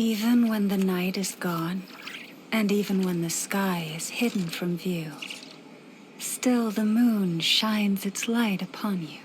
Even when the night is gone, and even when the sky is hidden from view, still the moon shines its light upon you.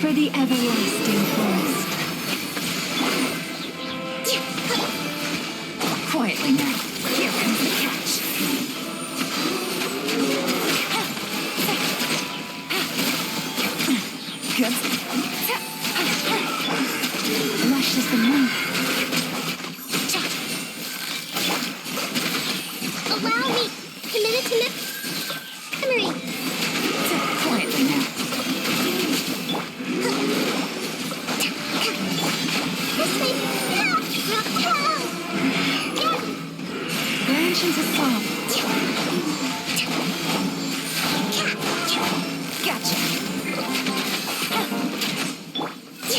for the everlasting forest. Quietly now. Here comes the catch. Good. Lush as the moon. Allow me. Committed to memory. Quietly now. This way. Branch into song. Gotcha.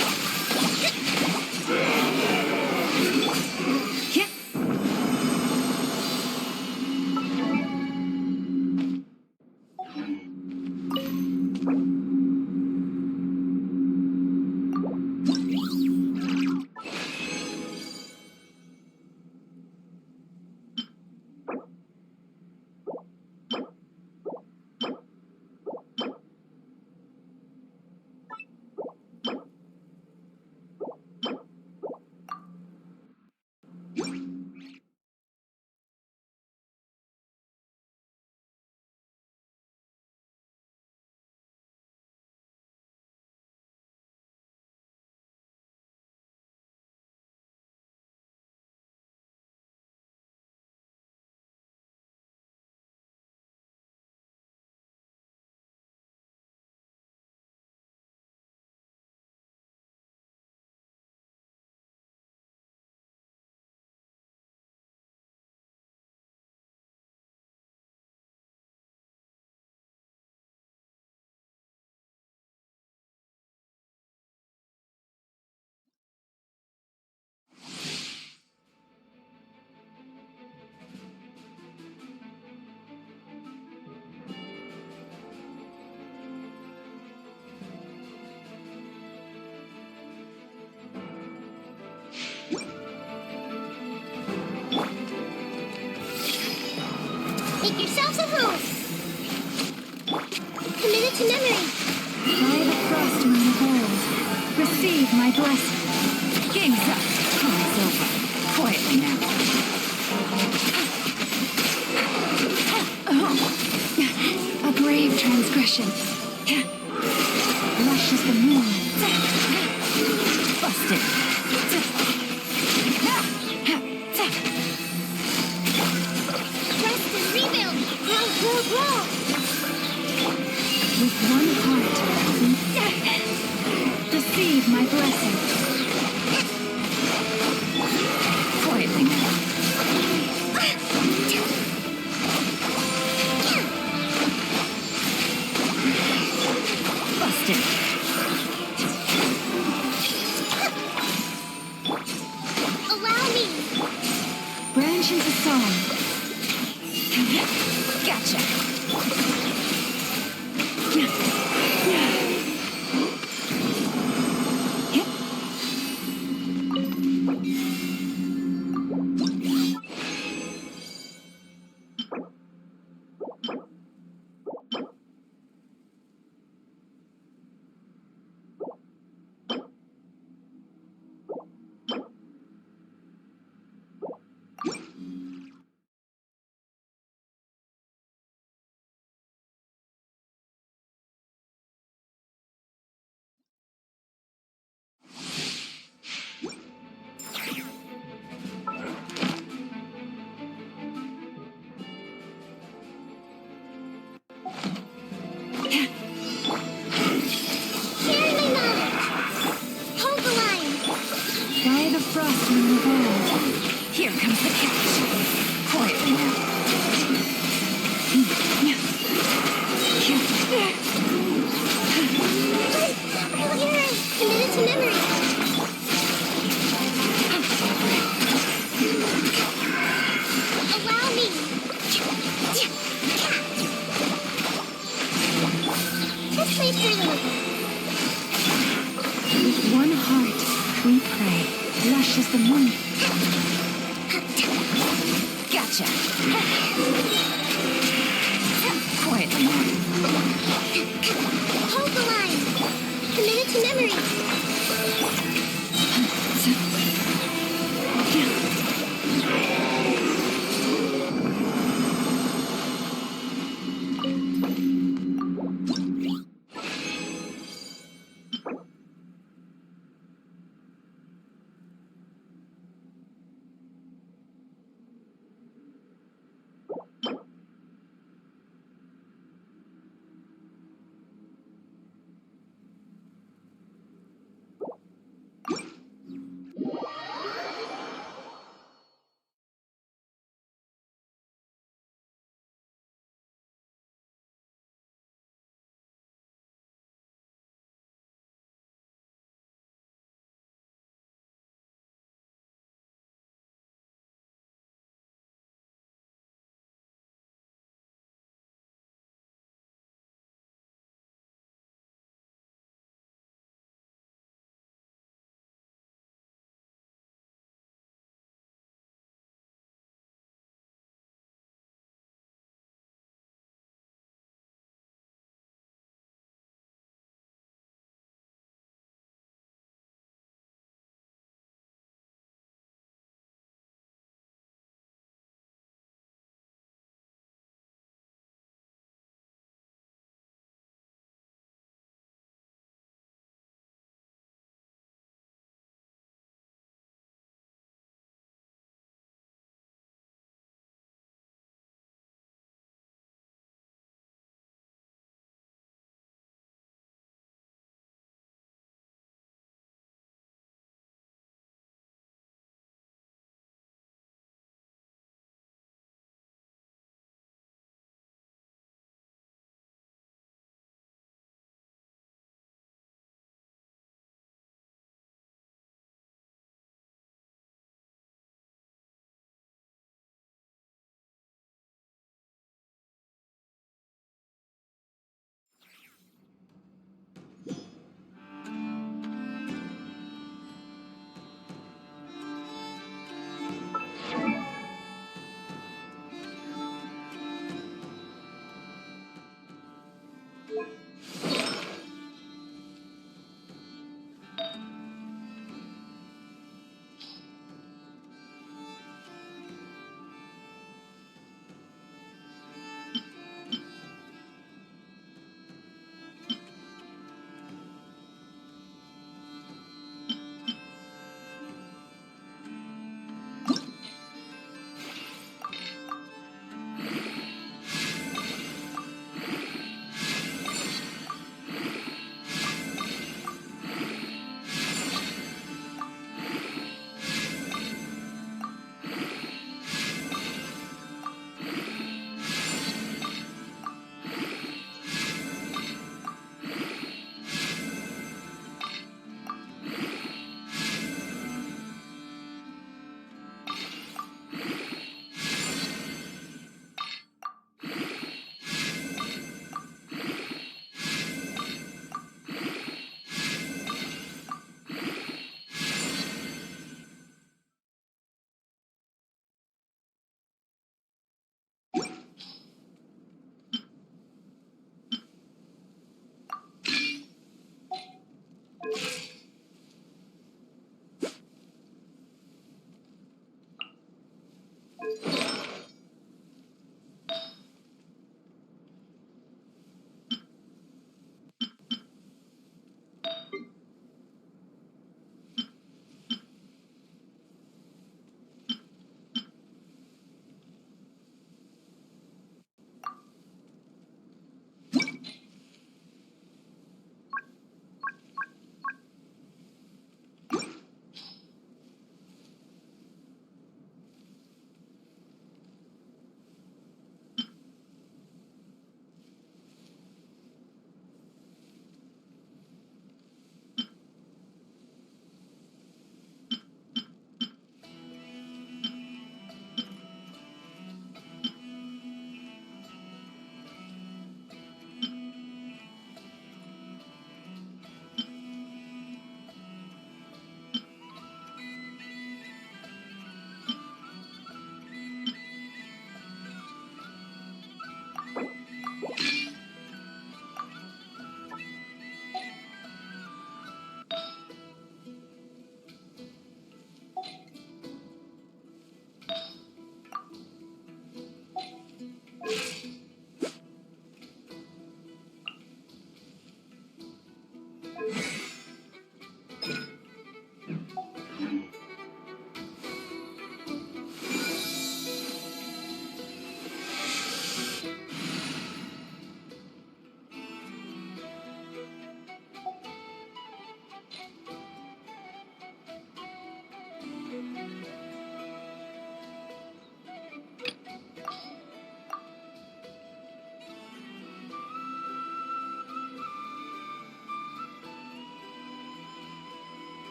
Yeah. Make yourselves at home. Committed to memory. By the frost moon of old, receive my blessing. Game's up. Time's over. Quietly now. A grave transgression. Lush as the moon. Busted. Rest and rebuild. Grow. With one heart, receive my blessing. Quietly now. Busted. Allow me. Branch into song. Gotcha. Share my knowledge. Hold the line. By the frost moon of old, Here comes the catch. Quietly now. Committed to memory. Allow me. This way through. with one heart we pray. Lush as the moon. Gotcha. Quietly now. Hold the line. Committed to memory.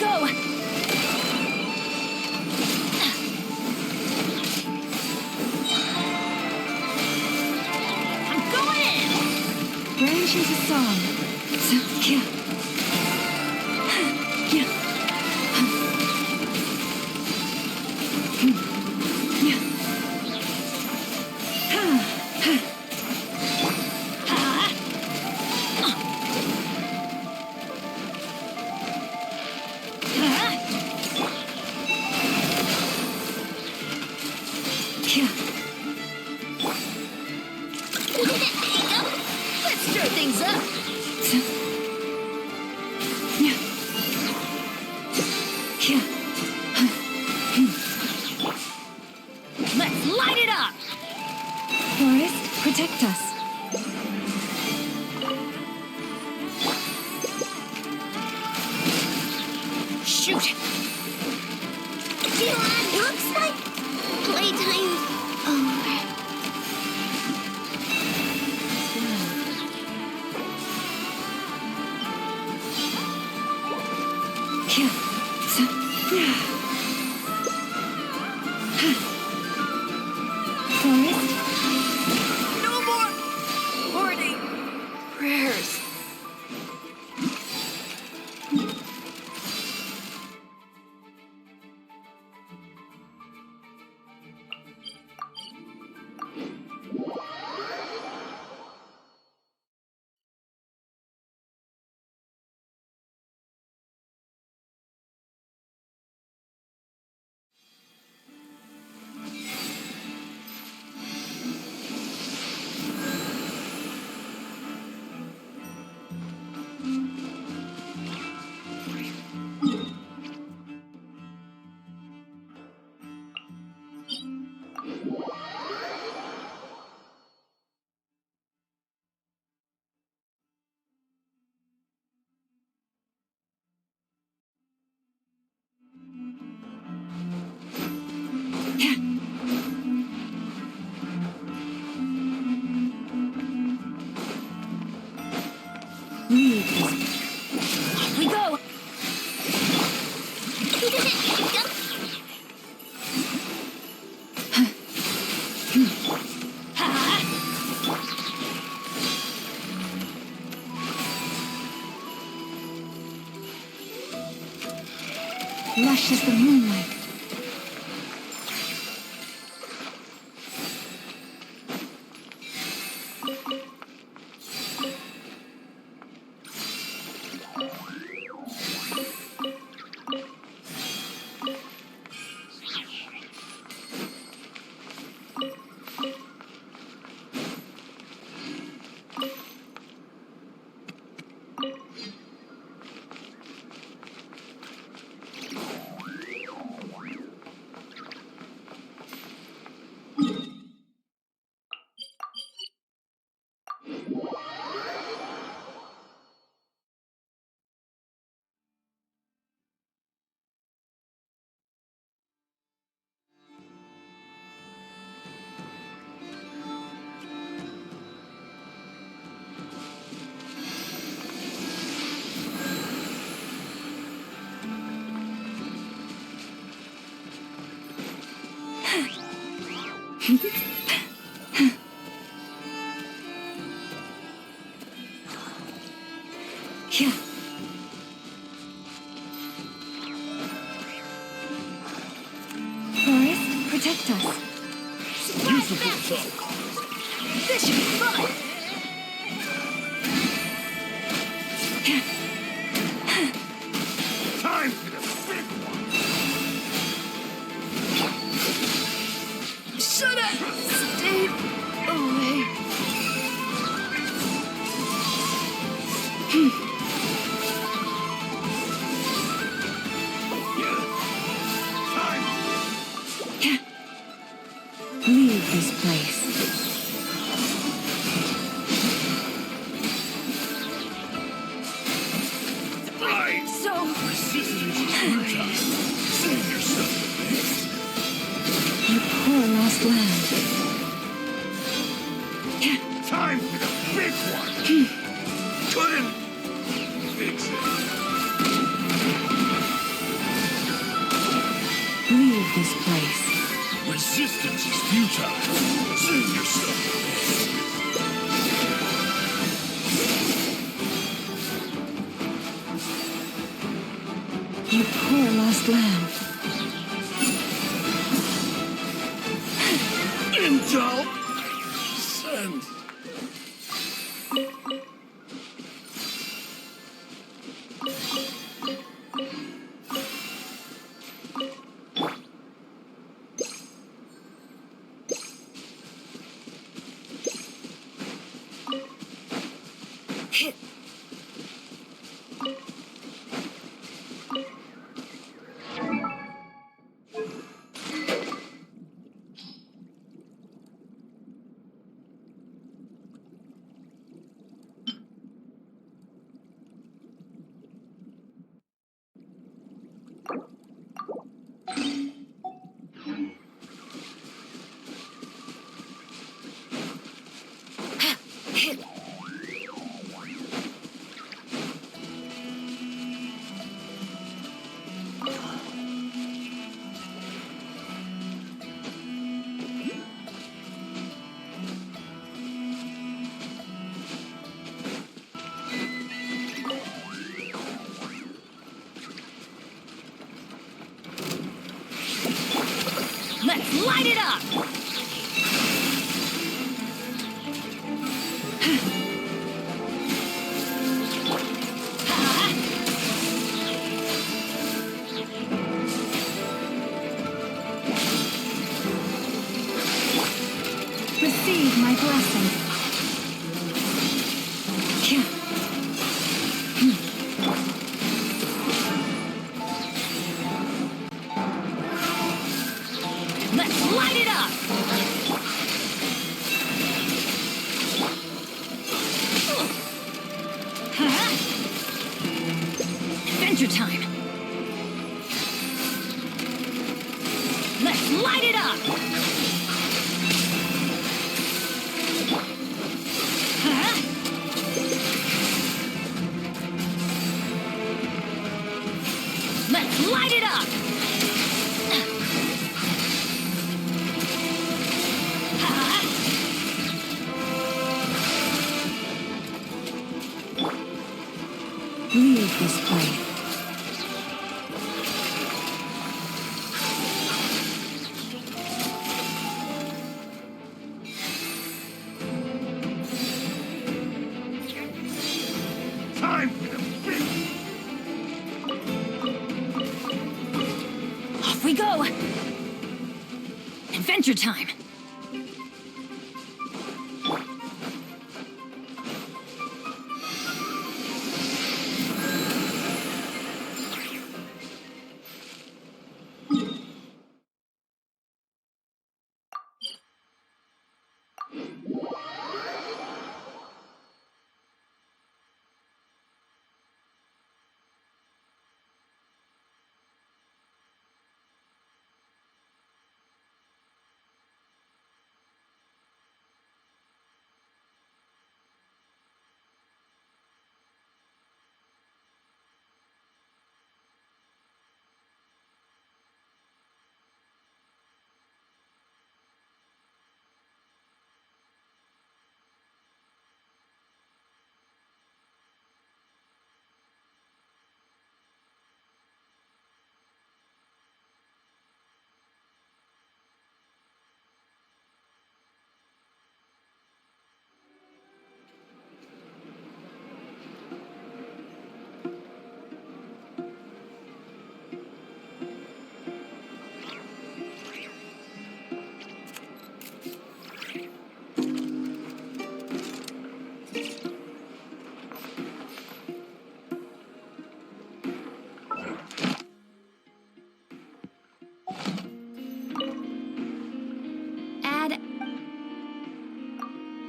go! I'm going in! Branch into song. Yeah. Yeah. Let's stir things up! Let's light it up! Forest, protect us. Shoot! Looks like playtime's over. Forest, No more hoarding prayers. lead is Off we go! lush as the moonlight. Yeah. Forest, protect us. This should be fun! Time for the big one! Should have stayed away. Leave this place. Right! So, Resistance is futile. Save yourself a bit. You poor lost land. Time for the big one! Couldn't fix it. time. Save yourself. You poor lost lamb. Intel. Send. Let's light it up! Receive my blessing. Let's light it up! Adventure time! Let's light it up! Let's light it up! Leave this place. Time for the big. Off we go! Adventure time!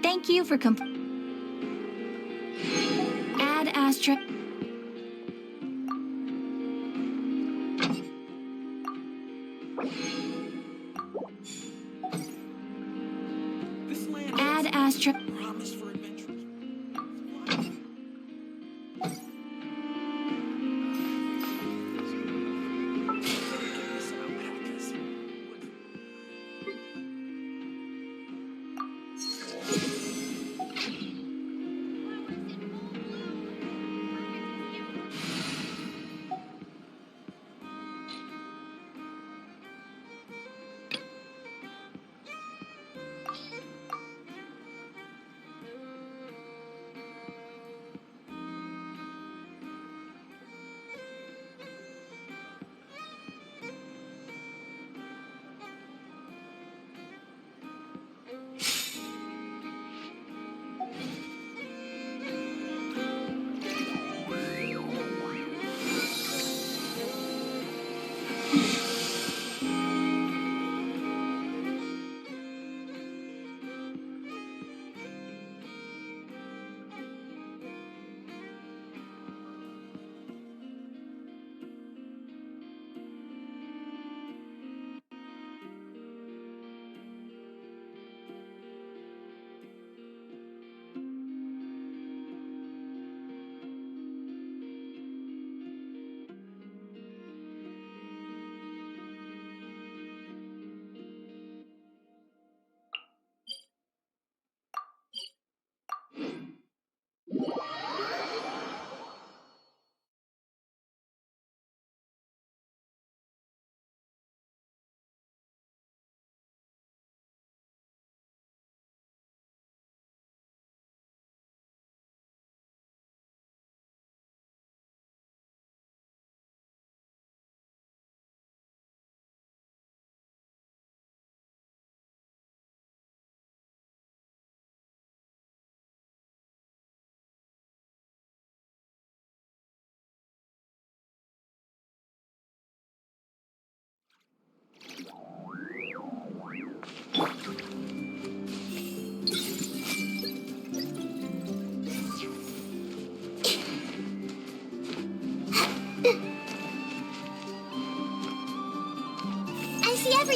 Thank you for Add asterisk. Add asterisk. Promise for adventures.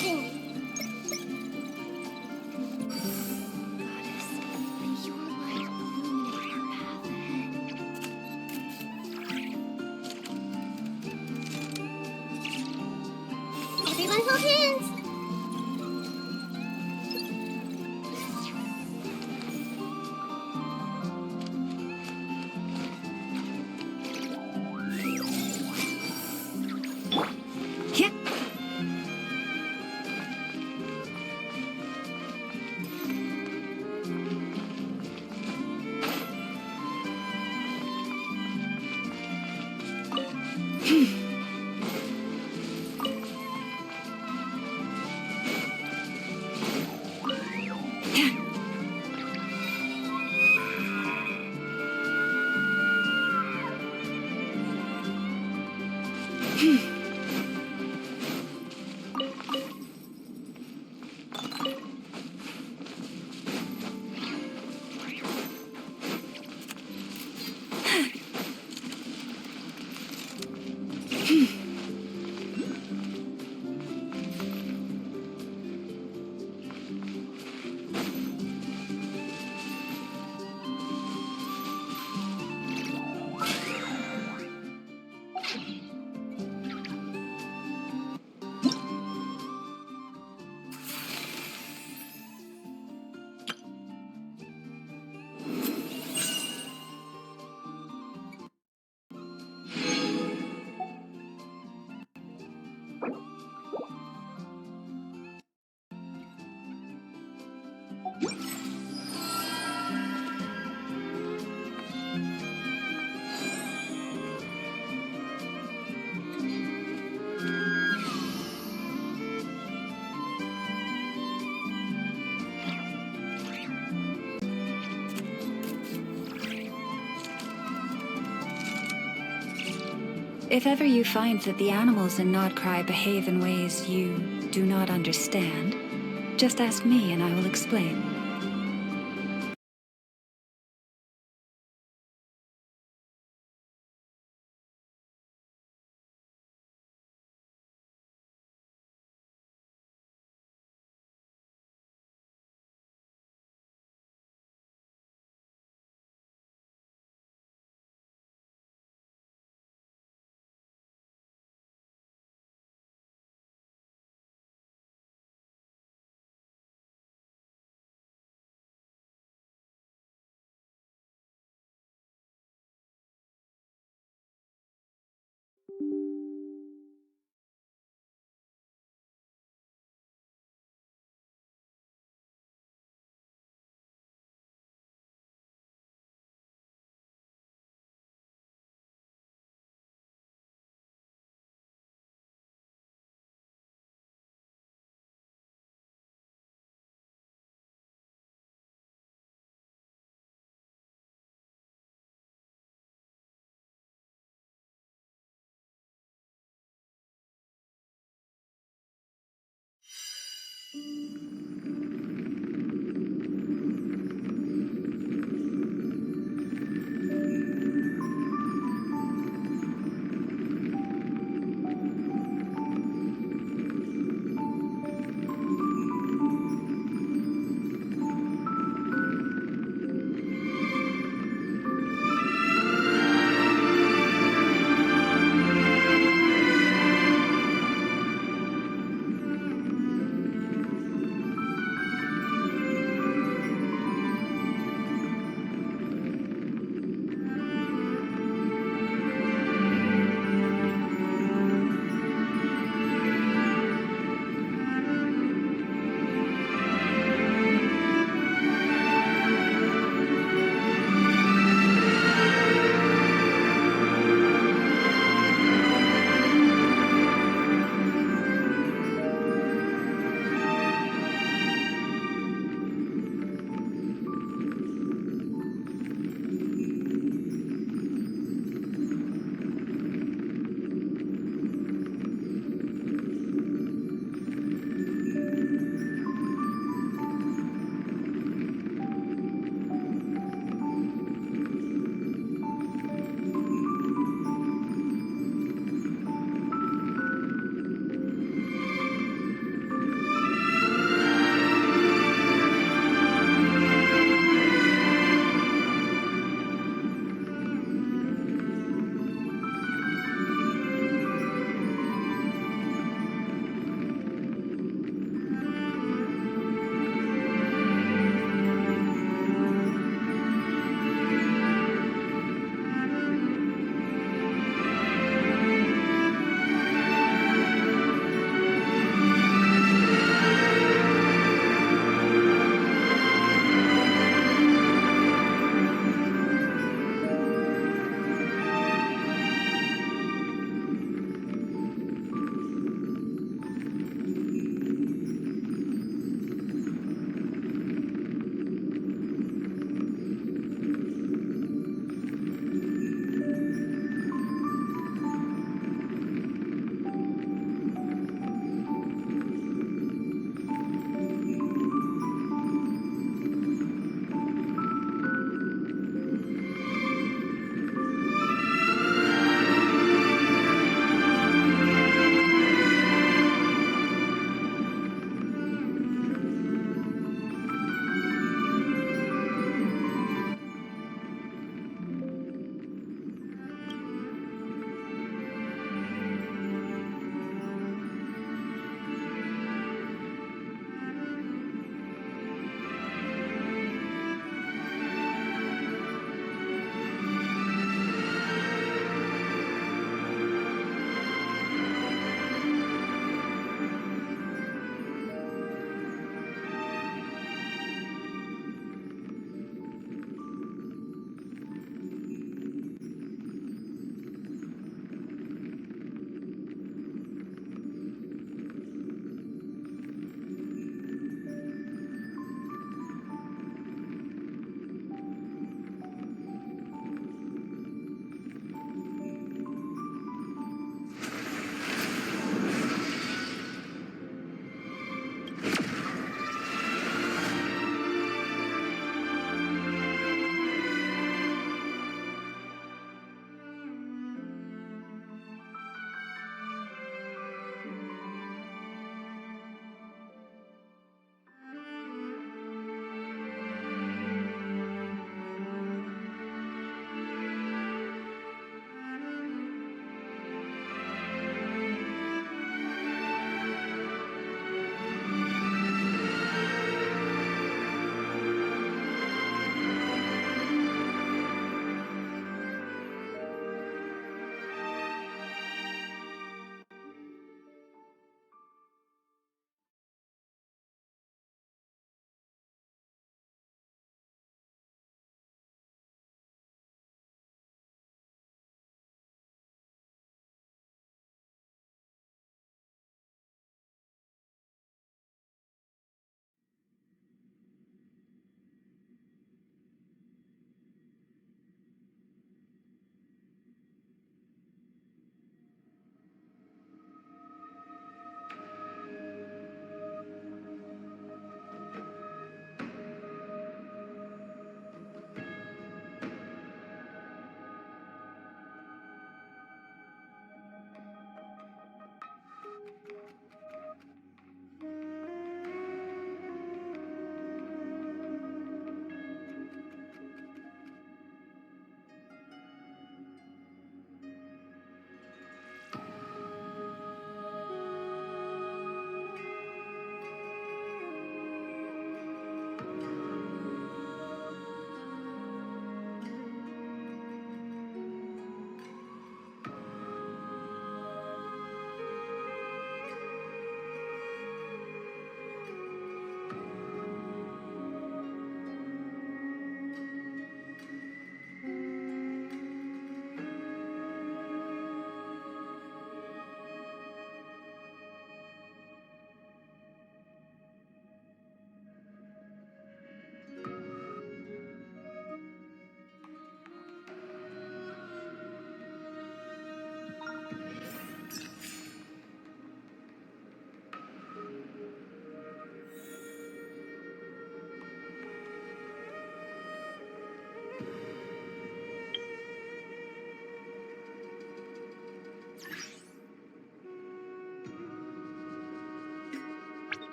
amazing. Goddess, may your light illuminate our path ahead. Everyone hold hands. Yeah. If ever you find that the animals in Nodcry behave in ways you do not understand, just ask me and I will explain.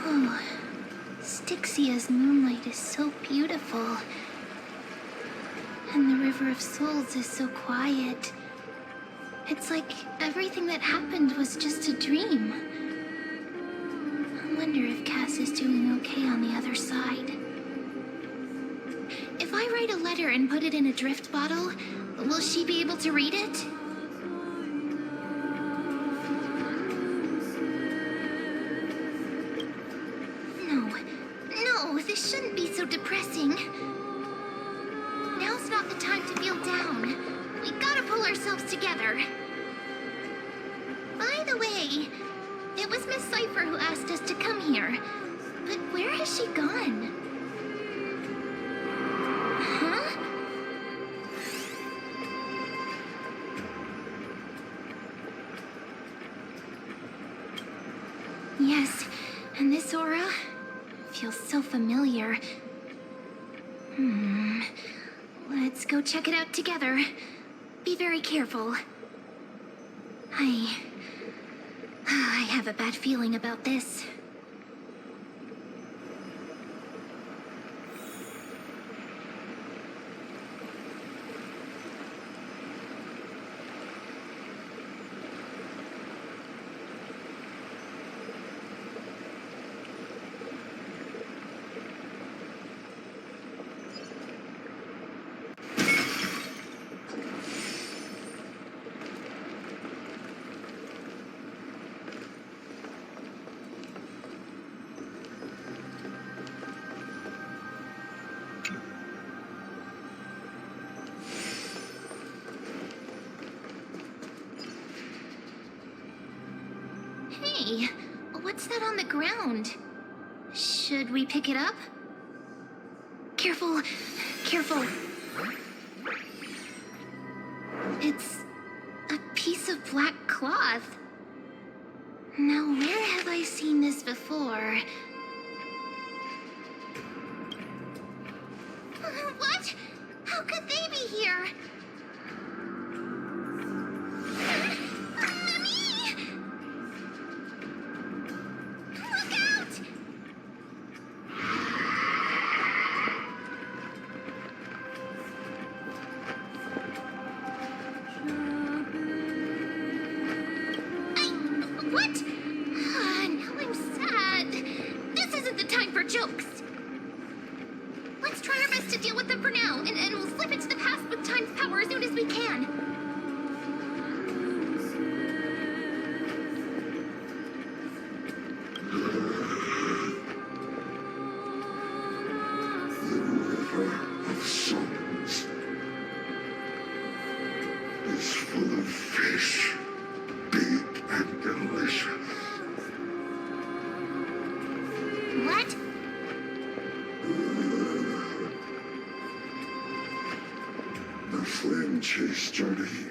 Oh, Styxia's moonlight is so beautiful. And the River of Souls is so quiet. It's like everything that happened was just a dream. I wonder if Cass is doing okay on the other side. If I write a letter and put it in a drift bottle, will she be able to read it? No, this shouldn't be so depressing. Now's not the time to feel down. We gotta pull ourselves together. By the way, it was Miss Cypher who asked us to come here. But where has she gone? Huh? Yes, and this aura feels so familiar. Let's go check it out together. Be very careful. I have a bad feeling about this. Hey, what's that on the ground? Should we pick it up? Careful, careful. It's a piece of black cloth. Now, where have I seen this before? What? How could they be here? Mommy! Look out! What? Now I'm sad. This isn't the time for jokes. Let's try our best to deal with them for now, and we'll slip into the past with time's power as soon as we can. River of Souls is full of fish, big and delicious. What? The flame chase journey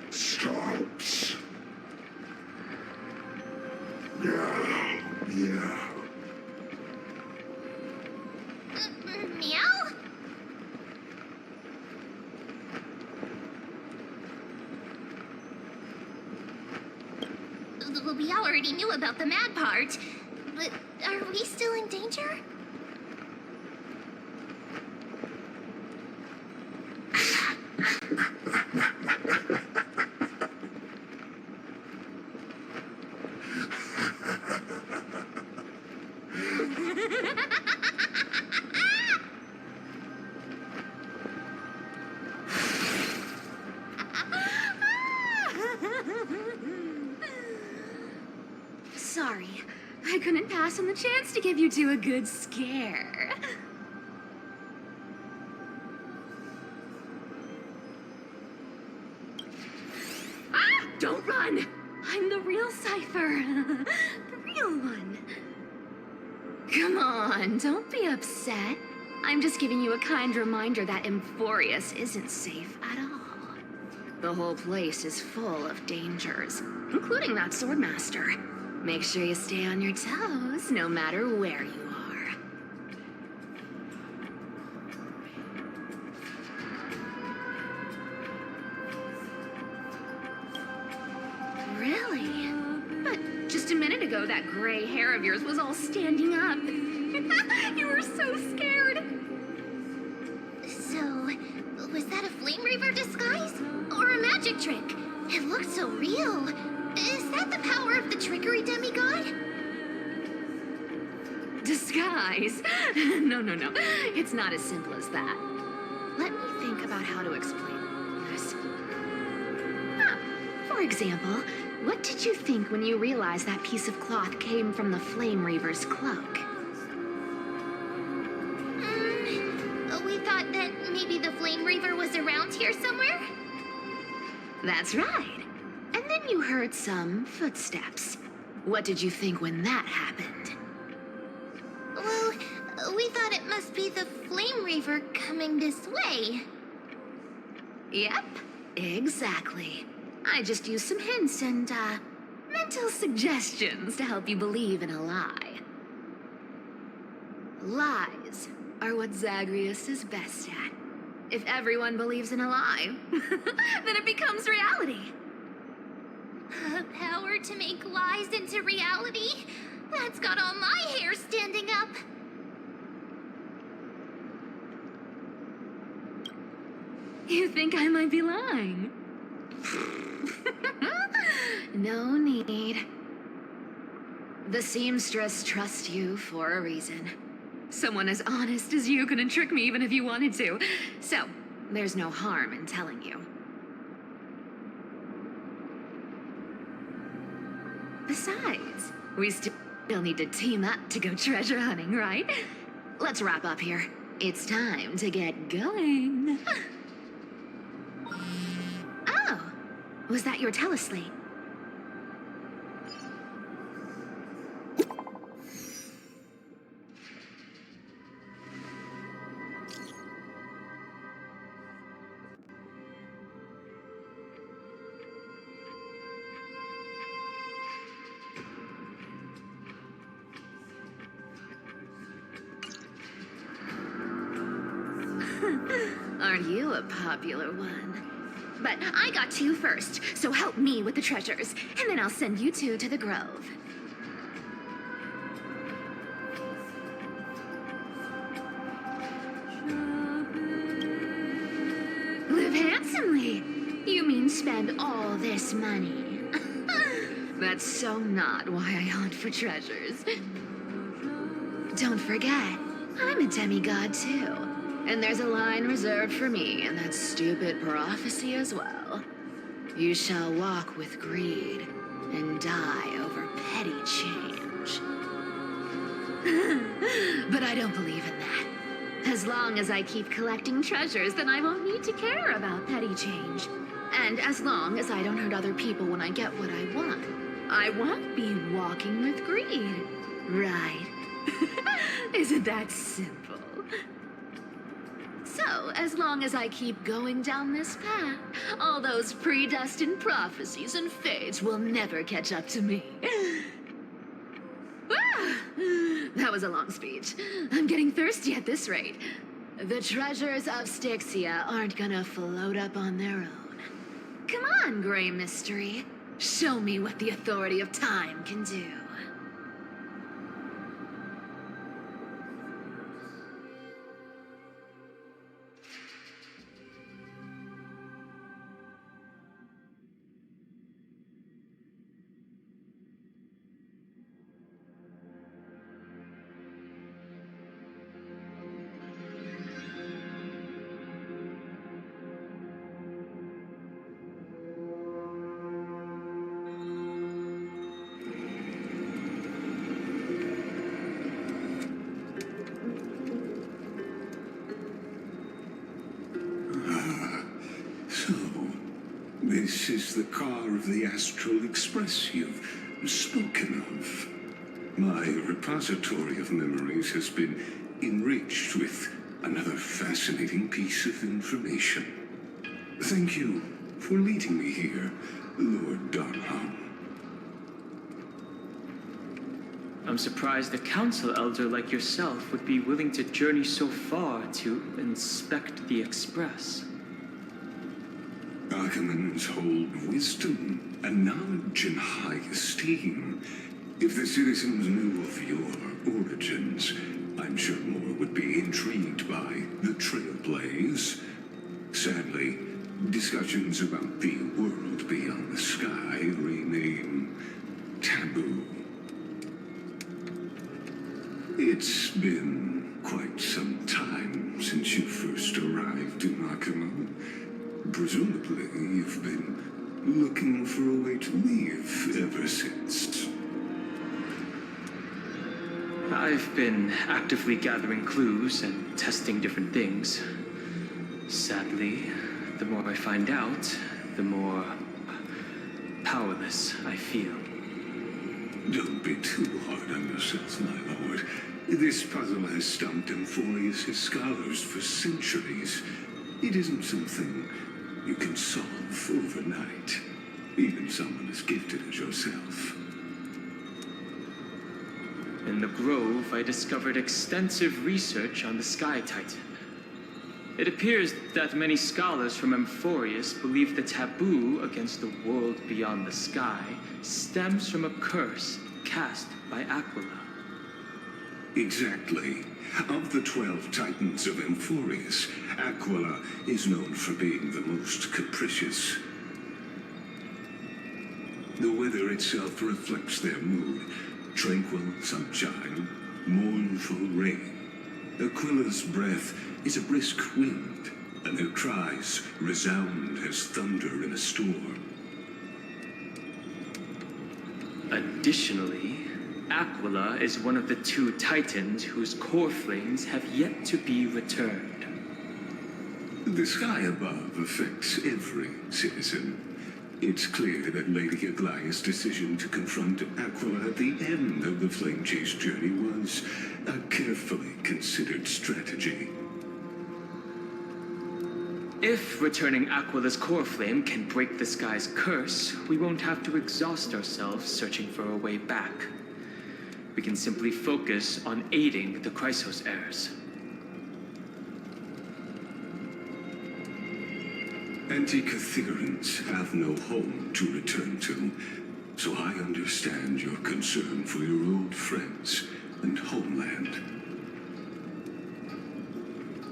stops. Yeah. Meow? We already knew about the mad part, but are we still in danger? couldn't pass on the chance to give you two a good scare. Ah! Don't run! I'm the real Cypher. The real one. Come on, don't be upset. I'm just giving you a kind reminder that Emphorius isn't safe at all. The whole place is full of dangers, including that swordmaster. Make sure you stay on your toes, no matter where you are. Really? But just a minute ago, that gray hair of yours was all standing up. You were so scared. So, was that a Flame Reaver disguise? Or a magic trick? It looked so real. Is that the power of the trickery demigod? Disguise? No. It's not as simple as that. Let me think about how to explain this. For example, what did you think when you realized that piece of cloth came from the Flame Reaver's cloak? We thought that maybe the Flame Reaver was around here somewhere? That's right. And then you heard some footsteps. What did you think when that happened? Well, we thought it must be the Flame Reaver coming this way. Yep, exactly. I just used some hints and, mental suggestions to help you believe in a lie. Lies are what Zagreus is best at. If everyone believes in a lie, then it becomes reality. Power to make lies into reality? That's got all my hair standing up. You think I might be lying? No need. The seamstress trusts you for a reason. Someone as honest as you couldn't trick me even if you wanted to. So, there's no harm in telling you. Besides, we still need to team up to go treasure hunting, right? Let's wrap up here. It's time to get going. Oh, was that your teleslate? Aren't you a popular one? But I got two first, so help me with the treasures, and then I'll send you two to the grove. Live handsomely. You mean spend all this money? That's so not why I hunt for treasures. Don't forget, I'm a demigod too. And there's a line reserved for me in that stupid prophecy as well. You shall walk with greed and die over petty change. But I don't believe in that. As long as I keep collecting treasures, then I won't need to care about petty change. And as long as I don't hurt other people when I get what I want, I won't be walking with greed. Right? Isn't that simple? So, as long as I keep going down this path, all those predestined prophecies and fates will never catch up to me. That was a long speech. I'm getting thirsty at this rate. The treasures of Styxia aren't gonna float up on their own. Come on, Gray Mystery. Show me what the authority of time can do. This is the car of the Astral Express you've spoken of. My repository of memories has been enriched with another fascinating piece of information. Thank you for leading me here, Lord Darnham. I'm surprised a council elder like yourself would be willing to journey so far to inspect the Express. Archimans hold wisdom and knowledge in high esteem. If the citizens knew of your origins, I'm sure more would be intrigued by the trailblaizer. Sadly, discussions about the world beyond the sky remain taboo. It's been quite some time since you first arrived in Arkham. Presumably, you've been looking for a way to leave ever since. I've been actively gathering clues and testing different things. Sadly, the more I find out, the more powerless I feel. Don't be too hard on yourself, my lord. This puzzle has stumped Amphorius' scholars for centuries. It isn't something you can solve overnight, even someone as gifted as yourself. In the Grove, I discovered extensive research on the Sky Titan. It appears that many scholars from Amphorius believe the taboo against the world beyond the sky stems from a curse cast by Aquila. Exactly. Of the 12 Titans of Amphorius, Aquila is known for being the most capricious. The weather itself reflects their mood. Tranquil sunshine, mournful rain. Aquila's breath is a brisk wind, and her cries resound as thunder in a storm. Additionally, Aquila is one of the 2 Titans whose core flames have yet to be returned. The sky above affects every citizen. It's clear that Lady Aglaya's decision to confront Aquila at the end of the Flame Chase journey was a carefully considered strategy. If returning Aquila's core flame can break the sky's curse, we won't have to exhaust ourselves searching for a way back. We can simply focus on aiding the Chrysos heirs. Anti-Catherians have no home to return to, so I understand your concern for your old friends and homeland.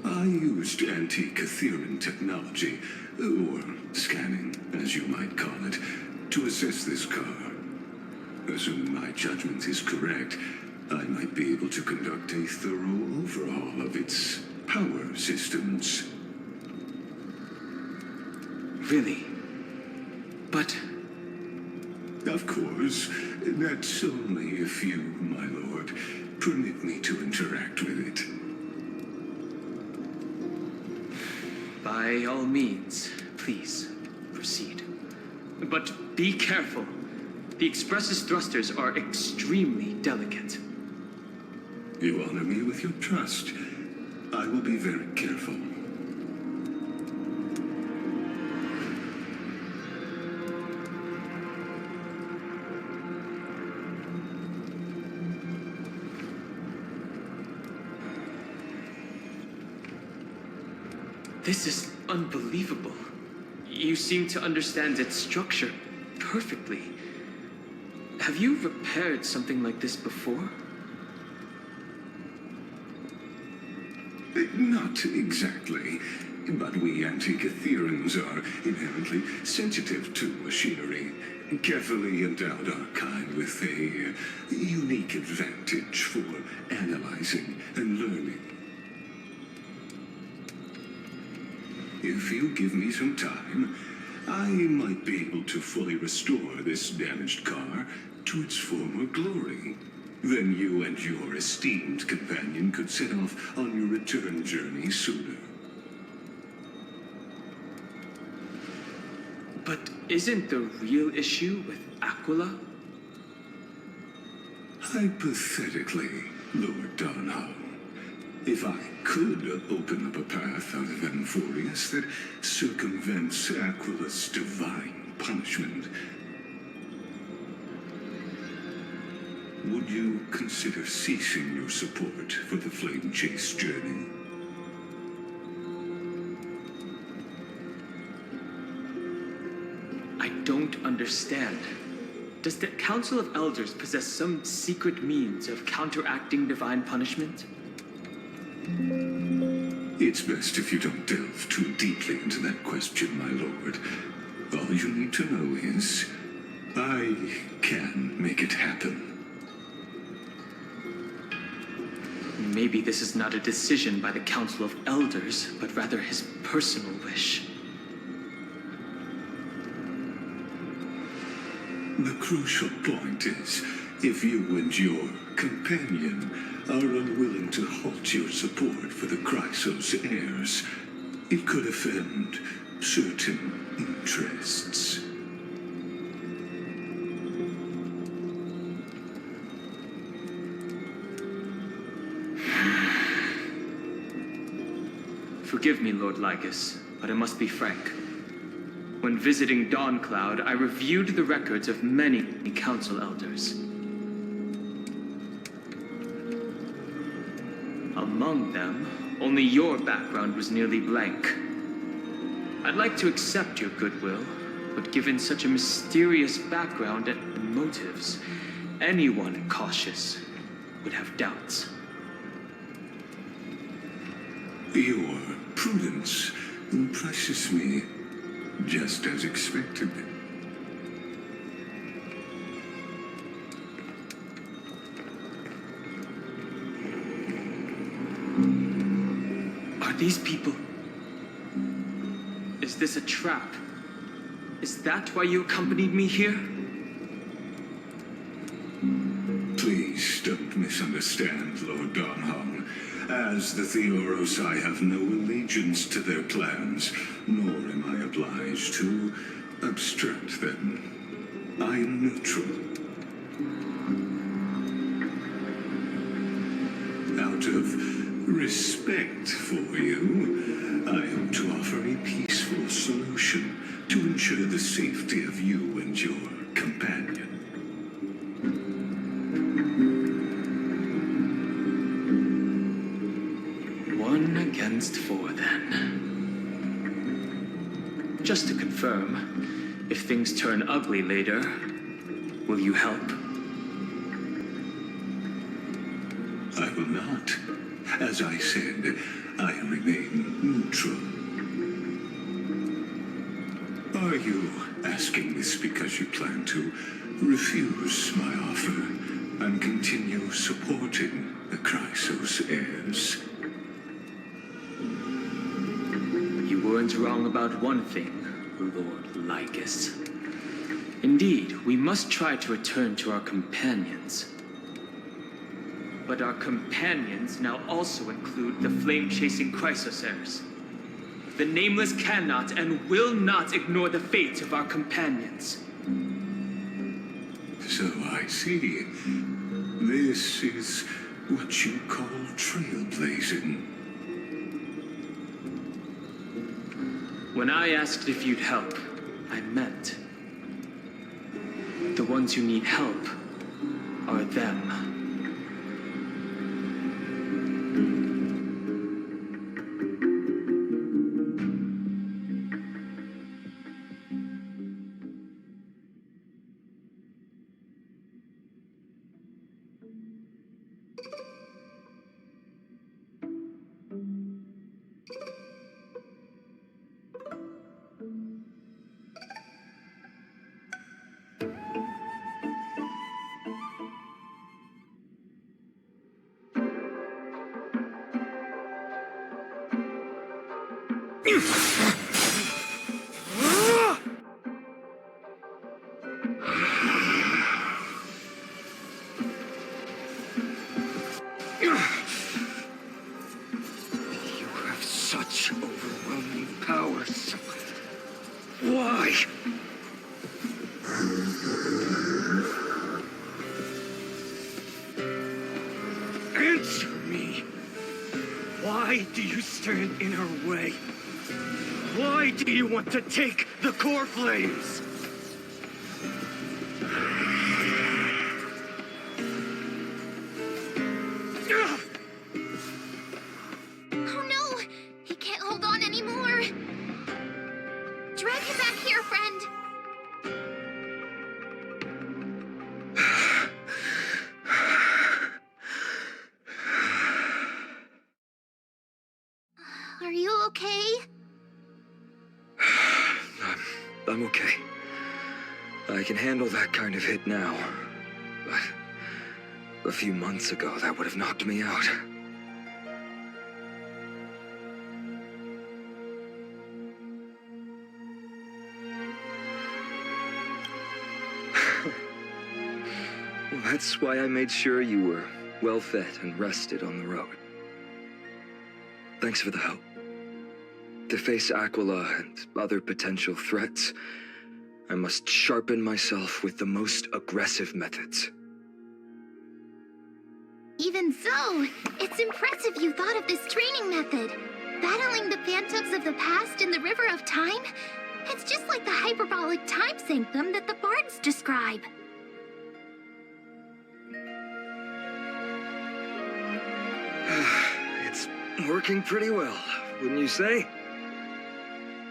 I used anti-Catherian technology, or scanning, as you might call it, to assess this car. Assuming my judgment is correct, I might be able to conduct a thorough overhaul of its power systems. Really? But... Of course, that's only if you, my lord, permit me to interact with it. by all means, please, proceed. But be careful. The Express's thrusters are extremely delicate. You honor me with your trust. I will be very careful. This is unbelievable. You seem to understand its structure perfectly. Have you repaired something like this before? Not exactly, but we Anti-Catherians are inherently sensitive to machinery. Carefully endowed our kind with a unique advantage for analyzing and learning. If you give me some time, I might be able to fully restore this damaged car to its former glory. Then you and your esteemed companion could set off on your return journey sooner. But isn't the real issue with Aquila? Hypothetically, Lord Darnell, if I could open up a path out of Amphorius that circumvents Aquila's divine punishment, would you consider ceasing your support for the Flame Chase journey? I don't understand. Does the Council of Elders possess some secret means of counteracting divine punishment? It's best if you don't delve too deeply into that question, my lord. All you need to know is, I can make it happen. Maybe this is not a decision by the Council of Elders, but rather his personal wish. The crucial point is, if you and your companion are unwilling to halt your support for the Chrysos heirs, it could offend certain interests. Forgive me, Lord Lycus, but I must be frank. When visiting Dawncloud, I reviewed the records of many council elders. Among them, only your background was nearly blank. I'd like to accept your goodwill, but given such a mysterious background and motives, anyone cautious would have doubts. Your prudence impresses me, just as expected. Are these people? Is this a trap? Is that why you accompanied me here? Please don't misunderstand, Lord Darnham. As the Theoros, I have no allegiance to their plans, nor am I obliged to obstruct them. I am neutral. Out of respect for you, I hope to offer a peaceful solution to ensure the safety of you and your companion. Against 4, then. Just to confirm, if things turn ugly later, will you help? I will not. As I said, I remain neutral. Are you asking this because you plan to refuse my offer and continue supporting the Chrysos heirs? You weren't wrong about one thing, Lord Lycus. Indeed, we must try to return to our companions. But our companions now also include the flame-chasing Chrysos heirs. The Nameless cannot and will not ignore the fate of our companions. So I see. This is what you call trailblazing. When I asked if you'd help, I meant the ones who need help are them. You have such overwhelming powers. Why? Answer me. Why do you stand in her way? Why do you want to take the core flames? Oh no! He can't hold on anymore! Drag him back here, friend! Are you okay? I'm okay. I can handle that kind of hit now. But a few months ago, that would have knocked me out. Well, that's why I made sure you were well fed and rested on the road. Thanks for the help. To face Aquila and other potential threats, I must sharpen myself with the most aggressive methods. Even so, it's impressive you thought of this training method. Battling the phantoms of the past in the River of Time? It's just like the hyperbolic time sanctum that the bards describe. It's working pretty well, wouldn't you say?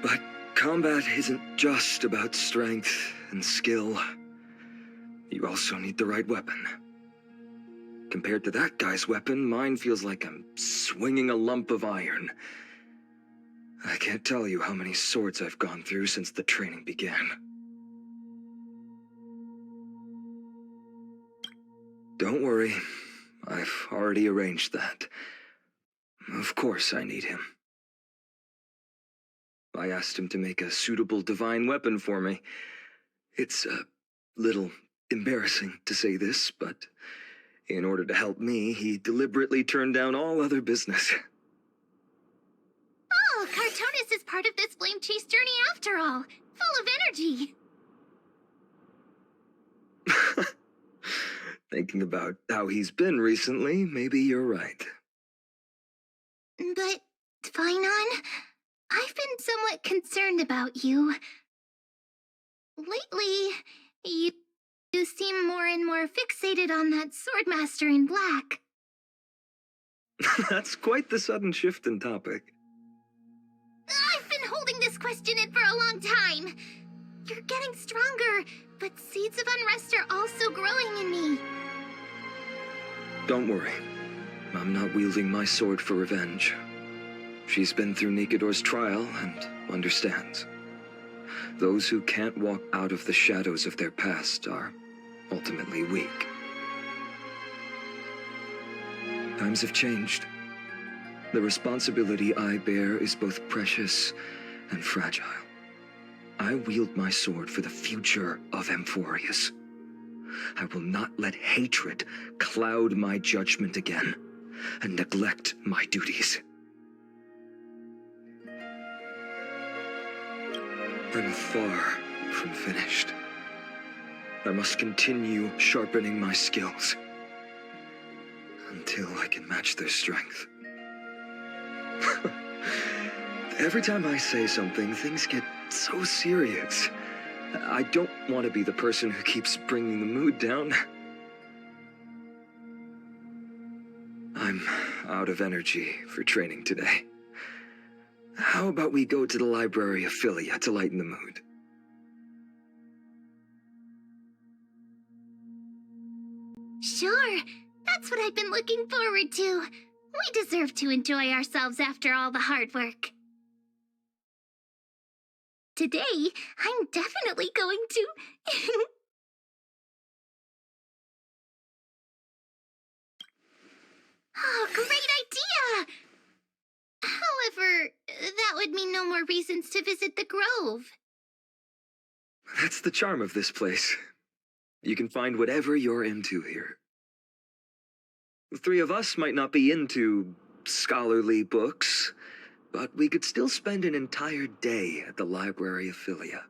But combat isn't just about strength and skill. You also need the right weapon. Compared to that guy's weapon, mine feels like I'm swinging a lump of iron. I can't tell you how many swords I've gone through since the training began. Don't worry, I've already arranged that. Of course I need him. I asked him to make a suitable divine weapon for me. It's a little embarrassing to say this, but in order to help me, he deliberately turned down all other business. Oh, Cartonis is part of this flame chase journey after all. Full of energy. Thinking about how he's been recently, maybe you're right. But, Finon, I've been somewhat concerned about you. Lately, you seem more and more fixated on that swordmaster in black. That's quite the sudden shift in topic. I've been holding this question in for a long time. You're getting stronger, but seeds of unrest are also growing in me. Don't worry. I'm not wielding my sword for revenge. She's been through Nikador's trial and understands. Those who can't walk out of the shadows of their past are ultimately weak. Times have changed. The responsibility I bear is both precious and fragile. I wield my sword for the future of Amphorius. I will not let hatred cloud my judgment again and neglect my duties. I'm far from finished. I must continue sharpening my skills until I can match their strength. Every time I say something, things get so serious. I don't want to be the person who keeps bringing the mood down. I'm out of energy for training today. How about we go to the Library of Philia to lighten the mood? Sure, that's what I've been looking forward to. We deserve to enjoy ourselves after all the hard work. Today, I'm definitely going to... Oh, great idea! However, that would mean no more reasons to visit the Grove. That's the charm of this place. You can find whatever you're into here. The three of us might not be into scholarly books, but we could still spend an entire day at the Library of Philia.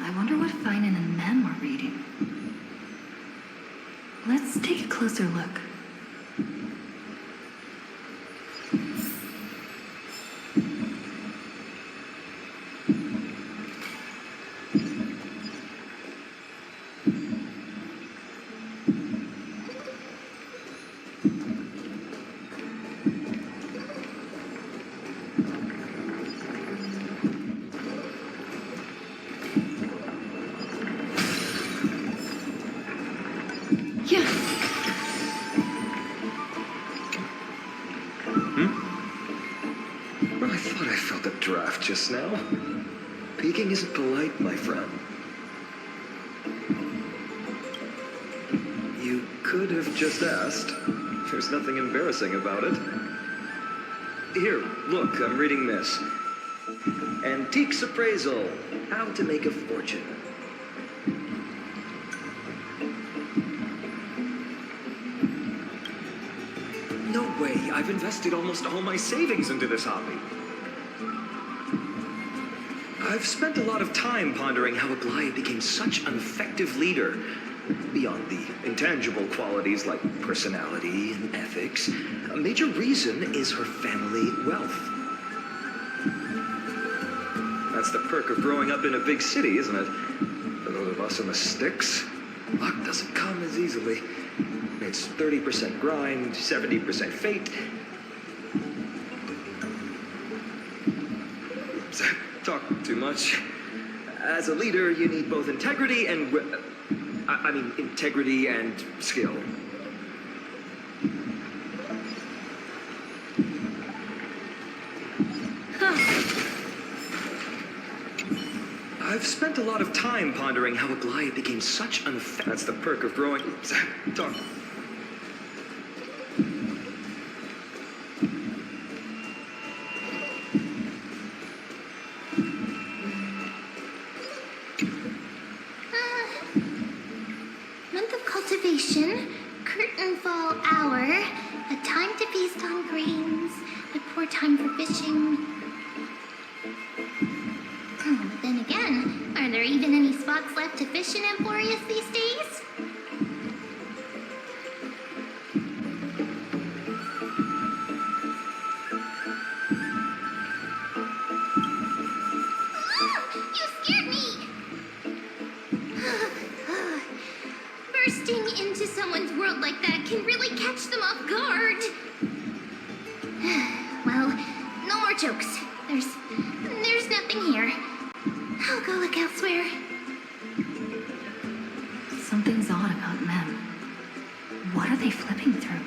I wonder what Finan and Mem are reading. Let's take a closer look. Yeah. Well, I thought I felt a draft just now. Peeking isn't polite, my friend. You could have just asked. There's nothing embarrassing about it. Here, look, I'm reading this. Antiques Appraisal, How to Make a Fortune. No way, I've invested almost all my savings into this hobby. I've spent a lot of time pondering how Aglaia became such an effective leader. Beyond the intangible qualities like personality and ethics, a major reason is her family wealth. That's the perk of growing up in a big city, isn't it? For those of us in the sticks, luck doesn't come as easily. It's 30% grind, 70% fate. Talk too much. As a leader, you need both integrity and... integrity and skill. I've spent a lot of time pondering how Aglaia became such an effect. That's the perk of growing... Talk. Month of cultivation, curtain fall hour, a time to feast on grains, a poor time for fishing. But then again, are there even any spots left to fish in Emporius these days? You scared me! Bursting into someone's world like that can really catch them off guard. Well, no more jokes. There's nothing here. I'll go look elsewhere. Something's odd about Mem. What are they flipping through?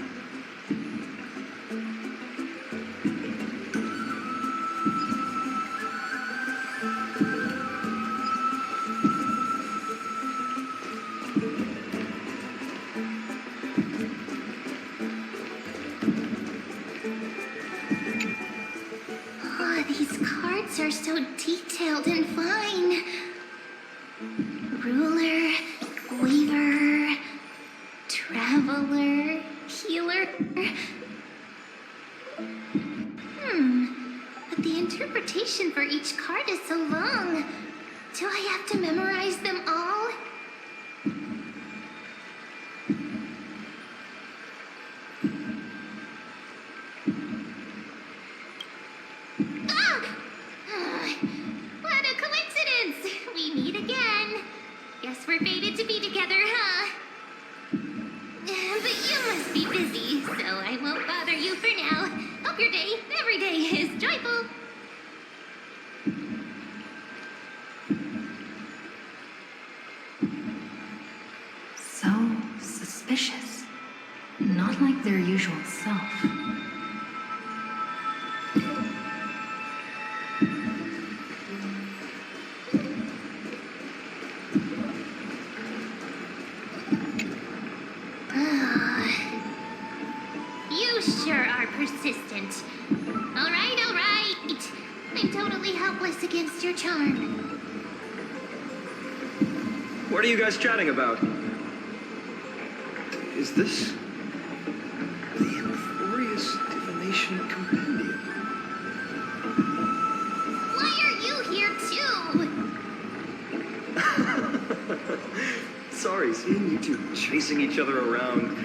Oh, these cards are so detailed and fine. Ruler, weaver, traveler, healer. But the interpretation for each card is so long. Do I have to memorize them all? What a coincidence! We meet again. Guess we're fated to be together, huh? But you must be busy, so I won't bother you for now. Hope your day, every day, is joyful. So suspicious. Not like their usual self. You sure are persistent. All right, all right. I'm totally helpless against your charm. What are you guys chatting about? Is this... the Emporius Divination Compendium? Why are you here too? Sorry, seeing you two chasing each other around,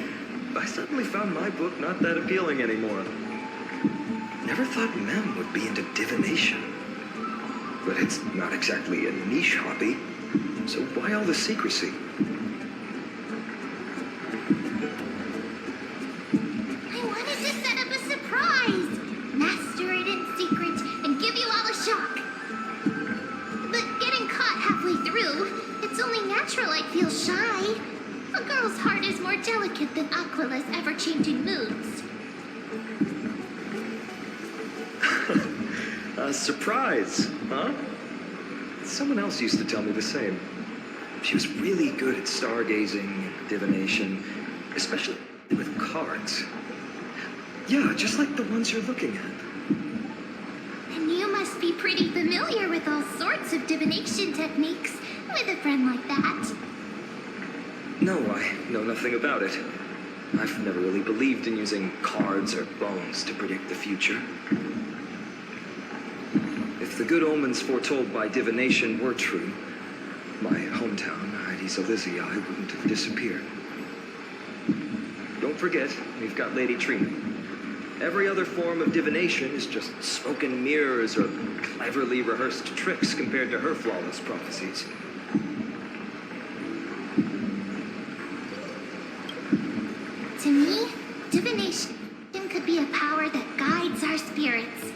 I suddenly found my book not that appealing anymore. Never thought Mem would be into divination. But it's not exactly a niche hobby, so why all the secrecy? I wanted to set up a surprise. Master it in secret and give you all a shock. But getting caught halfway through, it's only natural I'd feel shy. A girl's heart is more delicate than Aquila's ever-changing moods. A surprise, huh? Someone else used to tell me the same. She was really good at stargazing and divination, especially with cards. Yeah, just like the ones you're looking at. And you must be pretty familiar with all sorts of divination techniques with a friend like that. No, I know nothing about it. I've never really believed in using cards or bones to predict the future. If the good omens foretold by divination were true, my hometown, Heidi's Elysiae, wouldn't have disappeared. Don't forget, we've got Lady Trina. Every other form of divination is just smoke and mirrors or cleverly rehearsed tricks compared to her flawless prophecies. To me, divination could be a power that guides our spirits.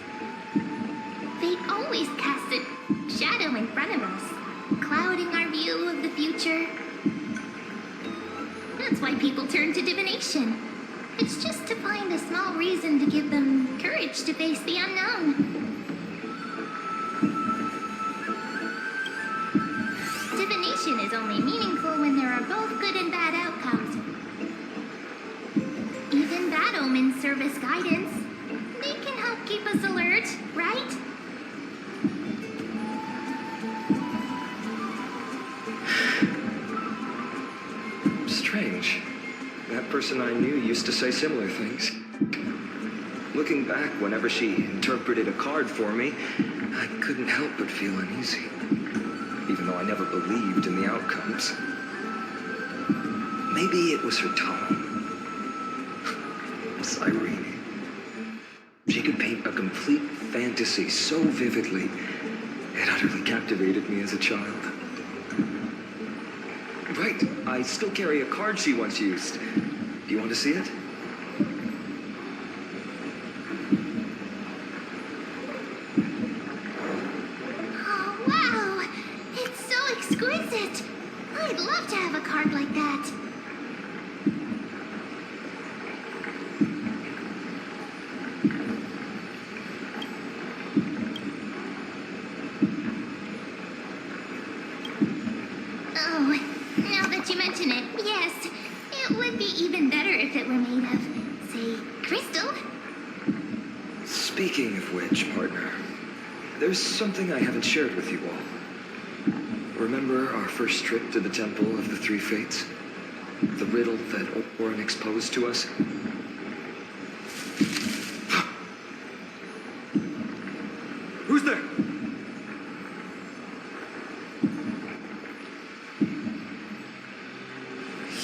Fate always casts a shadow in front of us, clouding our view of the future. That's why people turn to divination. It's just to find a small reason to give them courage to face the unknown. Divination is only meaningful when there are both good and bad outcomes. Even bad omens serve as guidance. They can help keep us alert, right? Strange. That person I knew used to say similar things. Looking back, whenever she interpreted a card for me, I couldn't help but feel uneasy, even though I never believed in the outcomes. Maybe it was her tone. Irene. She could paint a complete fantasy so vividly, it utterly captivated me as a child. Right, I still carry a card she once used. Do you want to see it? Oh, wow! It's so exquisite! I'd love to have a card like that. Oh, now that you mention it, yes, it would be even better if it were made of, say, crystal. Speaking of which, partner, there's something I haven't shared with you all. Remember our first trip to the Temple of the Three Fates? The riddle that Orin exposed to us? Who's there?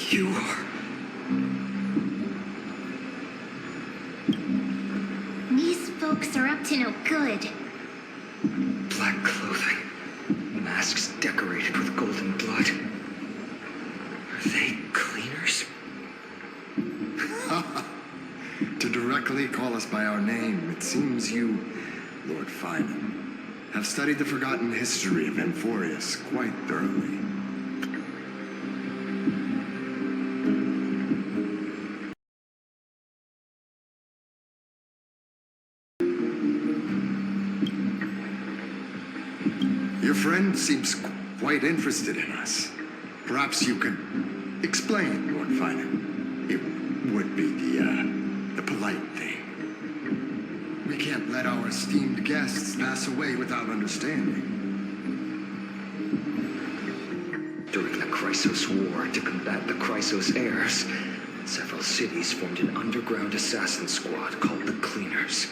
You are... These folks are up to no good. Black clothing, masks decorated with golden blood. Are they cleaners? To directly call us by our name, it seems you, Lord Finan, have studied the forgotten history of Amphorius quite thoroughly. Your friend seems quite interested in us. Perhaps you could explain, Lord Finan. It would be the polite thing. We can't let our esteemed guests pass away without understanding. During the Chrysos War, to combat the Chrysos heirs, several cities formed an underground assassin squad called the Cleaners.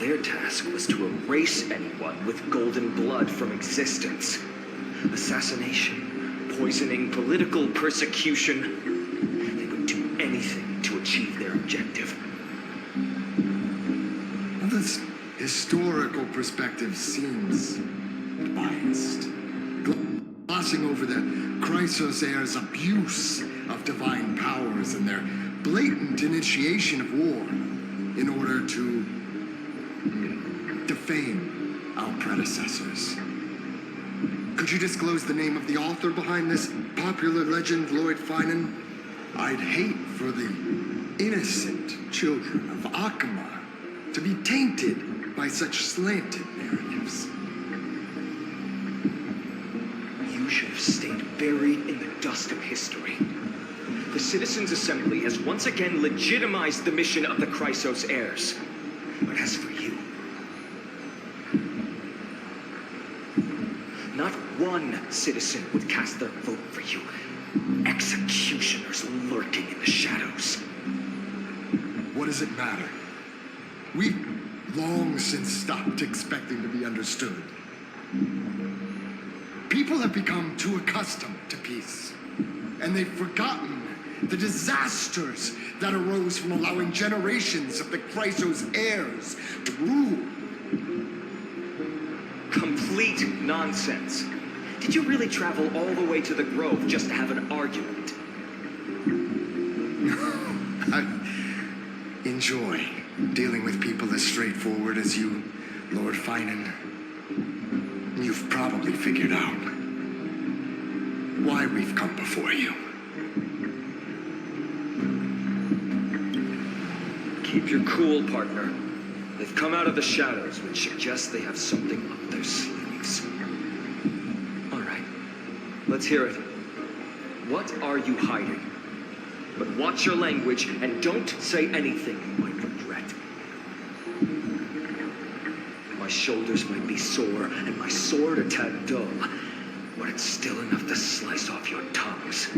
Their task was to erase anyone with golden blood from existence. Assassination, poisoning, political persecution. They would do anything to achieve their objective. Well, this historical perspective seems biased. Glossing over the Chrysos heirs' abuse of divine powers and their blatant initiation of war in order to defame our predecessors. Could you disclose the name of the author behind this popular legend, Lloyd Finan? I'd hate for the innocent children of Akama to be tainted by such slanted narratives. You should have stayed buried in the dust of history. The Citizens' Assembly has once again legitimized the mission of the Chrysos heirs. But as for you, not one citizen would cast their vote for you. Executioners lurking in the shadows. What does it matter? We've long since stopped expecting to be understood. People have become too accustomed to peace, and they've forgotten the disasters that arose from allowing generations of the Chrysos heirs to rule. Complete nonsense. Did you really travel all the way to the Grove just to have an argument? I enjoy dealing with people as straightforward as you, Lord Finan. You've probably figured out why we've come before you. Keep your cool, partner. They've come out of the shadows, which suggests they have something up their sleeves. All right, let's hear it. What are you hiding? But watch your language and don't say anything you might regret. My shoulders might be sore and my sword a tad dull, but it's still enough to slice off your tongues.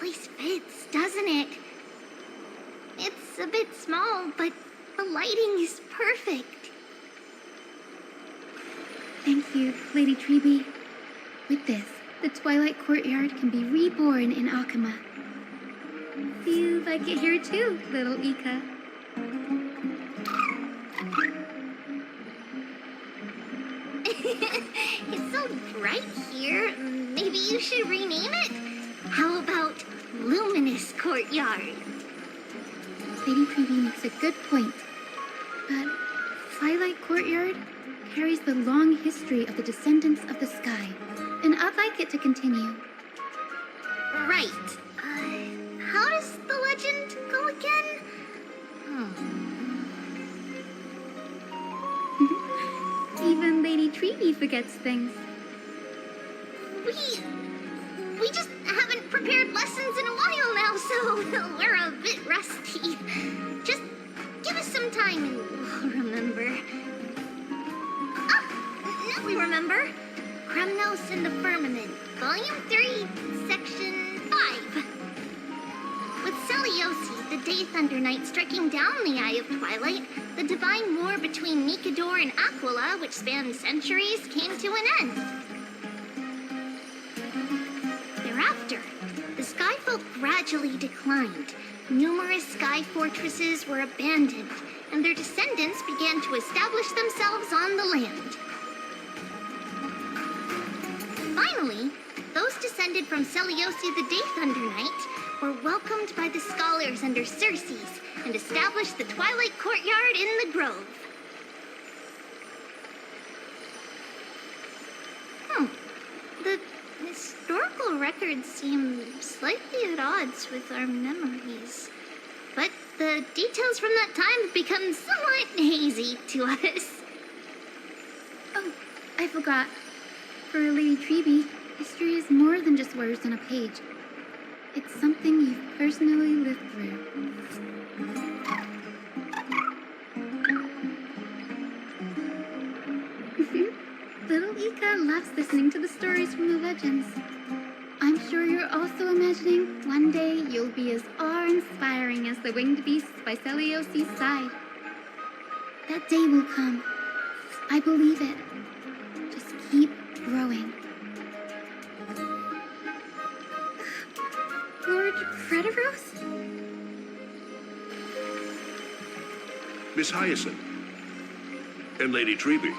place fits, doesn't it? It's a bit small, but the lighting is perfect. Thank you, Lady Treby. With this, the Twilight Courtyard can be reborn in Akama. You like it here too, little Ika. It's so bright here. Maybe you should rename it? How about Luminous Courtyard? Lady Treby makes a good point. But Twilight Courtyard carries the long history of the descendants of the sky, and I'd like it to continue. Right. How does the legend go again? Even Lady Treby forgets things. We just haven't prepared lessons in a while now, so we're a bit rusty. Just give us some time and we'll remember. Now we remember. Kremnos in the Firmament, Volume 3, Section 5. With Celiosi, the Day Thunder Knight, striking down the Eye of Twilight, the divine war between Nikador and Aquila, which spanned centuries, came to an end. Thereafter, the skyfolk gradually declined. Numerous sky fortresses were abandoned, and their descendants began to establish themselves on the land. Finally, those descended from Celiosi the Day Thunder Knight were welcomed by the scholars under Circes and established the Twilight Courtyard in the Grove. The historical records seem slightly at odds with our memories. But the details from that time have become somewhat hazy to us. Oh, I forgot. For Lady Treby, history is more than just words on a page. It's something you've personally lived through. Little Ika loves listening to the stories from the legends. I'm sure you're also imagining one day you'll be as awe-inspiring as the winged beasts by Celiosi's side. That day will come. I believe it. Just keep growing. Lord Crediros? Miss Hyacinth. And Lady Treby.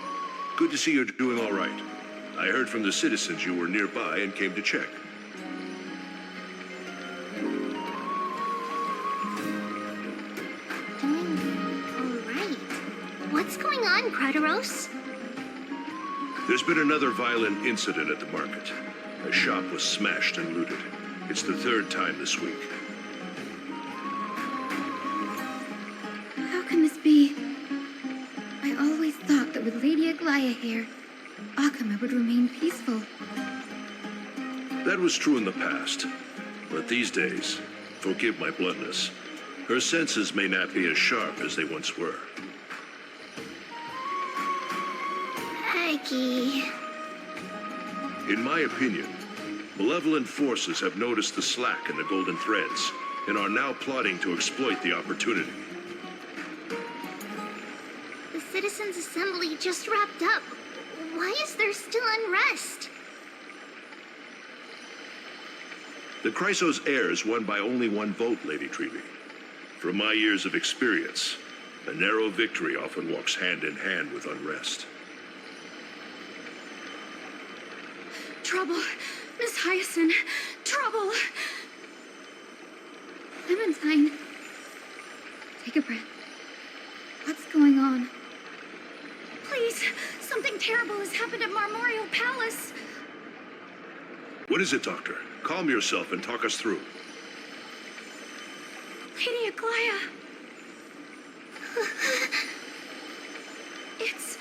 Good to see you're doing all right. I heard from the citizens you were nearby and came to check. Doing all right. What's going on, Crediros? There's been another violent incident at the market. A shop was smashed and looted. It's the third time this week. How can this be? I always thought that with Lady Aglaya here, Akama would remain peaceful. That was true in the past. But these days, forgive my bluntness, her senses may not be as sharp as they once were. Aggie. In my opinion, malevolent forces have noticed the slack in the golden threads and are now plotting to exploit the opportunity. The Citizens' Assembly just wrapped up. Why is there still unrest? The Chrysos heirs won by only one vote, Lady Treby. From my years of experience, a narrow victory often walks hand in hand with unrest. Trouble! Miss Hyacinth! Trouble! Clementine! Take a breath. What's going on? Please! Something terrible has happened at Marmorial Palace! What is it, Doctor? Calm yourself and talk us through. Lady Aglaya! It's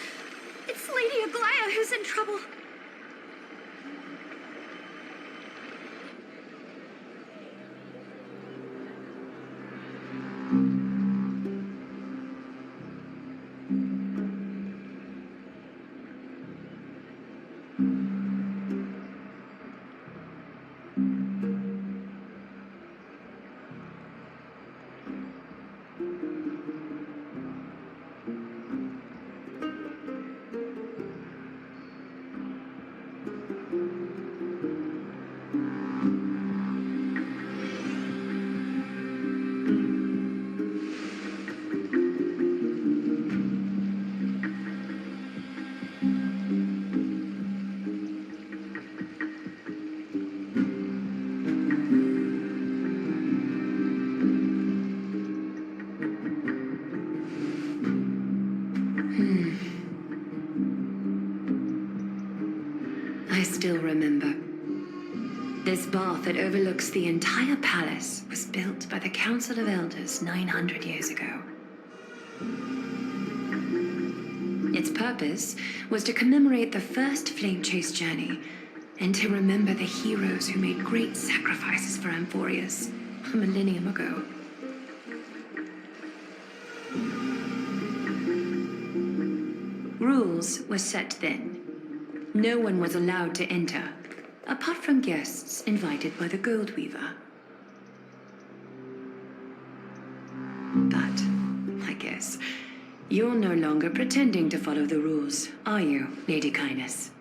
Lady Aglaya who's in trouble. still remember. This bath that overlooks the entire palace was built by the Council of Elders 900 years ago. Its purpose was to commemorate the first flame chase journey and to remember the heroes who made great sacrifices for Amphorius a millennium ago. Rules were set then. No one was allowed to enter, apart from guests invited by the Gold Weaver. But, I guess, you're no longer pretending to follow the rules, are you, Lady Kindness?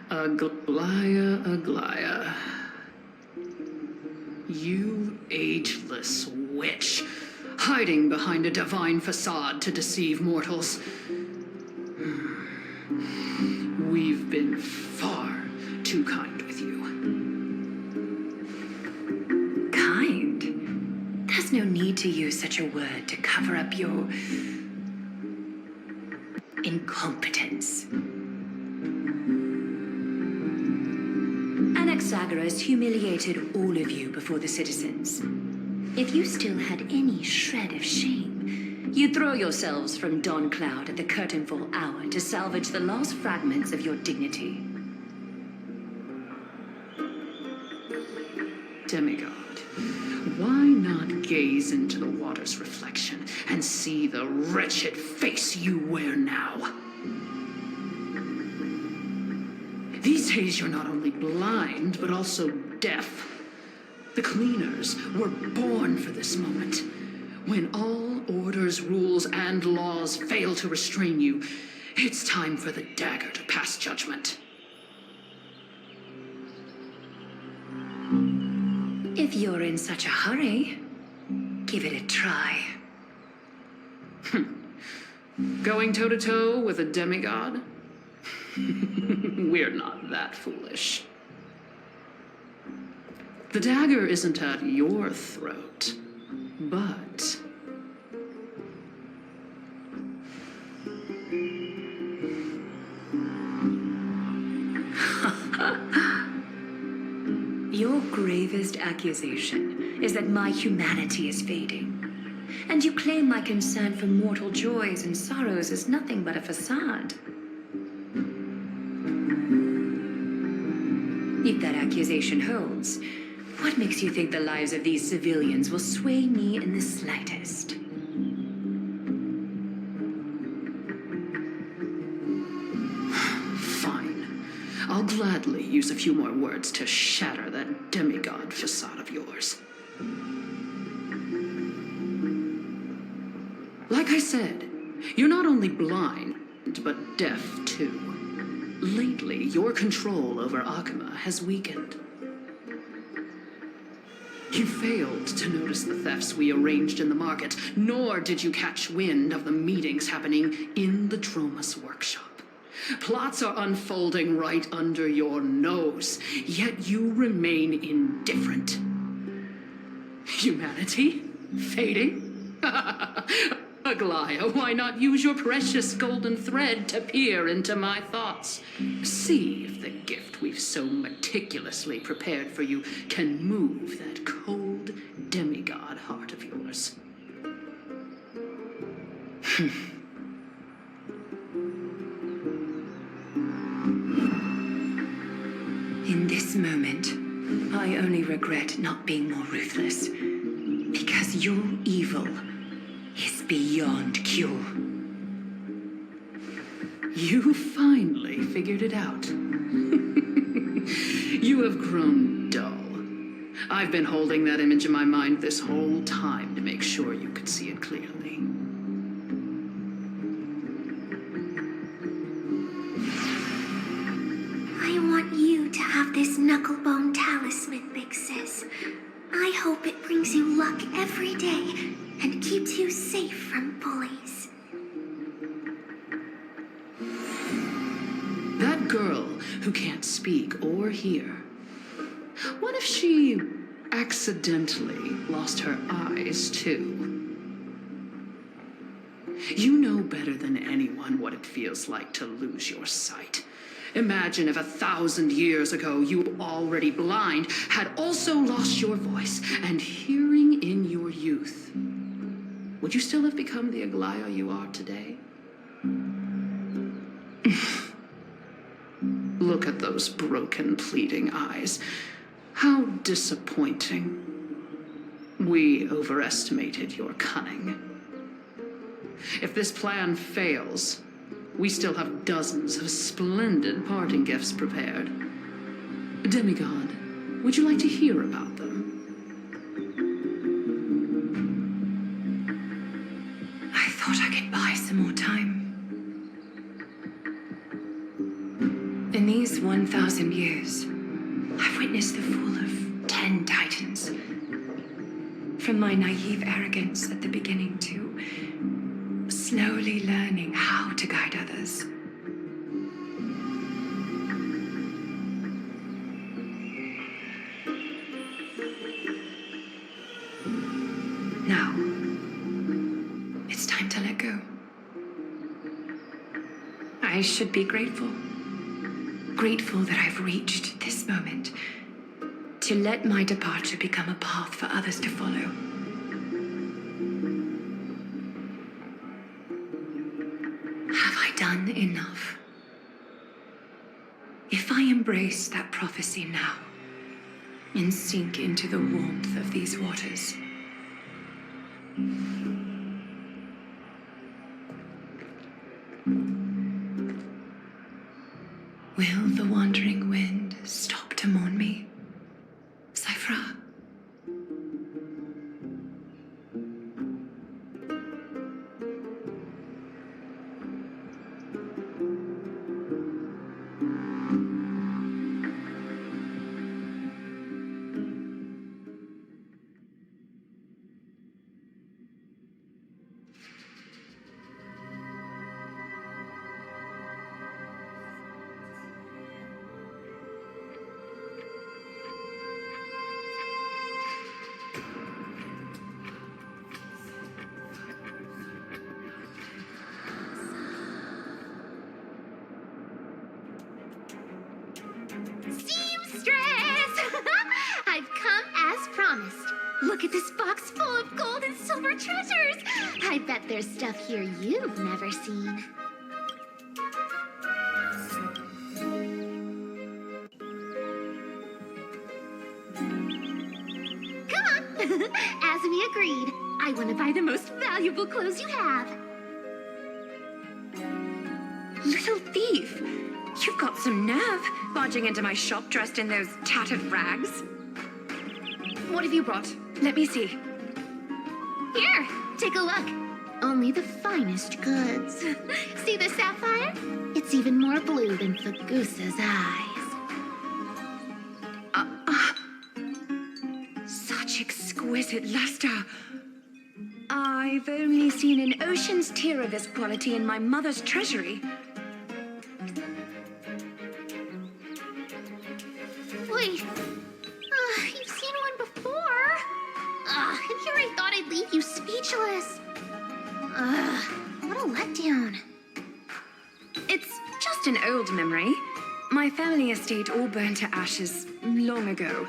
Aglaia. You ageless witch, hiding behind a divine facade to deceive mortals. We've been far too kind with you. Kind? There's no need to use such a word to cover up your incompetence. Anaxagoras humiliated all of you before the citizens. If you still had any shred of shame, you'd throw yourselves from dawn cloud at the curtainfall hour to salvage the last fragments of your dignity. Demigod, why not gaze into the water's reflection and see the wretched face you wear now? These days you're not only blind, but also deaf. The cleaners were born for this moment. When all orders, rules, and laws fail to restrain you, it's time for the dagger to pass judgment. If you're in such a hurry, give it a try. Going toe-to-toe with a demigod? We're not that foolish. The dagger isn't at your throat, but... Your gravest accusation is that my humanity is fading. And you claim my concern for mortal joys and sorrows is nothing but a facade. If that accusation holds, what makes you think the lives of these civilians will sway me in the slightest? Fine. I'll gladly use a few more words to shatter that demigod facade of yours. Like I said, you're not only blind, but deaf too. Lately, your control over Akima has weakened. You failed to notice the thefts we arranged in the market, nor did you catch wind of the meetings happening in the Tromas workshop. Plots are unfolding right under your nose, yet you remain indifferent. Humanity? Fading? Aglaia, why not use your precious golden thread to peer into my thoughts? See if the gift we've so meticulously prepared for you can move that cold demigod heart of yours. In this moment, I only regret not being more ruthless, because your evil is beyond cure. You finally figured it out. You have grown dull. I've been holding that image in my mind this whole time to make sure you could see it clearly. I want you to have this knucklebone talisman, Big Sis. I hope it brings you luck every day and keeps you safe from bullies. That girl who can't speak or hear. What if she accidentally lost her eyes, too? You know better than anyone what it feels like to lose your sight. Imagine if 1,000 years ago you, already blind, had also lost your voice and hearing in your youth. Would you still have become the Aglaya you are today? Look at those broken, pleading eyes. How disappointing. We overestimated your cunning. If this plan fails, we still have dozens of splendid parting gifts prepared. Demigod, would you like to hear about them? I thought I could buy some more time. In these 1,000 years, I've witnessed the fall of 10 titans. From my naive arrogance at the beginning to slowly learning how to guide others. Now, it's time to let go. I should be grateful. Grateful that I've reached this moment. To let my departure become a path for others to follow. Have I done enough? If I embrace that prophecy now and sink into the warmth of these waters, will the wandering wind stop to mourn me? Cyphra? I've come as promised. Look at this box full of gold and silver treasures. I bet there's stuff here you've never seen. Come on. As we agreed, I want to buy the most valuable clothes you have. Little thief! You've got some nerve, barging into my shop dressed in those tattered rags. What have you brought? Let me see. Here, take a look. Only the finest goods. See the sapphire? It's even more blue than Fagusa's eyes. Such exquisite luster. I've only seen an ocean's tier of this quality in my mother's treasury. Wait. You've seen one before. And here I thought I'd leave you speechless. What a letdown. It's just an old memory. My family estate all burned to ashes long ago.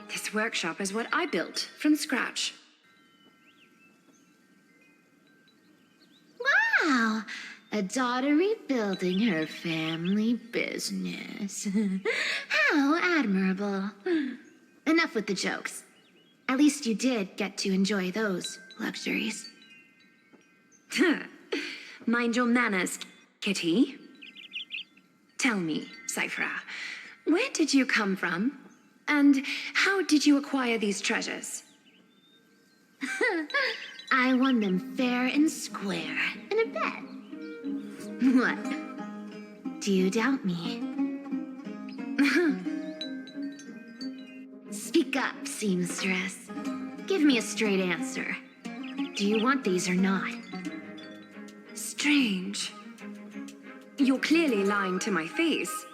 This workshop is what I built from scratch. Wow. A daughter rebuilding her family business. How admirable. Enough with the jokes. At least you did get to enjoy those luxuries. Mind your manners, Kitty. Tell me, Cyphra, where did you come from? And how did you acquire these treasures? I won them fair and square in a bet. What? Do you doubt me? Speak up, seamstress. Give me a straight answer. Do you want these or not? Strange. You're clearly lying to my face.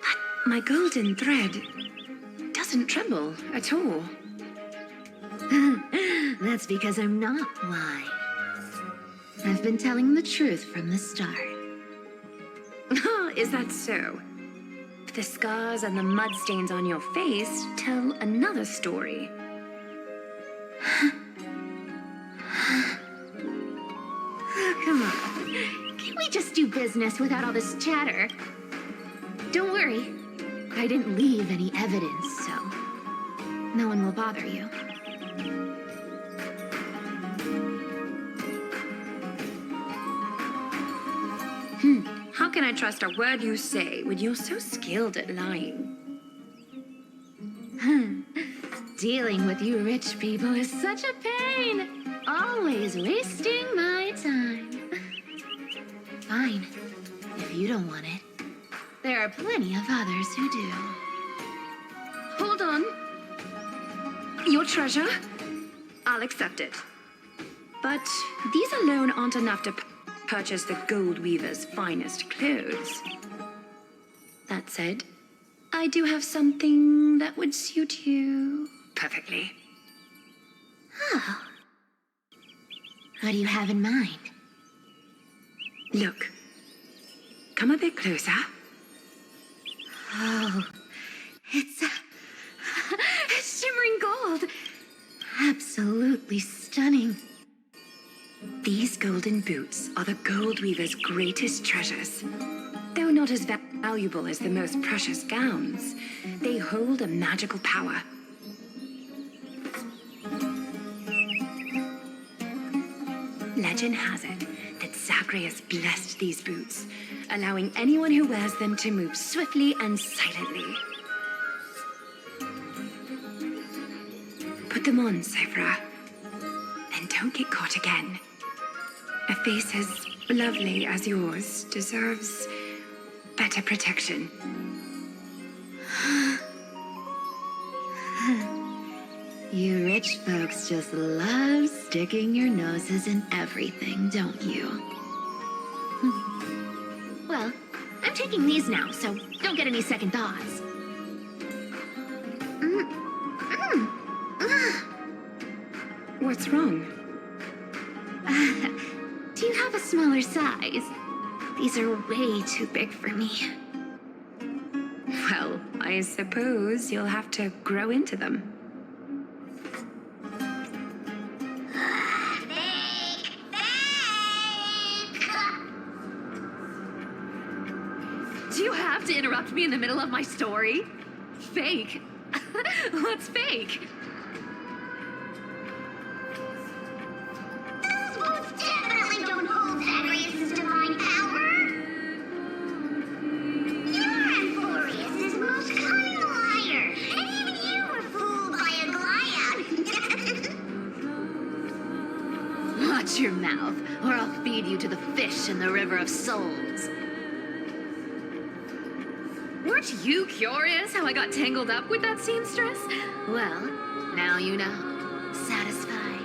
But my golden thread doesn't tremble at all. That's because I'm not lying. I've been telling the truth from the start. Is that so? The scars and the mud stains on your face tell another story. Come on. Can we just do business without all this chatter? Don't worry. I didn't leave any evidence, so no one will bother you. How can I trust a word you say when you're so skilled at lying? Dealing with you rich people is such a pain. Always wasting my time. Fine, if you don't want it. There are plenty of others who do. Hold on. Your treasure? I'll accept it. But these alone aren't enough to purchase the gold weaver's finest clothes. That said, I do have something that would suit you perfectly. Oh. What do you have in mind? Look. Come a bit closer. Oh, it's shimmering gold. Absolutely stunning. These golden boots are the gold weaver's greatest treasures. Though not as valuable as the most precious gowns, they hold a magical power. Legend has it that Zagreus blessed these boots, allowing anyone who wears them to move swiftly and silently. Put them on, Cyphra, and don't get caught again. A face as lovely as yours deserves better protection. You rich folks just love sticking your noses in everything, don't you? Well, I'm taking these now, so don't get any second thoughts. What's wrong? Do you have a smaller size? These are way too big for me. Well, I suppose you'll have to grow into them. Do you have to interrupt me in the middle of my story? Fake? What's fake? Those boots definitely don't hold Zagreus' divine power. You're Amphorius' most cunning liar, and even you were fooled by a Goliath. Watch your mouth, or I'll feed you to the fish in the river of souls. Weren't you curious how I got tangled up with that seamstress? Well, now you know. Satisfied.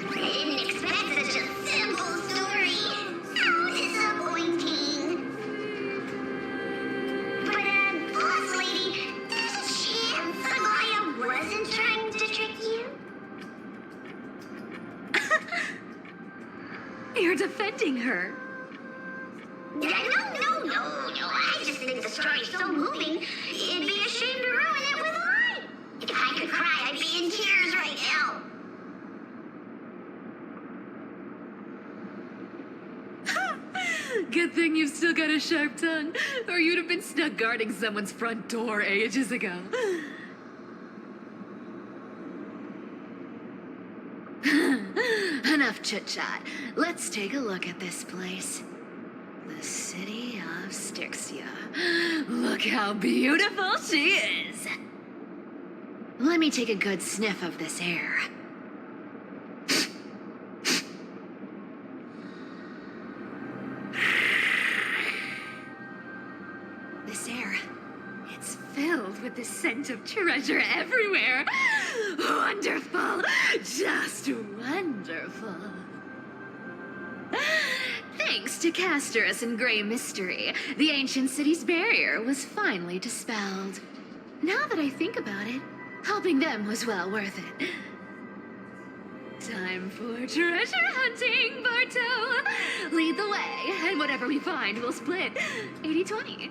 I didn't expect such a simple story. How disappointing. But, boss lady, there's a chance Goliath wasn't trying to trick you? You're defending her. No. I just think the story's so moving, it'd be a shame to ruin it with a lie. If I could cry, I'd be in tears right now. Good thing you've still got a sharp tongue, or you'd have been stuck guarding someone's front door ages ago. Enough chit-chat. Let's take a look at this place. The city of Styxia. Look how beautiful she is! Let me take a good sniff of this air. This air, it's filled with the scent of treasure everywhere. Wonderful! Just wonderful. Thanks to Castorus and Grey Mystery, the ancient city's barrier was finally dispelled. Now that I think about it, helping them was well worth it. Time for treasure hunting, Barto! Lead the way, and whatever we find, we'll split 80-20.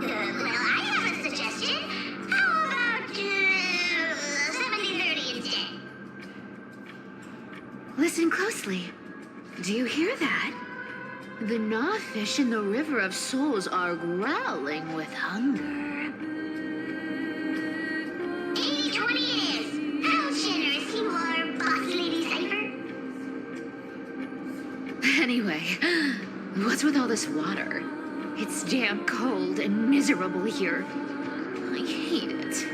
Well, I have a suggestion. How about 70-30 instead? Listen closely. Do you hear that? The gnawfish in the River of Souls are growling with hunger. 80-20 is. How generous you are, Boss Lady Cypher. Anyway, what's with all this water? It's damp, cold, and miserable here. I hate it.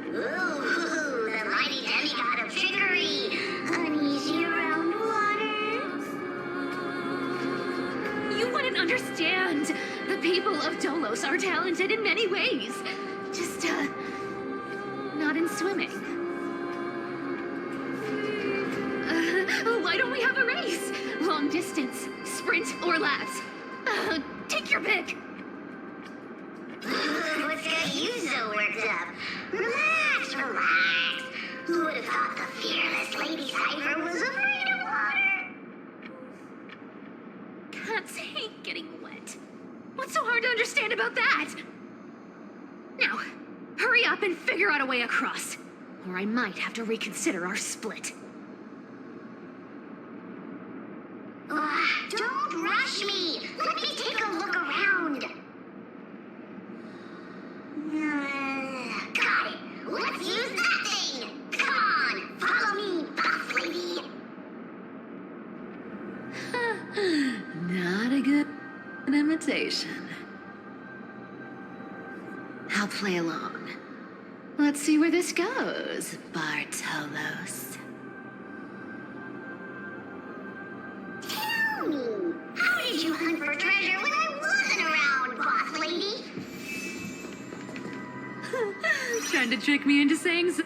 Ooh, the mighty demigod of trickery. Uneasy around water. You wouldn't understand. The people of Dolos are talented in many ways. Just, not in swimming. Why don't we have a race? Long distance, sprint, or laps? Take your pick. What's got you so worked up? Relax, relax. Who would have thought the fearless Lady Cypher was afraid of water? Cats hate getting wet. What's so hard to understand about that? Now, hurry up and figure out a way across, or I might have to reconsider our split. Don't rush me. Let me take a look around. Got it. Let's use that thing. Come on, follow me, boss lady. Not a good imitation. I'll play along. Let's see where this goes, Bartolos. Tell me, how did you hunt for treasure when I wasn't around, boss lady? Trying to trick me into saying so.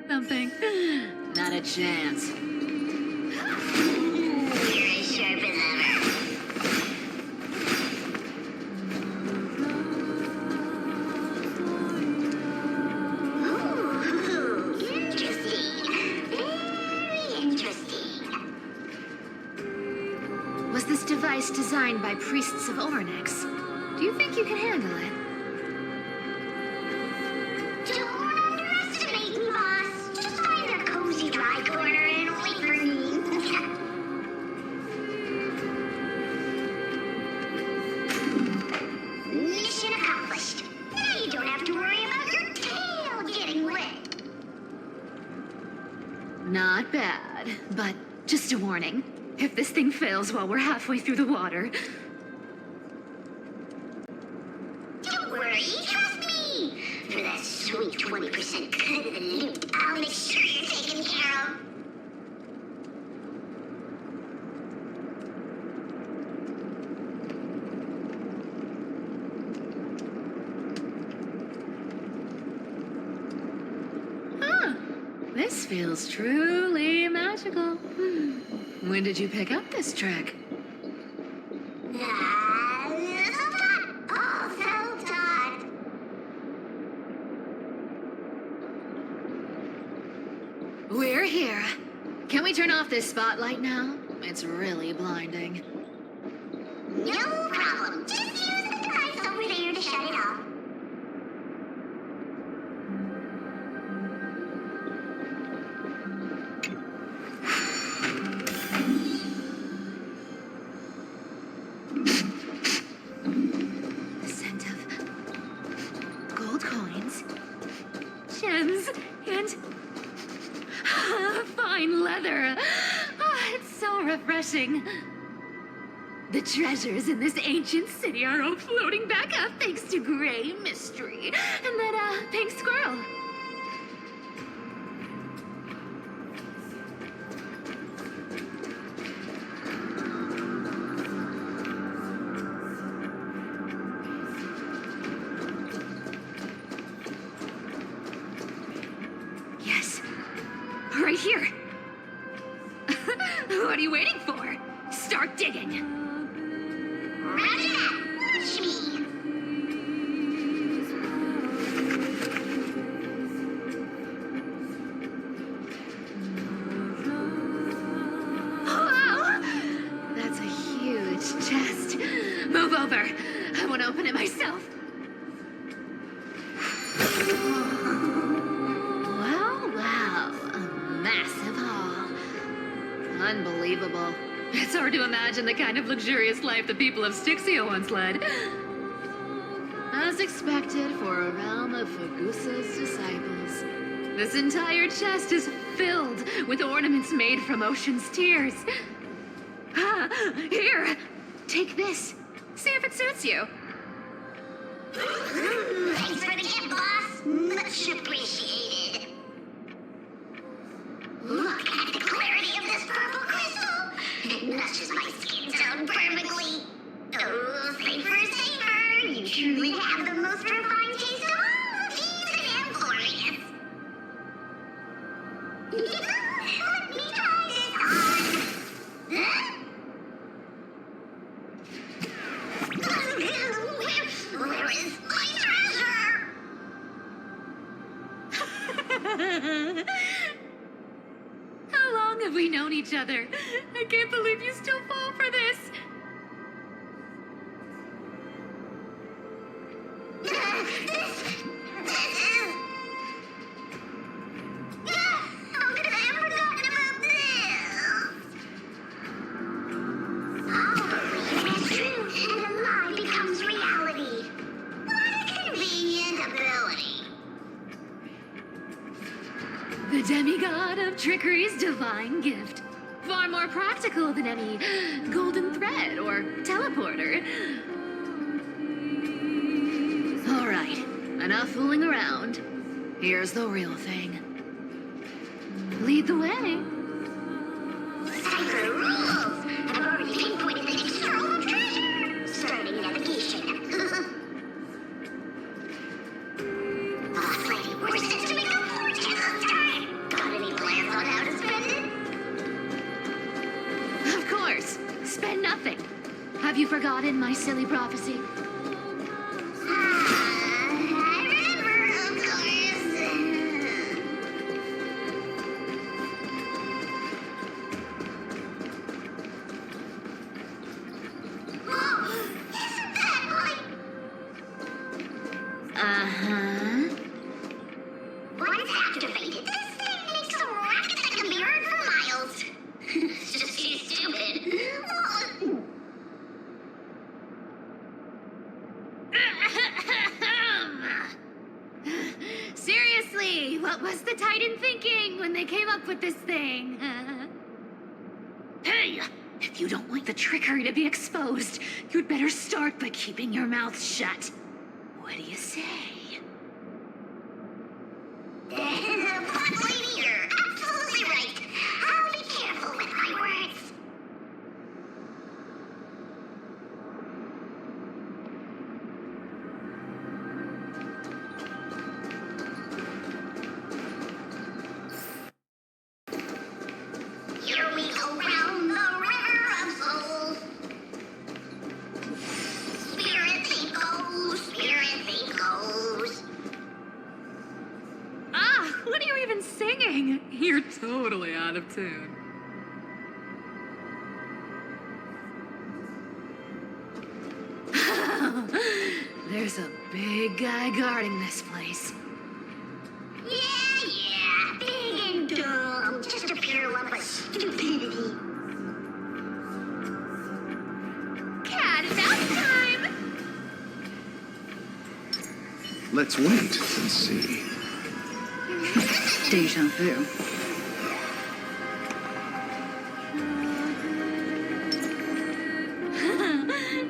Something. Not a chance. You're as sharp as ever. Ooh, interesting. Very interesting. Was this device designed by priests of Ornyx? Do you think you can handle it? Don't underestimate me, boss. Just find a cozy dry corner and wait for me. Mission accomplished. Now you don't have to worry about your tail getting wet. Not bad, but just a warning. If this thing fails while we're halfway through the water, Don't worry, trust me. For that sweet 20% cut of the loot, I'll make sure you're taken care of. this feels truly magical. When did you pick up this trick? Self-taught. All self-taught. We're here. Can we turn off this spotlight now? It's really blinding. No problem. Just use the device over there to shut it off. The scent of gold coins, gems, and fine leather. It's so refreshing. The treasures in this ancient city are all floating back up thanks to Grey Mystery and that pink squirrel. What are you waiting for? Start digging. Roger that. Watch me. Wow! That's a huge chest. Move over. I want to open it myself. Wow. A massive hall. Unbelievable. It's hard to imagine the kind of luxurious life the people of Styxia once led. As expected for a realm of Fagusa's disciples. This entire chest is filled with ornaments made from ocean's tears. Here, take this. See if it suits you. Thanks for the gift, boss. Much appreciated. Look at the clarity of this purple crystal. It matches my skin tone perfectly. Oh, savor. You truly have the most refined taste of all these and glorious. Let me try this on. Huh? Where is my treasure? How long have we known each other? I can't believe you still fall for this. How could I have forgotten about this? Our dream is true, and a lie becomes reality. What a convenient ability. The demigod of trickery's divine gift. Far more practical than any golden thread or teleporter. All right, enough fooling around. Here's the real thing. Lead the way. Cipher rules. I've already pinpointed the next trove of treasure. Starting navigation. Boss lady, we're set to make a fortune this time. Got any plans on how to spend it? Of course, spend nothing. Have you forgotten my silly prophecy? I remember, of course. Oh, isn't that like... Uh-huh. Once activated, this thing makes a racket that can be heard for miles. It's just too stupid. Seriously, what was the Titan thinking when they came up with this thing? Hey, if you don't want the trickery to be exposed, you'd better start by keeping your mouth shut. What do you say? Boss lady, you're absolutely right. I'll be careful with my words. Here we go round the river of souls. Spirit thief goes, spirit thief goes. Ah, what are you even singing? You're totally out of tune. There's a big guy guarding this place. Yeah, big and dumb, just a pure lump of stupidity. Cat and mouse time! Let's wait and see. Deja vu.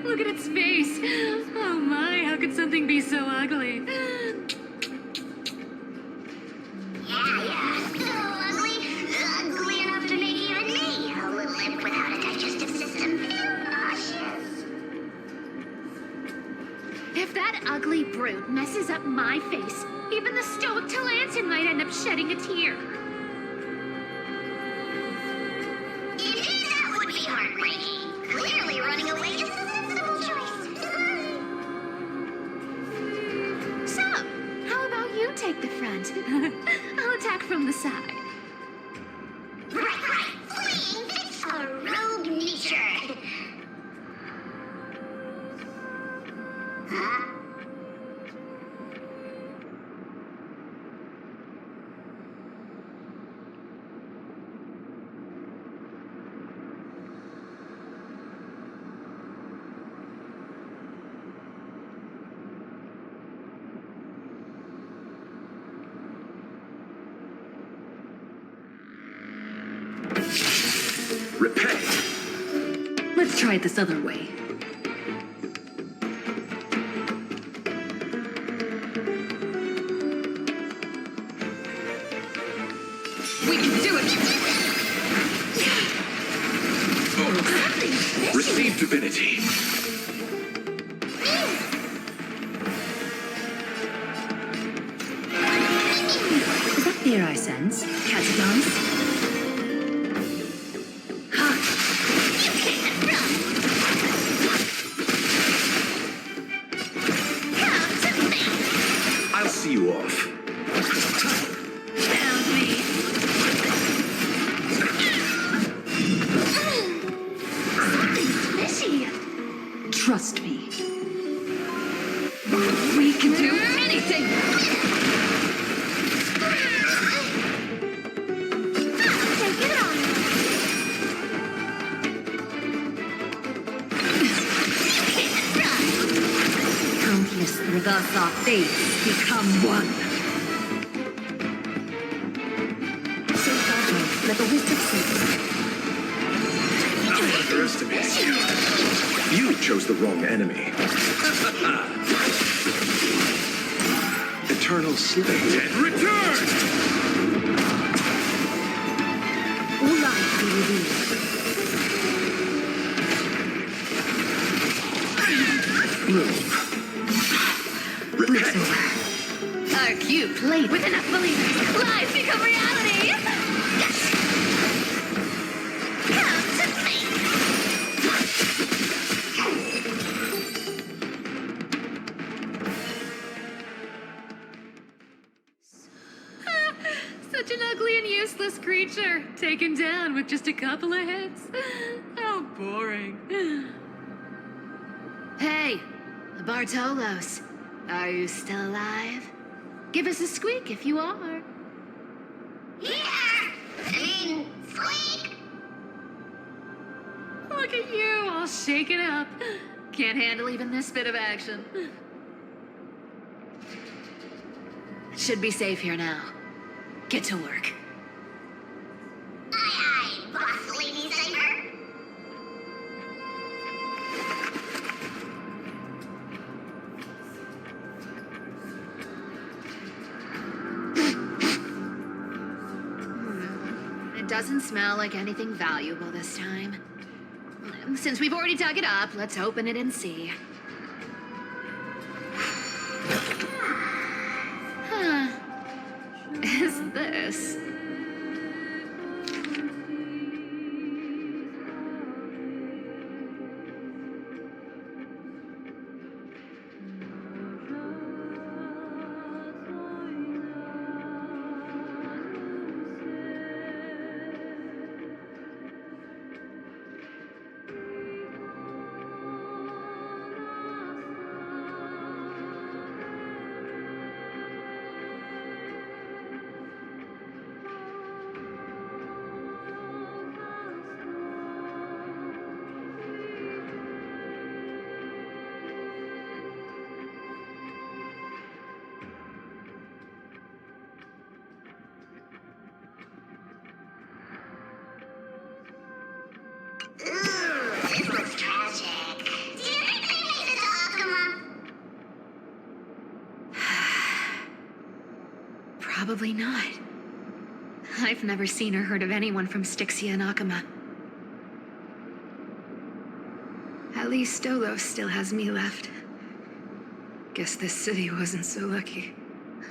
Look at its face. Oh my, how could something be so ugly? Yeah, so ugly. Ugly enough to make even me, a little imp without a digestive system, feel nauseous. If that ugly brute messes up my face, even the stoic Talantin might end up shedding a tear. It is try it this other way. We can do it! Receive divinity. Is that fear I sense? Patate-douce? I'll see you off. Found me. Something's fishy. Trust me. We can do anything. Take it on. Countless through thus our fates become one. So fragile, like a wisp of silk. Underestimate you. You chose the wrong enemy. Eternal slate and return! All life be revealed. Repent. Our cute played with enough believers. Lies become reality. Yes. Come to me. Such an ugly and useless creature, taken down with just a couple of hits. How boring. Hey, Bartolos, are you still alive? Give us a squeak if you are. Yeah! Squeak! Look at you, all shaken up. Can't handle even this bit of action. Should be safe here now. Get to work. Aye, aye, boss lady Cypher. It doesn't smell like anything valuable this time. Since we've already dug it up, let's open it and see. Huh. Is this? This looks tragic. Do you think they made it to Akuma? Probably not. I've never seen or heard of anyone from Styxia and Akuma. At least Stolos still has me left. Guess this city wasn't so lucky.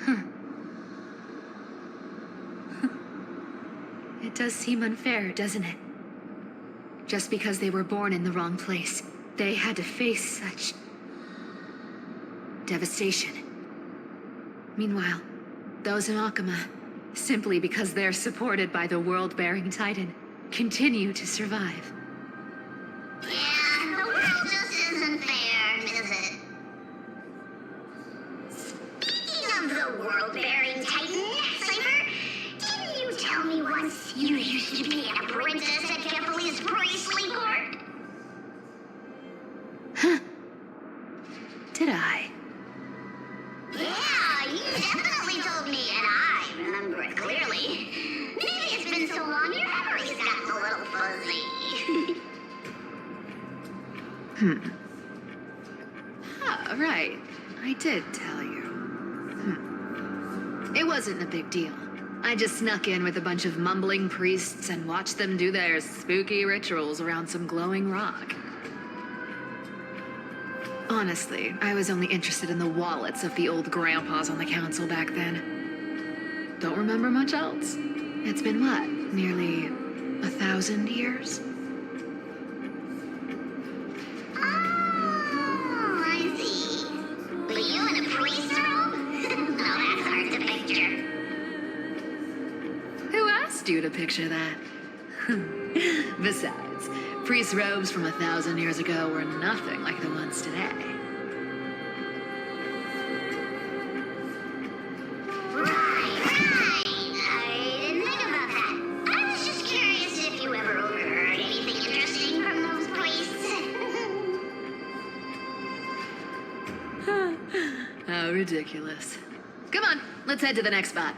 Huh. It does seem unfair, doesn't it? Just because they were born in the wrong place, they had to face such devastation. Meanwhile, those in Akuma, simply because they're supported by the world-bearing Titan, continue to survive. Yeah, the world just isn't fair, is it? Speaking of the world-bearing Titan, Cypher, didn't you tell me once you used to be an apprentice at Kepler's priestly court? Huh. Did I? Yeah, you definitely told me, and I remember it clearly. Maybe it's been so long your memory's gotten a little fuzzy. Ah, right. I did tell you. It wasn't a big deal. I just snuck in with a bunch of mumbling priests and watched them do their spooky rituals around some glowing rock. Honestly, I was only interested in the wallets of the old grandpas on the council back then. Don't remember much else. It's been what, nearly 1,000 years? Oh, I see. Were you in a priest robe? Oh, that's hard to picture. Who asked you to picture that? Besides, priest robes from 1,000 years ago were nothing like the ones today. Right. I didn't think about that. I was just curious if you ever overheard anything interesting from those priests. How ridiculous. Come on, let's head to the next spot.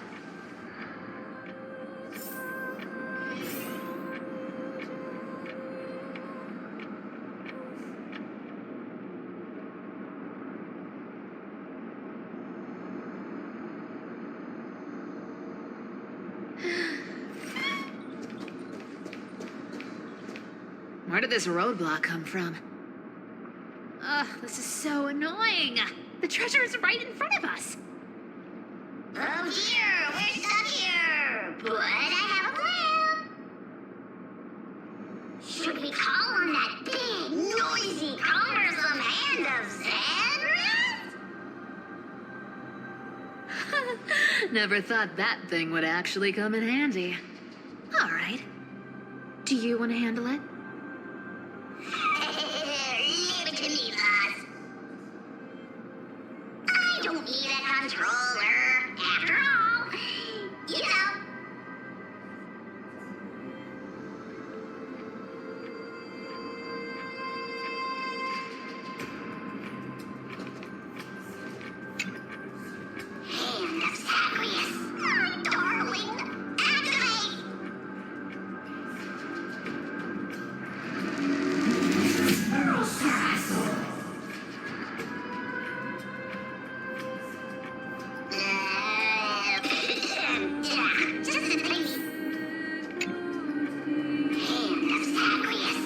Where did this roadblock come from? Ugh, this is so annoying. The treasure is right in front of us. Oh dear, we're stuck here. But I have a plan. Should we call on that big, noisy, cumbersome hand of Cedric? Never thought that thing would actually come in handy. All right. Do you want to handle it? Leave it to me, boss. I don't need a controller. After all, you know. Hand of Zagreus. My darling. Activate. Just a tiny hand of Zagreus.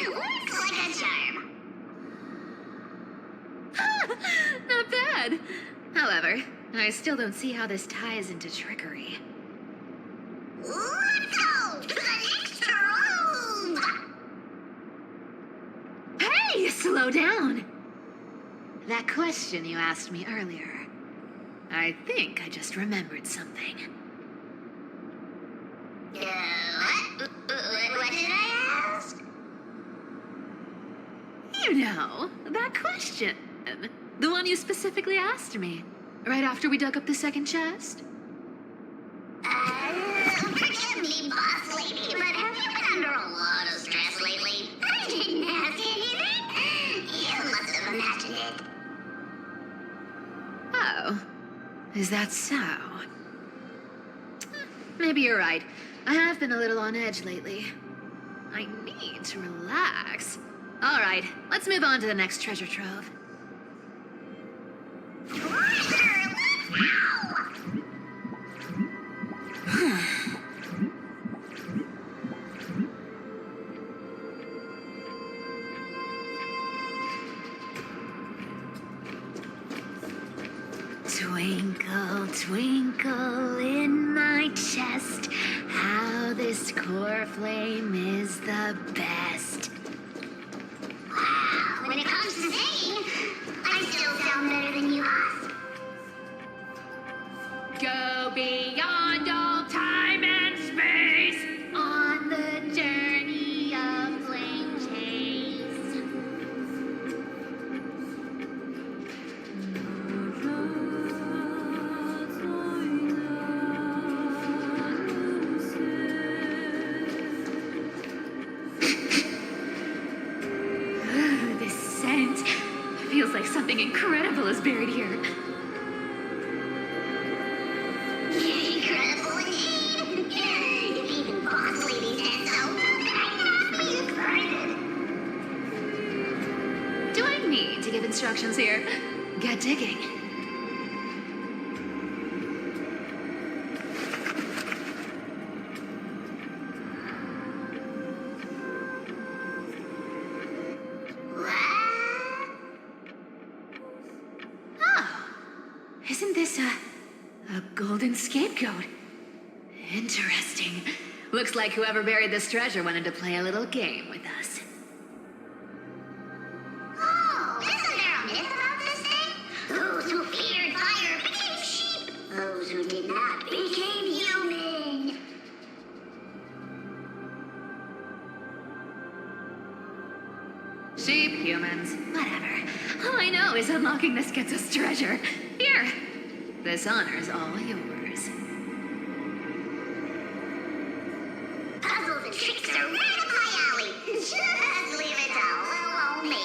Works like a charm. Not bad. However, I still don't see how this ties into trickery. Let's go to the next room. Hey, slow down. That question you asked me earlier. I think I just remembered something. What did I ask? You know, that question. The one you specifically asked me. Right after we dug up the second chest. Forgive me, boss lady, but have you been under a lot of stress lately? I didn't ask anything. You must have imagined it. Oh, is that so? Maybe you're right. I have been a little on edge lately. I need to relax. All right, let's move on to the next treasure trove. Treasure, let's go! Twinkle, twinkle in my my chest how this core flame is the best. Wow, when it comes to singing, I still sound better than you, Haas. Go beyond all time and space on the journey of flame chase. Ooh, this scent feels like something incredible is buried here. Incredible indeed. If even boss ladies said so, I'm not excited. Do I need to give instructions here? Get digging. Oh, isn't this a golden scapegoat? Interesting. Looks like whoever buried this treasure wanted to play a little game with us. Oh, isn't there a myth about this thing? Those who feared fire became sheep. Those who did not became human. Sheep, humans, whatever. All I know is unlocking this gets us treasure. Here, this honor's all yours. Puzzles and tricks are right up my alley. Just leave it to little old me.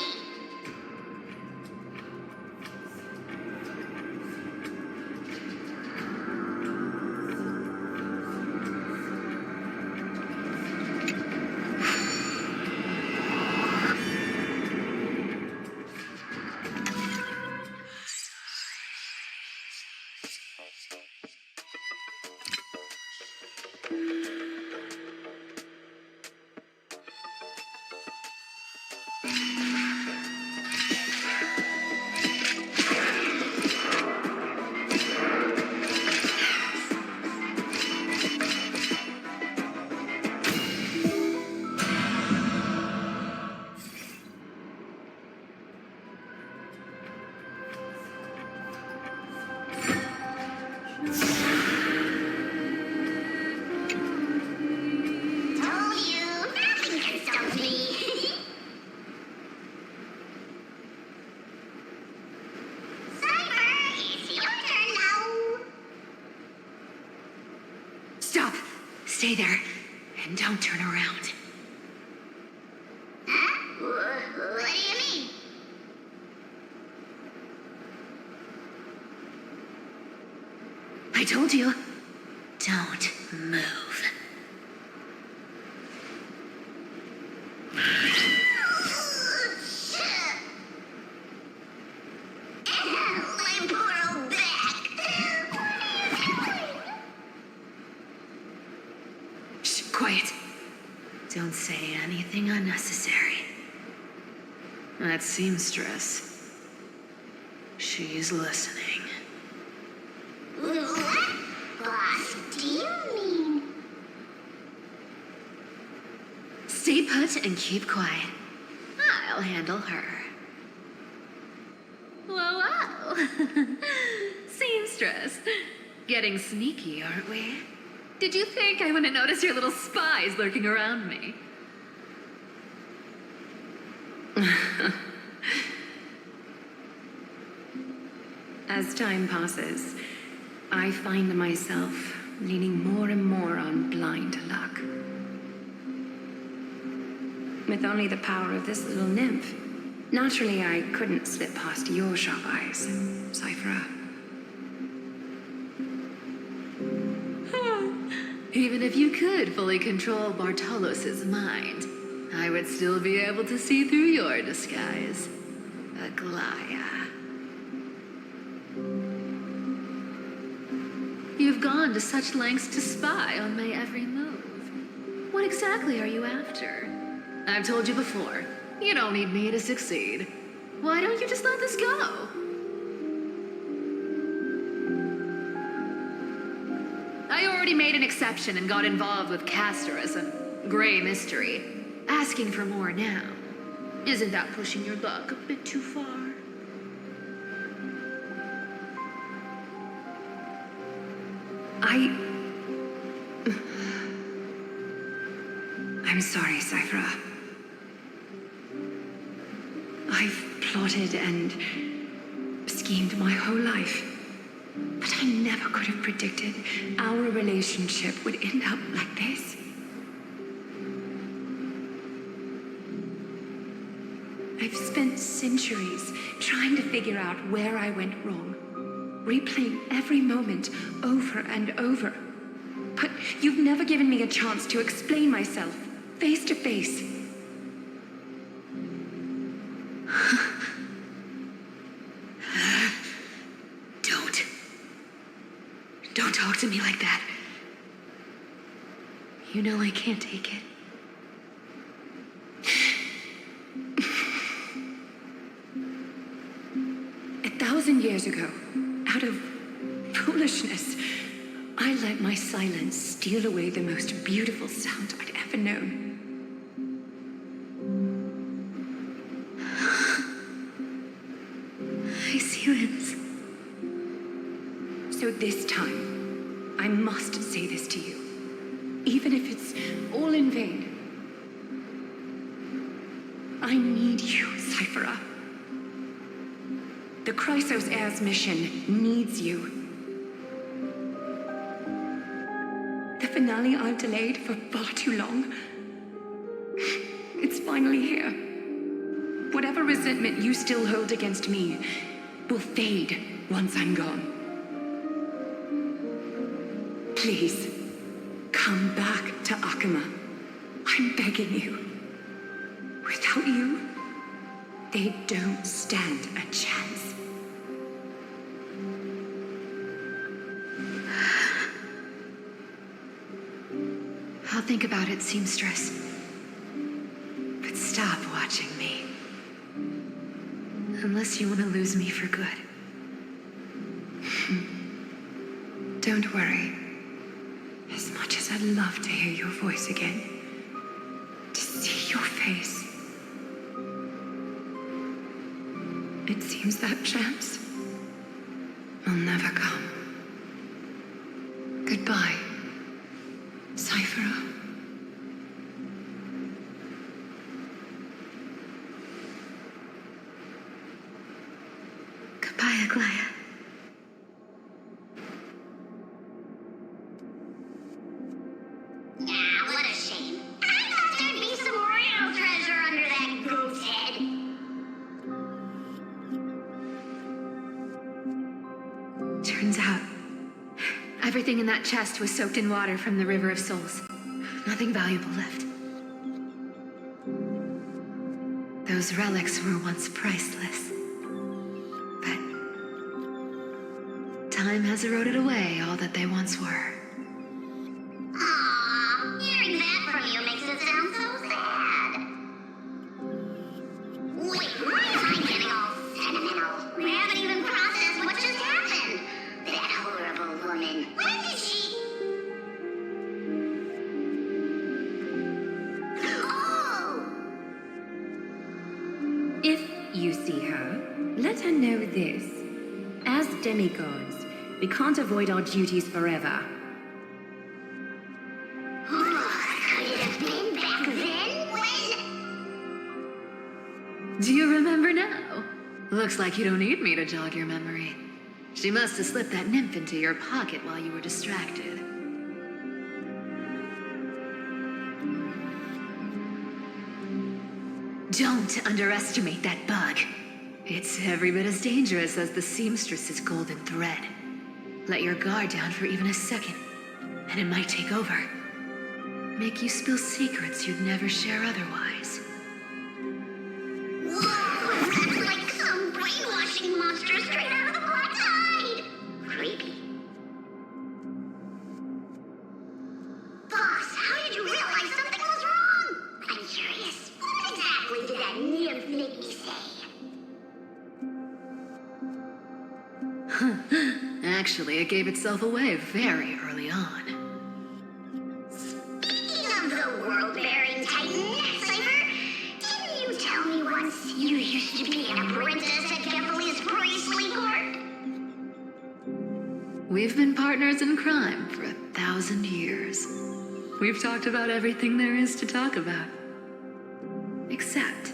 Told you, nothing can stop me. Cyber, it's your turn now. Stop! Stay there, and don't turn around. Huh? What do you mean? I told you, don't move. My poor old back. Shh, quiet. Don't say anything unnecessary. That seamstress. She's listening. What? Boss, do you mean? Stay put and keep quiet. I'll handle her. Whoa, whoa. Seamstress. Getting sneaky, aren't we? Did you think I wouldn't notice your little spies lurking around me? As time passes, I find myself leaning more and more on blind luck. With only the power of this little nymph, naturally I couldn't slip past your sharp eyes, Cypher. Even if you could fully control Bartolos's mind, I would still be able to see through your disguise. Aglaya. You've gone to such lengths to spy on my every move. What exactly are you after? I've told you before, you don't need me to succeed. Why don't you just let this go? I already already made an exception and got involved with Castor as a gray mystery. Asking for more now. Isn't that pushing your luck a bit too far? I'm sorry, Cyphera. I've plotted and schemed my whole life. But I never could have predicted our relationship would end up like this. I've spent centuries trying to figure out where I went wrong, replaying every moment over and over. But you've never given me a chance to explain myself, face to face. Don't talk to me like that. You know I can't take it. 1,000 years ago, out of foolishness, I let my silence steal away the most beautiful sound I'd ever known. I see this. So this time, I must say this to you, even if it's all in vain. I need you, Cyphera. The Chrysos Heir's mission needs you. The finale I've delayed for far too long. It's finally here. Whatever resentment you still hold against me will fade once I'm gone. Please, come back to Akama. I'm begging you. Without you, they don't stand a chance. I'll think about it, seamstress. But stop watching me. Unless you want to lose me for good. Don't worry. As much as I'd love to hear your voice again, to see your face, it seems that chance will never come. Goodbye, Cyphera. Goodbye, Aglaya. What a shame. I thought there'd be some real treasure under that goat's head. Turns out, everything in that chest was soaked in water from the River of Souls. Nothing valuable left. Those relics were once priceless. But time has eroded away all that they once were. Aww, hearing that from you makes it sound so sad. Wait, why am I getting all sentimental? We haven't even processed what just happened. That horrible woman. When did she... Oh! If you see her, let her know this. As demigods, we can't avoid our duties forever. Could it have been back then when... Do you remember now? Looks like you don't need me to jog your memory. She must have slipped that nymph into your pocket while you were distracted. Don't underestimate that bug. It's every bit as dangerous as the seamstress's golden thread. Let your guard down for even a second, and it might take over. Make you spill secrets you'd never share otherwise. Whoa, that's like some brainwashing monster straight out of the Black Tide. Creepy. Boss, how did you realize something was wrong? I'm curious. What exactly did that nymph make me say? Actually, it gave itself away very early on. We've been partners in crime for 1,000 years. We've talked about everything there is to talk about. Except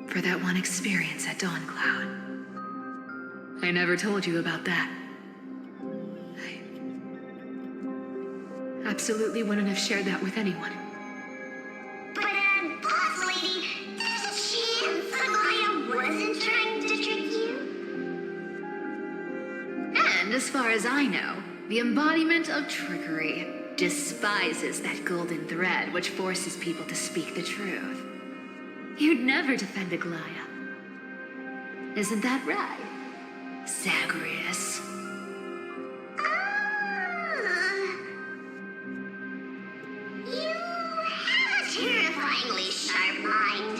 for that one experience at Dawn Cloud. I never told you about that. I absolutely wouldn't have shared that with anyone. But, boss lady, there's a chance Aglaia wasn't trying to trick you? And as far as I know, the embodiment of trickery despises that golden thread which forces people to speak the truth. You'd never defend Aglaia. Isn't that right, Zagreus? You have a terrifyingly sharp mind.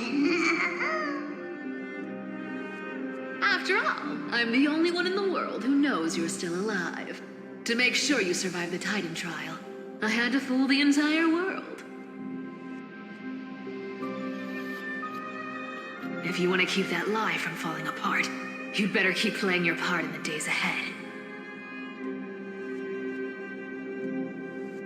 After all, I'm the only one in the world who knows you're still alive. To make sure you survive the Titan trial, I had to fool the entire world. If you want to keep that lie from falling apart, you'd better keep playing your part in the days ahead.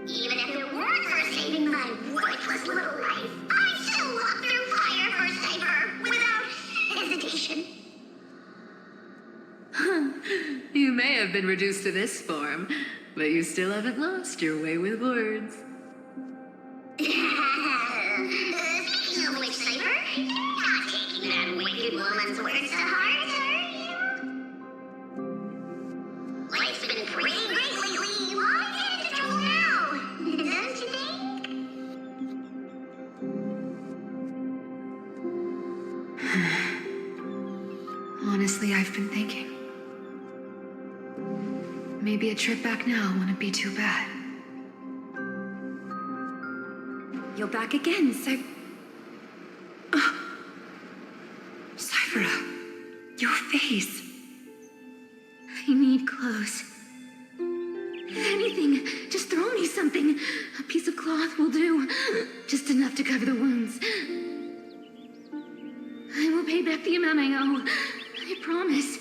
Even if it weren't for saving my worthless little life, I'd still walk through fire for Cypher without hesitation. You may have been reduced to this form, but you still haven't lost your way with words. Speaking of which, Cypher, you're not taking that wicked woman's words to heart, are you? Life's been pretty great lately. Why get into trouble now? Don't you think? Honestly, I've been thinking. Maybe a trip back now wouldn't be too bad. You're back again, Cyphera, your face. I need clothes. Anything. Just throw me something. A piece of cloth will do. Just enough to cover the wounds. I will pay back the amount I owe. I promise.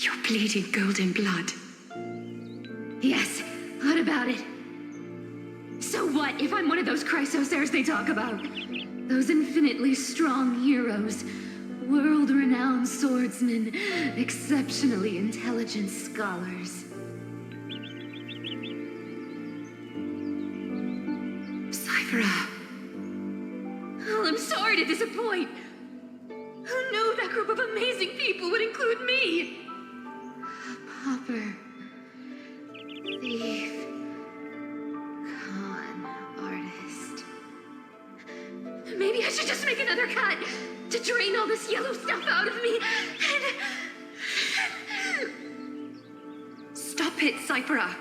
You're bleeding golden blood. Yes, what about it? So what if I'm one of those Chrysosairs they talk about? Those infinitely strong heroes, world-renowned swordsmen, exceptionally intelligent scholars. Cyphera. Oh, I'm sorry to disappoint. Who knew that group of amazing people would include me? Pauper. Thief. Con artist. Maybe I should just make another cut to drain all this yellow stuff out of me and... Stop it, Cyphera.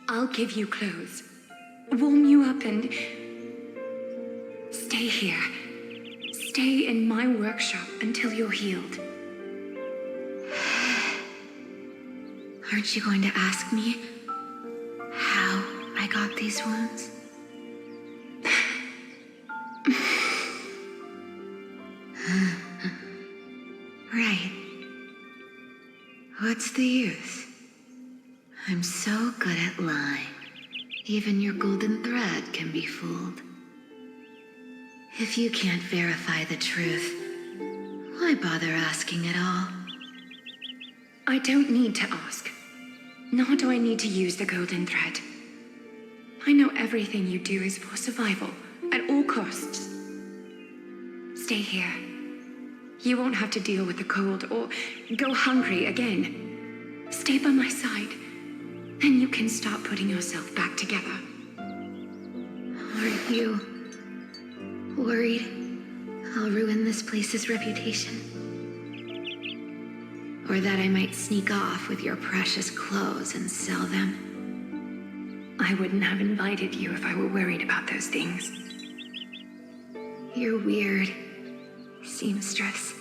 I'll give you clothes, warm you up, and stay here. Stay in my workshop until you're healed. Aren't you going to ask me how I got these wounds? Right. What's the use? I'm so good at lying. Even your golden thread can be fooled. If you can't verify the truth, why bother asking at all? I don't need to ask. Nor do I need to use the golden thread. I know everything you do is for survival, at all costs. Stay here. You won't have to deal with the cold or go hungry again. Stay by my side. Then you can start putting yourself back together. Aren't you worried I'll ruin this place's reputation? Or that I might sneak off with your precious clothes and sell them? I wouldn't have invited you if I were worried about those things. You're weird, seamstress.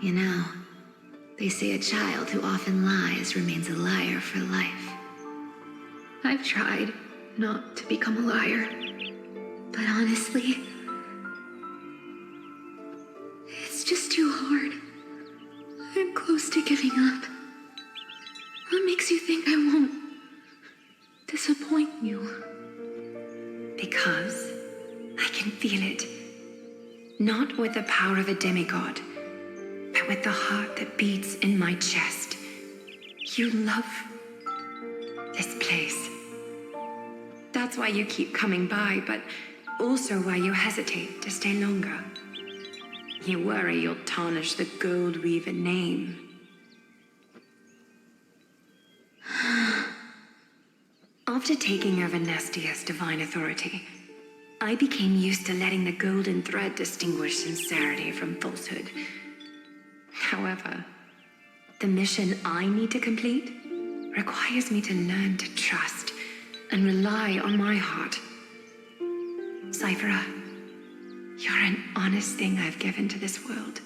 You know, they say a child who often lies remains a liar for life. I've tried not to become a liar, but honestly, It's just too hard. I'm close to giving up. What makes you think I won't disappoint you? Because I can feel it. Not with the power of a demigod, but with the heart that beats in my chest. You love this place. That's why you keep coming by, but also why you hesitate to stay longer. You worry you'll tarnish the Gold Weaver name. After taking over Nestia's divine authority, I became used to letting the golden thread distinguish sincerity from falsehood. However, the mission I need to complete requires me to learn to trust and rely on my heart. Cyphera, you're an honest thing I've given to this world.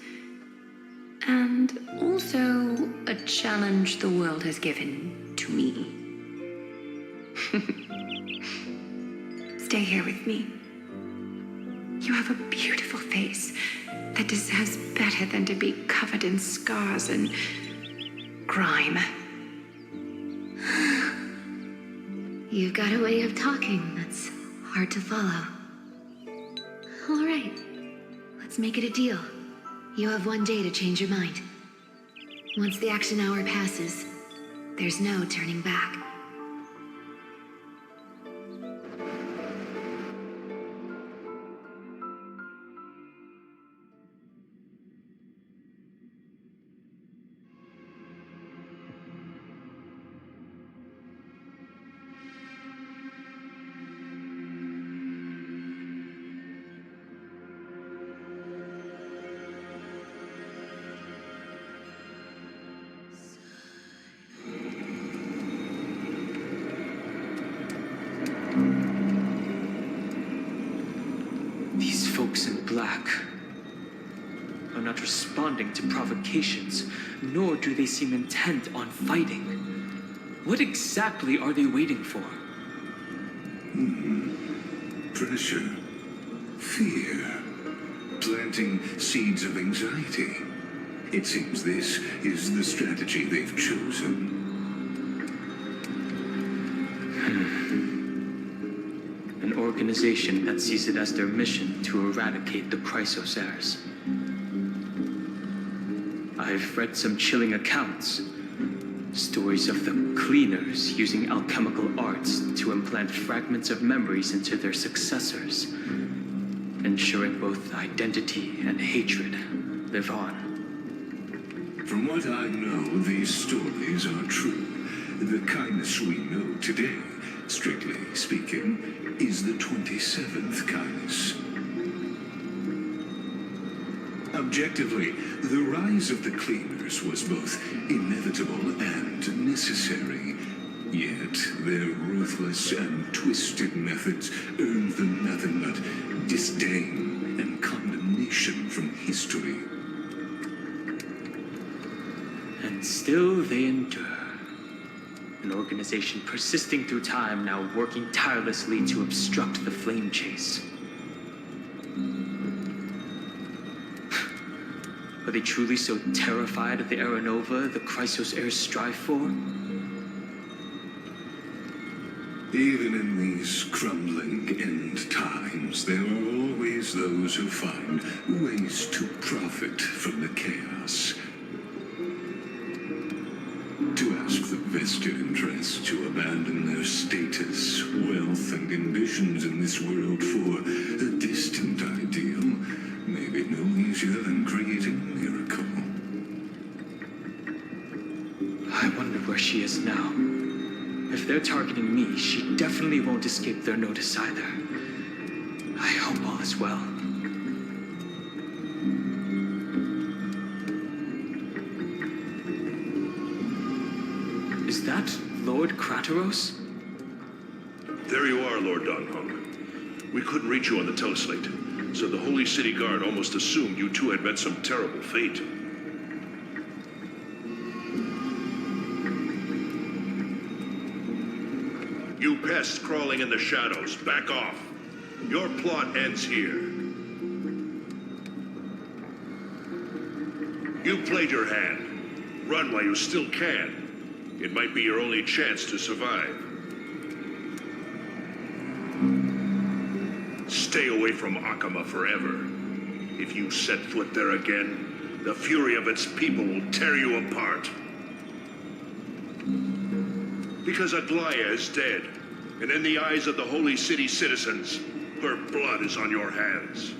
And also a challenge the world has given to me. Stay here with me. You have a beautiful face that deserves better than to be covered in scars and grime. You've got a way of talking that's hard to follow. All right, let's make it a deal. You have 1 day to change your mind. Once the action hour passes, there's no turning back. These folks in black are not responding to provocations, nor do they seem intent on fighting. What exactly are they waiting for? Pressure. Fear. Planting seeds of anxiety. It seems this is the strategy they've chosen. An organization that sees it as their mission to eradicate the Chrysos heirs. I've read some chilling accounts. Stories of the cleaners using alchemical arts to implant fragments of memories into their successors, ensuring both identity and hatred live on. From what I know, these stories are true. The kindness we know today, strictly speaking, is the 27th kindness. Objectively, the rise of the cleaners was both inevitable and necessary. Yet their ruthless and twisted methods earned them nothing but disdain and condemnation from history. And still they endure. An organization persisting through time, now working tirelessly to obstruct the flame chase. Are they truly so terrified of the Aranova the Chrysos heirs strive for? Even in these crumbling end times, there are always those who find ways to profit from the chaos. To ask the vested interests to abandon their status, wealth, and ambitions in this world for a distant ideal may be no easier than creating a miracle. I wonder where she is now. If they're targeting me, she definitely won't escape their notice either. I hope all is well. Is that Lord Krateros? There you are, Lord Donghong. We couldn't reach you on the teleslate, so the Holy City Guard almost assumed you two had met some terrible fate. You pests crawling in the shadows, back off. Your plot ends here. You played your hand. Run while you still can. It might be your only chance to survive. Stay away from Akama forever. If you set foot there again, the fury of its people will tear you apart. Because Aglaya is dead, and in the eyes of the Holy City citizens, her blood is on your hands.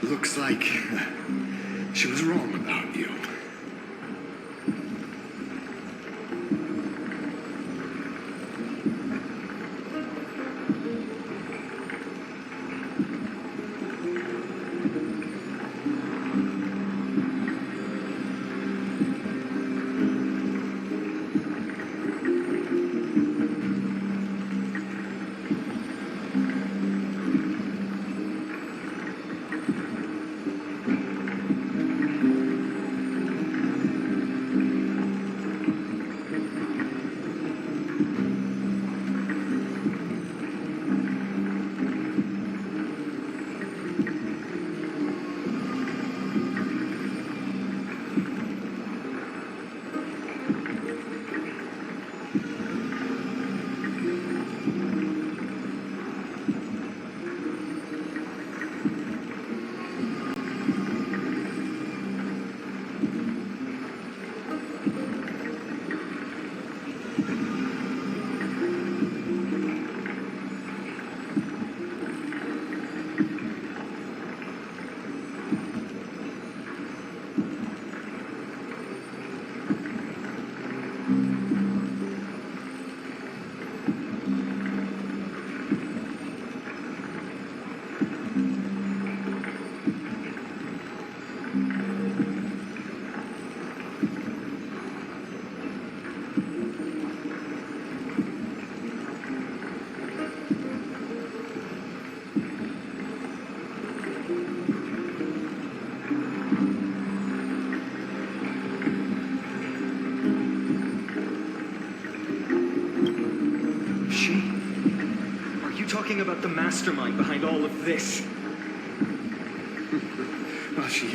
Looks like she was wrong about you. Talking about the mastermind behind all of this. Well, she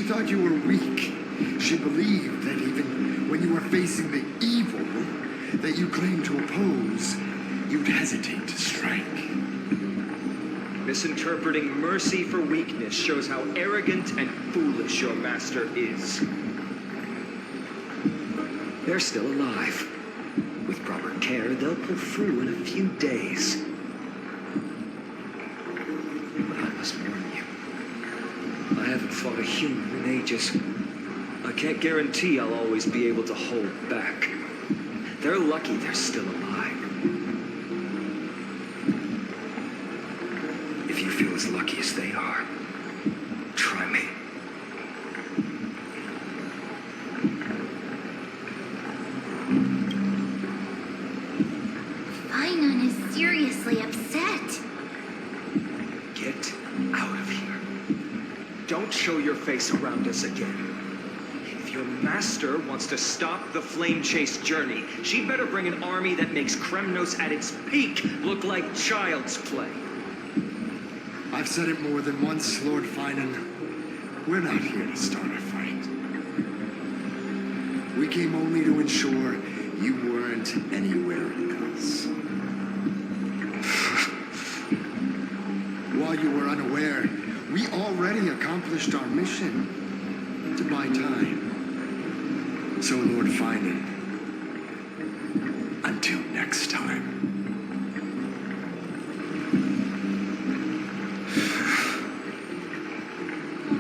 thought you were weak. She believed that even when you were facing the evil that you claimed to oppose, you'd hesitate to strike. Misinterpreting mercy for weakness shows how arrogant and foolish your master is. They're still alive. With proper care, they'll pull through in a few days. I haven't fought a human in ages. I can't guarantee I'll always be able to hold back. They're lucky they're still alive. If you feel as lucky as they are, try me. Finon is seriously upset. Get out of here. Don't show your face around us again. If your master wants to stop the Flame Chase journey, she'd better bring an army that makes Kremnos at its peak look like child's play. I've said it more than once, Lord Finon. We're not here to start a fight. We came only to ensure you weren't anywhere else. While you were unaware, we already accomplished our mission to buy time. So, Lord Finon, until next time.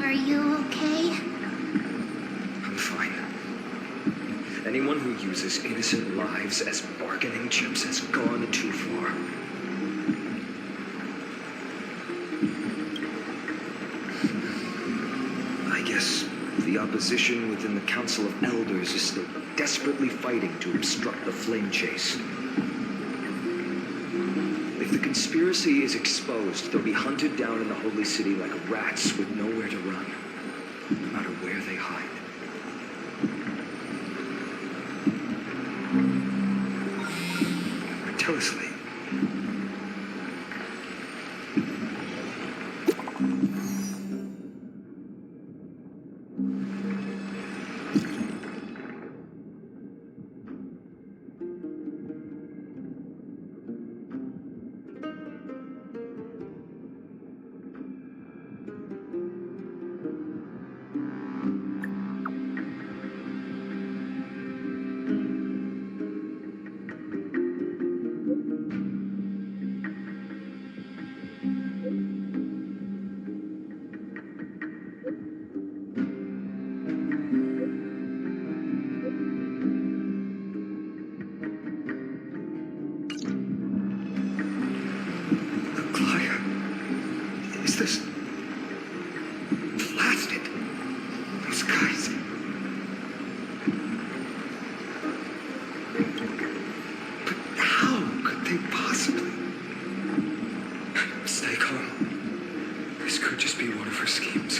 Are you okay? I'm fine. Anyone who uses innocent lives as bargaining chips has gone too far. I guess the opposition within the Council of Elders is still desperately fighting to obstruct the flame chase. If the conspiracy is exposed, they'll be hunted down in the Holy City like rats with nowhere to run, no matter where they hide. Tell us, Lee. Is this blasted? Those guys. But how could they possibly? Stay calm. This could just be one of her schemes.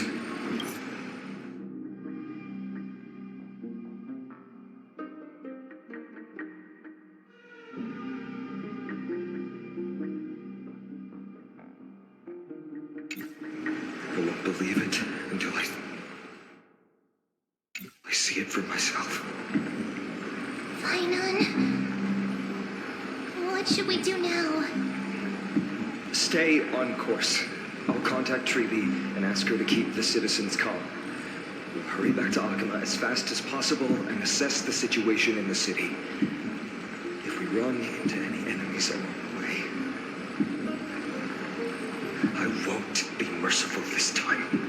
I won't believe it until I see it for myself. Fainan. What should we do now? Stay on course. I'll contact Trevi and ask her to keep the citizens calm. We'll hurry back to Akima as fast as possible and assess the situation in the city. If we run into any enemies along the way, I won't be merciful this time.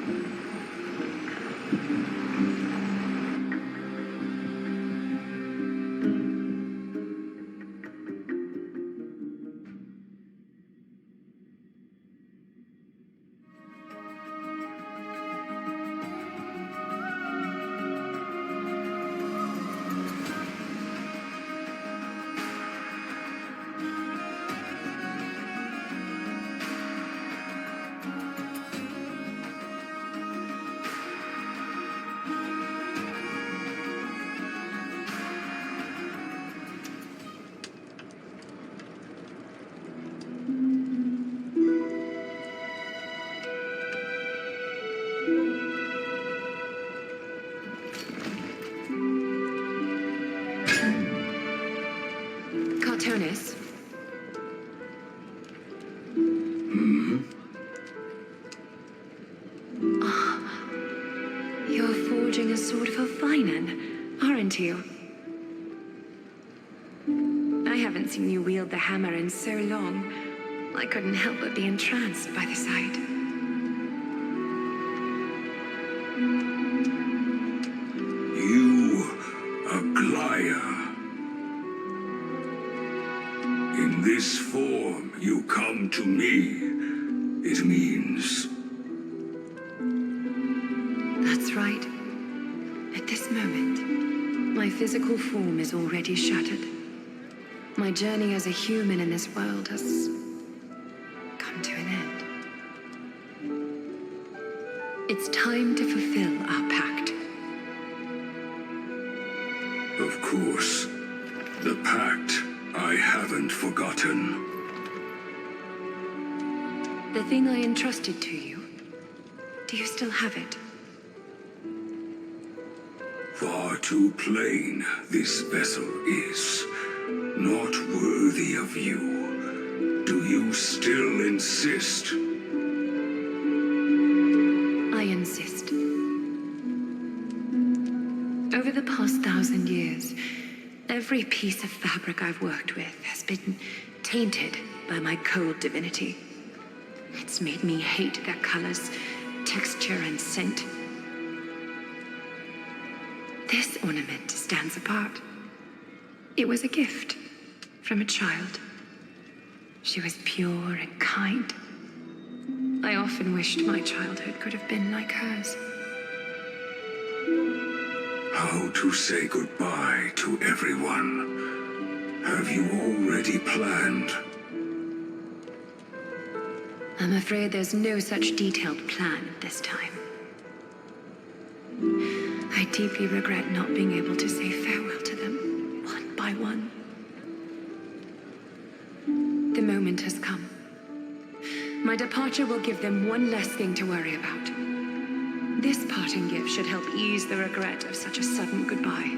Cartonis. You're forging a sword for Fainan, aren't you? I haven't seen you wield the hammer in so long. I couldn't help but be entranced by the sight. You, Aglaya. In this form you come to me. It means... That's right. At this moment, my physical form is already shattered. My journey as a human in this world has come to an end. It's time to fulfill our pact. Of course. The pact I haven't forgotten. The thing I entrusted to you, do you still have it? Far too plain this vessel is. Not worthy of you. Do you still insist? I insist. Over the past 1,000 years, every piece of fabric I've worked with has been tainted by my cold divinity. It's made me hate their colors, texture, and scent. This ornament stands apart. It was a gift from a child. She was pure and kind. I often wished my childhood could have been like hers. How to say goodbye to everyone? Have you already planned? I'm afraid there's no such detailed plan this time. I deeply regret not being able to say farewell to them, one by one. The moment has come. My departure will give them one less thing to worry about. This parting gift should help ease the regret of such a sudden goodbye.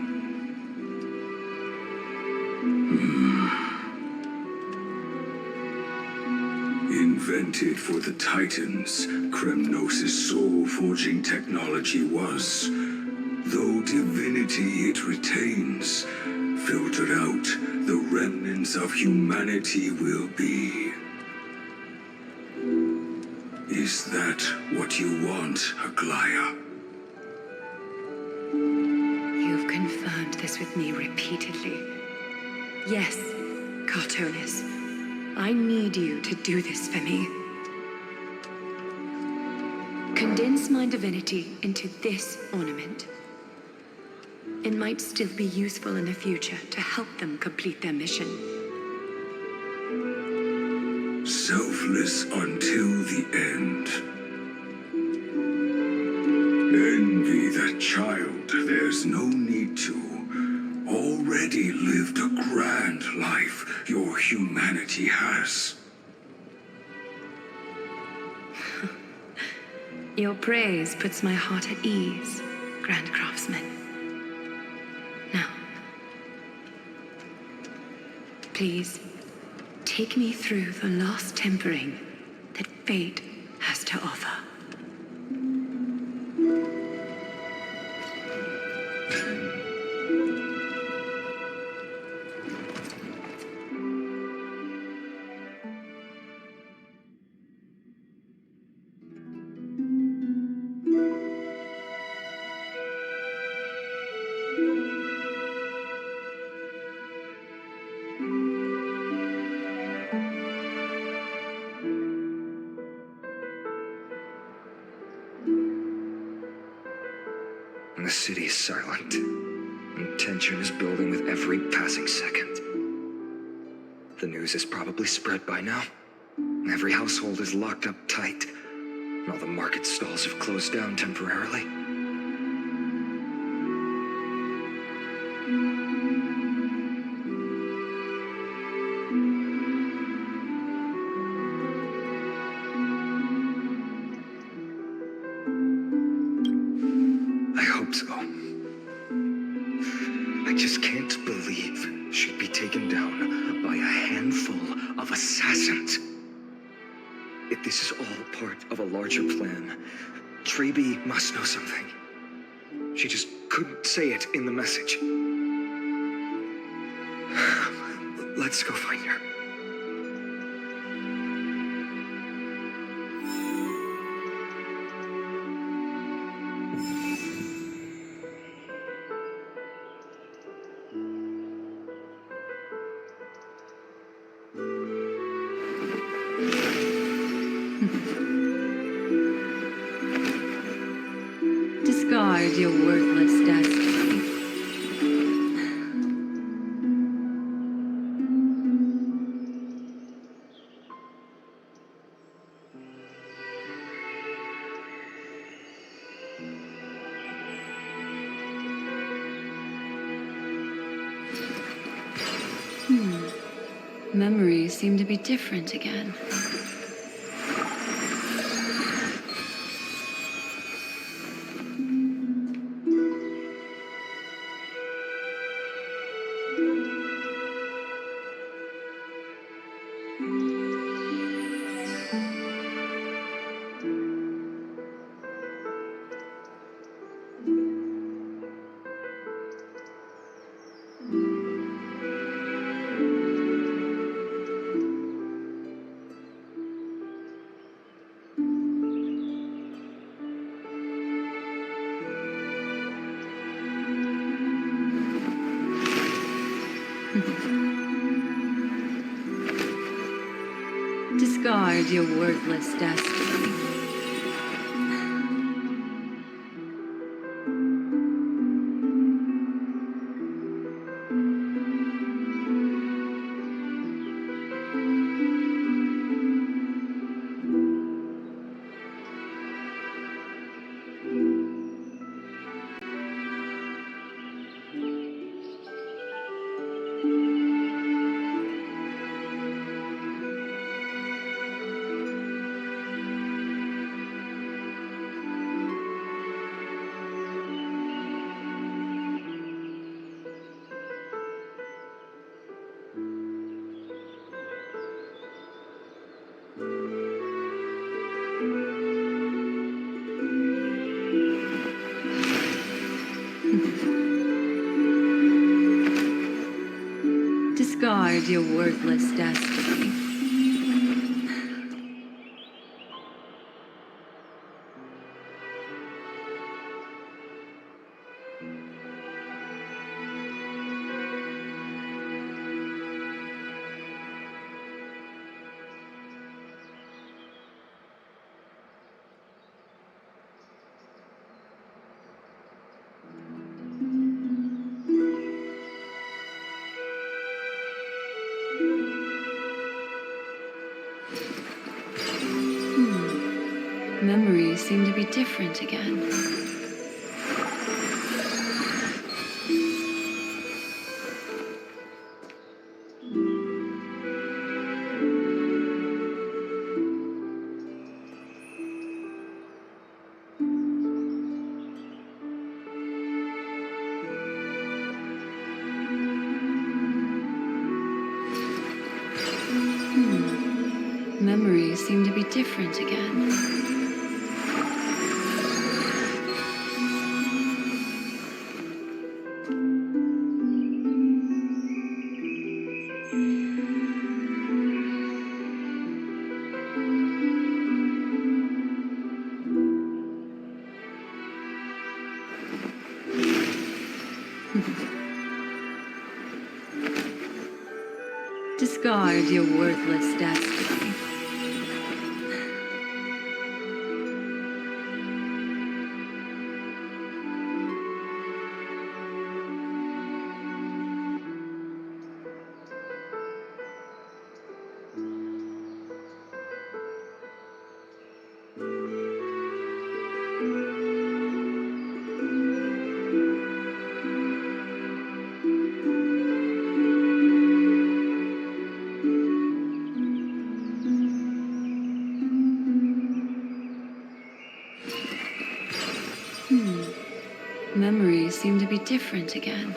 Invented for the Titans, Kremnos' soul-forging technology was, though divinity it retains, filtered out, the remnants of humanity will be. Is that what you want, Aglaya? You've confirmed this with me repeatedly. Yes, Cartonis. I need you to do this for me. Condense my divinity into this ornament. It might still be useful in the future to help them complete their mission. Selfless until the end. Envy that child, there's no need to. Already lived a grand life your humanity has. Your praise puts my heart at ease, Grand Craftsman. Now, please, take me through the last tempering that fate has to offer. The city is silent, and tension is building with every passing second. The news is probably spread by now. Every household is locked up tight, and all the market stalls have closed down temporarily. I hope so. I just can't believe she'd be taken down by a handful of assassins. If this is all part of a larger plan, Treby must know something. She just couldn't say it in the message. Let's go find her. Discard your worthless destiny. Memories seem to be different again. Discard your worthless destiny. Discard your worthless destiny. Memories seem to be different again. Memories seem to be different again. Discard your worthless destiny. Memories seem to be different again.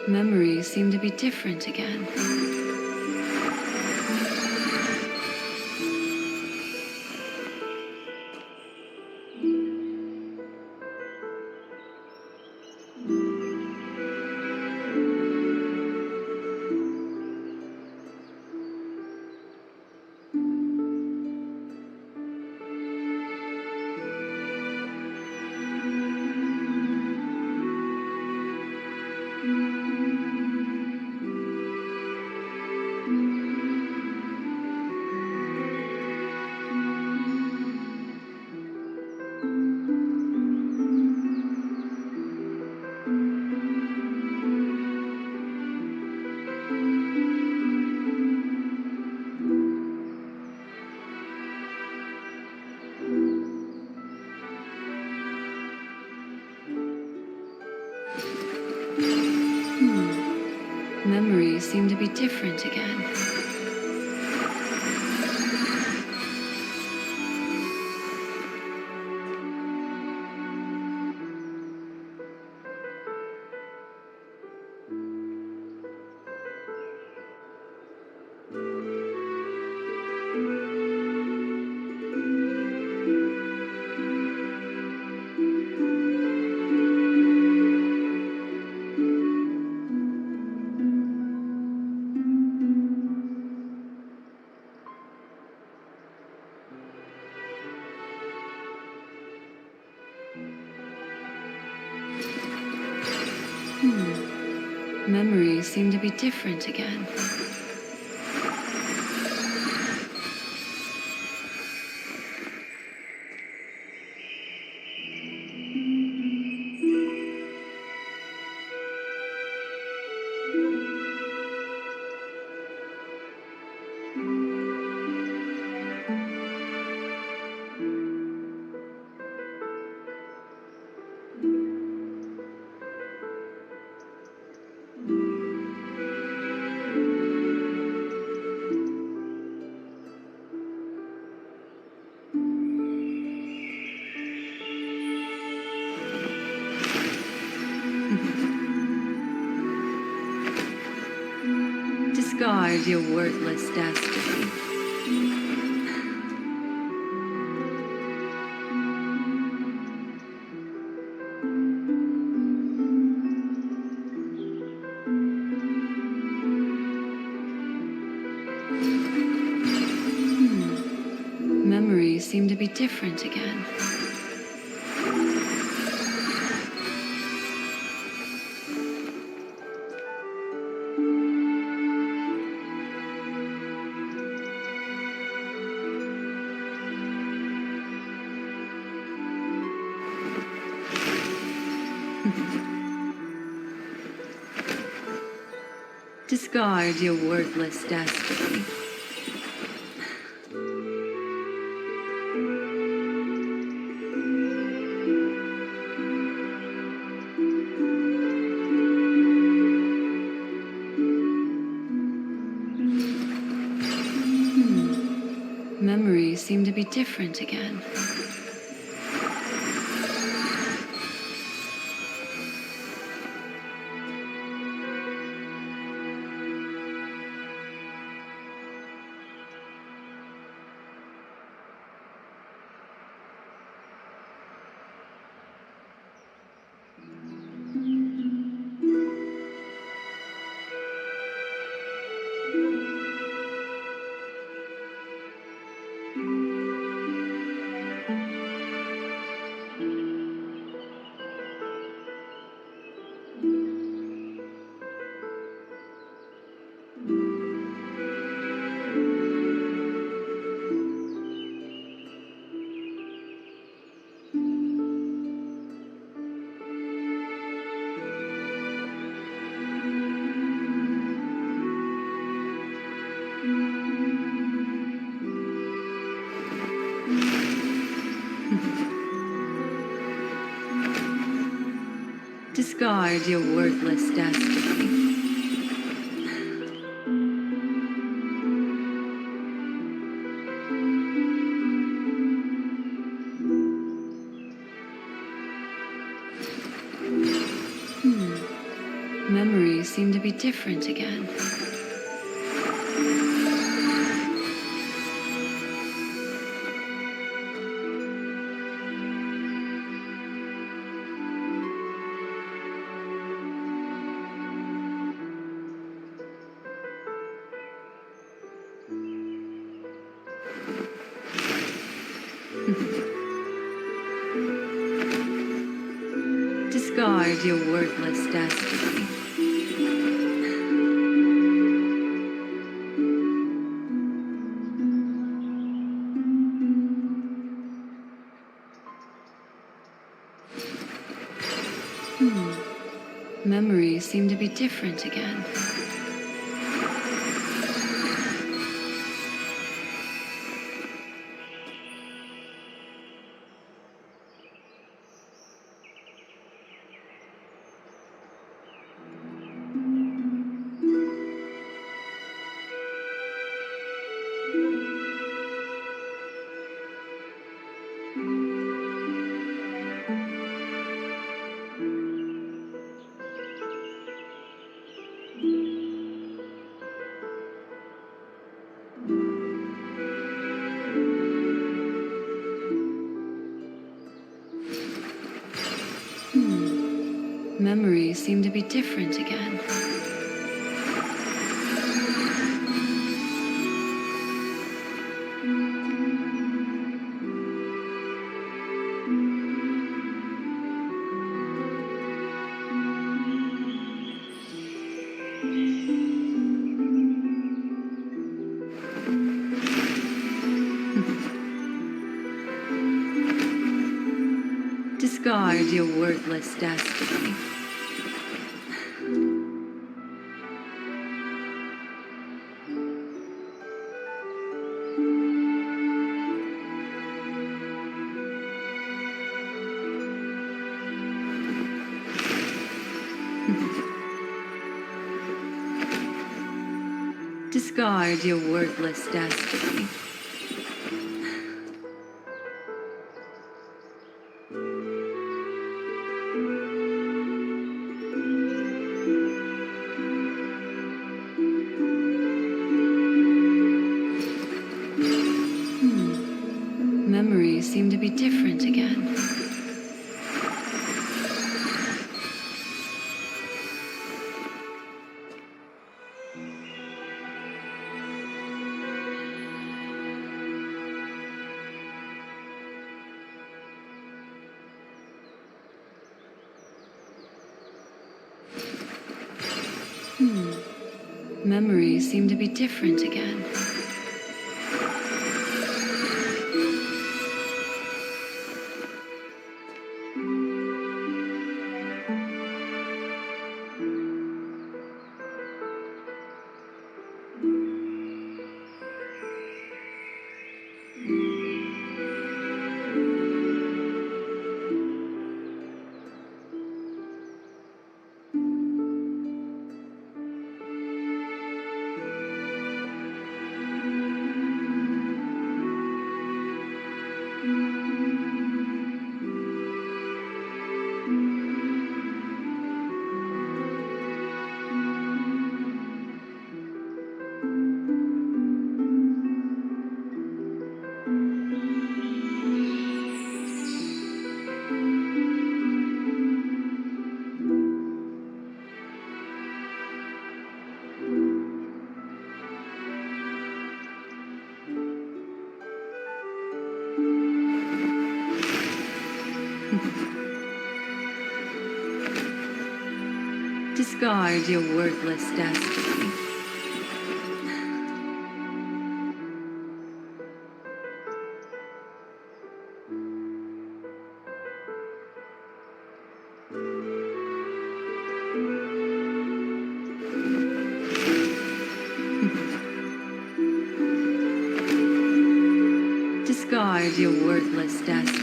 Memories seem to be different again. Memories seem to be different again. Memories seem to be different again. Discard your worthless dastardly. Memories seem to be different again. Discard your worthless dastardly. Memories seem to be different again. Discard your worthless dastardly. Memories seem to be different again. Discard your worthless dastardly. Memories seem to be different again. Memories seem to be different again. Discard your worthless destiny. Discard your worthless destiny. Memories seem to be different again. Memories seem to be different again. Discard your worthless destiny. Discard your worthless destiny.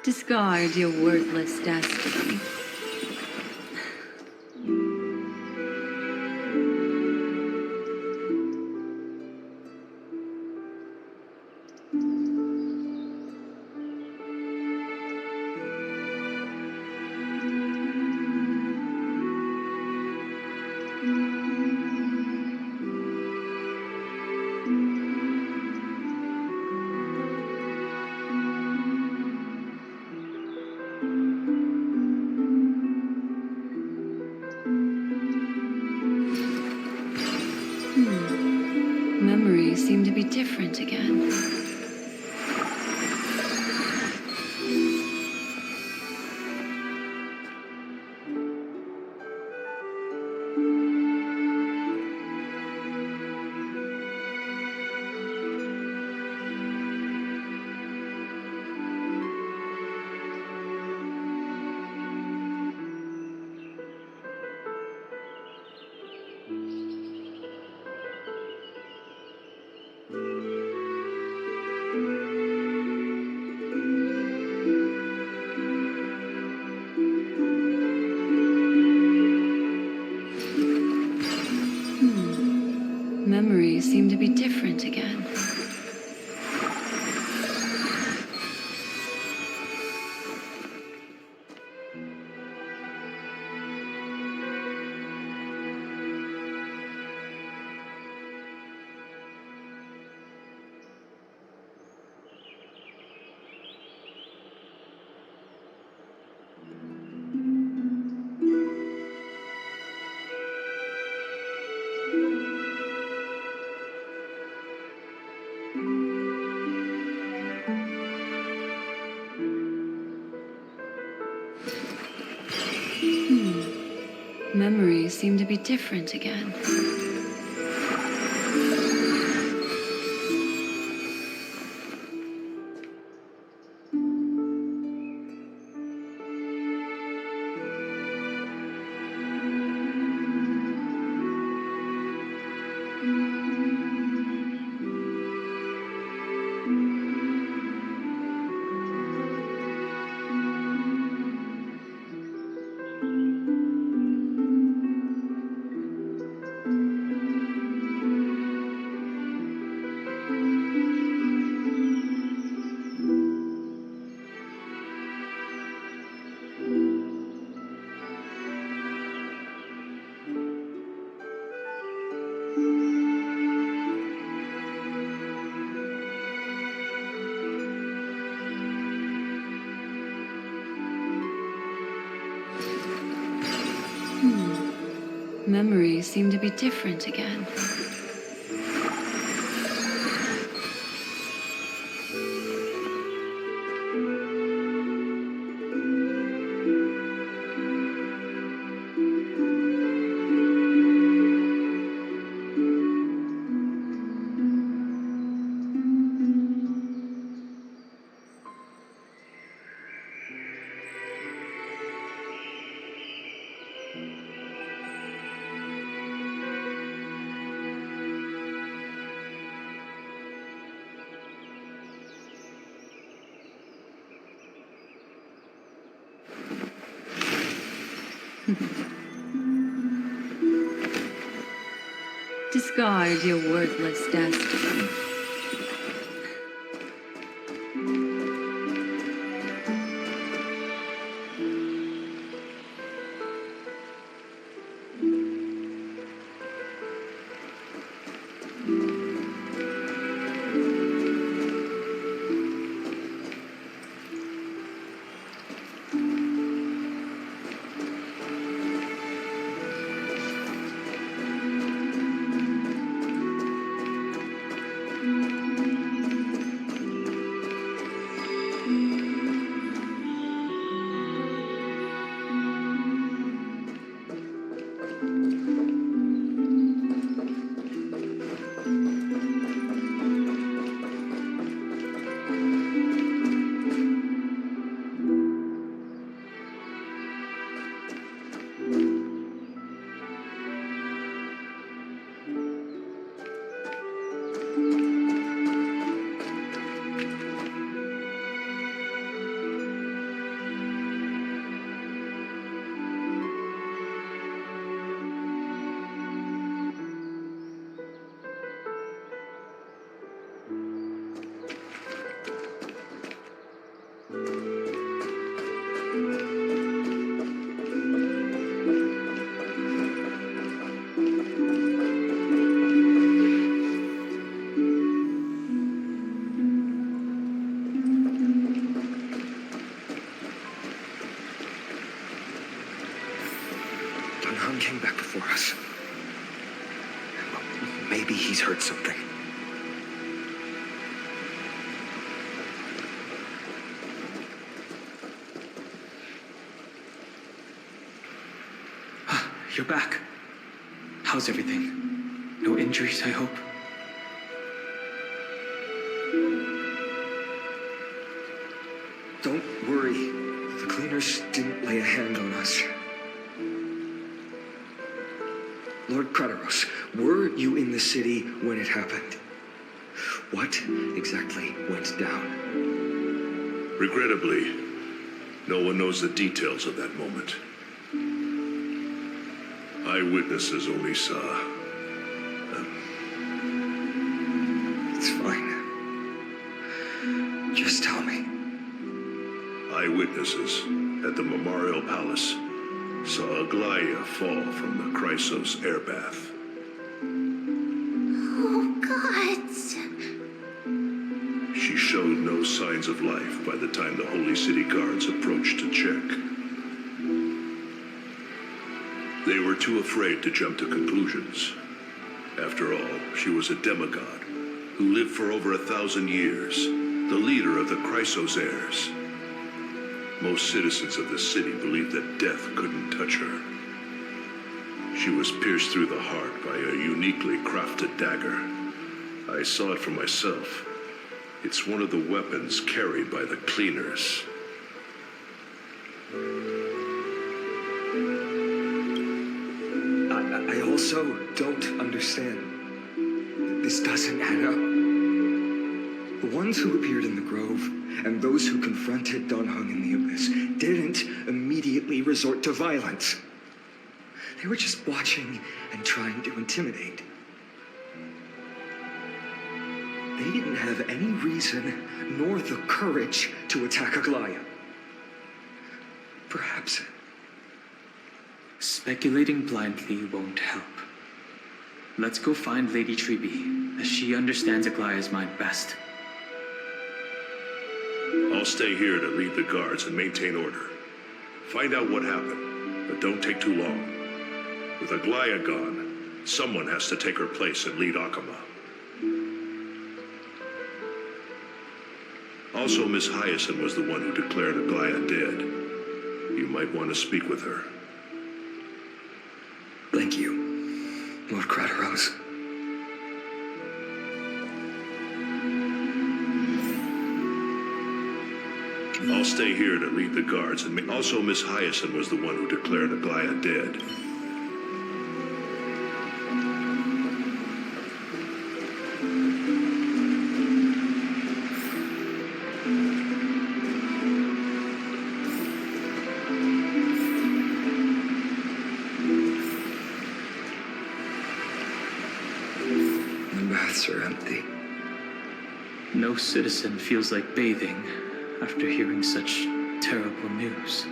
Discard your worthless destiny. Memories seem to be different again. Memories seem to be different again. Memories seem to be different again. Memories seem to be different again. Discard your wordless destiny. Came back before us. Well, maybe he's heard something. You're back. How's everything? No injuries, I hope? Don't worry. The cleaners didn't lay a hand on us. Lord Kratos, were you in the city when it happened? What exactly went down? Regrettably, no one knows the details of that moment. Eyewitnesses only saw... It's fine. Just tell me. Eyewitnesses at the Memorial Palace saw Aglaia fall from the Chrysos air bath. Oh, gods. She showed no signs of life by the time the Holy City guards approached to check. They were too afraid to jump to conclusions. After all, she was a demigod who lived for over 1,000 years, the leader of the Chrysos heirs. Most citizens of the city believed that death couldn't touch her. She was pierced through the heart by a uniquely crafted dagger. I saw it for myself. It's one of the weapons carried by the cleaners. I also don't understand. This doesn't add up. The ones who appeared in the grove and those who confronted Don Hung in the abyss didn't immediately resort to violence. They were just watching and trying to intimidate. They didn't have any reason nor the courage to attack Aglaya. Perhaps... Speculating blindly won't help. Let's go find Lady Treby, as she understands Aglaya's mind best. I'll stay here to lead the guards and maintain order. Find out what happened, but don't take too long. With Aglaya gone, someone has to take her place and lead Akama. Also, Miss Hyacinth was the one who declared Aglaya dead. You might want to speak with her. Thank you, Lord Craterose. I'll stay here to lead the guards, and also Miss Hyacinth was the one who declared Aglaya dead. The baths are empty. No citizen feels like bathing after hearing such terrible news.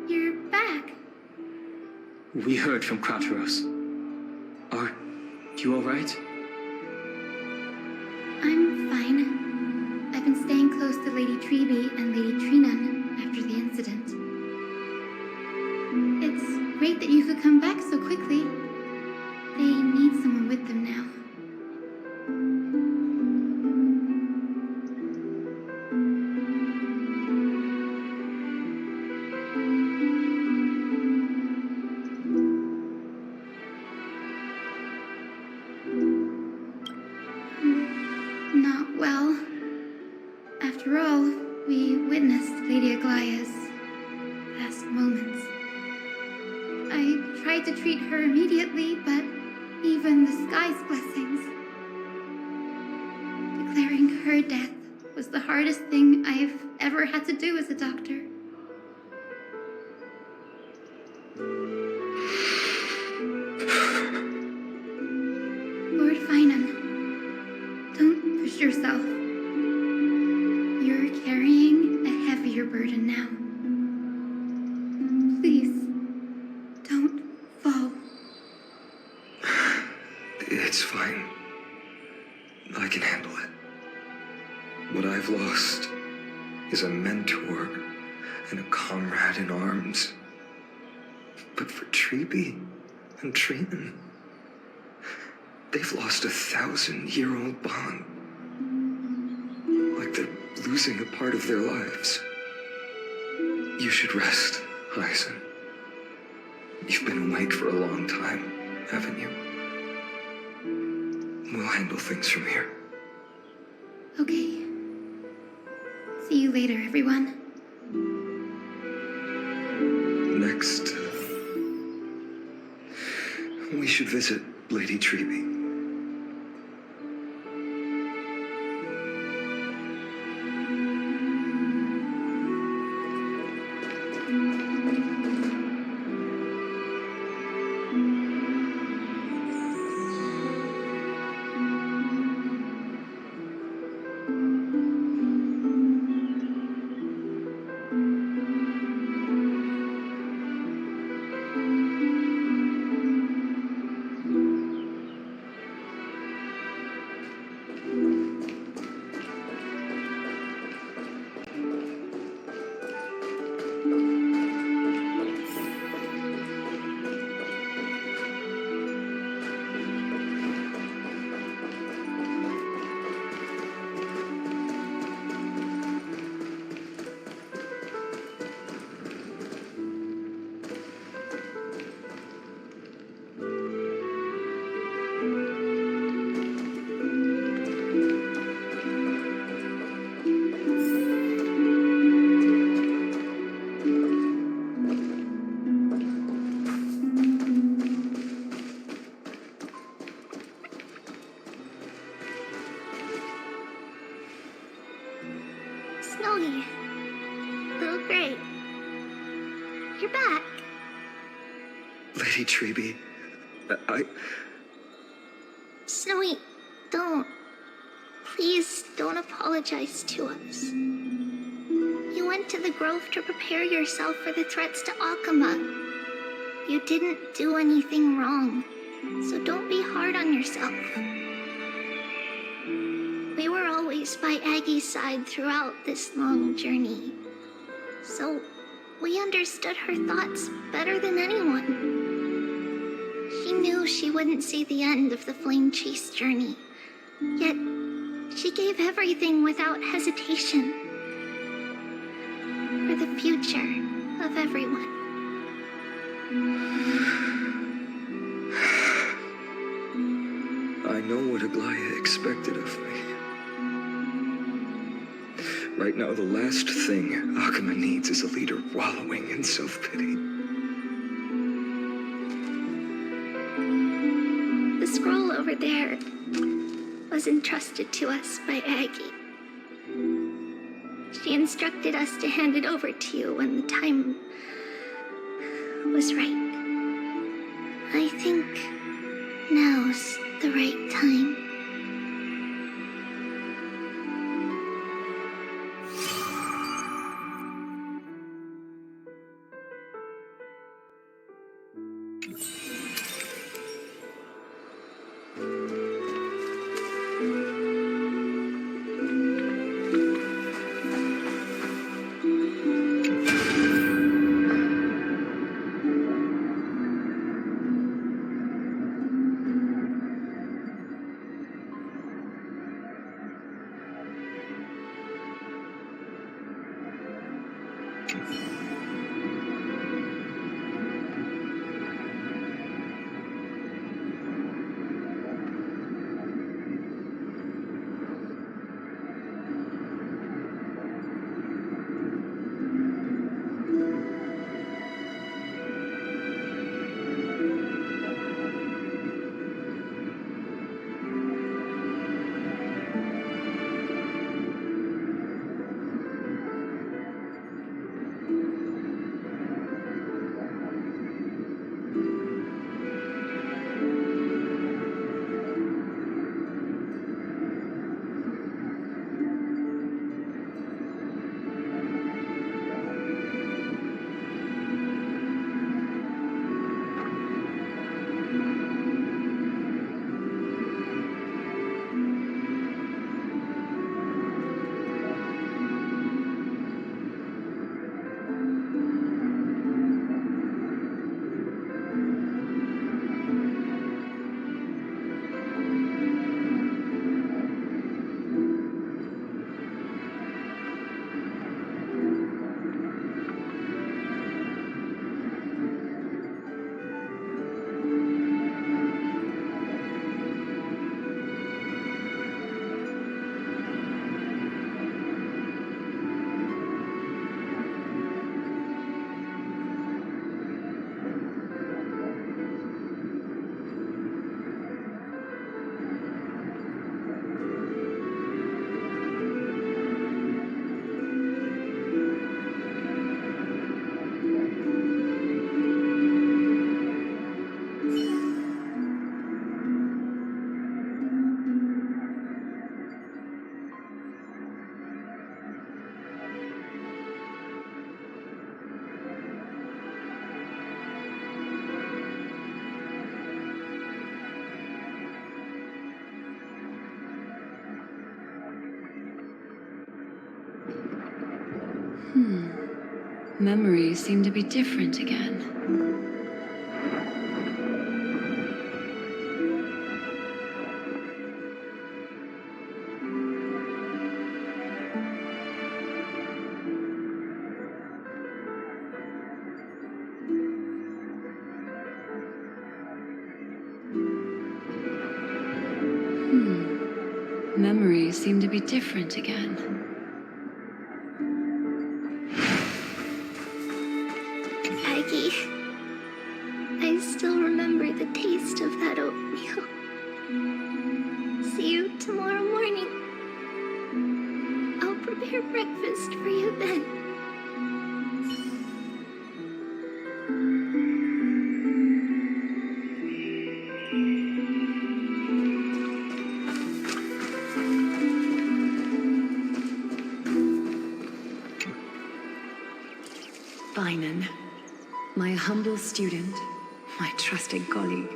You're back. We heard from Craterose. Are you alright? I'm fine. I've been staying close to Lady Treby and Lady Trinan after the incident. It's great that you could come back so quickly. They need someone with them now. Not well. After all, we witnessed Lady Aglaya's last moments. I tried to treat her immediately, but even the sky's blessings. Declaring her death was the hardest thing I've ever had to do as a doctor. Lord Finan, don't push yourself. You're carrying a heavier burden now. Please, don't fall. It's fine. I can handle it. What I've lost is a mentor and a comrade in arms. But for Treby and Trinan, they've lost a 1,000-year-old bond. Like they're losing a part of their lives. You should rest, Hyacinth. You've been awake for a long time, haven't you? We'll handle things from here. Okay. See you later, everyone. Next, we should visit Lady Treby. Snowy. Little Gray. You're back. Lady Treby, Snowy, don't. Please don't apologize to us. You went to the grove to prepare yourself for the threats to Akama. You didn't do anything wrong, so don't be hard on yourself. We were always by Aggie's side throughout this long journey, so we understood her thoughts better than anyone. She knew she wouldn't see the end of the Flame Chase journey, yet she gave everything without hesitation for the future of everyone. I know what Aglaya expected of me. Right now, the last thing Akama needs is a leader wallowing in self-pity. The scroll over there was entrusted to us by Aggie. She instructed us to hand it over to you when the time was right. I think now's the right time. Memories seem to be different again. Memories seem to be different again. Maggie, I still remember the taste of that oatmeal. See you tomorrow morning. I'll prepare breakfast for you then. Finan, my humble student, my trusted colleague.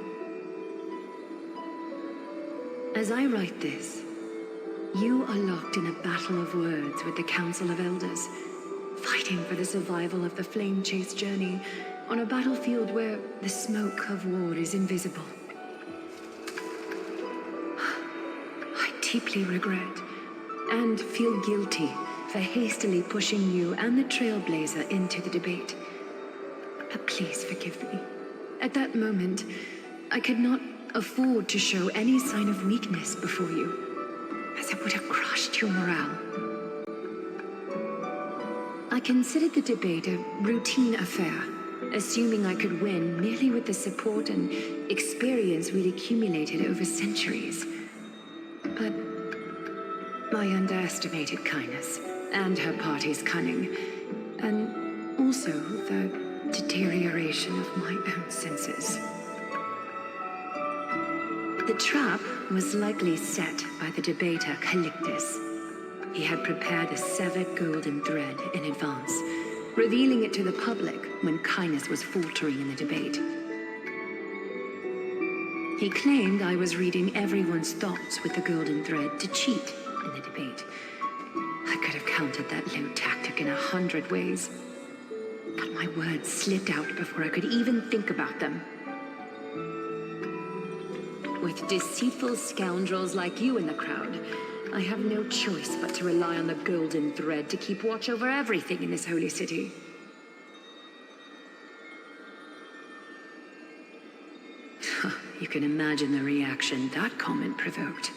As I write this, you are locked in a battle of words with the Council of Elders, fighting for the survival of the flame-chased journey on a battlefield where the smoke of war is invisible. I deeply regret and feel guilty for hastily pushing you and the trailblaizer into the debate. But please forgive me. At that moment, I could not afford to show any sign of weakness before you, as it would have crushed your morale. I considered the debate a routine affair, assuming I could win merely with the support and experience we'd accumulated over centuries. But I underestimated kindness and her party's cunning, and also the deterioration of my own senses. The trap was likely set by the debater Calictus. He had prepared a severed golden thread in advance, revealing it to the public when kindness was faltering in the debate. He claimed I was reading everyone's thoughts with the golden thread to cheat in the debate. I could have countered that low tactic in 100 ways, but my words slipped out before I could even think about them. With deceitful scoundrels like you in the crowd, I have no choice but to rely on the golden thread to keep watch over everything in this holy city. You can imagine the reaction that comment provoked.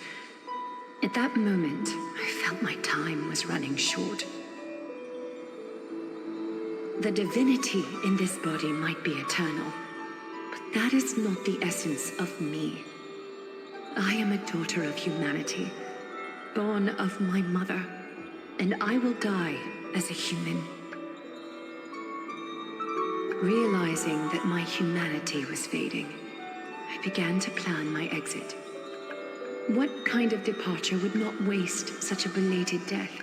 At that moment, I felt my time was running short. The divinity in this body might be eternal, but that is not the essence of me. I am a daughter of humanity, born of my mother, and I will die as a human. Realizing that my humanity was fading, I began to plan my exit. What kind of departure would not waste such a belated death?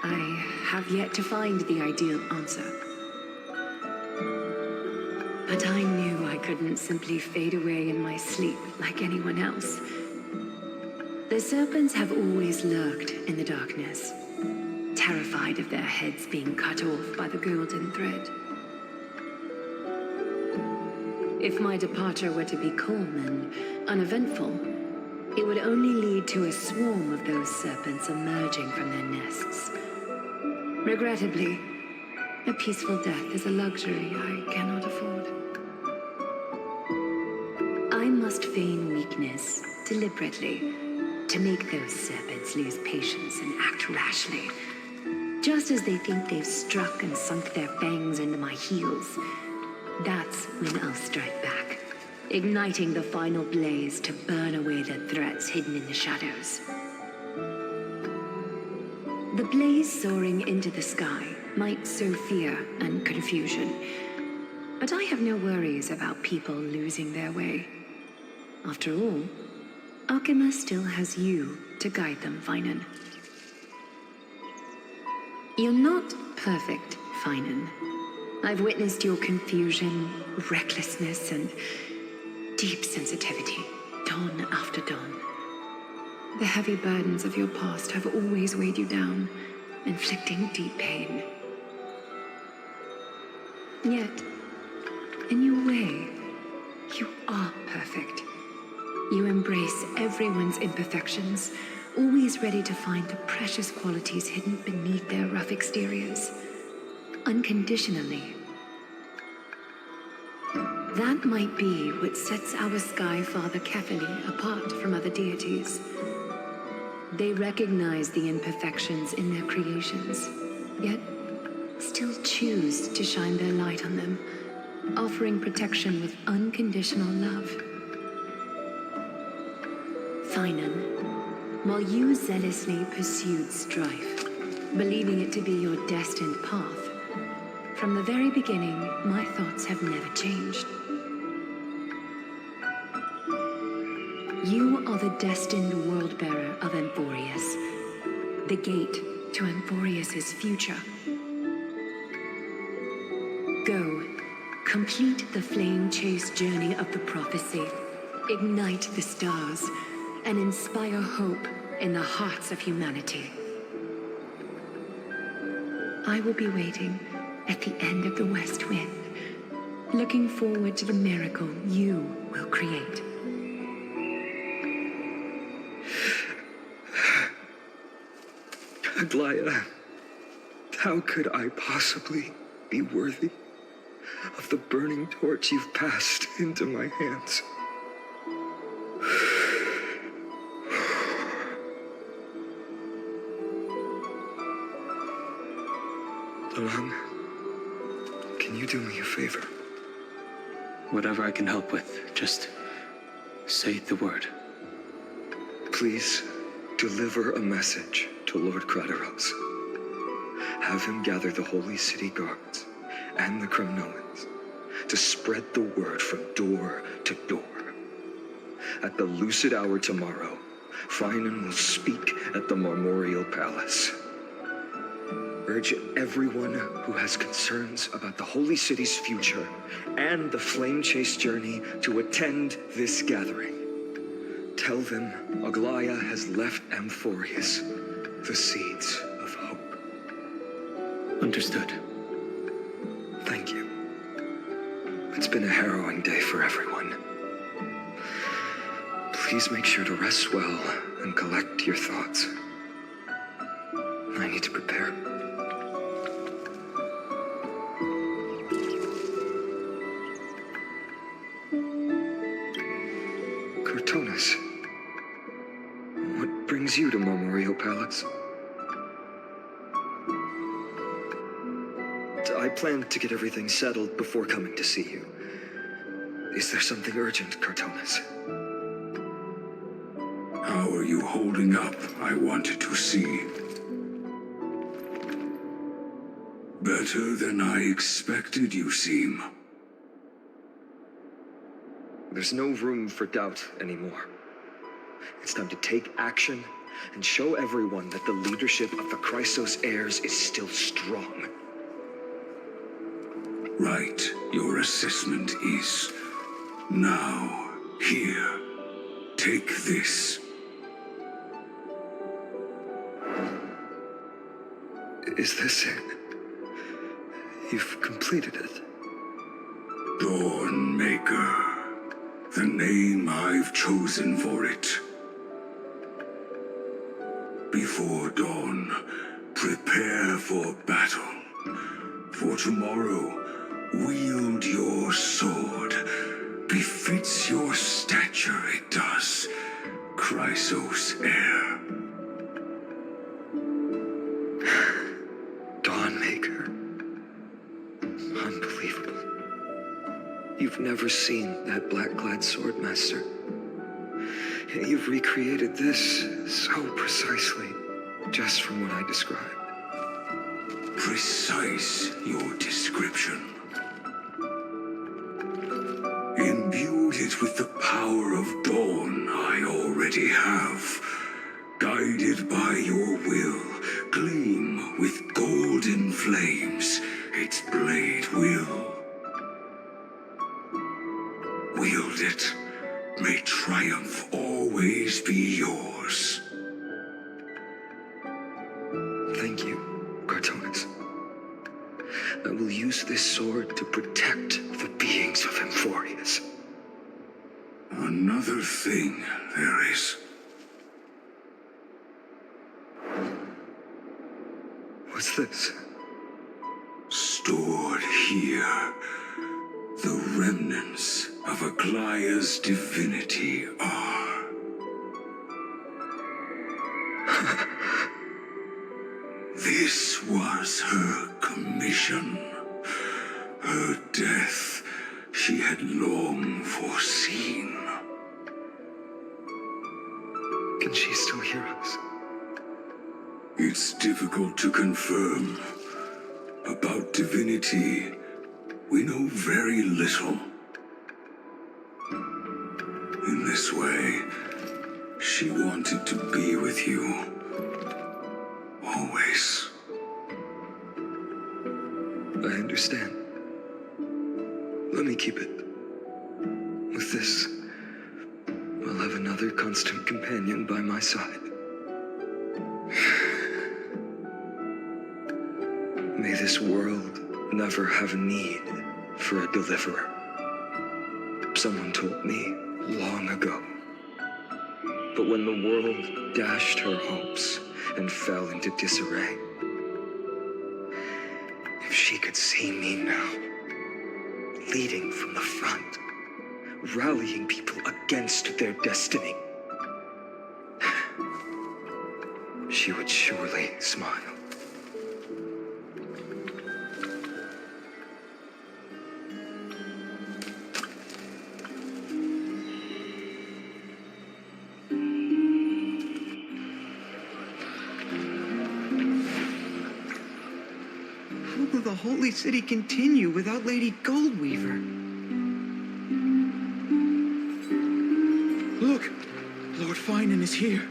I have yet to find the ideal answer. But I knew I couldn't simply fade away in my sleep like anyone else. The serpents have always lurked in the darkness, terrified of their heads being cut off by the golden thread. If my departure were to be calm and uneventful, it would only lead to a swarm of those serpents emerging from their nests. Regrettably, a peaceful death is a luxury I cannot afford. I must feign weakness deliberately to make those serpents lose patience and act rashly. Just as they think they've struck and sunk their fangs into my heels, that's when I'll strike back, igniting the final blaze to burn away the threats hidden in the shadows. The blaze soaring into the sky might sow fear and confusion, but I have no worries about people losing their way. After all, Alchema still has you to guide them, Finan. You're not perfect, Finan. I've witnessed your confusion, recklessness, and deep sensitivity, dawn after dawn. The heavy burdens of your past have always weighed you down, inflicting deep pain. Yet, in your way, you are perfect. You embrace everyone's imperfections, always ready to find the precious qualities hidden beneath their rough exteriors. Unconditionally. That might be what sets our Sky Father Kefili apart from other deities. They recognize the imperfections in their creations, yet still choose to shine their light on them, offering protection with unconditional love. Finan, while you zealously pursued strife, believing it to be your destined path, from the very beginning, my thoughts have never changed. You are the destined world-bearer of Amphorius, the gate to Amphorius's future. Go, complete the flame-chased journey of the prophecy, ignite the stars, and inspire hope in the hearts of humanity. I will be waiting at the end of the West Wind, looking forward to the miracle you will create. Aglaya, how could I possibly be worthy of the burning torch you've passed into my hands? Dawn, can you do me a favor? Whatever I can help with, just say the word. Please deliver a message to Lord Crateros. Have him gather the Holy City guards and the Kremnoans to spread the word from door to door. At the lucid hour tomorrow, Finan will speak at the Marmorial Palace. Urge everyone who has concerns about the Holy City's future and the flame-chased journey to attend this gathering. Tell them Aglaya has left Amphorius the seeds of hope. Understood. Thank you. It's been a harrowing day for everyone. Please make sure to rest well and collect your thoughts. I need to prepare. Cortonis, what brings you to Marmorial Palace? I planned to get everything settled before coming to see you. Is there something urgent, Cortonis? How are you holding up, I wanted to see. Better than I expected, you seem. There's no room for doubt anymore. It's time to take action and show everyone that the leadership of the Chrysos heirs is still strong. Right, your assessment is. Now, here, take this. Is this it? You've completed it. Dawnmaker. The name I've chosen for it. Before dawn, prepare for battle. For tomorrow, wield your sword. Befits your stature, it does. Chrysos heir. Dawnmaker. Unbelievable. You've never seen that black-clad swordmaster. Yet you've recreated this so precisely, just from what I described. Precise, your description. Imbued it with the power of dawn I already have. Guided by your will, gleam with golden flames, its blade will. Wield it, may triumph always be yours. Thank you, Cortonis. I will use use this sword to protect the beings of Emphorius. Another thing there is. What's this? Stored here, the remnants of Aglaya's divinity are. This was her commission. Her death she had long foreseen. Can she still hear us? It's difficult to confirm. About divinity, we know very little. In this way, she wanted to be with you. Always. I understand. Let me keep it. With this, I'll have another constant companion by my side. May this world never have need for a deliverer. Someone told me long ago. But when the world dashed her hopes and fell into disarray, if she could see me now, leading from the front, rallying people against their destiny, she would surely smile. How will the Holy City continue without Lady Goldweaver? Look! Lord Finan is here.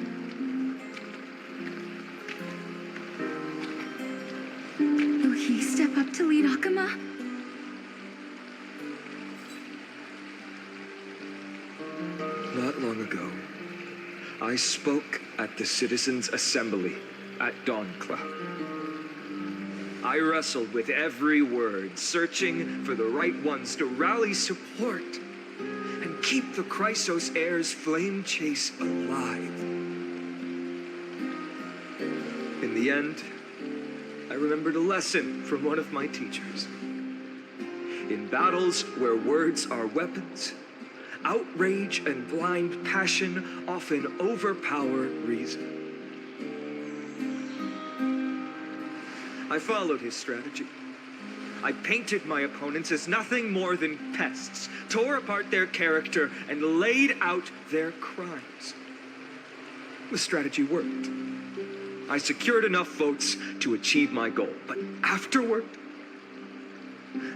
Will he step up to lead Akama? Not long ago, I spoke at the Citizens' Assembly at Dawncloud. I wrestled with every word, searching for the right ones to rally support and keep the Chrysos heirs' flame chase alive. In the end, I remembered a lesson from one of my teachers. In battles where words are weapons, outrage and blind passion often overpower reason. I followed his strategy. I painted my opponents as nothing more than pests, tore apart their character, and laid out their crimes. The strategy worked. I secured enough votes to achieve my goal, but afterward,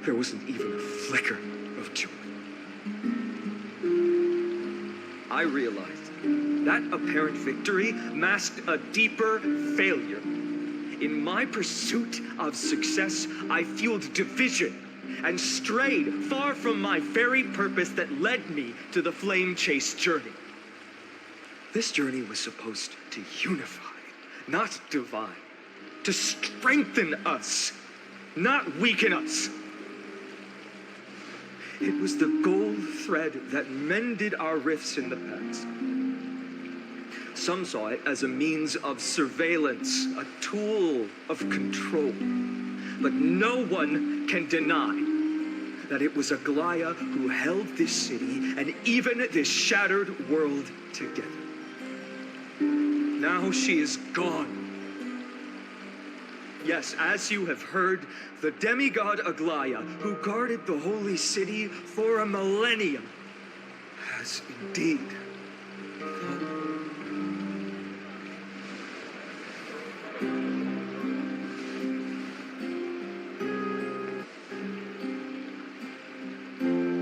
there wasn't even a flicker of joy. I realized that apparent victory masked a deeper failure. In my pursuit of success, I fueled division and strayed far from my very purpose that led me to the flame chase journey. This journey was supposed to unify, not divide, to strengthen us, not weaken us. It was the gold thread that mended our rifts in the past. Some saw it as a means of surveillance, a tool of control. But no one can deny that it was Aglaya who held this city and even this shattered world together. Now she is gone. Yes, as you have heard, the demigod Aglaya, who guarded the holy city for a millennium, has indeed fallen.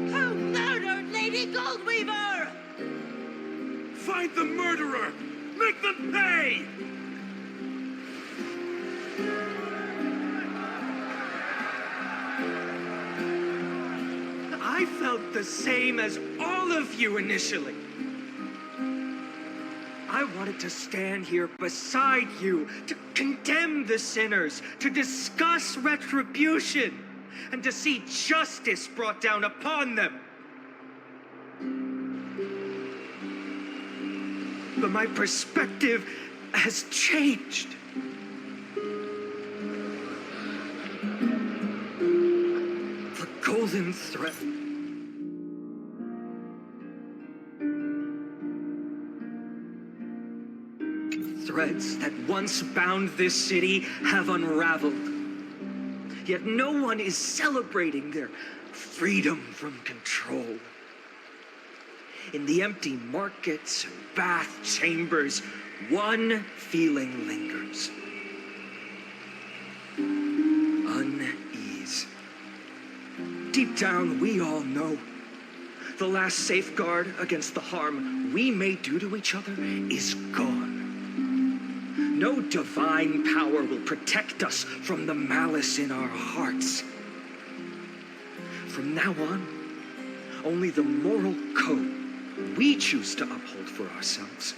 Who murdered Lady Goldweaver? Find the murderer! Make them pay! I felt the same as all of you initially. I wanted to stand here beside you, to condemn the sinners, to discuss retribution, and to see justice brought down upon them. But my perspective has changed. The golden thread. Threads that once bound this city have unraveled. Yet no one is celebrating their freedom from control. In the empty markets and bath chambers, one feeling lingers. Unease. Deep down, we all know the last safeguard against the harm we may do to each other is gone. No divine power will protect us from the malice in our hearts. From now on, only the moral code we choose to uphold for ourselves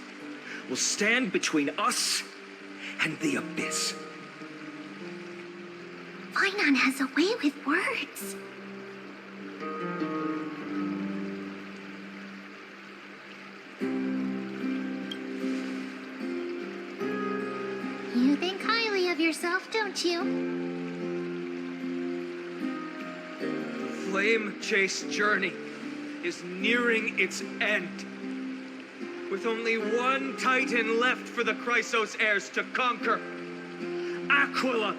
will stand between us and the abyss. Fainan has a way with words. You think highly of yourself, don't you? The flame-chased journey is nearing its end. With only one Titan left for the Chrysos heirs to conquer. Aquila!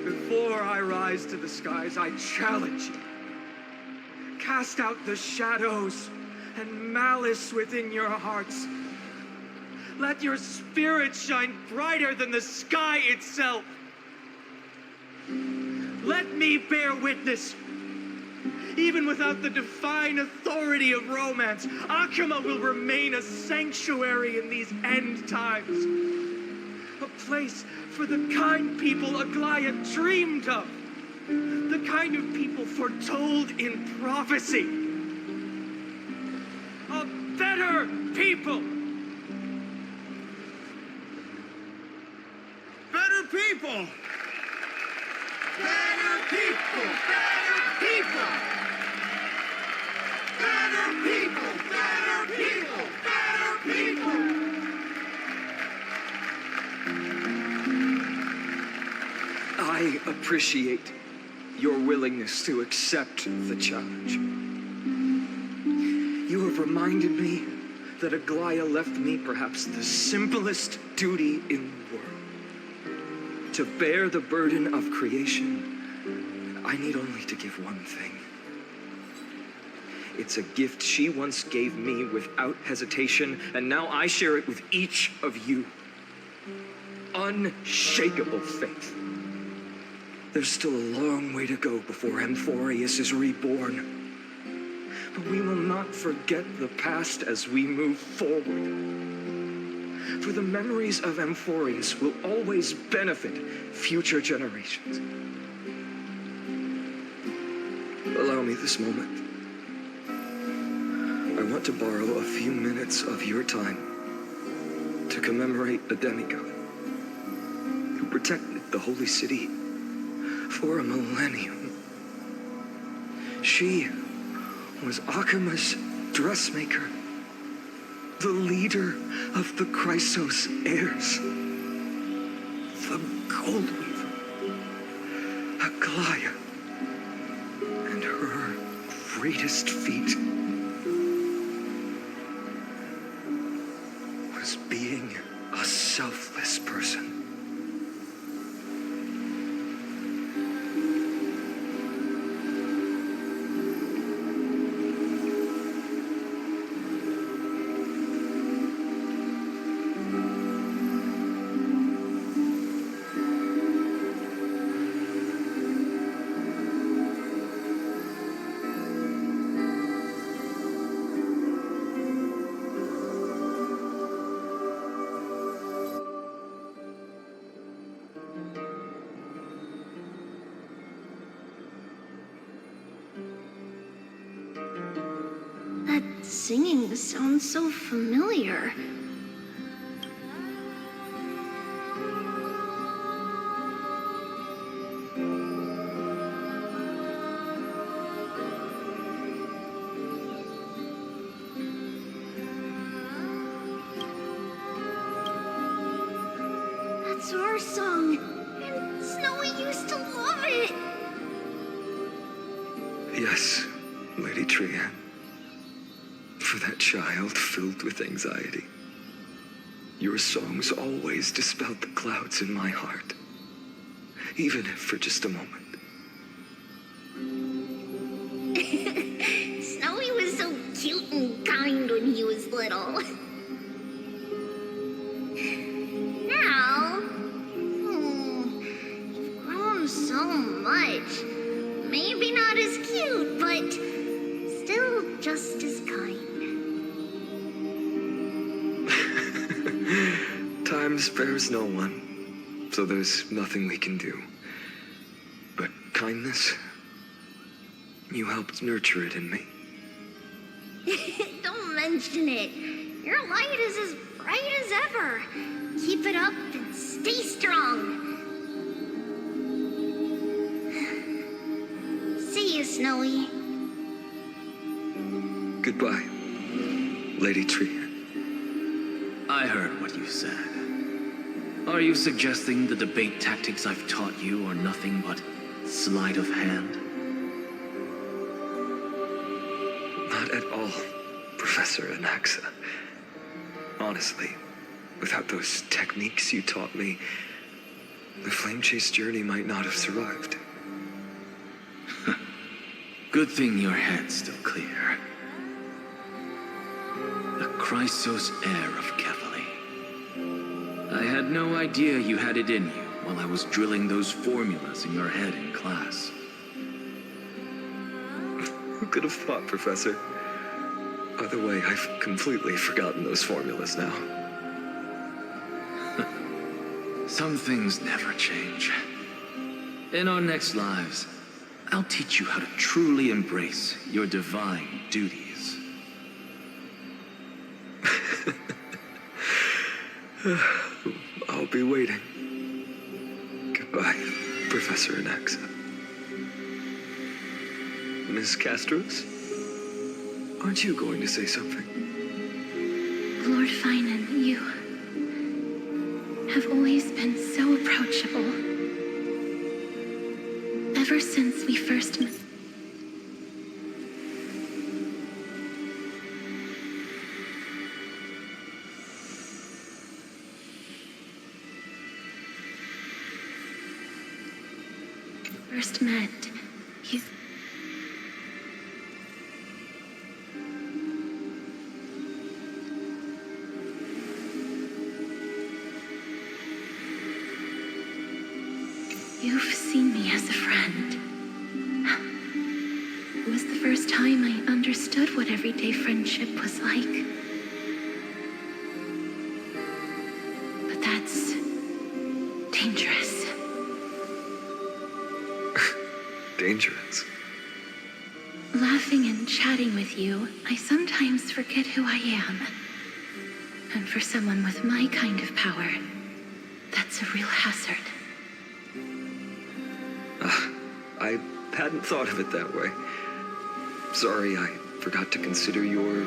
Before I rise to the skies, I challenge you. Cast out the shadows and malice within your hearts. Let your spirit shine brighter than the sky itself. Let me bear witness. Even without the divine authority of romance, Akima will remain a sanctuary in these end times. A place for the kind people Aglaya dreamed of. The kind of people foretold in prophecy. A better people! Better people! Better people! Better people! Better people! Better people! Better people! I appreciate your willingness to accept the challenge. You have reminded me that Aglaya left me perhaps the simplest duty in the world. To bear the burden of creation, I need only to give one thing. It's a gift she once gave me without hesitation, and now I share it with each of you. Unshakable faith. There's still a long way to go before Amphorius is reborn. But we will not forget the past as we move forward. For the memories of Amphorius will always benefit future generations. Allow me this moment. I want to borrow a few minutes of your time to commemorate a demigod who protected the holy city for a millennium. She was Akima's dressmaker, the leader of the Chrysos heirs, the gold weaver, Aglaya, and her greatest feat was being a selfless person. That singing sounds so familiar. It's our song, and Snowy used to love it. Yes, Lady Trian. For that child filled with anxiety, your songs always dispelled the clouds in my heart, even if for just a moment. Snowy was so cute and kind when he was little. Now, you've grown so much. Maybe not as cute, but still just as kind. Time spares no one, so there's nothing we can do. But kindness, you helped nurture it in me. Don't mention it. Your light is as bright as ever. Keep it up and stay strong. See you, Snowy. Goodbye, Lady Trian. I heard what you said. Are you suggesting the debate tactics I've taught you are nothing but sleight of hand? Not at all, Professor Anaxa. Honestly, without those techniques you taught me, the Flame Chase journey might not have survived. Good thing your head's still clear. The Chrysos heir of Kefali. I had no idea you had it in you while I was drilling those formulas in your head in class. Who could have thought, Professor? By the way, I've completely forgotten those formulas now. Some things never change. In our next lives, I'll teach you how to truly embrace your divine duties. I'll be waiting. Goodbye, Professor Anaxa. Miss Castros? Aren't you going to say something? Lord Finan, you have always been so approachable. Ever since we first met. You... You've seen me as a friend. It was the first time I understood what everyday friendship was like. But that's dangerous. Dangerous? Laughing and chatting with you, I sometimes forget who I am. And for someone with my kind of power, that's a real hazard. I hadn't thought of it that way. Sorry, I forgot to consider your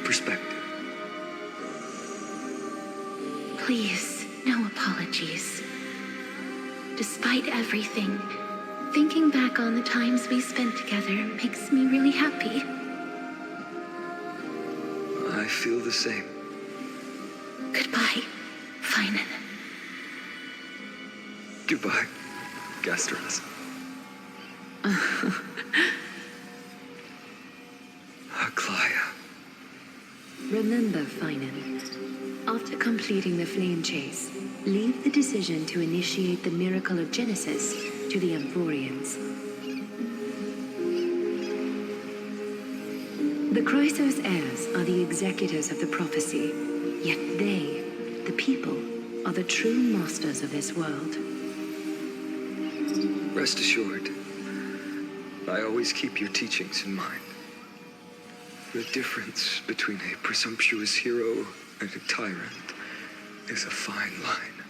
perspective. Please, no apologies. Despite everything, thinking back on the times we spent together makes me really happy. I feel the same. Goodbye, Finan. Goodbye, Gastros. Aglaya. Remember, Finan, after completing the flame chase, leave the decision to initiate the miracle of Genesis to the Amphorians. The Chrysos heirs are the executors of the prophecy, yet they, the people, are the true masters of this world. Rest assured, I always keep your teachings in mind. The difference between a presumptuous hero and a tyrant is a fine line,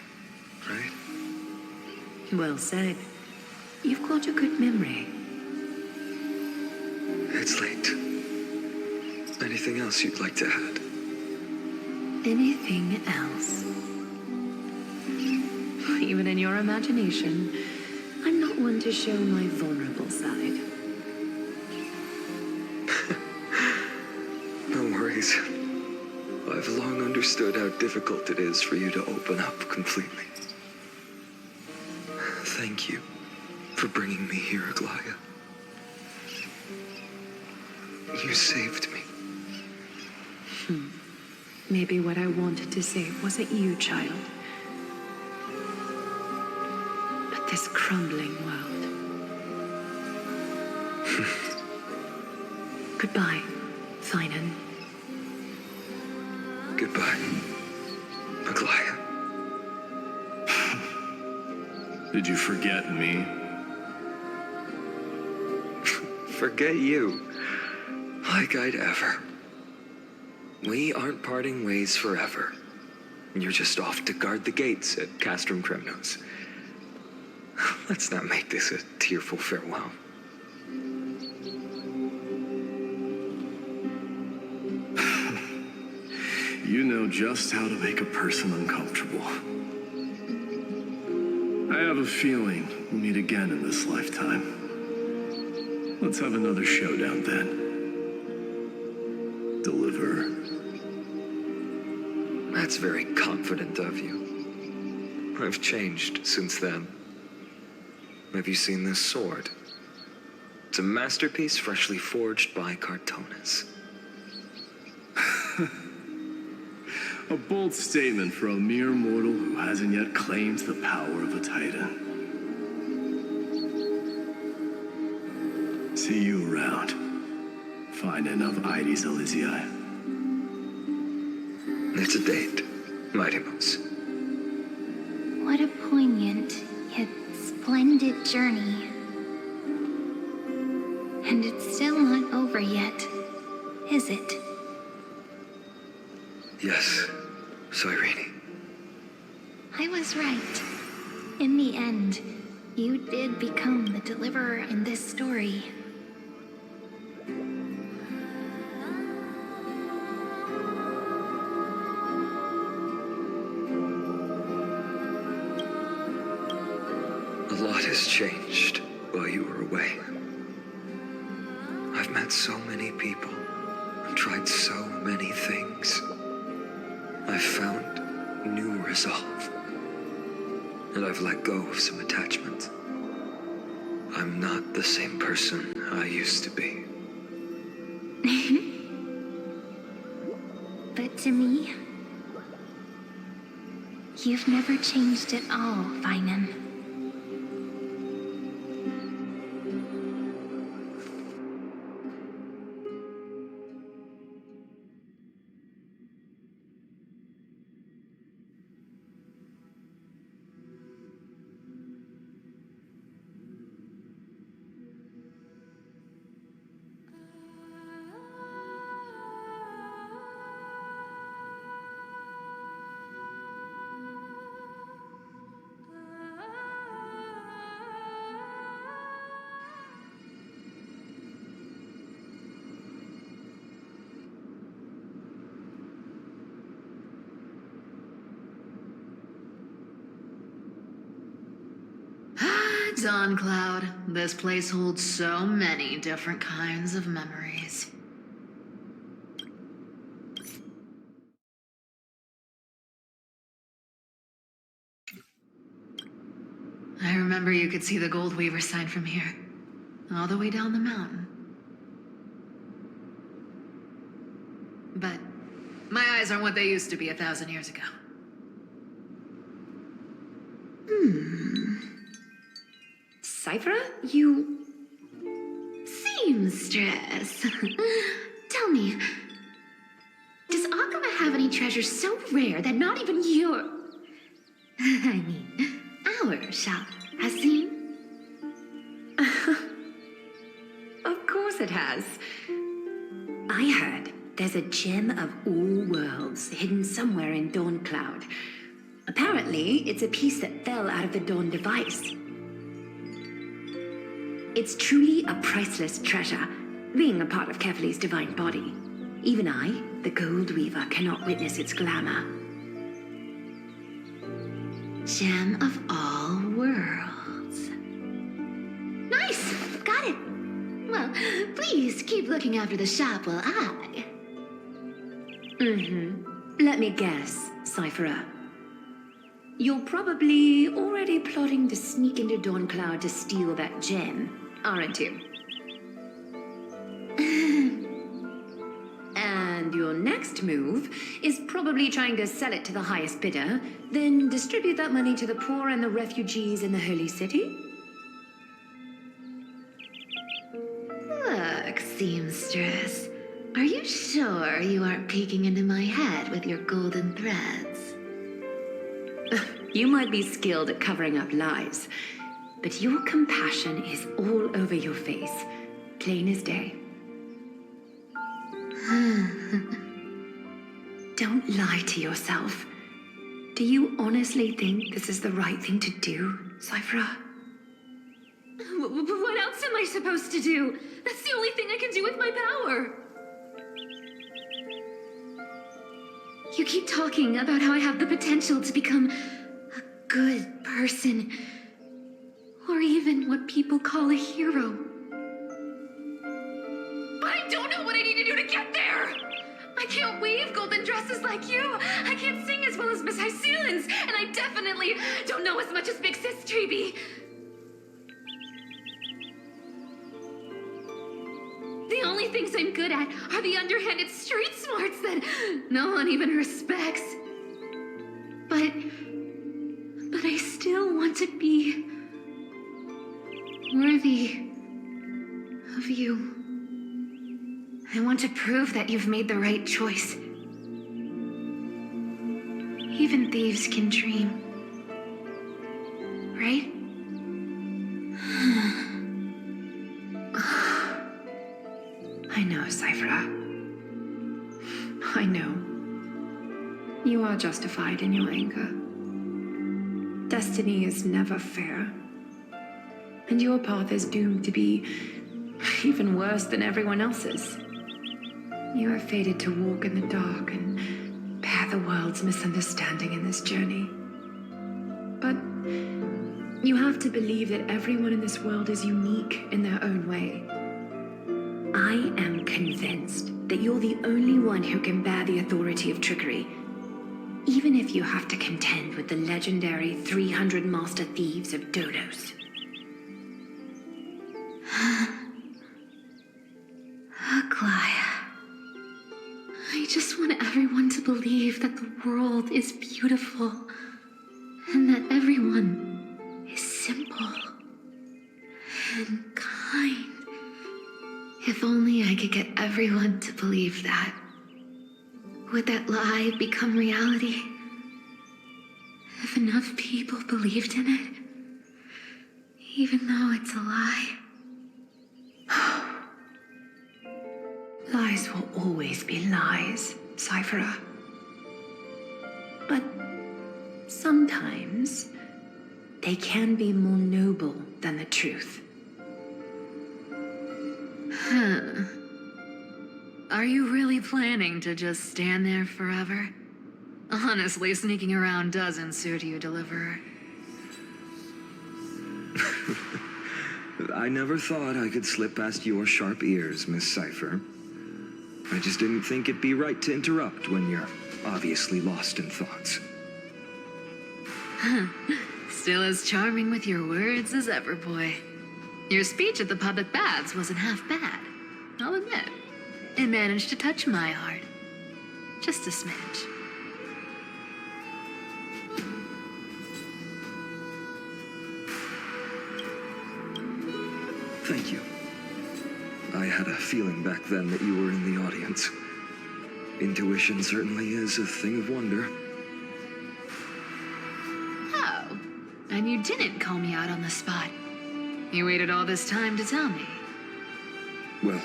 right? Well said. You've got a good memory. It's late. Anything else you'd like to add? Anything else? even in your imagination. I'm not one to show my vulnerable side. No worries. I've long understood how difficult it is for you to open up completely. Thank you for bringing me here, Aglaya. You saved me. Maybe what I wanted to save wasn't you, child, but this crumbling world. Goodbye, Finan. Goodbye, Aglaya. Did you forget me? Forget you. Like I'd ever. We aren't parting ways forever. You're just off to guard the gates at Castrum Kremnos. Let's not make this a tearful farewell. You know just how to make a person uncomfortable. I have a feeling we'll meet again in this lifetime. Let's have another showdown then. Deliver. That's very confident of you. I've changed since then. Have you seen this sword? It's a masterpiece freshly forged by Cartonis. A bold statement for a mere mortal who hasn't yet claimed the power of a titan. See you around. Finan of Ides Elysiae. It's a date, Mightymouse. What a poignant, yet splendid journey. And it's still not over yet, is it? Yes, Cyrene. I was right. In the end, you did become the deliverer in this story. A lot has changed while you were away. I've met so many people and tried so many things. I've found new resolve. And I've let go of some attachment. I'm not the same person I used to be. But to me, you've never changed at all, Finan. Dawn Cloud. This place holds so many different kinds of memories. I remember you could see the Gold Weaver sign from here, all the way down the mountain. But my eyes aren't what they used to be 1,000 years ago. Cyphra, you... Seamstress. Tell me, does Akama have any treasures so rare that not even your... I mean, our shop has seen? Of course it has. I heard there's a gem of all worlds hidden somewhere in Dawn Cloud. Apparently, it's a piece that fell out of the Dawn device. It's truly a priceless treasure, being a part of Kefali's divine body. Even I, the Gold Weaver, cannot witness its glamour. Gem of all worlds. Nice! Got it! Well, please keep looking after the shop while I... Let me guess, Cypherer. You're probably already plotting to sneak into Dawncloud to steal that gem, aren't you? And your next move is probably trying to sell it to the highest bidder, then distribute that money to the poor and the refugees in the Holy City? Look, seamstress. Are you sure you aren't peeking into my head with your golden threads? You might be skilled at covering up lies, but your compassion is all over your face, plain as day. Don't lie to yourself. Do you honestly think this is the right thing to do, Cypherer? What else am I supposed to do? That's the only thing I can do with my power. You keep talking about how I have the potential to become a good person, or even what people call a hero. But I don't know what I need to do to get there! I can't weave golden dresses like you! I can't sing as well as Miss Hyceelins! And I definitely don't know as much as Big Sis Treeby! The only things I'm good at are the underhanded street smarts that no one even respects. But I still want to be worthy of you. I want to prove that you've made the right choice. Even thieves can dream. Right? I know, Cypherer. I know. You are justified in your anger. Destiny is never fair. And your path is doomed to be even worse than everyone else's. You are fated to walk in the dark and bear the world's misunderstanding in this journey. But you have to believe that everyone in this world is unique in their own way. I am convinced that you're the only one who can bear the authority of trickery, even if you have to contend with the legendary 300 master thieves of Dodos. Aglaya. I just want everyone to believe that the world is beautiful and that everyone is simple and kind. If only I could get everyone to believe that. Would that lie become reality? If enough people believed in it, even though it's a lie. Lies will always be lies, Cypherer. But sometimes they can be more noble than the truth. Are you really planning to just stand there forever? Honestly, sneaking around doesn't suit you, Deliverer. I never thought I could slip past your sharp ears, Miss Cypher. I just didn't think it'd be right to interrupt when you're obviously lost in thoughts. Still as charming with your words as ever, boy. Your speech at the public baths wasn't half bad, I'll admit. It managed to touch my heart. Just a smidge. Thank you. I had a feeling back then that you were in the audience. Intuition certainly is a thing of wonder. Oh, and you didn't call me out on the spot. You waited all this time to tell me. Well,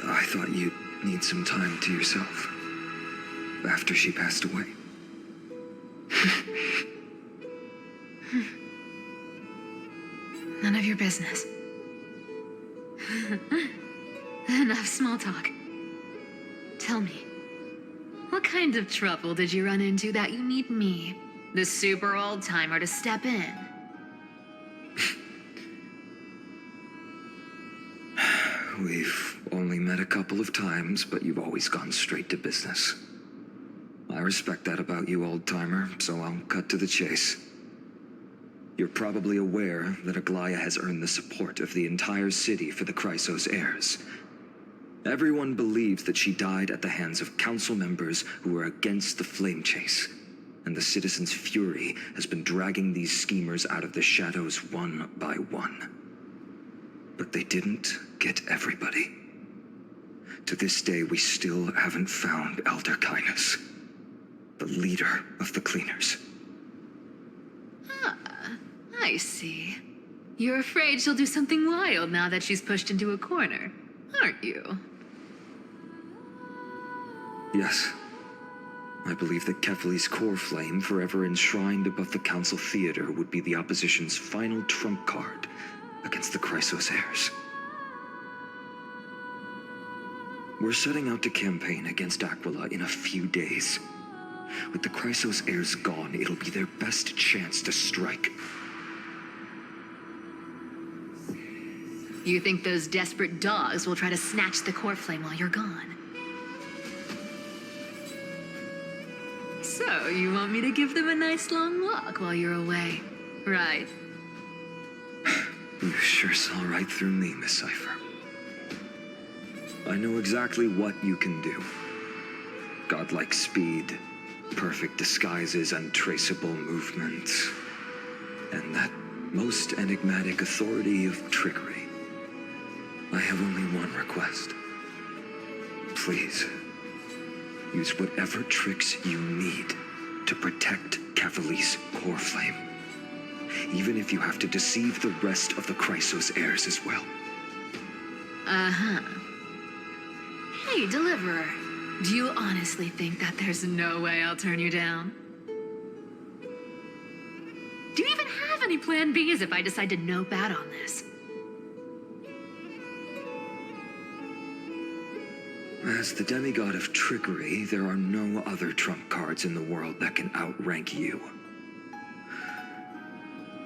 I thought you'd need some time to yourself after she passed away. None of your business. Enough small talk. Tell me, what kind of trouble did you run into that you need me the super old-timer to step in. We've only met a couple of times, but you've always gone straight to business. I respect that about you, old-timer, so I'll cut to the chase. You're probably aware that Aglaya has earned the support of the entire city for the Chrysos heirs. Everyone believes that she died at the hands of council members who were against the flame chase, and the citizens' fury has been dragging these schemers out of the shadows one by one. But they didn't get everybody. To this day, we still haven't found Elder Kynus, the leader of the cleaners. Ah, I see. You're afraid she'll do something wild now that she's pushed into a corner, aren't you? Yes. I believe that Kefali's core flame, forever enshrined above the council theater, would be the opposition's final trump card against the Chrysos heirs. We're setting out to campaign against Aquila in a few days. With the Chrysos heirs gone, it'll be their best chance to strike. You think those desperate dogs will try to snatch the core flame while you're gone? So, you want me to give them a nice long walk while you're away, right? You sure saw right through me, Miss Cipher. I know exactly what you can do. Godlike speed, perfect disguises, untraceable movements, and that most enigmatic authority of trickery. I have only one request. Please, use whatever tricks you need to protect Kefali's core flame. Even if you have to deceive the rest of the Chrysos heirs as well. Uh-huh. Hey, Deliverer. Do you honestly think that there's no way I'll turn you down? Do you even have any plan Bs if I decide to nope out on this? As the demigod of trickery, there are no other trump cards in the world that can outrank you.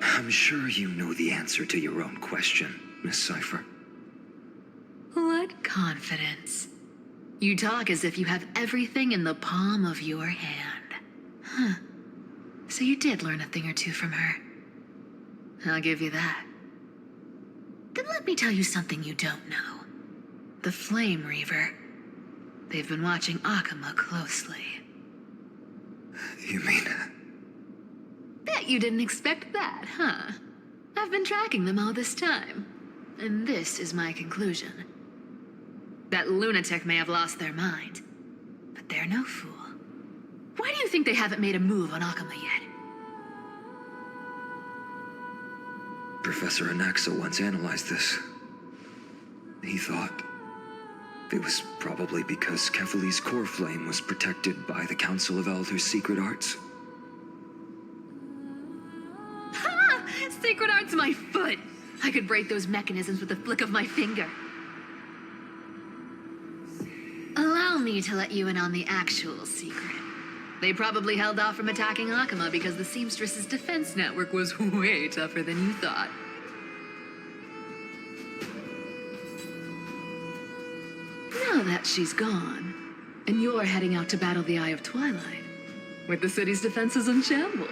I'm sure you know the answer to your own question, Miss Cipher. What confidence. You talk as if you have everything in the palm of your hand. Huh. So you did learn a thing or two from her. I'll give you that. Then let me tell you something you don't know. The Flame Reaver. They've been watching Akama closely. You mean... Bet you didn't expect that, huh? I've been tracking them all this time. And this is my conclusion. That lunatic may have lost their mind, but they're no fool. Why do you think they haven't made a move on Akama yet? Professor Anaxa once analyzed this. He thought it was probably because Kefali's core flame was protected by the Council of Elders' secret arts. Ha! Secret arts my foot! I could break those mechanisms with a flick of my finger. Allow me to let you in on the actual secret. They probably held off from attacking Akama because the Seamstress's defense network was way tougher than you thought. Now that she's gone, and you're heading out to battle the Eye of Twilight, with the city's defenses in shambles.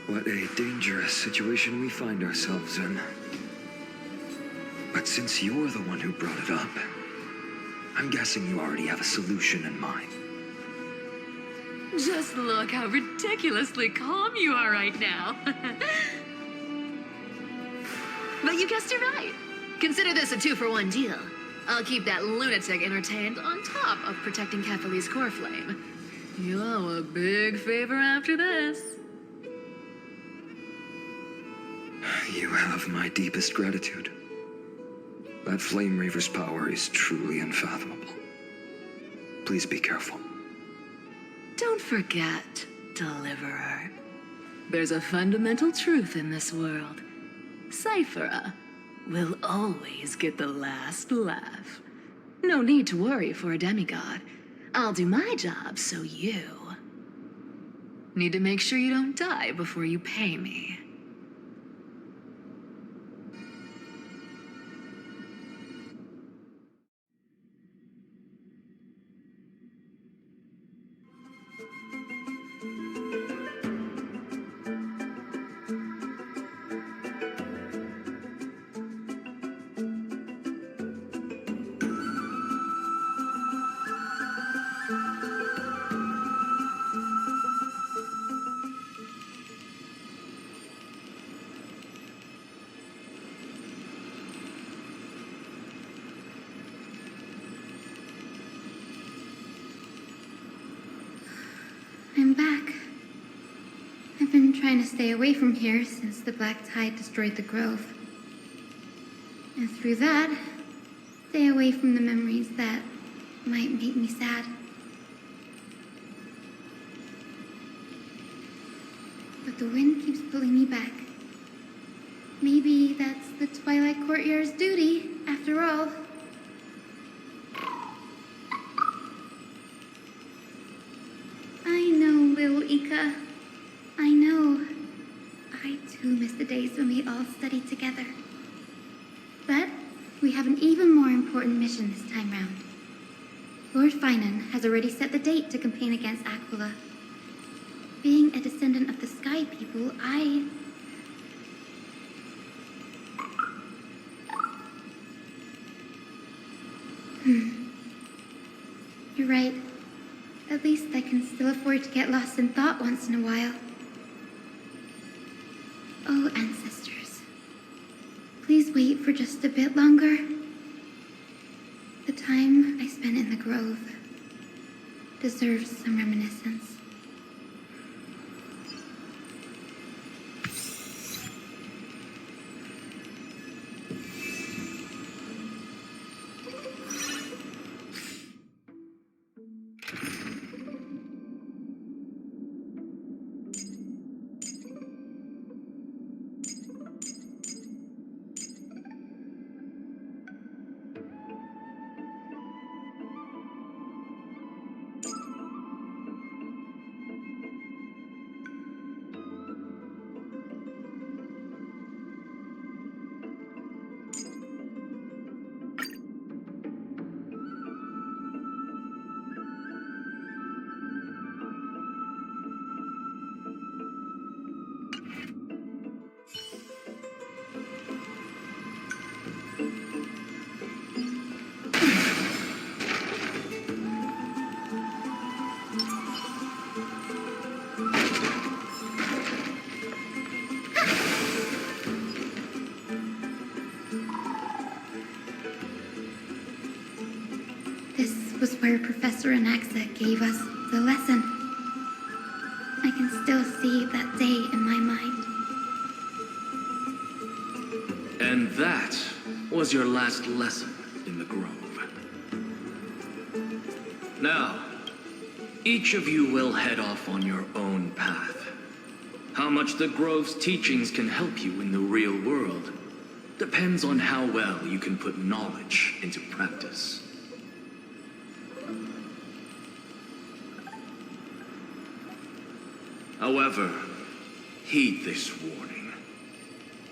What a dangerous situation we find ourselves in. But since you're the one who brought it up, I'm guessing you already have a solution in mind. Just look how ridiculously calm you are right now. But you guessed it right. Consider this a 2-for-1 deal. I'll keep that lunatic entertained on top of protecting Kefali's core flame. You'll owe a big favor after this. You have my deepest gratitude. That Flame Reaver's power is truly unfathomable. Please be careful. Don't forget, Deliverer. There's a fundamental truth in this world. Cyphera will always get the last laugh. No need to worry for a demigod. I'll do my job, so you need to make sure you don't die before you pay me. I'm back. I've been trying to stay away from here since the black tide destroyed the grove. And through that, stay away from the memories that might make me sad. But the wind keeps pulling me back. Maybe that's the Twilight Courtyard's duty, after all. I know, little Ika. I know. I too miss the days when we all studied together. But we have an even more important mission this time round. Lord Finan has already set the date to campaign against Aquila. Being a descendant of the Sky People, You're right. At least I can still afford to get lost in thought once in a while. Oh, ancestors. Please wait for just a bit longer. The time I spent in the grove deserves some reminiscence. Was where Professor Anaxa gave us the lesson. I can still see that day in my mind. And that was your last lesson in the Grove. Now, each of you will head off on your own path. How much the Grove's teachings can help you in the real world depends on how well you can put knowledge into practice. However, heed this warning.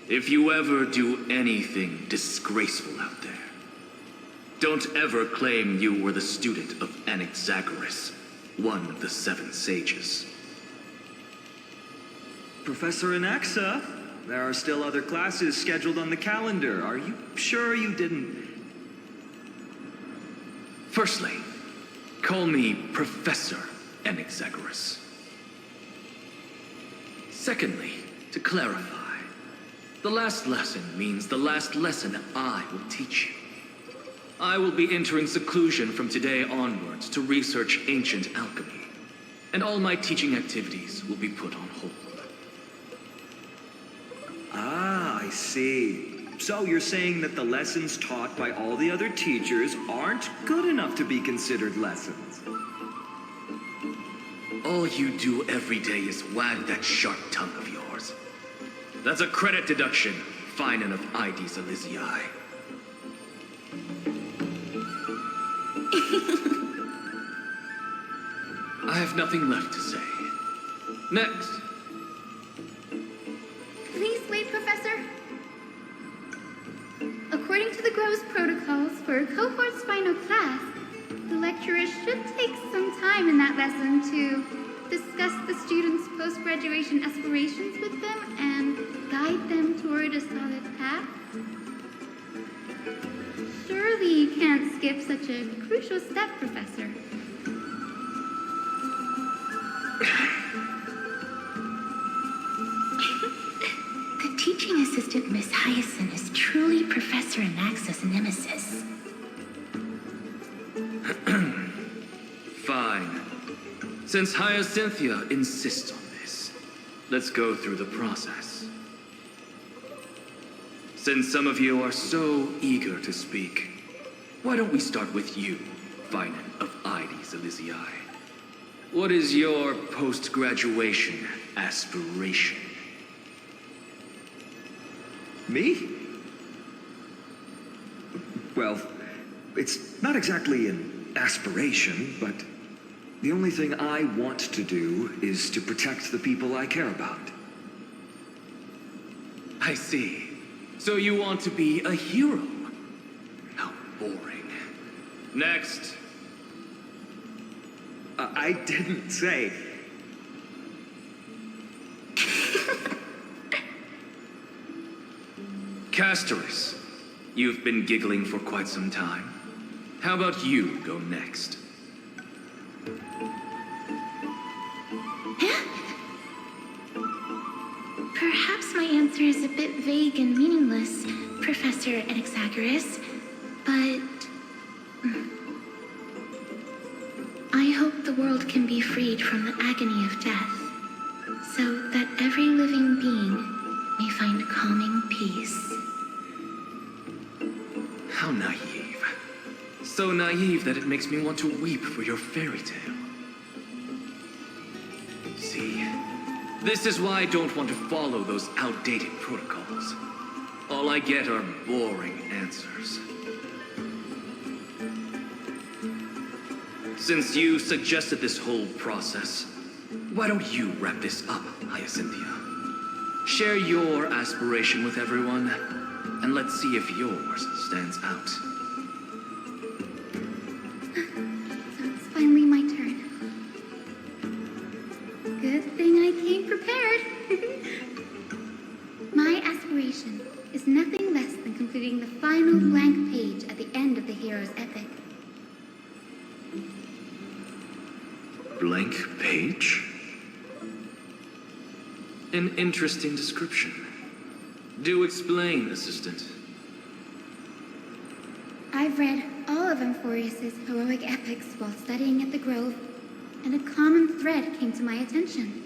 If you ever do anything disgraceful out there, don't ever claim you were the student of Anaxagoras, one of the 7 sages. Professor Anaxa, there are still other classes scheduled on the calendar. Are you sure you didn't... Firstly, call me Professor Anaxagoras. Secondly, to clarify, the last lesson means the last lesson I will teach you. I will be entering seclusion from today onwards to research ancient alchemy, and all my teaching activities will be put on hold. Ah, I see. So you're saying that the lessons taught by all the other teachers aren't good enough to be considered lessons? All you do every day is wag that sharp tongue of yours. That's a credit deduction, fine enough IDs Elysiae. I have nothing left to say. Next. Please wait, Professor. According to the Grove's protocols for a cohort's final class, the lecturer should take some time in that lesson to discuss the students' post-graduation aspirations with them and guide them toward a solid path. Surely you can't skip such a crucial step, Professor. The teaching assistant, Miss Hyacinth, is truly Professor Anaxa's nemesis. Fine. Since Hyacinthia insists on this, let's go through the process. Since some of you are so eager to speak, why don't we start with you, Finan of Ides Elysiae? What is your post-graduation aspiration? Me? Well, it's not exactly an aspiration, but the only thing I want to do is to protect the people I care about. I see. So you want to be a hero? How boring. Next. I didn't say. Castorus, you've been giggling for quite some time. How about you go next? Perhaps my answer is a bit vague and meaningless, Professor Anaxagoras, but I hope the world can be freed from the agony of death, so that every living being may find calming peace. How naive. So naive that it makes me want to weep for your fairy tale. See, this is why I don't want to follow those outdated protocols. All I get are boring answers. Since you suggested this whole process, why don't you wrap this up, Hyacinthia? Share your aspiration with everyone, and let's see if yours stands out. So it's finally my turn. Good thing I came prepared. My aspiration is nothing less than completing the final blank page at the end of the hero's epic. Blank page? An interesting description. Do explain, assistant. I've read all of Amphorius's heroic epics while studying at the Grove, and a common thread came to my attention.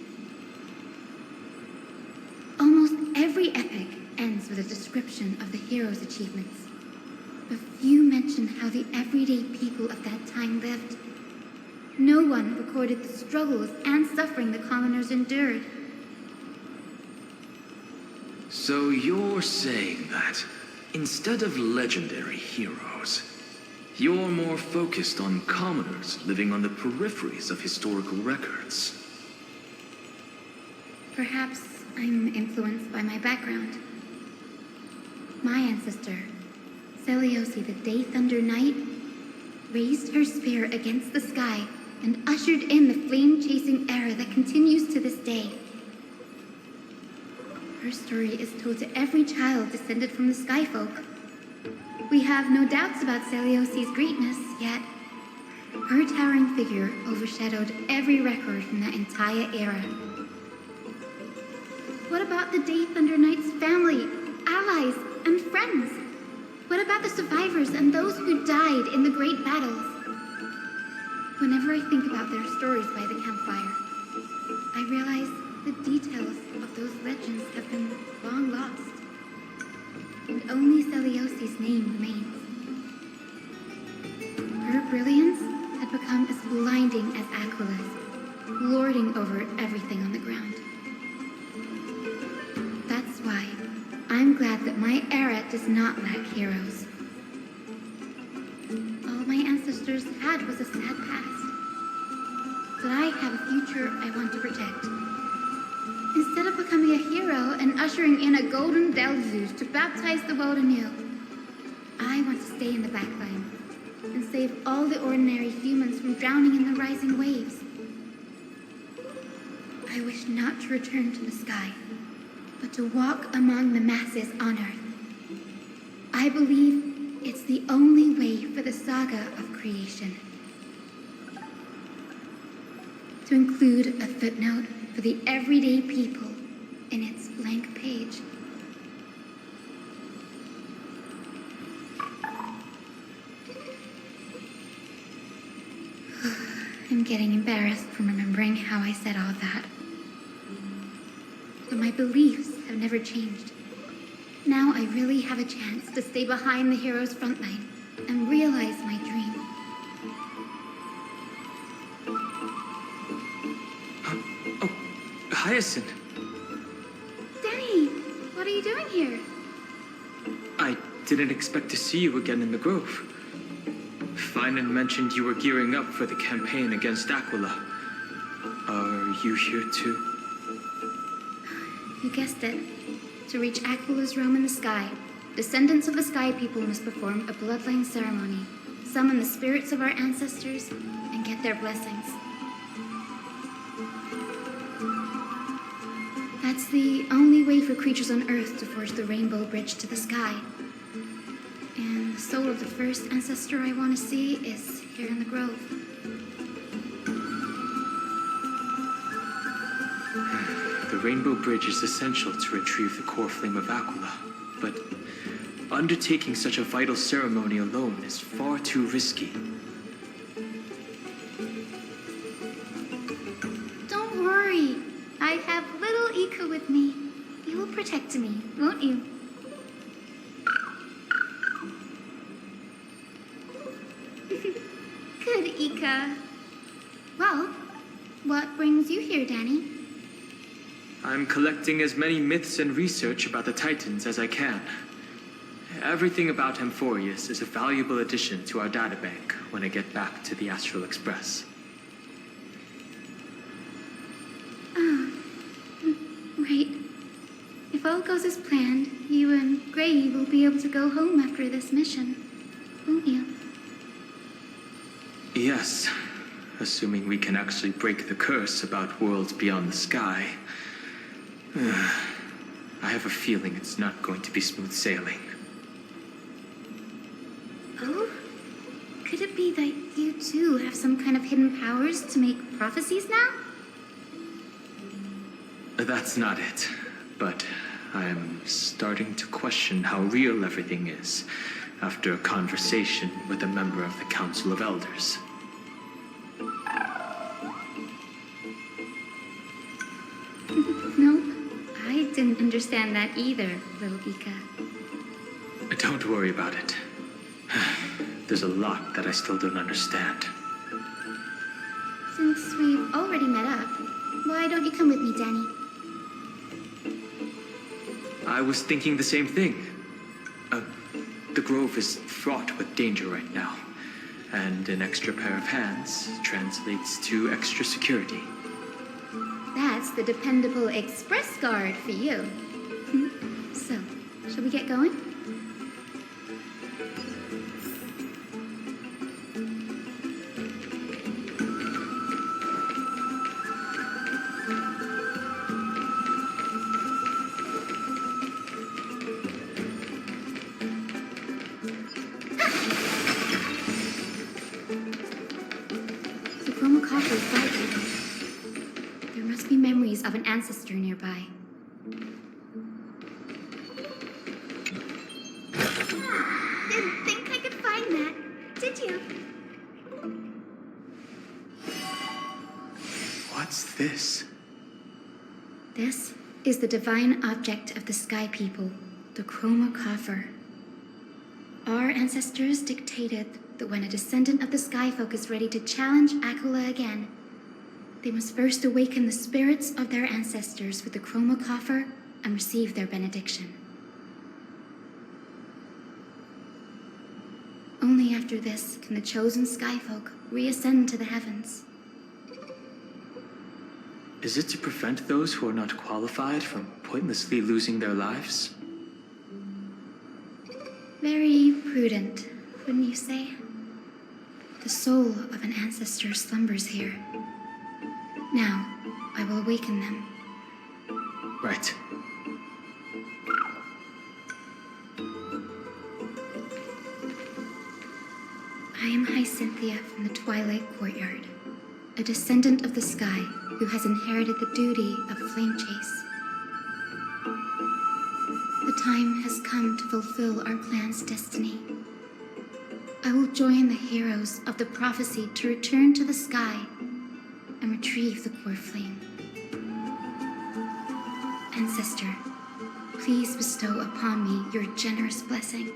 Almost every epic ends with a description of the hero's achievements, but few mention how the everyday people of that time lived. No one recorded the struggles and suffering the commoners endured. So you're saying that, instead of legendary heroes, you're more focused on commoners living on the peripheries of historical records. Perhaps I'm influenced by my background. My ancestor, Seleuci the Day Thunder Knight, raised her spear against the sky and ushered in the flame-chasing era that continues to this day. Her story is told to every child descended from the Skyfolk. We have no doubts about Seleuci's greatness, yet her towering figure overshadowed every record from that entire era. What about the Day Thunder Knight's family, allies, and friends? What about the survivors and those who died in the great battles? Whenever I think about their stories by the campfire, I realize the details of those legends have been long lost, and only Seleuci's name remains. Her brilliance had become as blinding as Aquila's, lording over everything on the ground. That's why I'm glad that my era does not lack heroes. All my ancestors had was a sad past. that I have a future I want to protect. Instead of becoming a hero and ushering in a golden Patate-douce to baptize the world anew, I want to stay in the backline and save all the ordinary humans from drowning in the rising waves. I wish not to return to the sky, but to walk among the masses on Earth. I believe it's the only way for the saga of creation. To include a footnote for the everyday people in its blank page. I'm getting embarrassed from remembering how I said all that. But my beliefs have never changed. Now I really have a chance to stay behind the hero's front line and realize my dream. Oh, Hyacinth. Danny, what are you doing here? I didn't expect to see you again in the grove. Finan mentioned you were gearing up for the campaign against Aquila. Are you here too? You guessed it. To reach Aquila's realm in the sky, descendants of the Sky People must perform a bloodline ceremony, summon the spirits of our ancestors, and get their blessings. That's the only way for creatures on Earth to forge the rainbow bridge to the sky. And the soul of the first ancestor I want to see is here in the grove. The Rainbow Bridge is essential to retrieve the core flame of Aquila, but undertaking such a vital ceremony alone is far too risky. Don't worry. I have little Ika with me. You will protect me, won't you? Good, Ika. Well, what brings you here, Danny? I'm collecting as many myths and research about the Titans as I can. Everything about Amphorius is a valuable addition to our databank when I get back to the Astral Express. Right. If all goes as planned, you and Gray will be able to go home after this mission, won't you? Yes, assuming we can actually break the curse about worlds beyond the sky. I have a feeling it's not going to be smooth sailing. Oh? Could it be that you too have some kind of hidden powers to make prophecies now? That's not it, but I'm starting to question how real everything is after a conversation with a member of the Council of Elders. Nope. I didn't understand that either, little Ika. Don't worry about it. There's a lot that I still don't understand. Since we've already met up, why don't you come with me, Danny? I was thinking the same thing. The grove is fraught with danger right now, and an extra pair of hands translates to extra security. That's the dependable express guard for you. So, shall we get going? The Chromacopter is vibrating. There must be memories of an ancestor nearby. Didn't think I could find that, did you? What's this? This is the divine object of the Sky People, the Chromacopter. Our ancestors dictated that when a descendant of the Skyfolk is ready to challenge Aquila again, they must first awaken the spirits of their ancestors with the Chromacopter and receive their benediction. Only after this can the chosen Skyfolk reascend to the heavens. Is it to prevent those who are not qualified from pointlessly losing their lives? Very prudent, wouldn't you say? The soul of an ancestor slumbers here. Now, I will awaken them. Right. I am Hyacinthia from the Twilight Courtyard, a descendant of the sky who has inherited the duty of flame chase. The time has come to fulfill our clan's destiny. I will join the heroes of the prophecy to return to the sky and retrieve the core flame. Ancestor, please bestow upon me your generous blessing.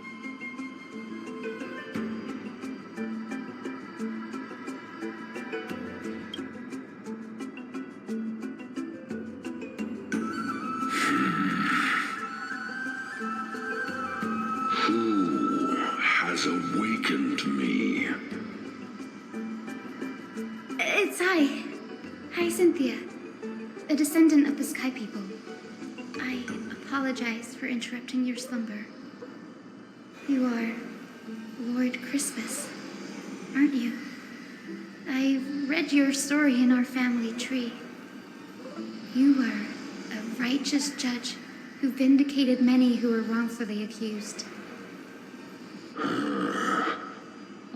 Who has awakened me? It's Hyacinthia, a descendant of the Sky People. I apologize for interrupting your slumber. You are Lord Crispus, aren't you? I read your story in our family tree. You were a righteous judge who vindicated many who were wrongfully accused.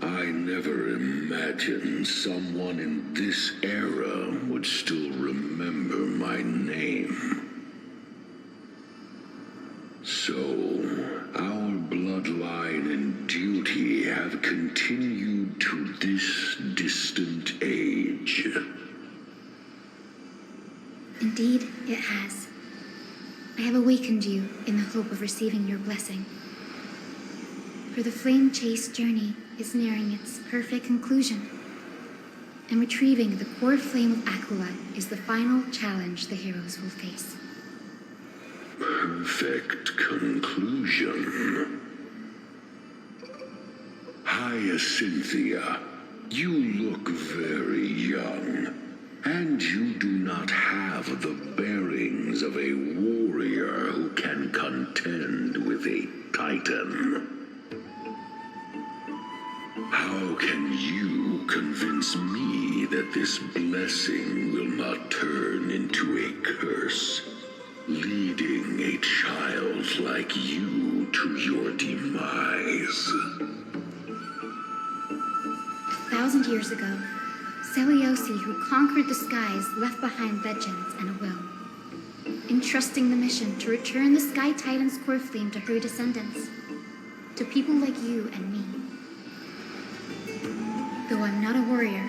I never imagined someone in this era would still remember my name. So, our bloodline and duty have continued to this distant age. Indeed, it has. I have awakened you in the hope of receiving your blessing. For the flame chase journey is nearing its perfect conclusion, and retrieving the core flame of Aquila is the final challenge the heroes will face. Perfect conclusion. Hyacinthia, you look very young, and you do not have the bearings of a warrior who can contend with a titan. How can you convince me that this blessing will not turn into a curse, leading a child like you to your demise? 1,000 years ago, Seliosi, who conquered the skies, left behind legends and a will, entrusting the mission to return the Sky Titan's core flame to her descendants, to people like you and me. Though I'm not a warrior,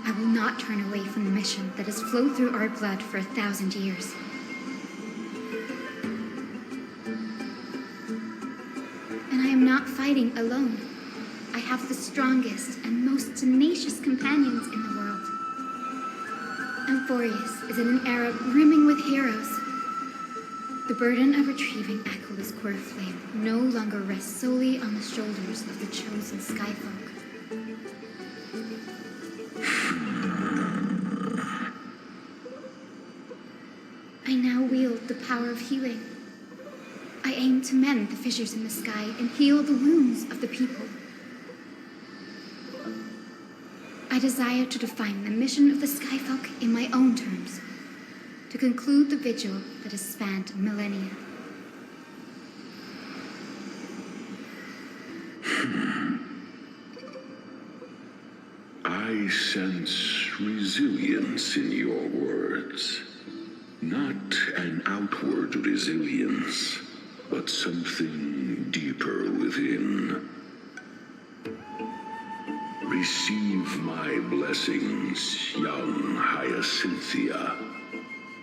I will not turn away from the mission that has flowed through our blood for 1,000 years. And I am not fighting alone. I have the strongest and most tenacious companions in the world. Amphorius is in an era brimming with heroes. The burden of retrieving Aquila's core flame no longer rests solely on the shoulders of the chosen skyfolk. I now wield the power of healing. I aim to mend the fissures in the sky and heal the wounds of the people. I desire to define the mission of the Skyfolk in my own terms, to conclude the vigil that has spanned millennia. I sense resilience in your words. Not an outward resilience, but something deeper within. Receive my blessings, young Hyacinthia.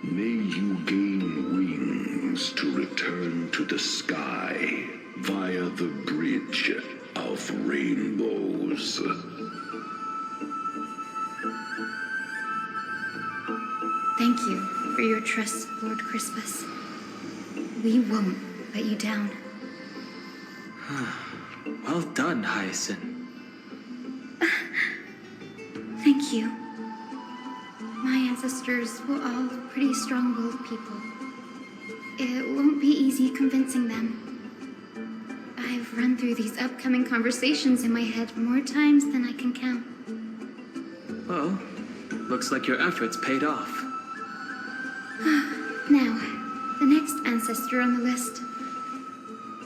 May you gain wings to return to the sky via the bridge of rainbows. Thank you for your trust, Lord Crispus. We won't let you down. Well done, Hyacinth. Thank you. My ancestors ancestors were all pretty strong-willed people. It won't be easy convincing them. I've run through these upcoming conversations in my head more times than I can count. Well, looks like your efforts paid off. Now, the next ancestor on the list.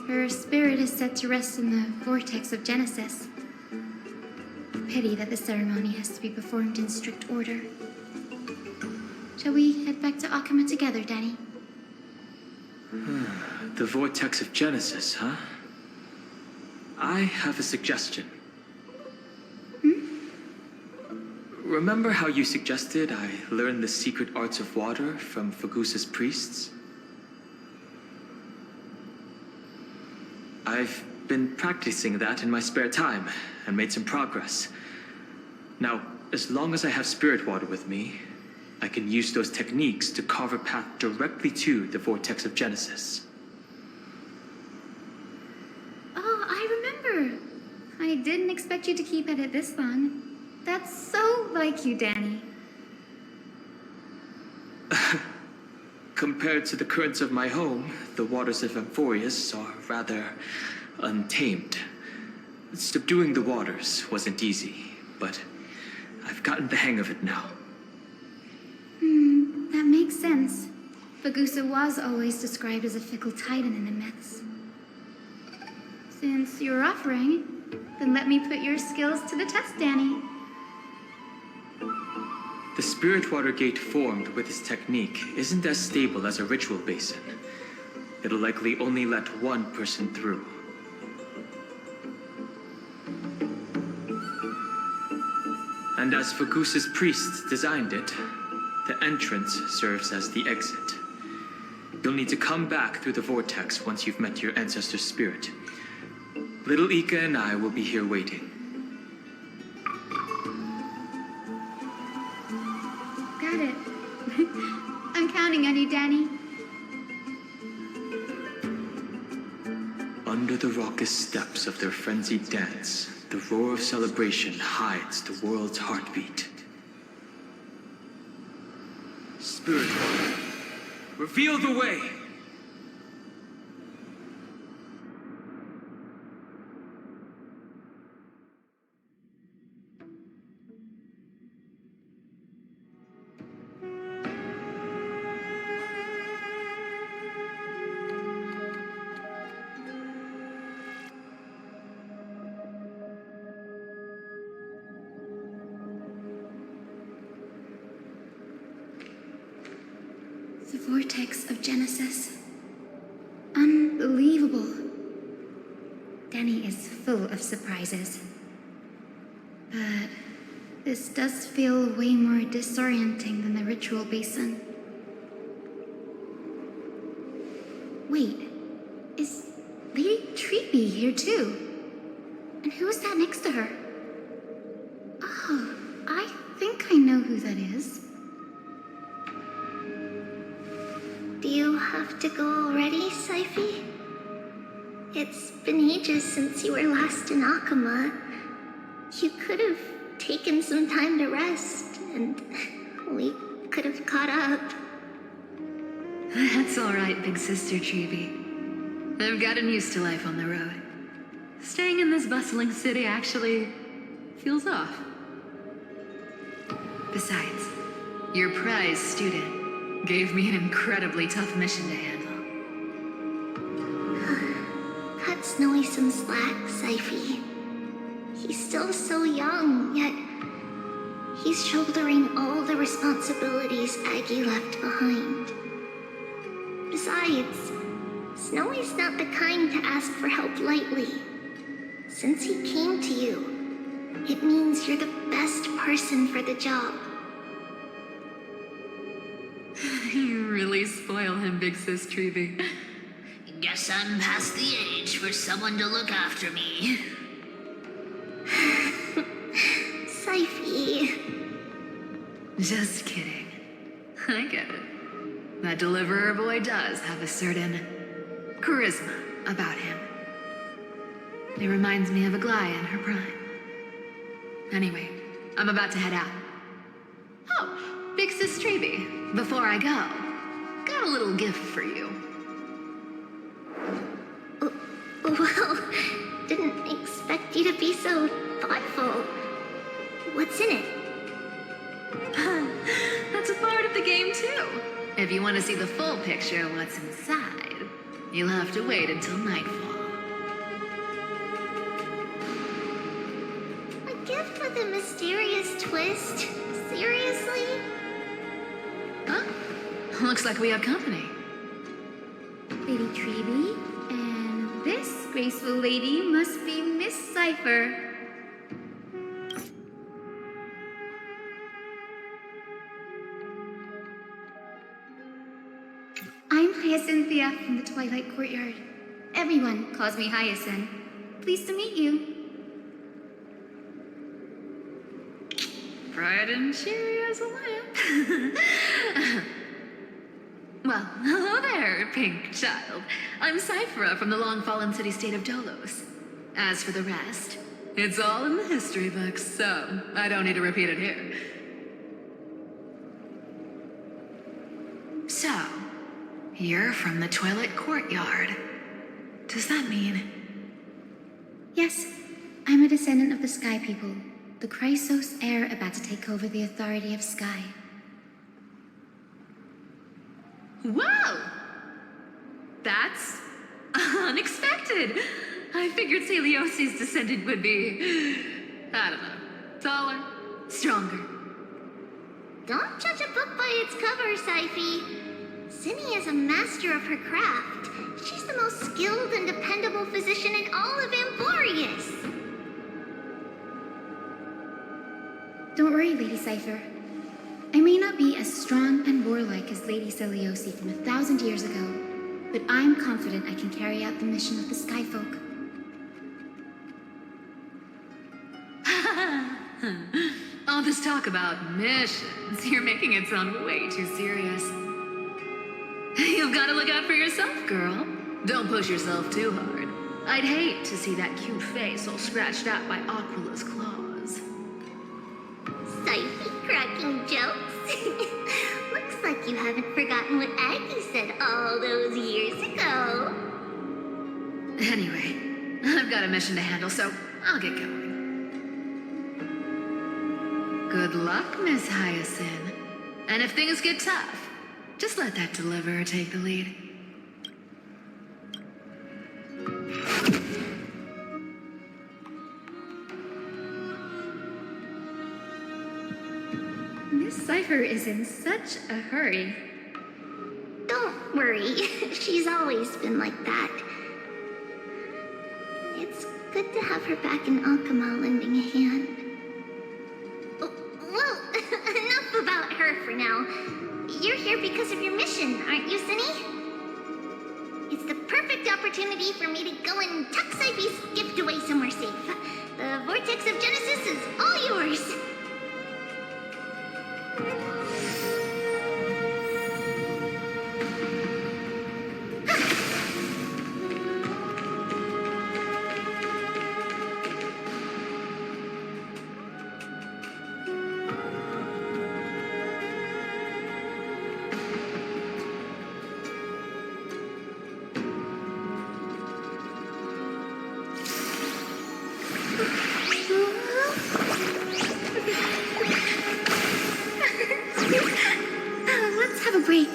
Her spirit is said to rest in the vortex of Genesis. Pity that the ceremony has to be performed in strict order. Shall we head back to Akama together, Danny? The vortex of Genesis, huh? I have a suggestion. Remember how you suggested I learn the secret arts of water from Fagusa's priests? I've been practicing that in my spare time and made some progress. Now, as long as I have spirit water with me, I can use those techniques to carve a path directly to the vortex of Genesis. Oh, I remember. I didn't expect you to keep at it this long. That's so like you, Danny. Compared to the currents of my home, the waters of Amphorius are rather untamed. Subduing the waters wasn't easy, but I've gotten the hang of it now. That makes sense. Fagusa was always described as a fickle titan in the myths. Since you're offering, then let me put your skills to the test, Danny. The spirit water gate formed with this technique isn't as stable as a ritual basin. It'll likely only let one person through. And as Fagusa's priests designed it, the entrance serves as the exit. You'll need to come back through the vortex once you've met your ancestor's spirit. Little Ika and I will be here waiting. Got it. I'm counting on you, Danny. Under the raucous steps of their frenzied dance, the roar of celebration hides the world's heartbeat. Spirit water, reveal the way! The vortex of Genesis. Unbelievable. Danny is full of surprises. But this does feel way more disorienting than the ritual basin. Wait, is Lady Treeby here too? And who is that next to her? Oh, I think I know who that is. Do you have to go already, Saifi? It's been ages since you were last in Akama. You could have taken some time to rest, and we could have caught up. That's all right, big sister Treeby. I've gotten used to life on the road. Staying in this bustling city actually feels off. Besides, your prize student gave me an incredibly tough mission to handle. Cut Snowy some slack, Saifi. He's still so young, yet he's shouldering all the responsibilities Aggie left behind. Besides, Snowy's not the kind to ask for help lightly. Since he came to you, it means you're the best person for the job. You really spoil him, big sis Treeby. Guess I'm past the age for someone to look after me. Saifi. Just kidding. I get it. That deliverer boy does have a certain charisma about him. It reminds me of Aglaya in her prime. Anyway, I'm about to head out. Oh, big Sis Treby, before I go, got a little gift for you. Well, didn't expect you to be so thoughtful. What's in it? That's a part of the game, too. If you want to see the full picture of what's inside, you'll have to wait until nightfall. A gift with a mysterious twist? Seriously? Huh? Looks like we have company. Lady Treby, and this graceful lady must be Miss Cypher. I'm Hyacinthia from the Twilight Courtyard. Everyone calls me Hyacinth. Pleased to meet you. Bright and cheery as a lamp. Well, hello there, pink child. I'm Cyphera from the long-fallen city-state of Dolos. As for the rest, it's all in the history books, so I don't need to repeat it here. So, you're from the Twilight Courtyard. Does that mean... Yes, I'm a descendant of the Sky People, the Chrysos heir about to take over the authority of Sky. Whoa! That's unexpected. I figured Celiosi's descendant would be, I don't know, taller, stronger. Don't judge a book by its cover, Syphe. Zinni is a master of her craft. She's the most skilled and dependable physician in all of Amborius. Don't worry, Lady Cypher. I may not be as strong and warlike as Lady Celiosi from 1,000 years ago, but I'm confident I can carry out the mission of the Skyfolk. All this talk about missions, you're making it sound way too serious. You've got to look out for yourself, girl. Don't push yourself too hard. I'd hate to see that cute face all scratched out by Aquala's claws. Syphe cracking jokes? Looks like you haven't forgotten what Aggie said all those years ago. Anyway, I've got a mission to handle, so I'll get going. Good luck, Miss Hyacinth. And if things get tough, just let that deliverer take the lead. Miss Cypher is in such a hurry. Don't worry, she's always been like that. It's good to have her back in Alchema lending a hand. Well, enough about her for now. You're here because of your mission, aren't you, Zinni? It's the perfect opportunity for me to go and tuck Syphe's gift away somewhere safe. The Vortex of Genesis is all yours. Let's have a break.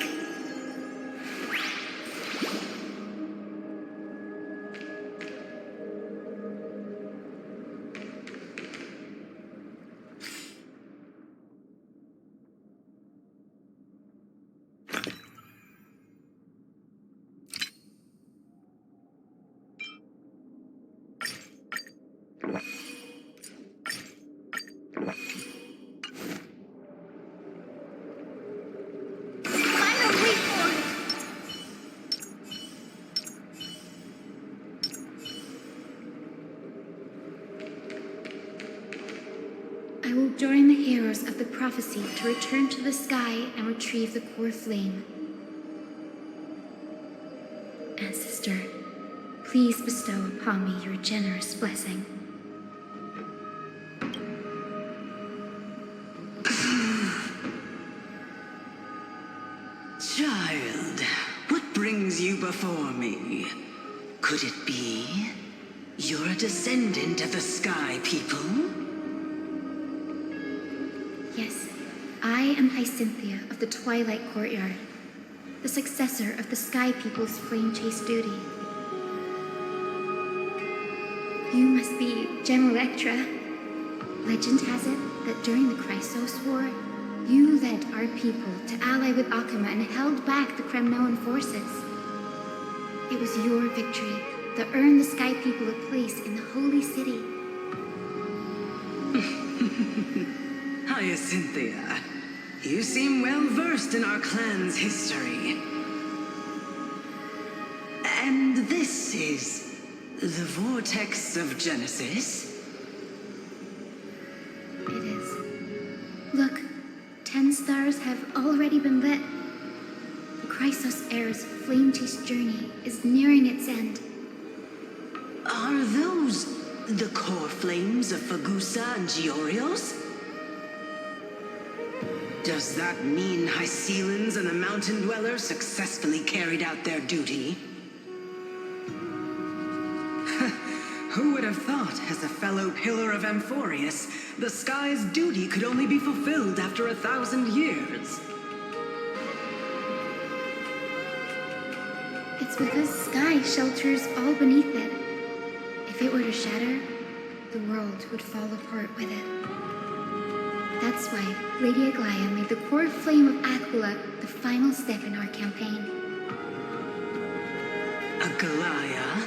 I will join the heroes of the prophecy to return to the sky and retrieve the core flame. Ancestor, please bestow upon me your generous blessing. before me. Could it be you're a descendant of the Sky People? Yes, I am Hyacinthia of the Twilight Courtyard, the successor of the Sky People's Flame Chase duty. You must be General Electra. Legend has it that during the Chrysos War, you led our people to ally with Akama and held back the Kremnoan forces. It was your victory that earned the Sky People a place in the Holy City. Hyacinthia, you seem well versed in our clan's history. And this is the Vortex of Genesis? It is. Look, 10 stars have already been lit. The Chrysos Heir's flame-chased journey is nearing its end. Are those the core flames of Fagusa and Giorios? Does that mean Hycelans and the Mountain Dwellers successfully carried out their duty? Who would have thought, as a fellow pillar of Amphorius, the sky's duty could only be fulfilled after 1,000 years? It's because sky shelters all beneath it. If it were to shatter, the world would fall apart with it. That's why Lady Aglaya made the core flame of Aquila the final step in our campaign. Aglaya?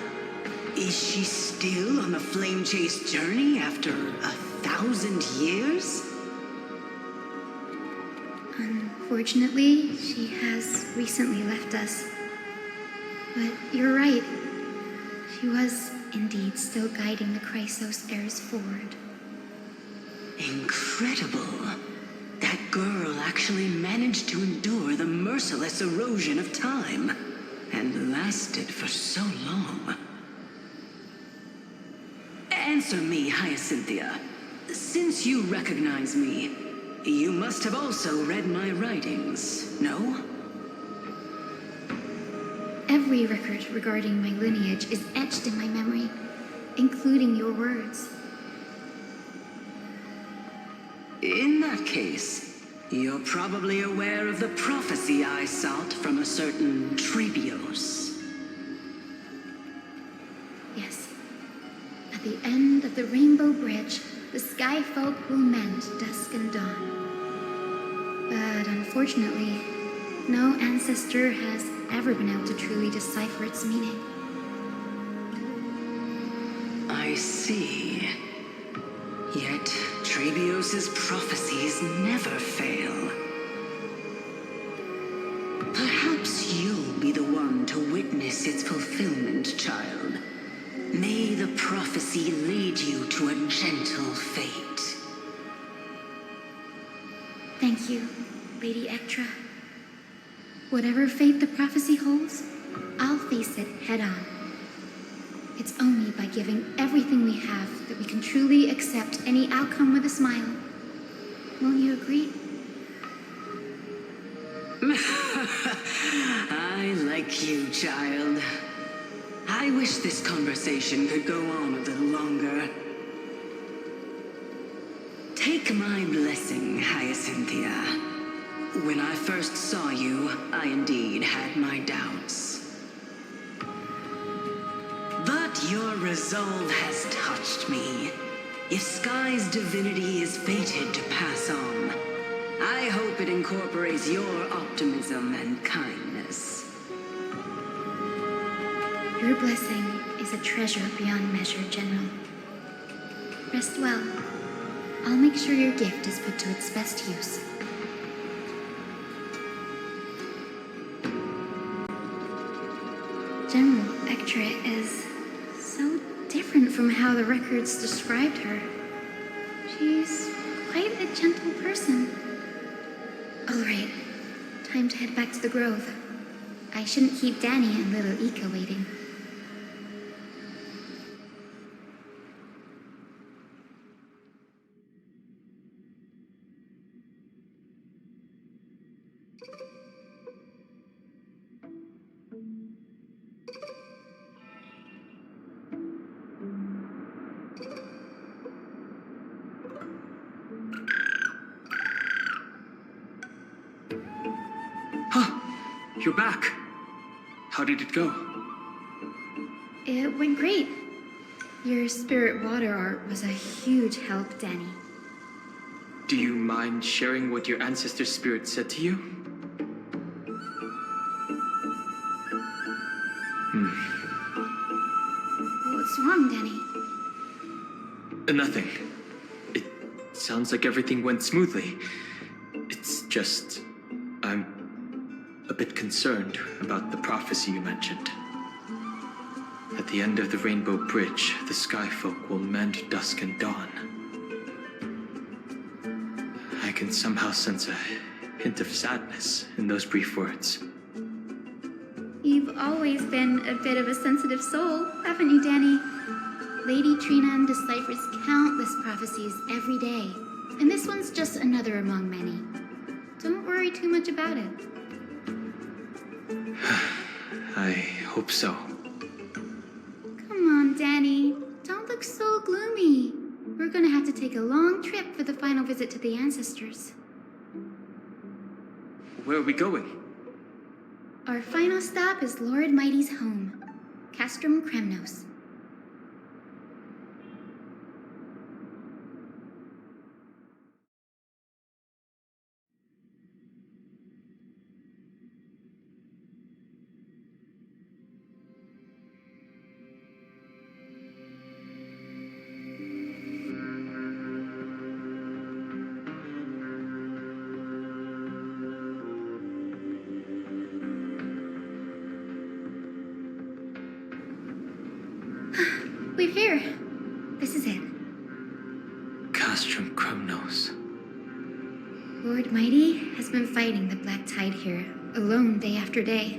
Is she still on the flame chase journey after 1,000 years? Unfortunately, she has recently left us. But you're right. She was indeed still guiding the Chrysos heirs forward. Incredible. That girl actually managed to endure the merciless erosion of time, and lasted for so long. Answer me, Hyacinthia. Since you recognize me, you must have also read my writings, no? Every record regarding my lineage is etched in my memory, including your words. In that case, you're probably aware of the prophecy I sought from a certain Trebios. Yes. At the end of the Rainbow Bridge, the Sky Folk will mend dusk and dawn. But unfortunately, no ancestor has ever been able to truly decipher its meaning. I see. Yet Trebios's prophecies never fail. Perhaps you'll be the one to witness its fulfillment, child. May the prophecy lead you to a gentle fate. Thank you, Lady Ektra. Whatever fate the prophecy holds, I'll face it head on. It's only by giving everything we have that we can truly accept any outcome with a smile. Won't you agree? I like you, child. I wish this conversation could go on a little longer. Take my blessing, Hyacinthia. When I first saw you, I indeed had my doubts. But your resolve has touched me. If Sky's divinity is fated to pass on, I hope it incorporates your optimism and kindness. Your blessing is a treasure beyond measure, General. Rest well. I'll make sure your gift is put to its best use. General Ektra is so different from how the records described her. She's quite a gentle person. All right, time to head back to the Grove. I shouldn't keep Danny and little Ika waiting. You're back. How did it go? It went great. Your spirit water art was a huge help, Danny. Do you mind sharing what your ancestor spirit said to you? What's wrong, Danny? Nothing. It sounds like everything went smoothly. It's just... I'm a bit concerned about the prophecy you mentioned. At the end of the Rainbow Bridge, the Sky Folk will mend dusk and dawn. I can somehow sense a hint of sadness in those brief words. You've always been a bit of a sensitive soul, haven't you, Danny? Lady Trina deciphers countless prophecies every day, and this one's just another among many. Don't worry too much about it. I hope so. Come on, Danny. Don't look so gloomy. We're gonna have to take a long trip for the final visit to the ancestors. Where are we going? Our final stop is Lord Mighty's home, Castrum Kremnos. We're here. This is it. Castrum Kremnos. Lord Mighty has been fighting the Black Tide here, alone day after day.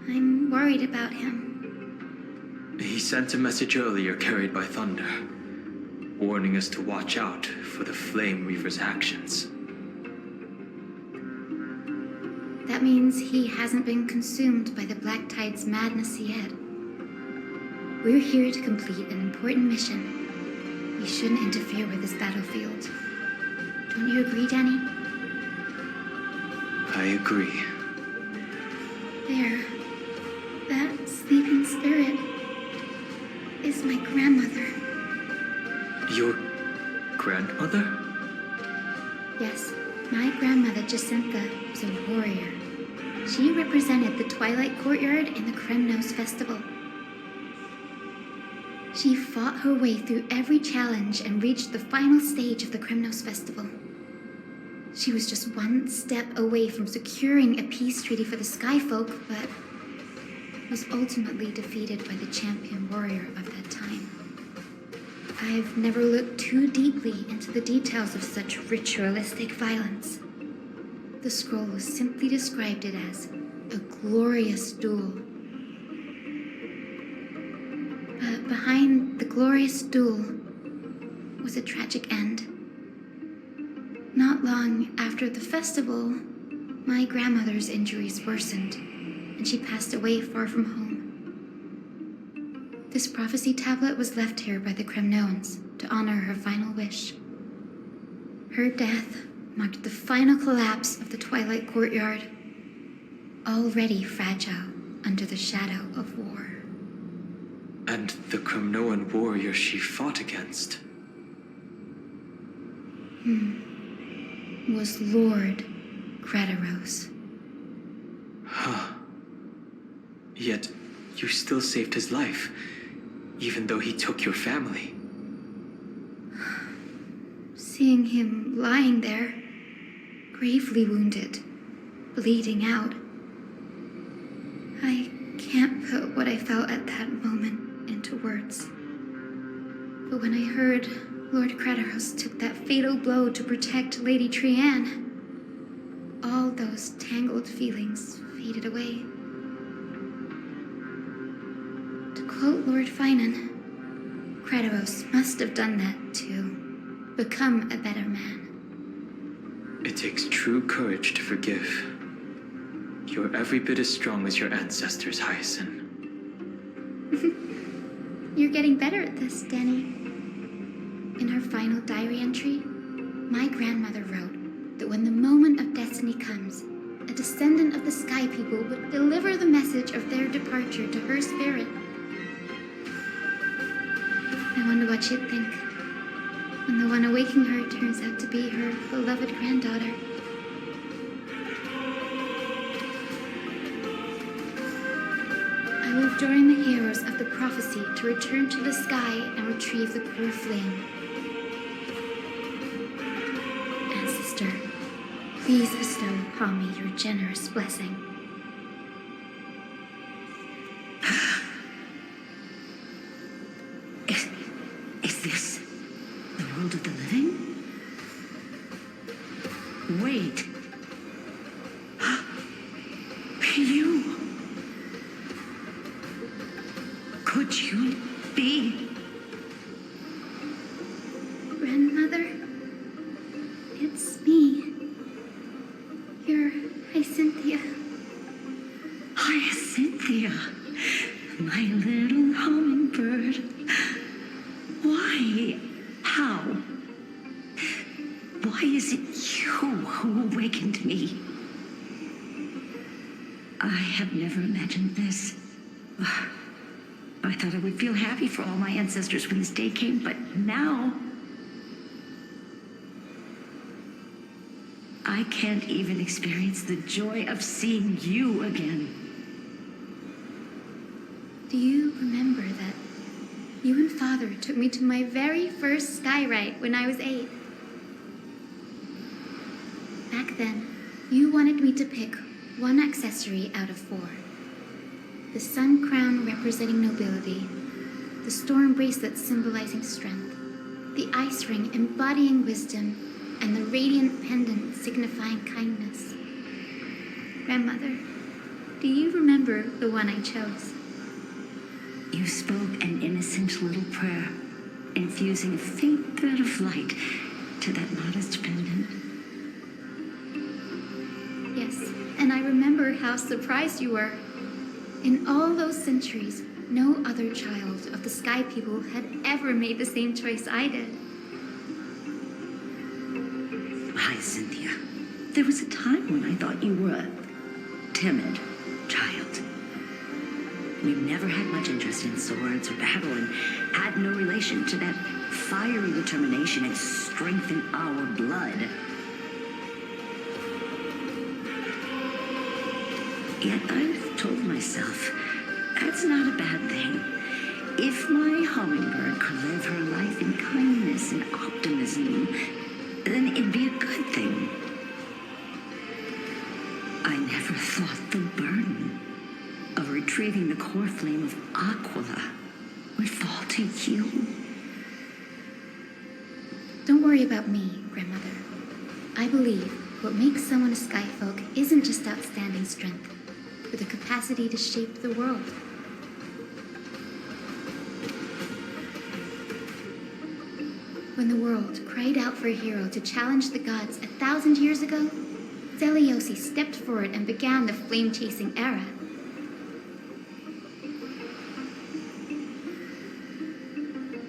I'm worried about him. He sent a message earlier carried by thunder, warning us to watch out for the Flame Reaver's actions. That means he hasn't been consumed by the Black Tide's madness yet. We're here to complete an important mission. We shouldn't interfere with this battlefield. Don't you agree, Danny? I agree. There. That sleeping spirit is my grandmother. Your grandmother? Yes, my grandmother Jacintha was a warrior. She represented the Twilight Courtyard in the Kremnos Festival. She fought her way through every challenge and reached the final stage of the Kremnos Festival. She was just one step away from securing a peace treaty for the Skyfolk, but was ultimately defeated by the champion warrior of that time. I've never looked too deeply into the details of such ritualistic violence. The scroll simply described it as a glorious duel. But behind the glorious duel was a tragic end. Not long after the festival, my grandmother's injuries worsened, and she passed away far from home. This prophecy tablet was left here by the Kremnoans to honor her final wish. Her death marked the final collapse of the Twilight Courtyard, already fragile under the shadow of war. And the Kremnoan warrior she fought against? Was Lord Crataros. Huh. Yet, you still saved his life, even though he took your family. Seeing him lying there, gravely wounded, bleeding out, I can't put what I felt at that moment into words. But when I heard Lord Crataros took that fatal blow to protect Lady Trianne, all those tangled feelings faded away. To quote Lord Finan, Crataros must have done that to become a better man. It takes true courage to forgive. You're every bit as strong as your ancestors, Hyacinth. You're getting better at this, Danny. In her final diary entry, my grandmother wrote that when the moment of destiny comes, a descendant of the Sky People would deliver the message of their departure to her spirit. I wonder what she'd think when the one awaking her turns out to be her beloved granddaughter. I will join the heroes of the prophecy to return to the sky and retrieve the core flame. Ancestor, please bestow upon me your generous blessing. Is this the world of the living? Wait. You. Could you be? Grandmother, it's me. You're Hyacinthia. Hyacinthia, my little hummingbird. Why? How? Why is it you who awakened me? I have never imagined this. I thought I would feel happy for all my ancestors when this day came, but now I can't even experience the joy of seeing you again. Do you remember that you and Father took me to my very first sky ride when I was 8? Back then, you wanted me to pick one accessory out of 4. The sun crown representing nobility, the storm bracelet symbolizing strength, the ice ring embodying wisdom, and the radiant pendant signifying kindness. Grandmother, do you remember the one I chose? You spoke an innocent little prayer, infusing a faint thread of light to that modest pendant. Yes, and I remember how surprised you were. In all those centuries, no other child of the Sky People had ever made the same choice I did. Hyacinthia, there was a time when I thought you were a timid child. You never had much interest in swords or battle and had no relation to that fiery determination and strength in our blood. Yet I've told myself, that's not a bad thing. If my hummingbird could live her life in kindness and optimism, then it'd be a good thing. I never thought the burden of retrieving the core flame of Aquila would fall to you. Don't worry about me, Grandmother. I believe what makes someone a Skyfolk isn't just outstanding strength, but the capacity to shape the world. When the world cried out for a hero to challenge the gods 1,000 years ago, Zeliosi stepped forward and began the flame-chasing era.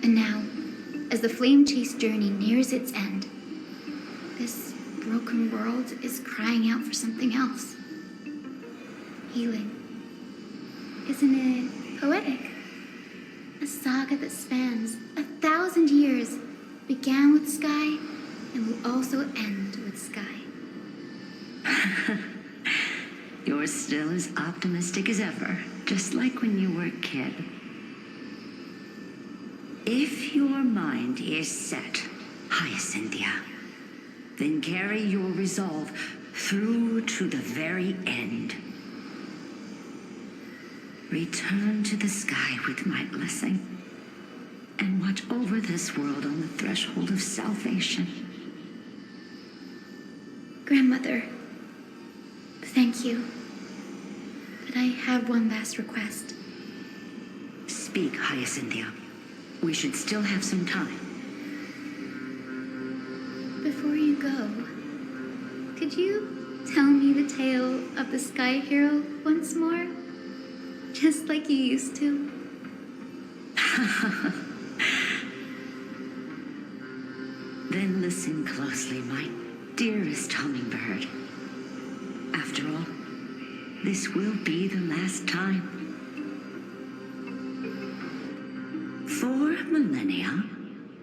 And now, as the flame chase journey nears its end, this broken world is crying out for something else. Healing. Isn't it poetic? A saga that spans 1,000 years, began with sky and will also end with sky. You're still as optimistic as ever, just like when you were a kid. If your mind is set, Hyacinthia, then carry your resolve through to the very end. Return to the sky with my blessing, and watch over this world on the threshold of salvation. Grandmother, thank you. But I have one last request. Speak, Hyacinthia. We should still have some time. Before you go, could you tell me the tale of the Sky Hero once more? Just like you used to. Then listen closely, my dearest hummingbird. After After all, this will be the last time. For millennia,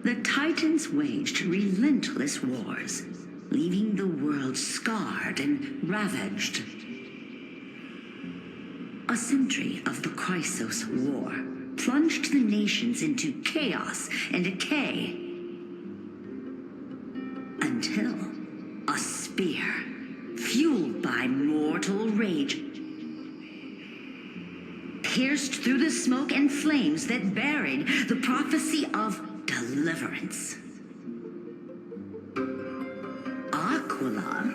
the Titans waged relentless wars, leaving the world scarred and ravaged. A century of the Chrysos War plunged the nations into chaos and decay, until a spear, fueled by mortal rage, pierced through the smoke and flames that buried the prophecy of deliverance. Aquila,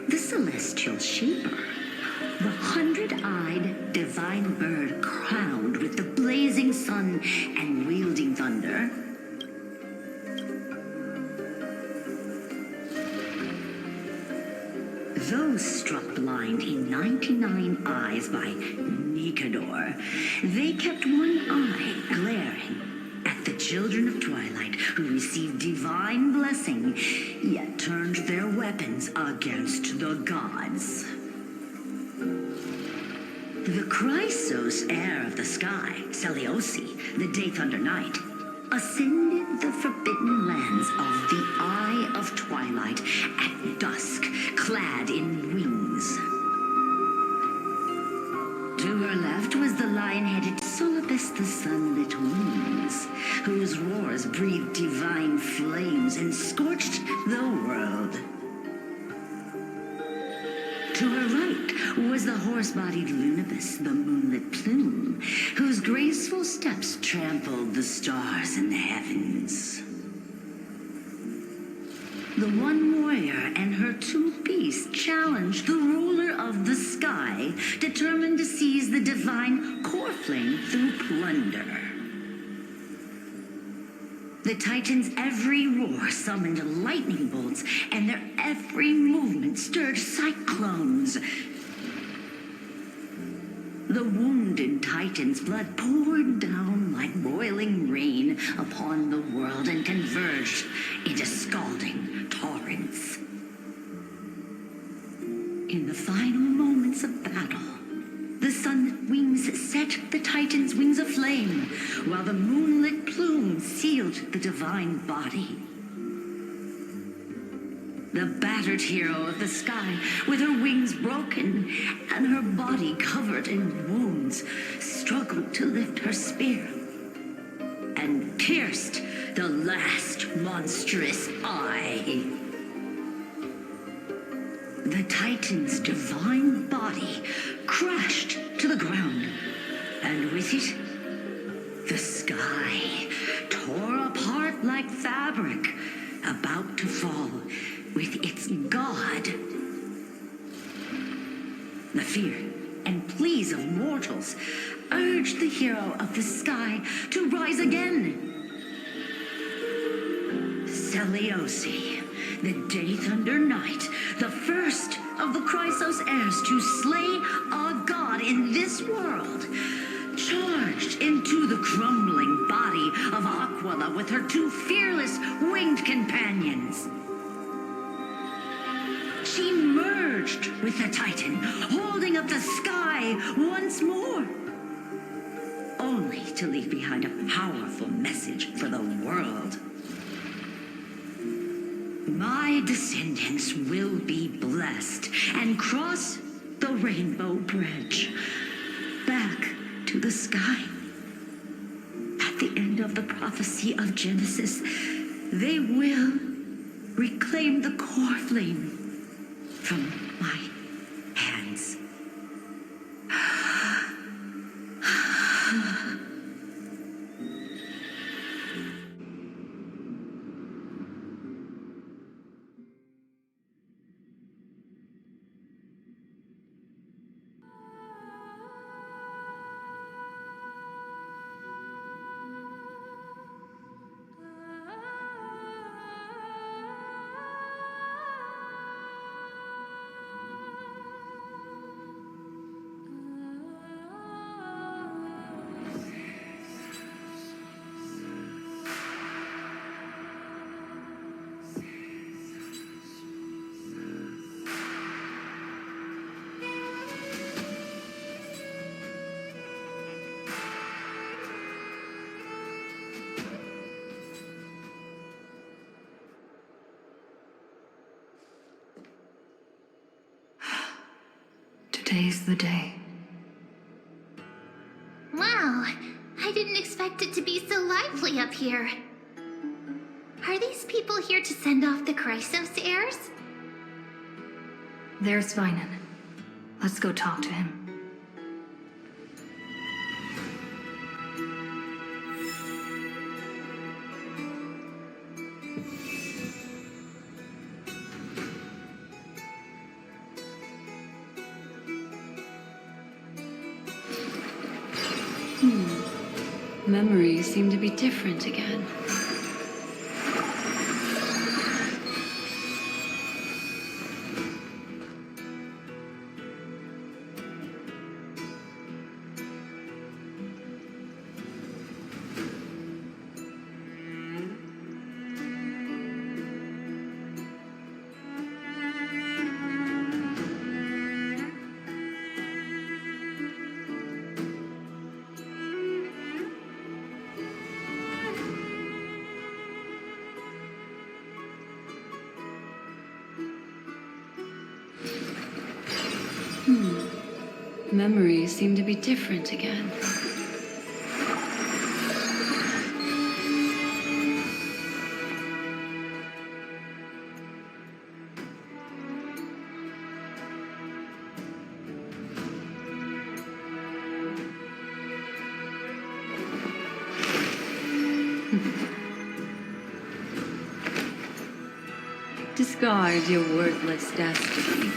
the celestial shaper, the 100-eyed divine bird crowned with the blazing sun and wielding thunder, those struck blind in 99 eyes by Nicador, they kept one eye glaring at the children of Twilight who received divine blessing, yet turned their weapons against the gods. The Chrysos heir of the sky, Seleuci, the Day Thunder Knight, ascended the forbidden lands of the Eye of Twilight at dusk, clad in wings. To her left was the lion-headed Solibus the Sunlit Wings, whose roars breathed divine flames and scorched the world. To her right was the horse-bodied Lunibus, the Moonlit Plume, whose graceful steps trampled the stars in the heavens. The one warrior and her two beasts challenged the ruler of the sky, determined to seize the divine core flame through plunder. The Titans' every roar summoned lightning bolts, and their every movement stirred cyclones. The wounded Titan's blood poured down like boiling rain upon the world and converged into scalding torrents. In the final moments of battle, the Sunlit Wings set the Titan's wings aflame, while the Moonlit Plume sealed the divine body. The battered hero of the sky, with her wings broken and her body covered in wounds, struggled to lift her spear and pierced the last monstrous eye. The Titan's divine body crashed to the ground, and with it, the sky tore apart like fabric, about to fall with its god. The fear and pleas of mortals urged the hero of the sky to rise again. Seleuci, the Day Thunder Knight, the first of the Chrysos heirs to slay a god in this world, charged into the crumbling body of Aquila with her two fearless winged companions. She merged with the Titan, holding up the sky once more, only to leave behind a powerful message for the world. My descendants will be blessed and cross the Rainbow Bridge back to the sky. At the end of the prophecy of Genesis, they will reclaim the core flame from my hands. Today's the day. Wow, I didn't expect it to be so lively up here. Are these people here to send off the Chrysos heirs? There's Vinan. Let's go talk to him. Memories seem to be different again. Memories seem to be different again. Discard your wordless destiny.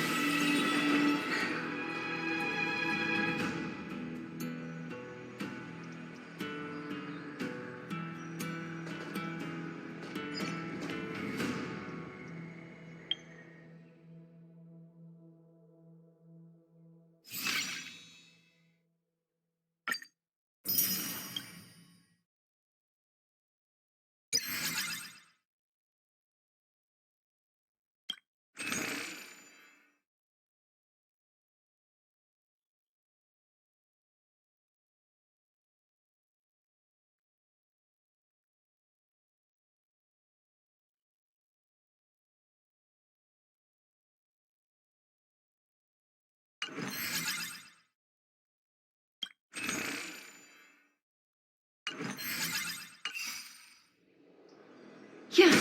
Yeah.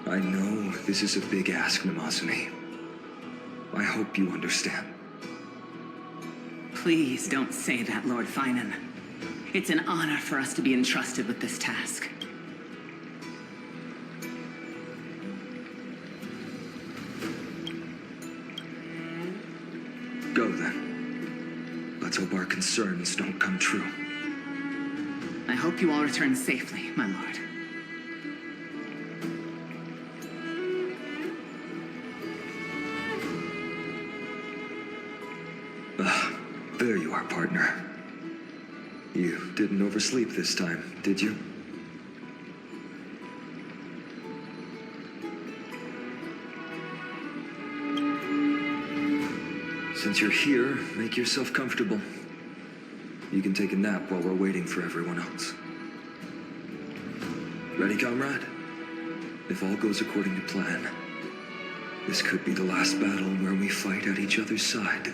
I know this is a big ask, Namazune. I hope you understand. Please don't say that, Lord Finan. It's an honor for us to be entrusted with this task. Go then. Let's hope our concerns don't come true. I hope you all return safely, my lord. There you are, partner. You didn't oversleep this time, did you? Since you're here, make yourself comfortable. You can take a nap while we're waiting for everyone else. Ready, comrade? If all goes according to plan, this could be the last battle where we fight at each other's side.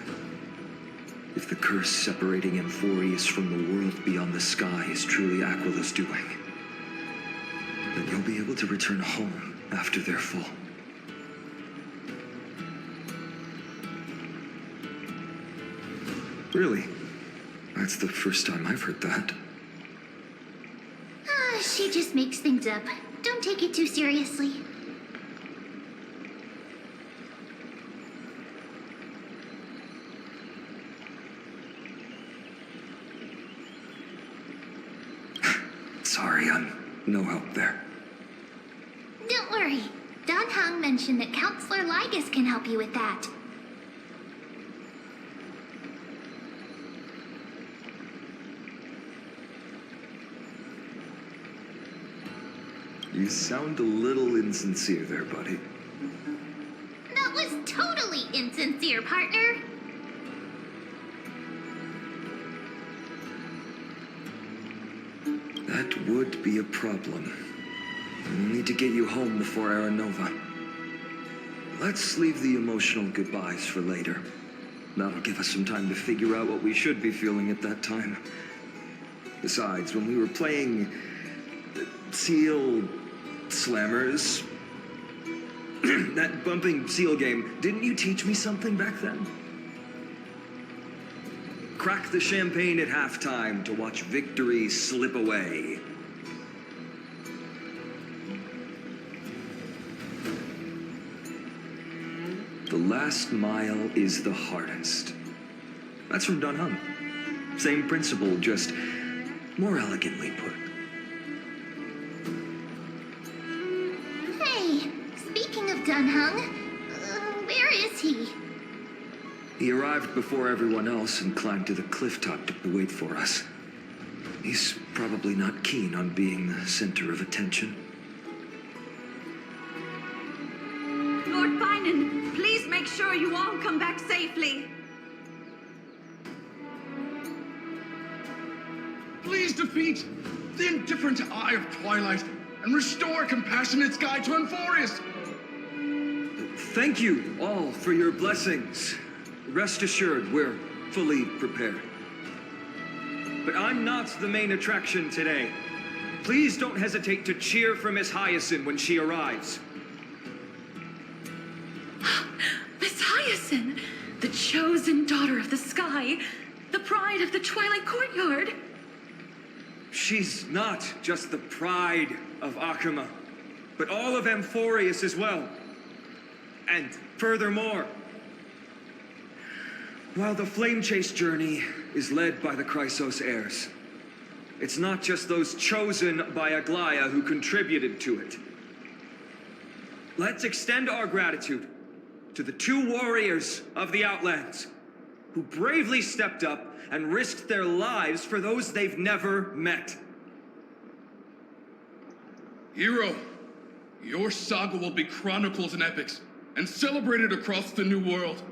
If the curse separating Amphorius from the world beyond the sky is truly Aquila's doing, then you'll be able to return home after their fall. Really? That's the first time I've heard that. She just makes things up. Don't take it too seriously. Sorry, I'm no help there. Don't worry. Don Hung mentioned that Counselor Ligas can help you with that. You sound a little insincere there, buddy. That was totally insincere, partner. That would be a problem. We'll need to get you home before Aranova. Let's leave the emotional goodbyes for later. That'll give us some time to figure out what we should be feeling at that time. Besides, when we were playing Seal Slammers, that bumping seal game, didn't you teach me something back then? Crack the champagne at halftime to watch victory slip away. The last mile is the hardest. That's from Don Hung. Same principle, just more elegantly put. Hey, speaking of Dunhung, where is he? He arrived before everyone else and climbed to the cliff top to wait for us. He's probably not keen on being the center of attention. Lord Finan, please make sure you all come back safely. Please defeat the indifferent Eye of Twilight and restore compassionate sky to Amphorius. Thank you all for your blessings. Rest assured, we're fully prepared. But I'm not the main attraction today. Please don't hesitate to cheer for Miss Hyacinth when she arrives. Miss Hyacinth, the chosen daughter of the sky, the pride of the Twilight Courtyard. She's not just the pride of Akama, but all of Amphorius as well. And furthermore, while the Flame Chase journey is led by the Chrysos heirs, it's not just those chosen by Aglaya who contributed to it. Let's extend our gratitude to the 2 warriors of the Outlands who bravely stepped up and risked their lives for those they've never met. Hero, your saga will be chronicled in epics and celebrated across the New World.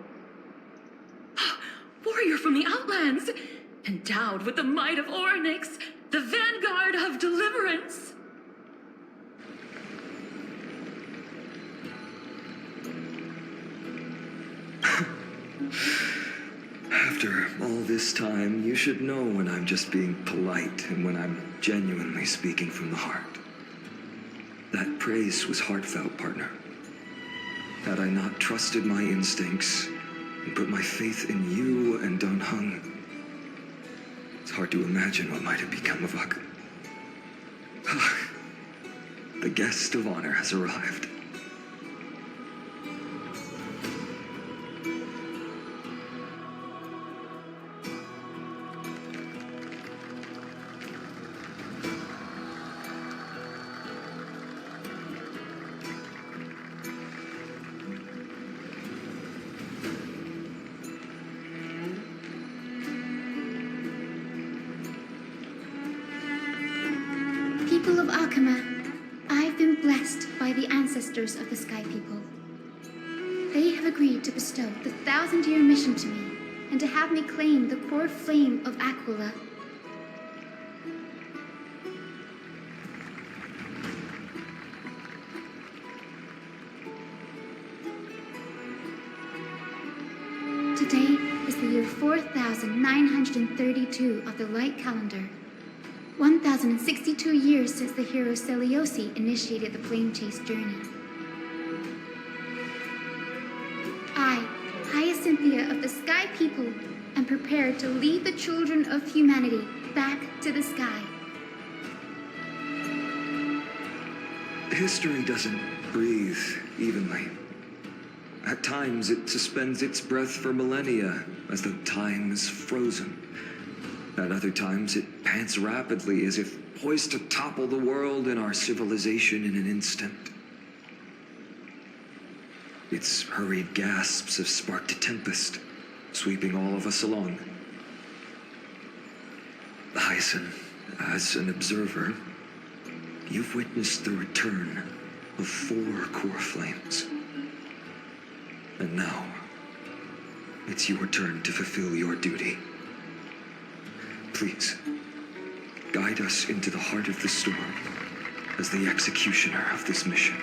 Warrior from the Outlands, endowed with the might of Orynyx, the vanguard of deliverance. After all this time, you should know when I'm just being polite and when I'm genuinely speaking from the heart. That praise was heartfelt, partner. Had I not trusted my instincts and put my faith in you and Don Hung, it's hard to imagine what might have become of Ak. The guest of honor has arrived. People of Akama, I've been blessed by the ancestors of the Sky People. They have agreed to bestow the 1,000-year mission to me and to have me claim the core flame of Aquila. Today is the year 4932 of the Light Calendar. 1,062 years since the hero Seliosi initiated the Flame Chase journey. I, Hyacinthia of the Sky People, am prepared to lead the children of humanity back to the sky. History doesn't breathe evenly. At times, it suspends its breath for millennia, as though time is frozen. At other times, it pants rapidly, as if poised to topple the world and our civilization in an instant. Its hurried gasps have sparked a tempest, sweeping all of us along. Hyacinth, as an observer, you've witnessed the return of 4 core flames. And now, it's your turn to fulfill your duty. Please, guide us into the heart of the storm as the executioner of this mission.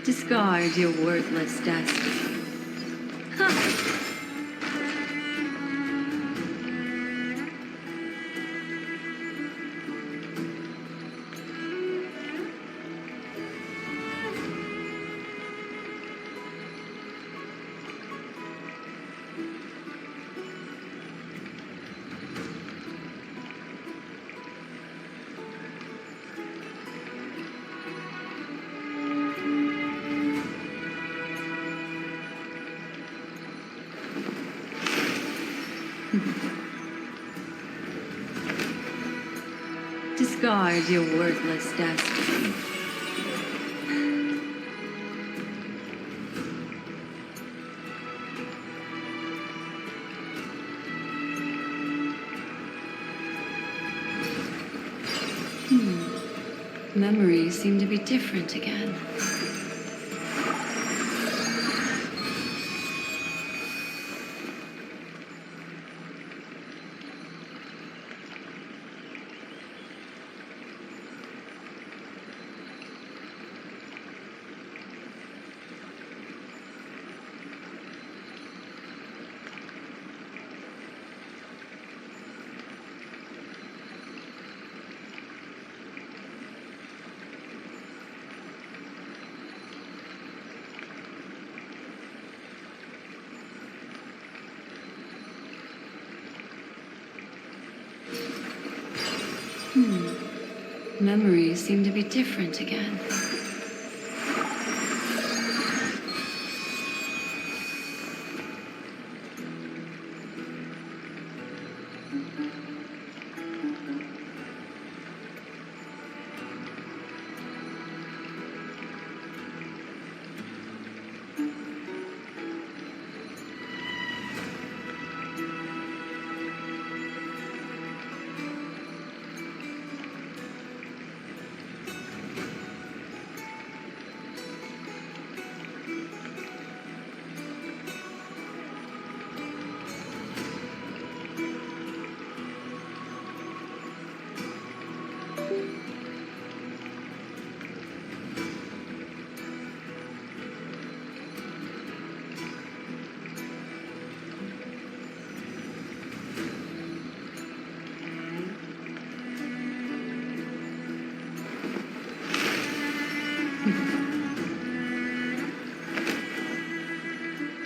Discard your worthless destiny. Discard your worthless destiny. Memories seem to be different again. Memories seem to be different again.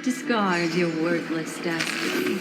Discard your worthless destiny.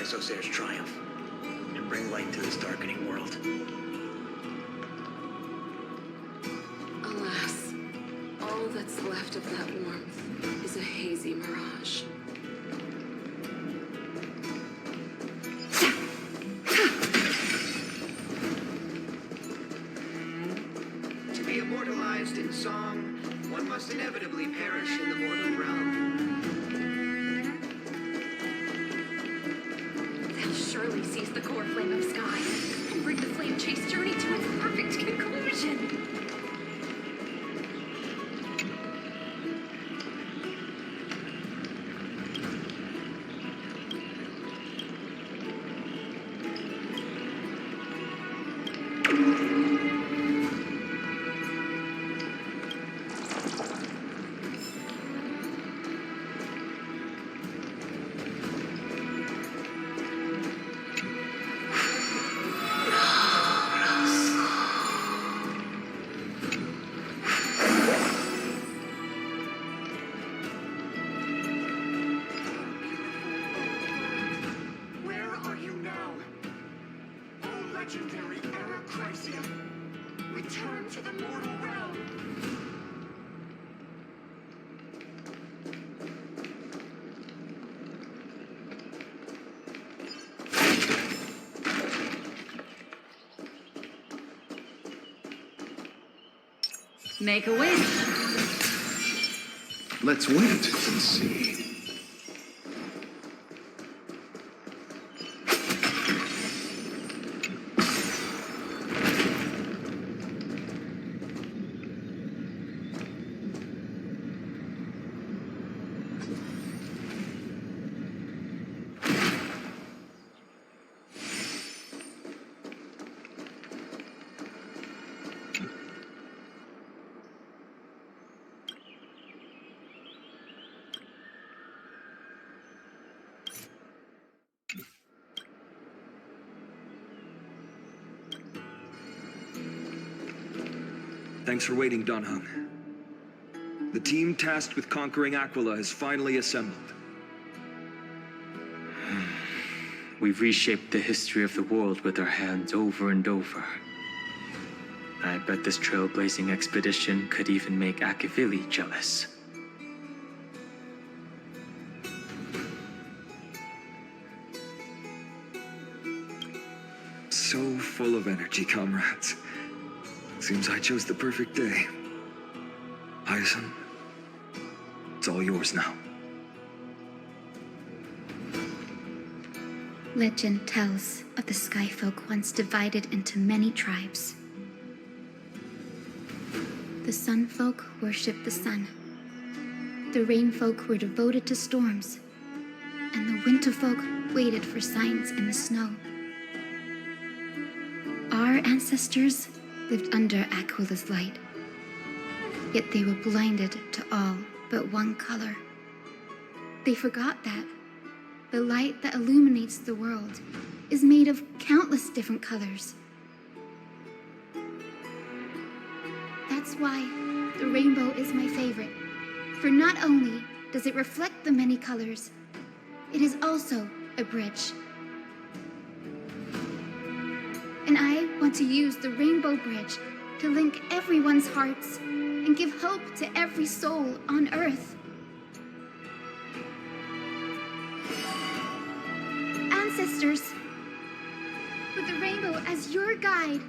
Chrysos Heir's triumph and bring light to this darkening world. Alas, all that's left of that warmth is a hazy mirage. To be immortalized in song, one must inevitably perish in the mortal realm. They'll surely seize the core flame of sky and bring the flame chase journey to its perfect conclusion. Where are you now? O legendary Erechrysium, return to the mortal realm. Make a wish. Let's wait and see. Thanks for waiting, Dunhung. The team tasked with conquering Aquila has finally assembled. We've reshaped the history of the world with our hands over and over. I bet this trailblazing expedition could even make Akavili jealous. So full of energy, comrades. Seems I chose the perfect day. Hyacin, it's all yours now. Legend tells of the Skyfolk once divided into many tribes. The Sunfolk worshipped the sun. The Rainfolk were devoted to storms. And the Winterfolk waited for signs in the snow. Our ancestors lived under Aquila's light. Yet they were blinded to all but one color. They forgot that the light that illuminates the world is made of countless different colors. That's why the rainbow is my favorite. For not only does it reflect the many colors, it is also a bridge. And I want to use the Rainbow Bridge to link everyone's hearts and give hope to every soul on Earth. Ancestors, with the rainbow as your guide,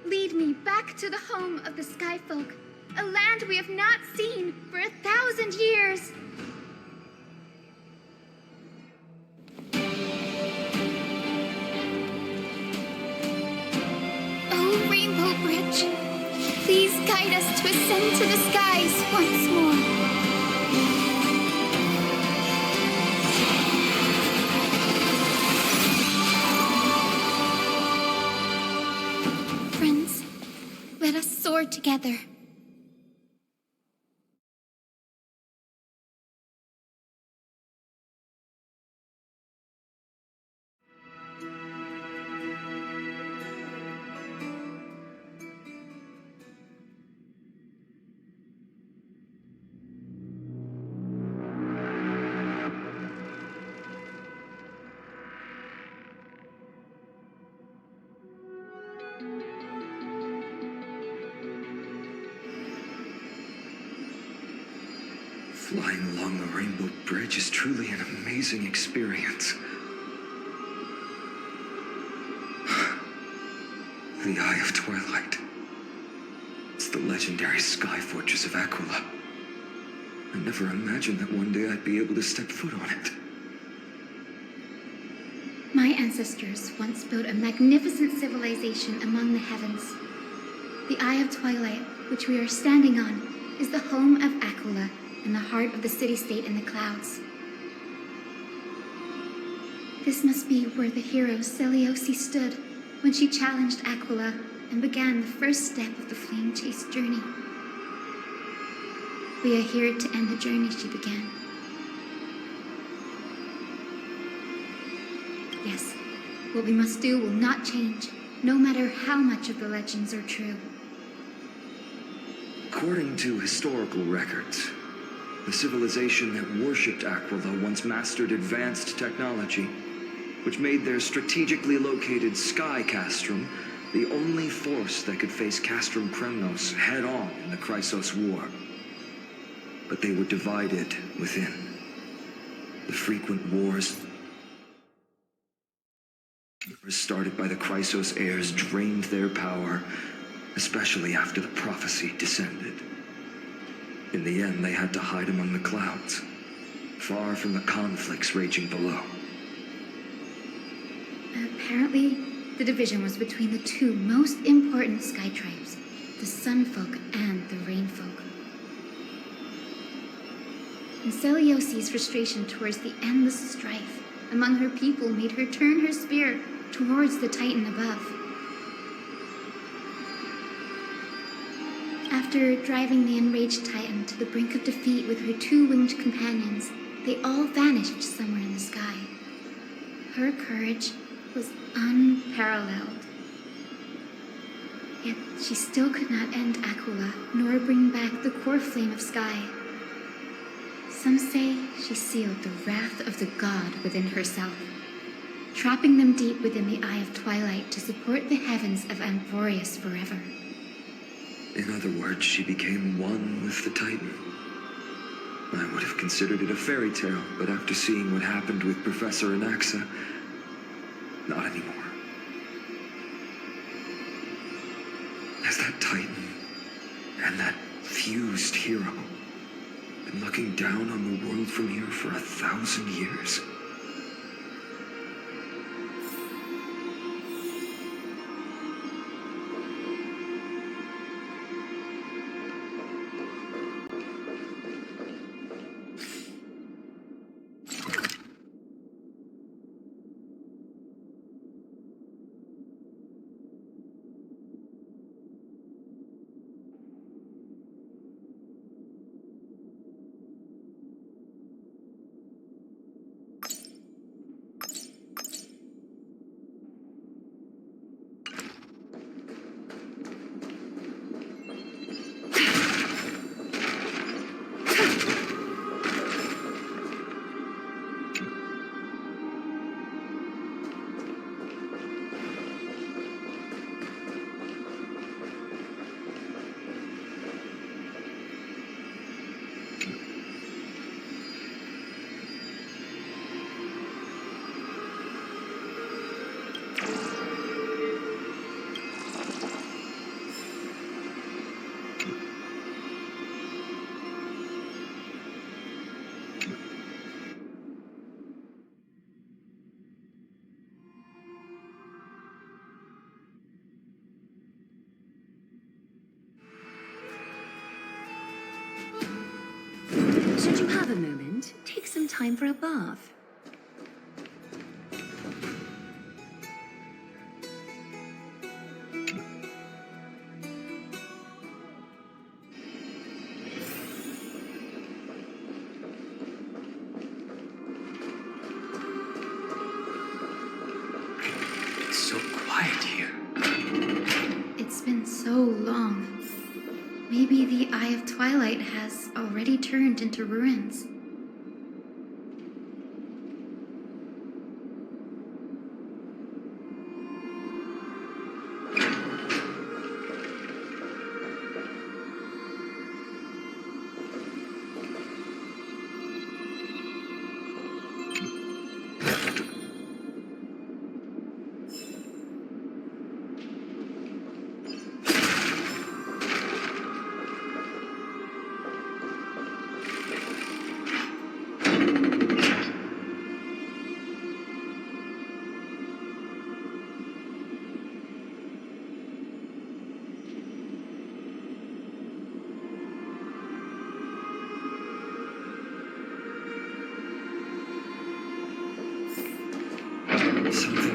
lead me back to the home of the Skyfolk, a land we have not seen for 1,000 years. Oh, Rainbow Bridge, please guide us to ascend to the skies once more. Friends, let us soar together. Flying along the Rainbow Bridge is truly an amazing experience. The Eye of Twilight. It's the legendary sky fortress of Aquila. I never imagined that one day I'd be able to step foot on it. My ancestors once built a magnificent civilization among the heavens. The Eye of Twilight, which we are standing on, is the home of Aquila and the heart of the city-state in the clouds. This must be where the hero Seleucus stood when she challenged Aquila and began the first step of the flame chase journey. We are here to end the journey she began. Yes, what we must do will not change, no matter how much of the legends are true. According to historical records, the civilization that worshipped Aquila once mastered advanced technology, which made their strategically located sky castrum the only force that could face Castrum Kremnos head-on in the Chrysos War. But they were divided within. The frequent wars started by the Chrysos heirs drained their power, especially after the prophecy descended. In the end, they had to hide among the clouds, far from the conflicts raging below. Apparently, the division was between the two most important sky tribes, the Sun Folk and the Rain Folk. And Seleucus' frustration towards the endless strife among her people made her turn her spear towards the Titan above. After driving the enraged Titan to the brink of defeat with her two-winged companions, they all vanished somewhere in the sky. Her courage was unparalleled. Yet she still could not end Aquila, nor bring back the core flame of sky. Some say she sealed the wrath of the god within herself, trapping them deep within the Eye of Twilight to support the heavens of Amphorius forever. In other words, she became one with the Titan. I would have considered it a fairy tale, but after seeing what happened with Professor Anaxa, not anymore. Has that Titan and that fused hero been looking down on the world from here for 1,000 years? Should you have a moment, take some time for a bath. It's so quiet here. It's been so long. Maybe the Eye of Twilight has already turned into ruins.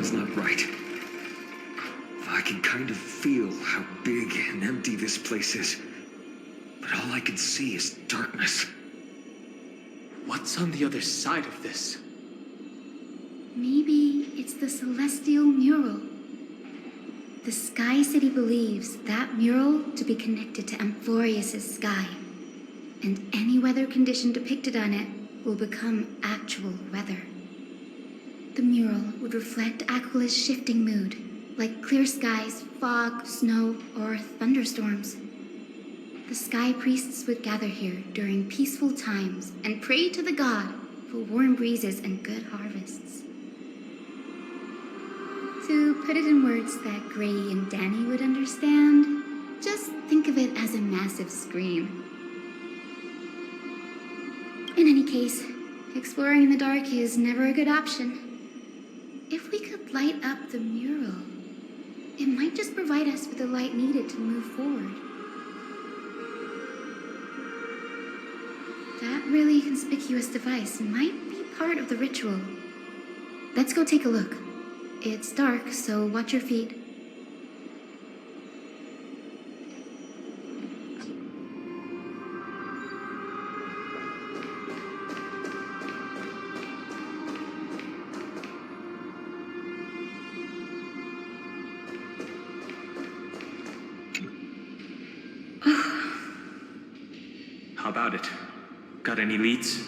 feels not right. I can kind of feel how big and empty this place is. But all I can see is darkness. What's on the other side of this? Maybe it's the celestial mural. The Sky City believes that mural to be connected to Amphorius' sky. And any weather condition depicted on it will become actual weather. The mural would reflect Aquila's shifting mood, like clear skies, fog, snow, or thunderstorms. The sky priests would gather here during peaceful times and pray to the god for warm breezes and good harvests. To put it in words that Gray and Danny would understand, just think of it as a massive screen. In any case, exploring in the dark is never a good option. If we could light up the mural, it might just provide us with the light needed to move forward. That really conspicuous device might be part of the ritual. Let's go take a look. It's dark, so watch your feet. How about it? Got any leads?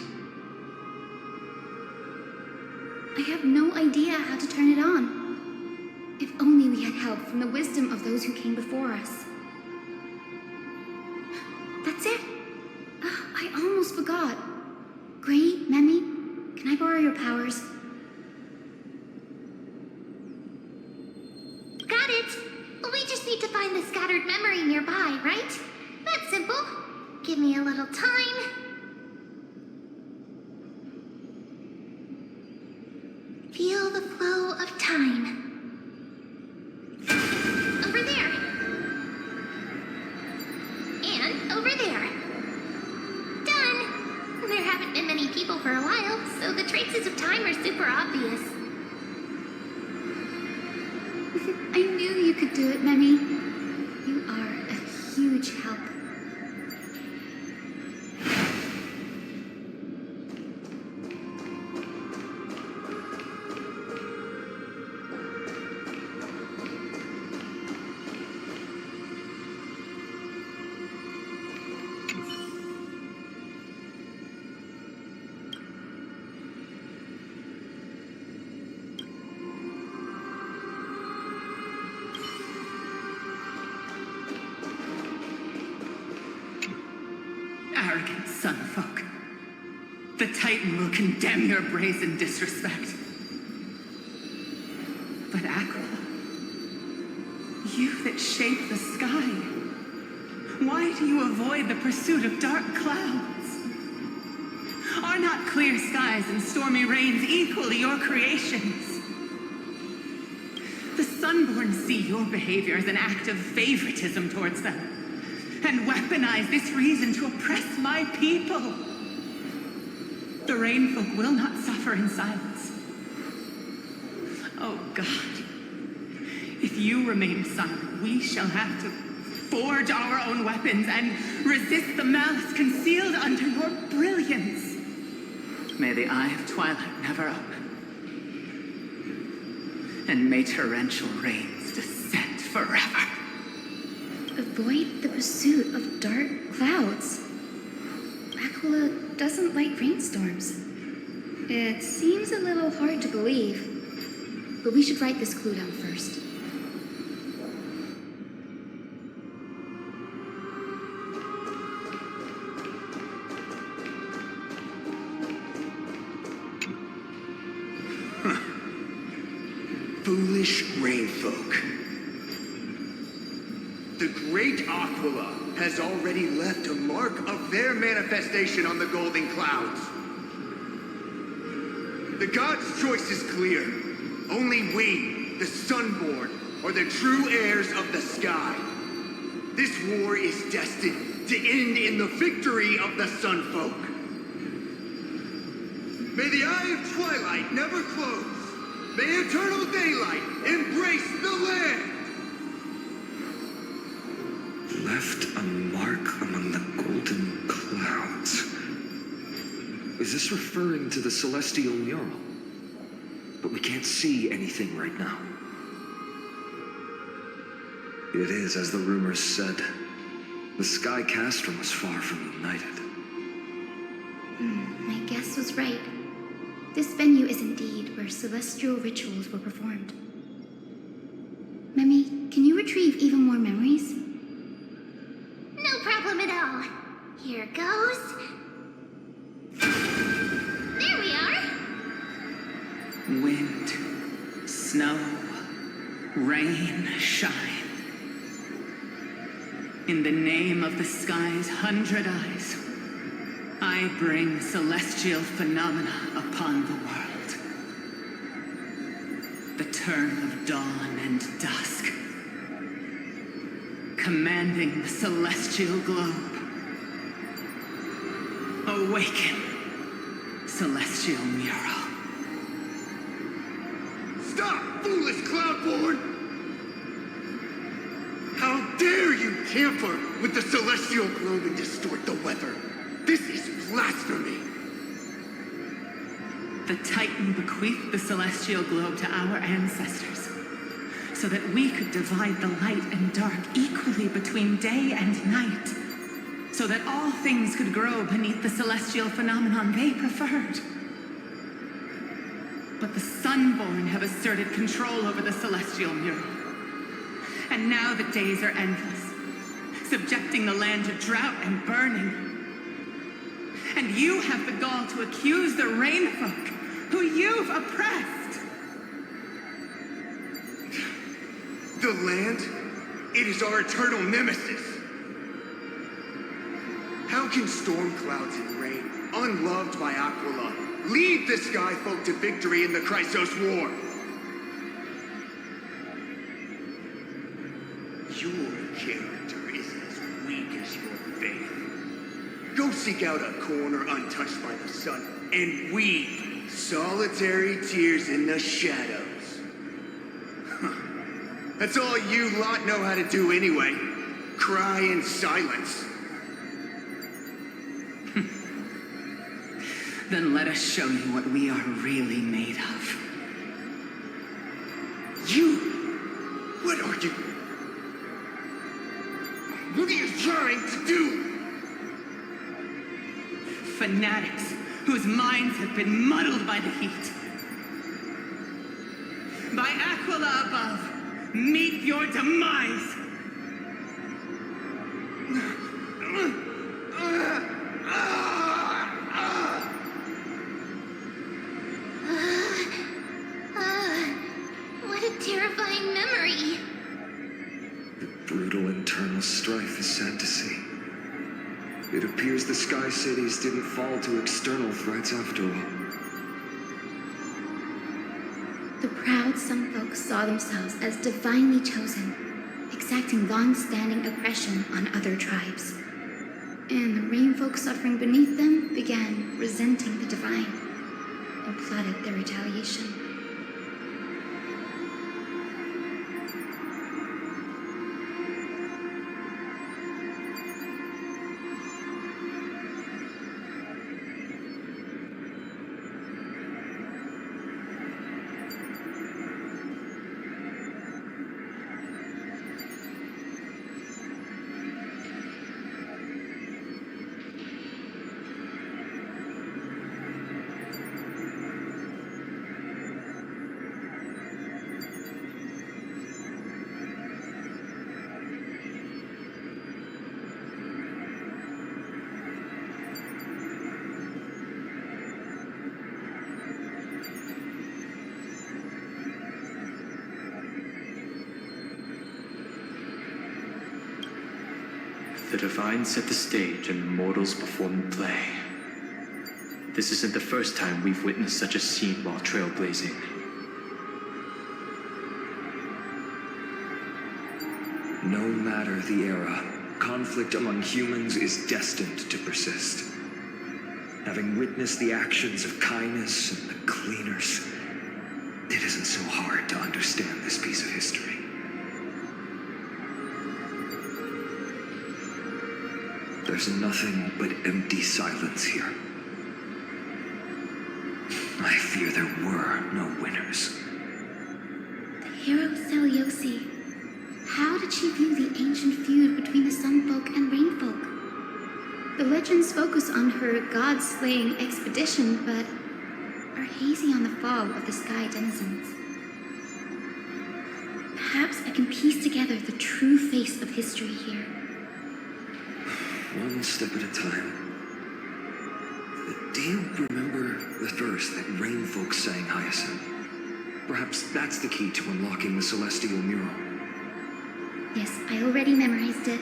I have no idea how to turn it on. If only we had help from the wisdom of those who came before us. That's it. I almost forgot. Gray, Memmy, can I borrow your powers? Got it. We just need to find the scattered memory nearby, right? That's simple. Give me a little time. Feel the flow of time. Over there. And over there. Done. There haven't been many people for a while, so the traces of time are super obvious. I knew you could do it, Memmy. You are a huge help. Arrogant sunfolk. The Titan will condemn your brazen disrespect. But Aquila, you that shape the sky, why do you avoid the pursuit of dark clouds? Are not clear skies and stormy rains equally your creations? The Sunborn see your behavior as an act of favoritism towards them, and weaponize this reason to oppress my people. The Rainfolk will not suffer in silence. Oh God, if you remain silent, we shall have to forge our own weapons and resist the malice concealed under your brilliance. May the Eye of Twilight never open, and may torrential rains descend forever. Avoid the pursuit of dark clouds. Aquila doesn't like rainstorms. It seems a little hard to believe, but we should write this clue down first. Foolish rainfolk. The great Aquila has already left a mark of their manifestation on the golden clouds. The gods' choice is clear. Only we, the Sunborn, are the true heirs of the sky. This war is destined to end in the victory of the Sunfolk. May the Eye of Twilight never close, May eternal daylight embrace the land! Left a mark among the golden clouds. Is this referring to the celestial mural? But we can't see anything right now. It is as the rumors said. The Sky Castrum was far from united. My guess was right. This venue is indeed where celestial rituals were performed. Memi, can you retrieve even more memories? No problem at all. Here goes. There we are. Wind, snow, rain, shine. In the name of the sky's 100 eyes, I bring celestial phenomena upon the world. The turn of dawn and dusk, commanding the celestial globe. Awaken, celestial mural. Stop, foolish Cloudborn! How dare you tamper with the celestial globe and distort the weather? This is blasphemy! The Titan bequeathed the celestial globe to our ancestors, so that we could divide the light and dark equally between day and night, so that all things could grow beneath the celestial phenomenon they preferred. But the Sunborn have asserted control over the celestial mural. And now the days are endless, subjecting the land to drought and burning. And you have the gall to accuse the Rainfolk, who you've oppressed. The land? It is our eternal nemesis. How can storm clouds and rain, unloved by Aquila, lead the Sky Folk to victory in the Chrysos War? Your character is as weak as your faith. Go seek out a corner untouched by the sun and weep solitary tears in the shadows. That's all you lot know how to do anyway. Cry in silence. Then let us show you what we are really made of. You? What are you? What are you trying to do? Fanatics whose minds have been muddled by the heat. By Aquila above, meet your demise! What a terrifying memory. The brutal internal strife is sad to see. It appears the Sky Cities didn't fall to external threats after all. The proud Sunfolk saw themselves as divinely chosen, exacting long-standing oppression on other tribes. And the Rainfolk suffering beneath them began resenting the divine and plotted their retaliation. The Divine set the stage and the mortals perform the play. This isn't the first time we've witnessed such a scene while trailblazing. No matter the era, conflict among humans is destined to persist. Having witnessed the actions of kindness and the cleaners, it isn't so hard to understand this piece of history. There's nothing but empty silence here. I fear there were no winners. The hero Seliosi. How did she view the ancient feud between the Sunfolk and Rainfolk? The legends focus on her god-slaying expedition, but are hazy on the fall of the sky denizens. Perhaps I can piece together the true face of history here. One step at a time. Do you remember the verse that Rainfolk sang, Hyacinth? Perhaps that's the key to unlocking the celestial mural. Yes, I already memorized it.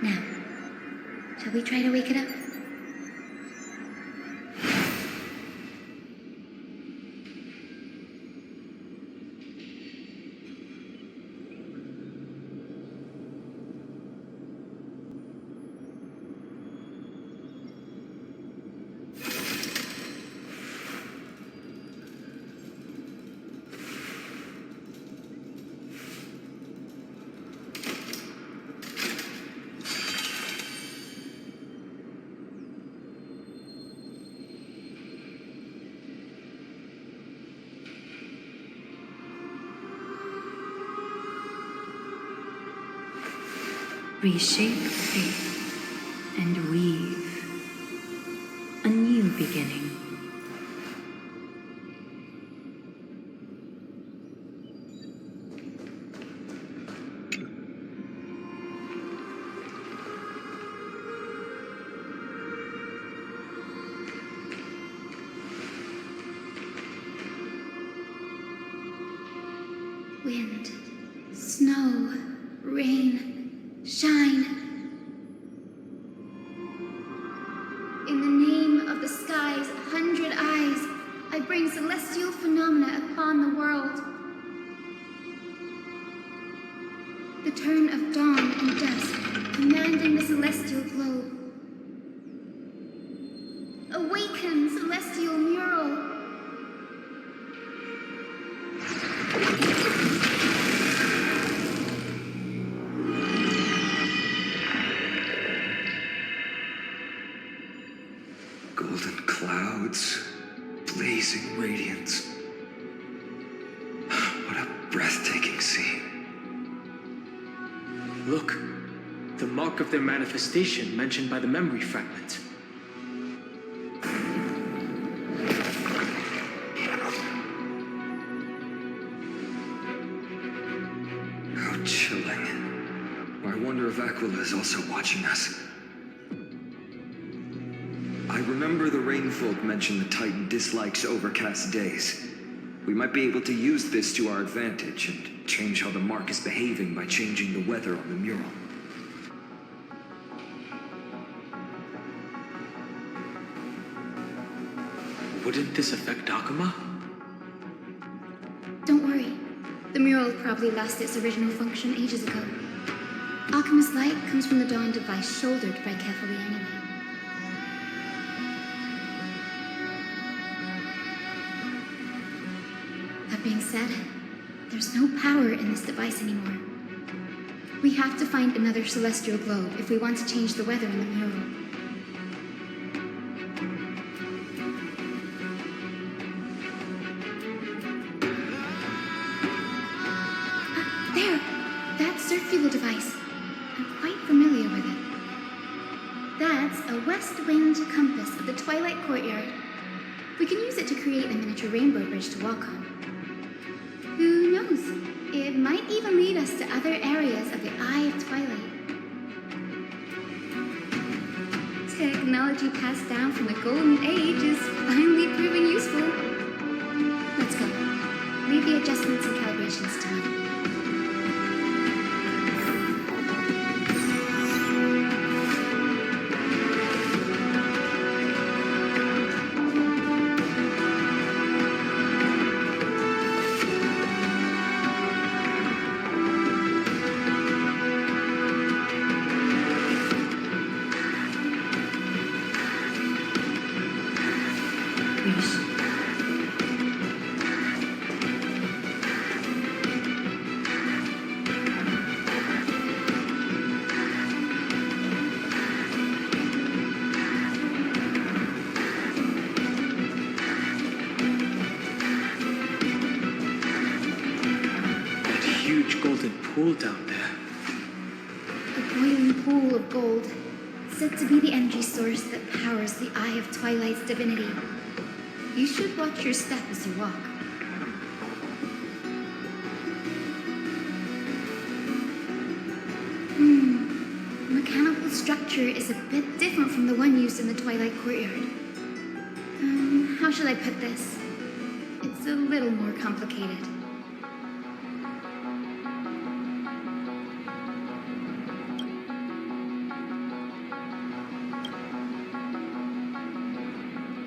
Now, shall we try to wake it up? Reshape faith and weave a new beginning. Wind, snow, rain, shine. In the name of the sky's 100 eyes, I bring celestial phenomena upon the world. The turn of dawn and dusk, commanding the celestial globe. Awaken, celestial mural! Golden clouds, blazing radiance. What a breathtaking scene. Look, the mark of their manifestation mentioned by the memory fragment. How chilling. I wonder if Aquila is also watching us. I remember the Rainfolk mentioned the Titan dislikes overcast days. We might be able to use this to our advantage and change how the mark is behaving by changing the weather on the mural. Wouldn't this affect Akuma? Don't worry. The mural probably lost its original function ages ago. Alchemist's light comes from the dawn device shouldered right carefully anyway. That being said, there's no power in this device anymore. We have to find another celestial globe if we want to change the weather in the mural. There! That circular device. I'm quite familiar with it. That's a west wind compass of the Twilight Courtyard. We can use it to create a miniature rainbow bridge to walk on. Who knows? It might even lead us to other areas of the Eye of Twilight. Technology passed down from the Golden Age is finally proving useful. Let's go. Leave the adjustments and calibrations to me. pool down there. A boiling pool of gold, said to be the energy source that powers the Eye of Twilight's divinity. You should watch your step as you walk. Mechanical structure is a bit different from the one used in the Twilight Courtyard. How should I put this? It's a little more complicated.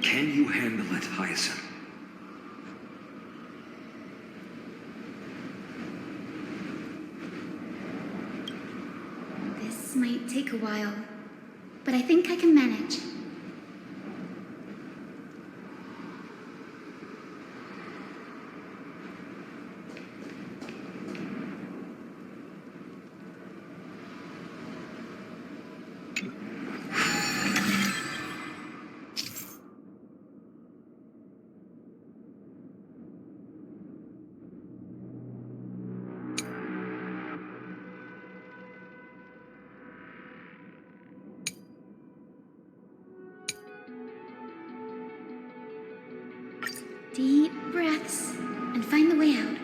Can you handle it, Hyacinth? This might take a while, but I think I can manage. Deep breaths and find the way out.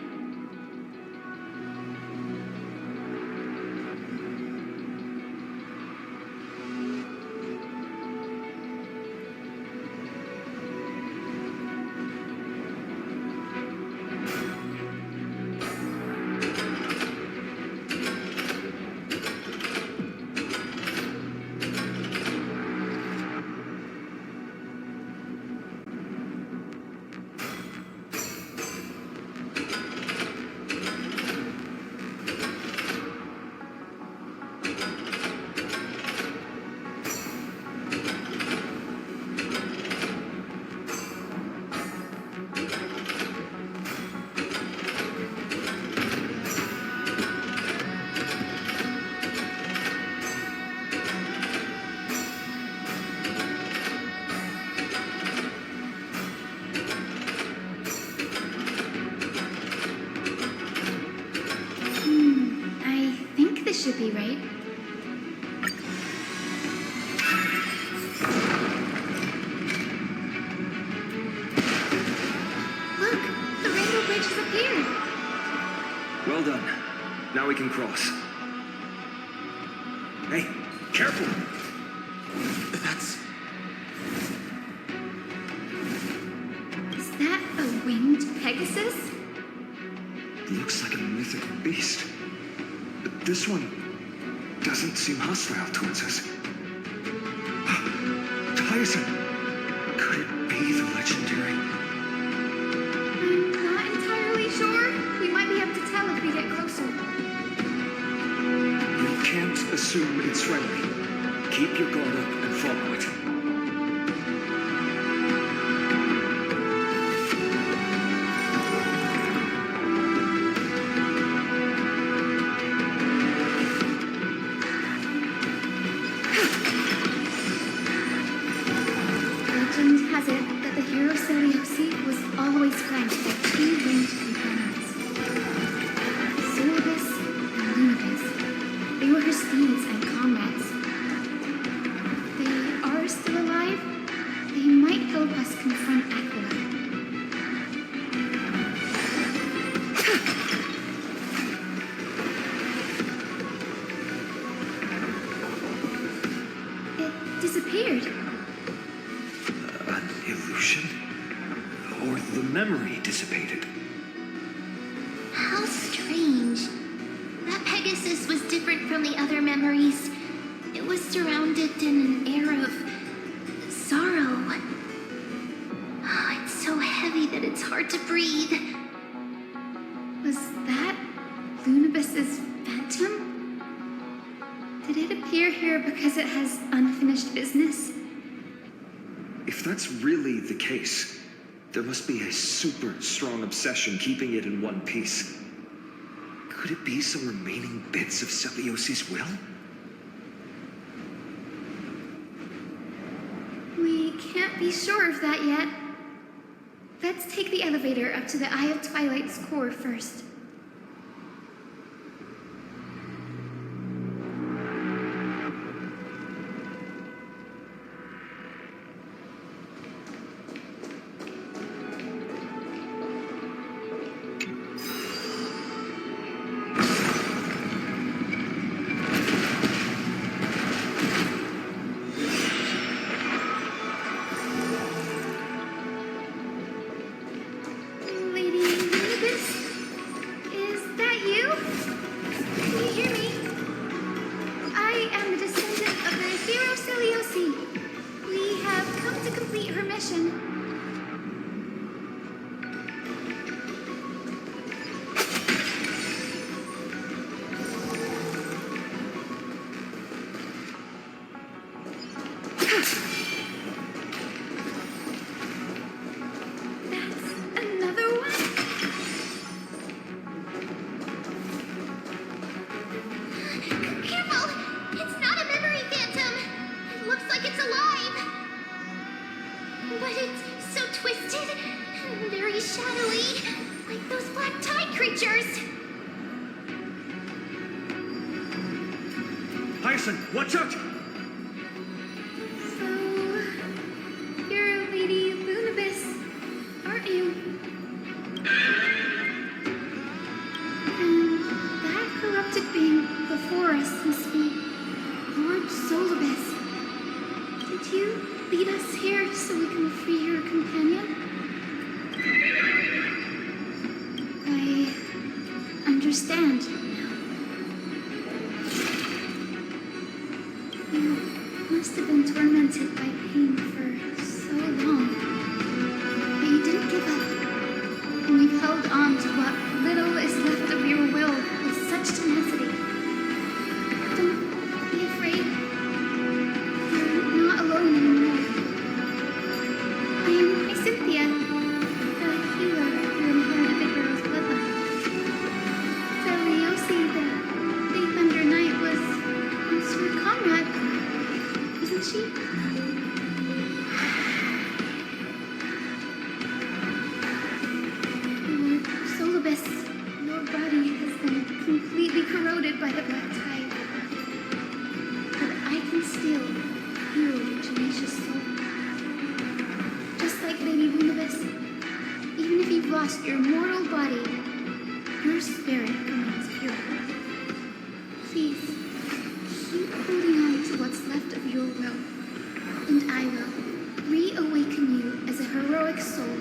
Should be right. Look, the rainbow bridge has appeared. Well done. Now we can cross. Hey, careful! Is that a winged Pegasus? Looks like a mythical beast. But this one doesn't seem hostile towards us. Hyacinth! Could it be the legendary? I'm not entirely sure. We might be able to tell if we get closer. You can't assume it's friendly. Keep your guard up and follow it. Legend has it that the hero Seleucid was always flanked by two winged companions. Solibus and Lunibus. They were her steeds and comrades. If they are still alive, they might help us confront Aquila. It disappeared. An illusion? Or the memory dissipated? How strange. That Pegasus was different from the other memories. It was surrounded in an air of sorrow. Oh, it's so heavy that it's hard to breathe. Was that Lunibus's phantom? Did it appear here because it has unfinished business? If that's really the case, there must be a super strong obsession keeping it in one piece. Could it be some remaining bits of Seleucid's will? We can't be sure of that yet. Let's take the elevator up to the Eye of Twilight's core first. attention. Careful! It's not a memory phantom! It looks like it's alive! But it's so twisted and very shadowy, like those black tide creatures! Hyacinth, watch out! So, you're Lady Lunabis, aren't you? And that corrupted being before us must be Lord Solibus. Did you lead us here so we can free your companion? I understand now. You must have been tormented by pain for so long. But you didn't give up. And you've held on to what little is left of your will with such tenacity. Don't be afraid. You're not alone anymore. I am Cynthia, the healer who inherited the girl's bloodline. Zeliosi, the Thunder Knight, was your comrade, isn't she? Lord Solibus, your body has been completely corroded by the black tide. But I can still heal your tenacious soul. Just like Lady Lunabis, even if you've lost your mortal body, your spirit remains pure. Please, keep holding on to what's left of your will, and I will reawaken you as a heroic soul.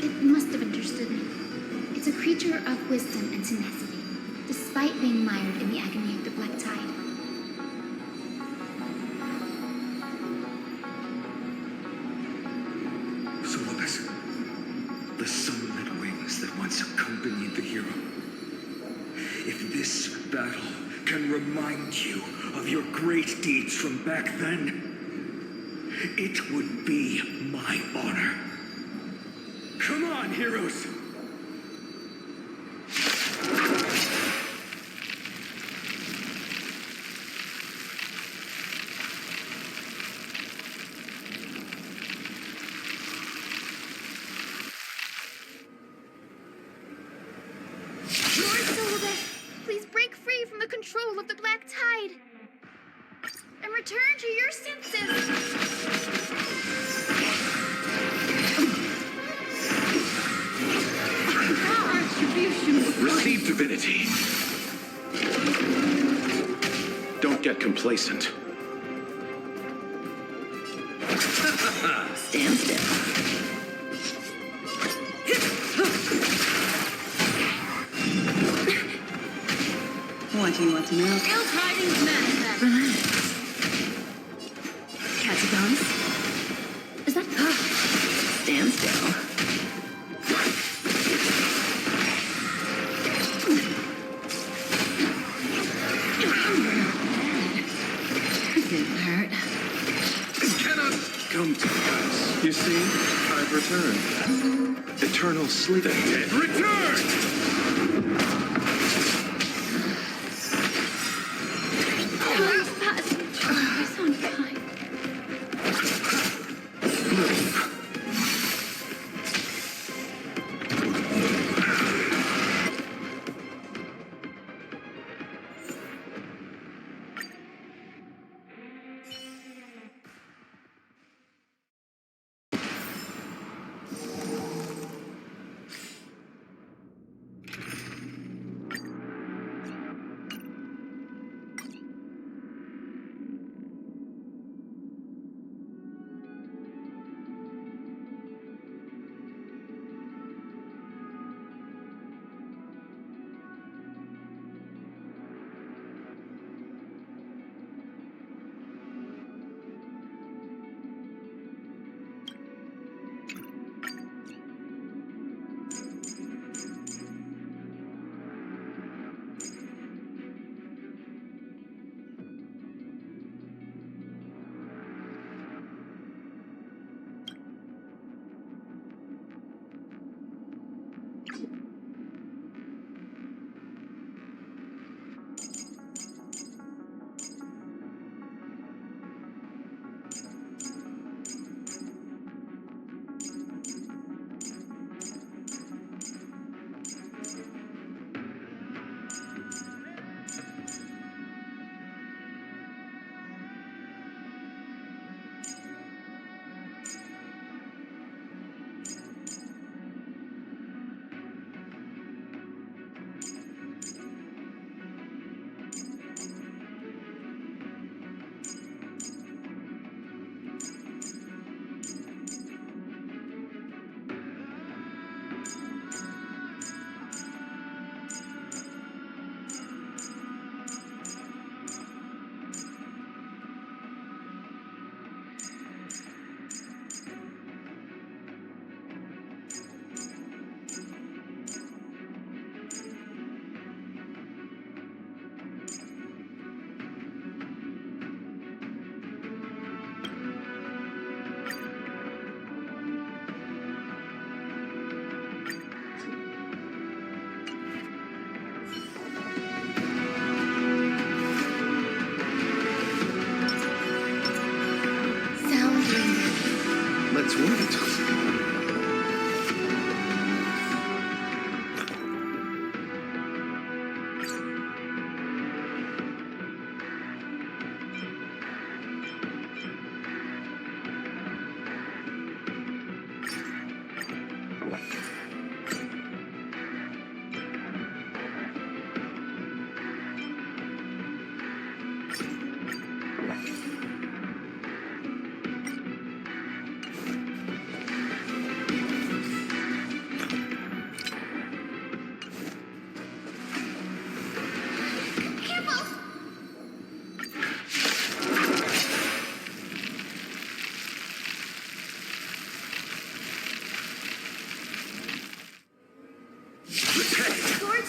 It must have understood me. It's a creature of wisdom and tenacity, despite being mired in the agony of the black tide. Solibus, the sunlit wings that once accompanied the hero. If this battle can remind you of your great deeds from back then, it would be my honor. Come on, heroes! Lord Solibus, please break free from the control of the black tide and return to your senses. Receive divinity. Don't get complacent. Stand still. What do you want to know? Ill tidings manifest. Relax. Patate-douce? Is that... Stand still. Didn't hurt. Cannot come to pass. You see, I've returned. Eternal sleep. The dead return!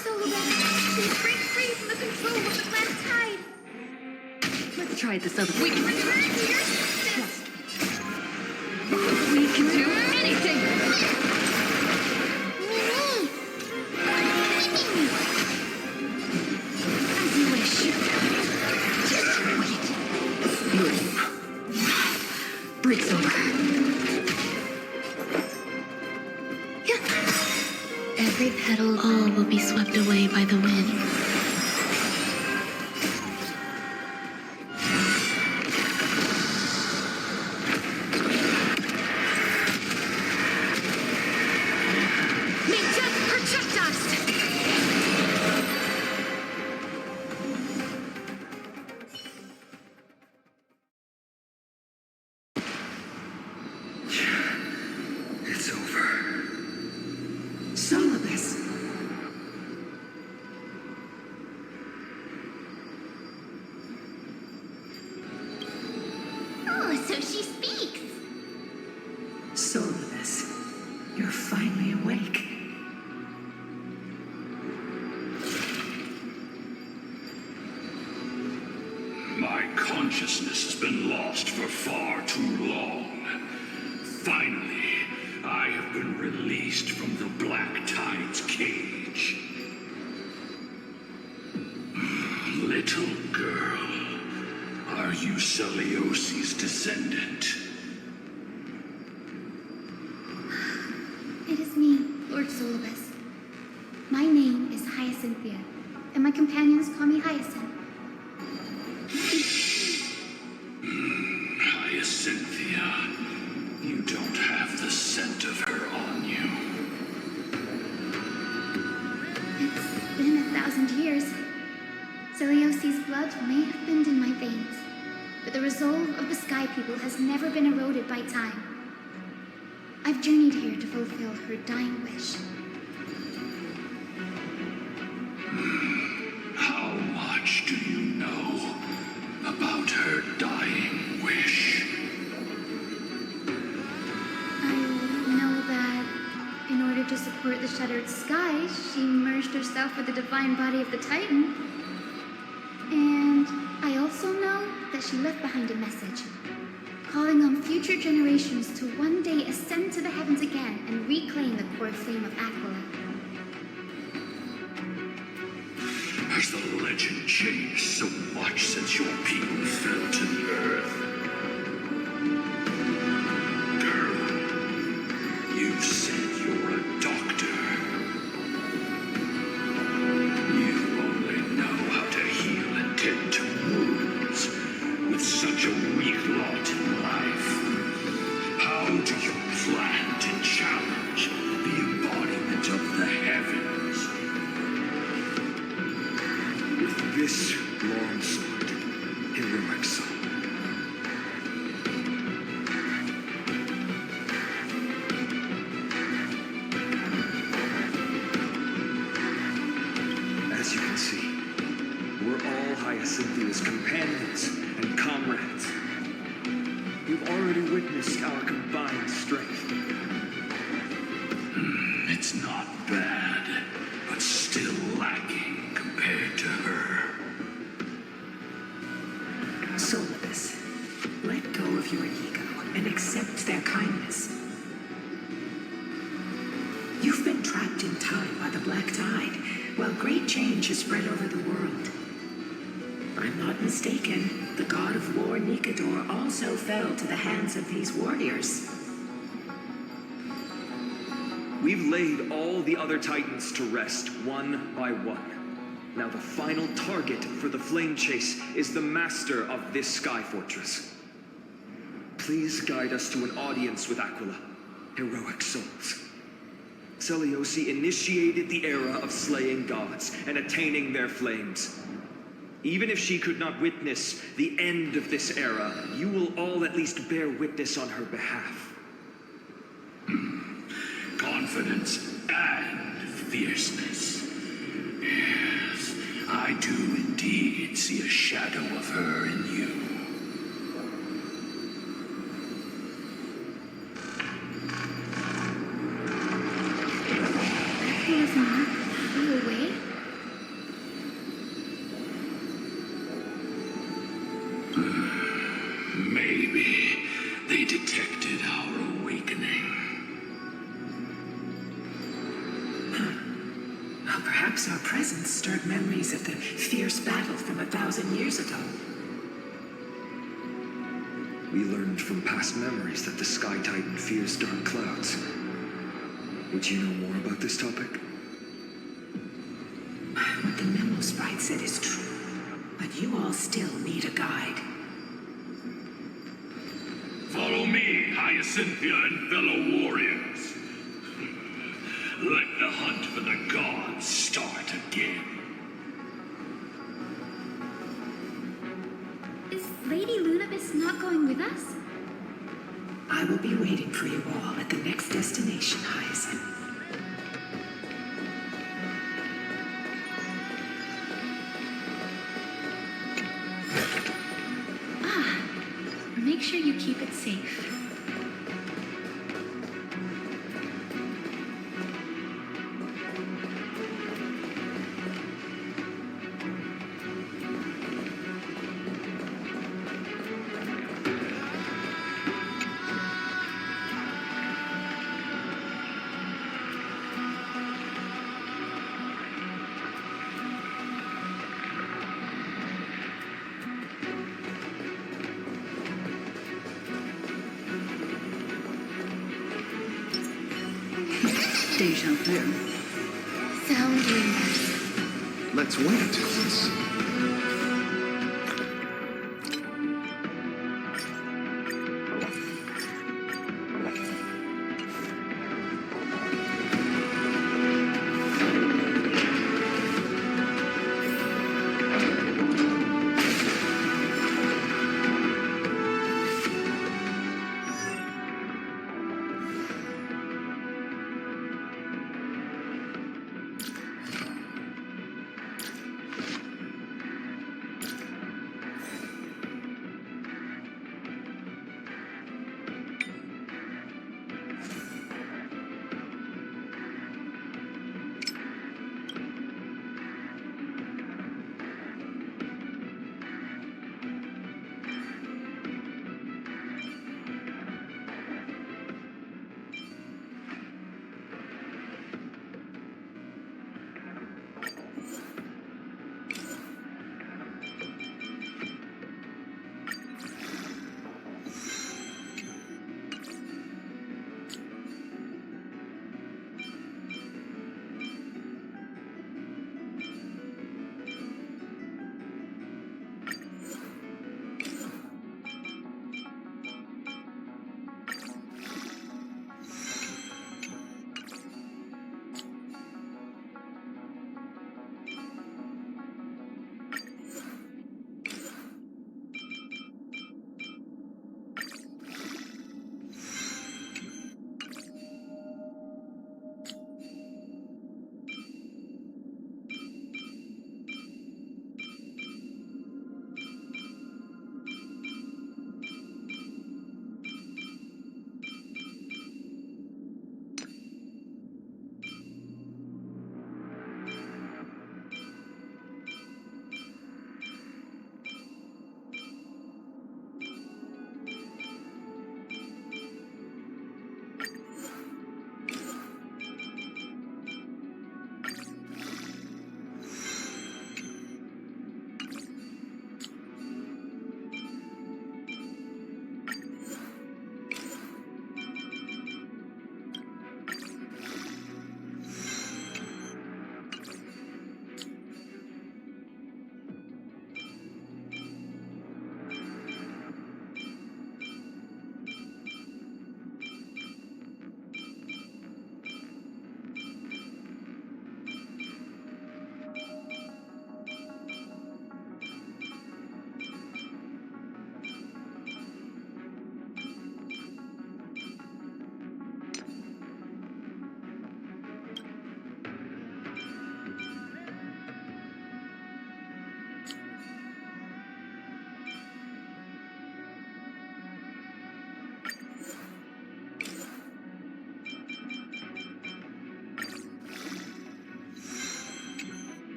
Solobeth, please break free from the control of the black tide. Let's try this other way. We can return to your justice. We can do anything! As you wish. Just wait. Boom. Breaks over. Every petal, all will be swept away by the wind. May death protect us! It's over. Solobeth. Oh, so she speaks. Solobeth, you're finally awake. My consciousness has been lost for far too long. Finally, I have been released from the Black Tide's cage. Little girl, are you Celiosi's descendant? It is me, Lord Solobeth. My name is Hyacinthia, and my companions call me Hyacinth. Hyacinthia, you don't have the scent of her on you. It's been 1,000 years. Celiosi's blood may have thinned in my veins, but the resolve of the Sky People has never been eroded by time. I've journeyed here to fulfill her dying wish. How much do you know about her dying wish? I know that in order to support the shattered sky, she merged herself with the divine body of the Titan. And I also know that she left behind a message, calling on future generations to one day ascend to the heavens again and reclaim the core flame of Aquila. Has the legend changed so much since your people fell to the earth? Girl, you said you're a doctor. You only know how to heal and tend to wounds with such a weak lot in life. How do you plan to challenge the embodiment of the heavens? With this long sword, heroic soul. As you can see, we're all Hyacinthia's companions and comrades. You've already witnessed our combined strength. It's not bad, but still lacking compared to her. Solobeth, let go of your ego and accept their kindness. You've been trapped in time by the Black Tide, while great change has spread over the world. I'm not mistaken, the god of war Nikador also fell to the hands of these warriors. We've laid all the other Titans to rest, one by one. Now the final target for the flame chase is the master of this sky fortress. Please guide us to an audience with Aquila, heroic souls. Celiosi initiated the era of slaying gods and attaining their flames. Even if she could not witness the end of this era, you will all at least bear witness on her behalf. Confidence and fierceness. Yes, I do indeed see a shadow of her in you. Aquila is not far away. Perhaps our presence stirred memories of the fierce battle from 1,000 years ago. We learned from past memories that the Sky Titan fears dark clouds. Would you know more about this topic? What the memo sprite said is true, but you all still need a guide. Follow me, Hyacinthia and fellow warriors. Let the hunt for the gods start again. Is Lady Lunabis not going with us? I will be waiting for you all at the next destination, Hyacinth. Make sure you keep it safe. Deja vu. Sound Let's wait.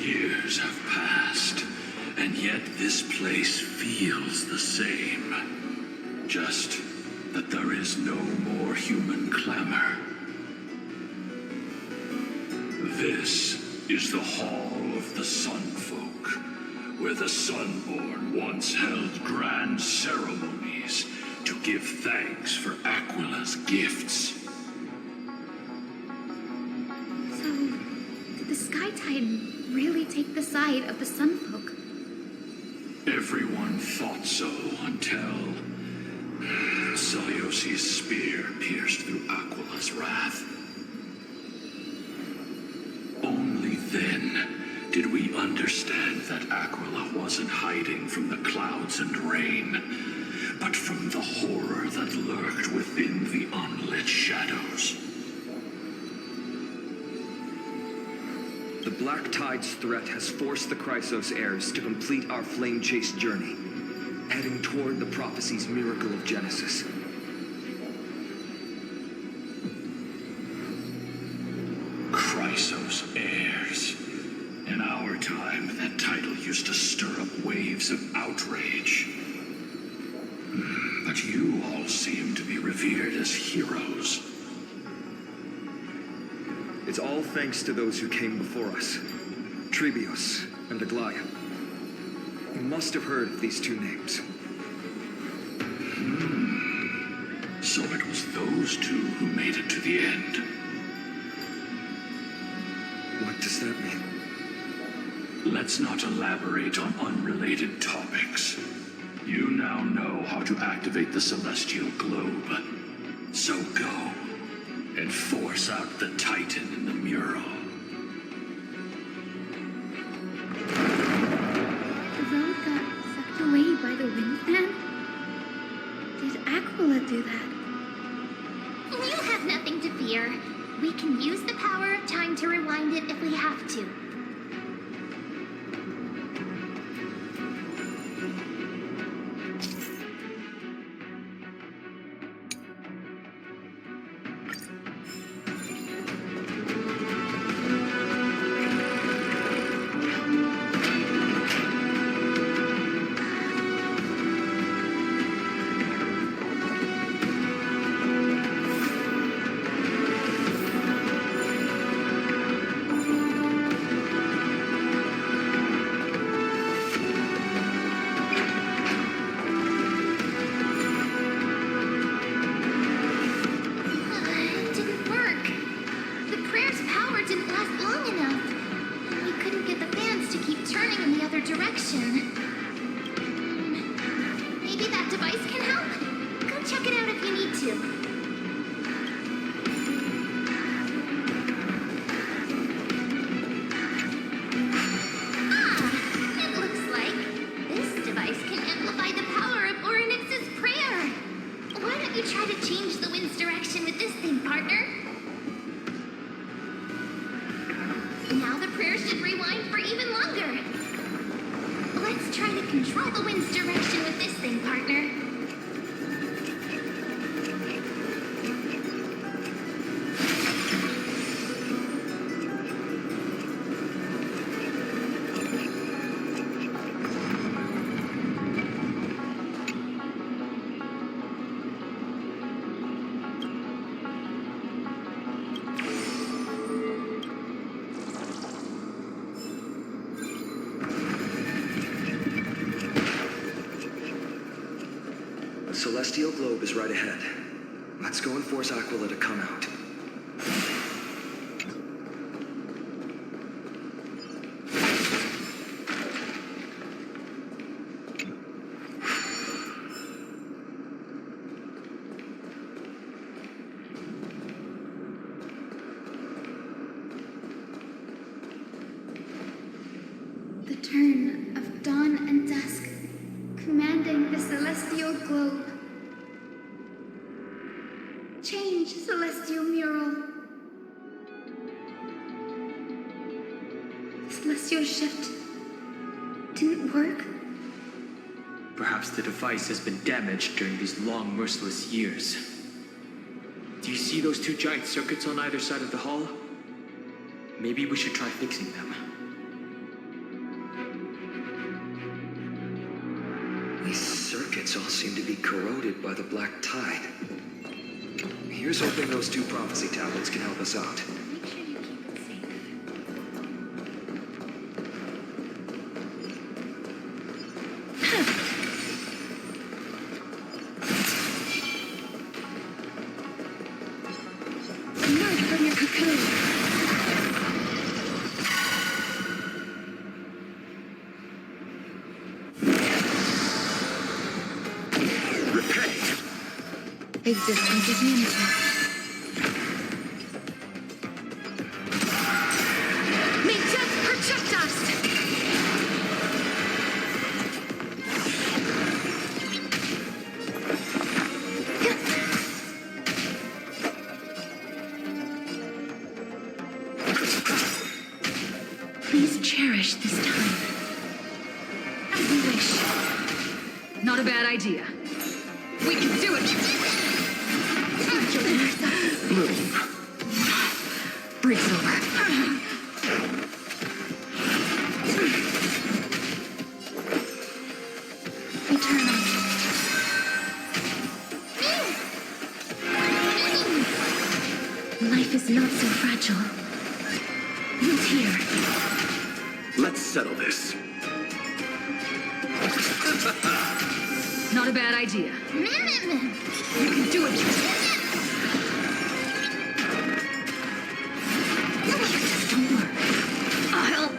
years have passed, and yet this place feels the same. Just that there is no more human clamor. This is the Hall of the Sunfolk, where the Sunborn once held grand ceremonies to give thanks for Aquila's gifts. So, did the Sky Titan really take the side of the Sunfolk? Everyone thought so until Celiosi's spear pierced through Aquila's wrath. Only then did we understand that Aquila wasn't hiding from the clouds and rain, but from the horror that lurked within the unlit shadows. The Black Tide's threat has forced the Chrysos heirs to complete our flame chase journey, heading toward the prophecy's miracle of Genesis. Chrysos heirs. In our time, that title used to stir up waves of outrage. But you all seem to be revered as heroes. It's all thanks to those who came before us. Trebios and Aglaia. You must have heard of these two names. So it was those two who made it to the end. What does that mean? Let's not elaborate on unrelated topics. You now know how to activate the celestial globe. So go and force out the Titan in the mural. The road got sucked away by the wind fan? Did Aquila do that? You have nothing to fear. We can use the power of time to rewind it if we have to. Celestial globe is right ahead. Let's go and force Aquila to come out. The turn of dawn and dusk, commanding the celestial globe. Change, celestial mural. The celestial shift didn't work. Perhaps the device has been damaged during these long, merciless years. Do you see those two giant circuits on either side of the hall? Maybe we should try fixing them. circuits all seem to be corroded by the black tide. Here's hoping those 2 prophecy tablets can help us out. Emerge from your cocoon. Existence is meaningless. May death protect us! Please cherish this time. As you wish. Not a bad idea. We can do it! Bloom. Breathe over. Eternal. Life is not so fragile. Who's here? Let's settle this. Not a bad idea. You can do it. Don't worry. I'll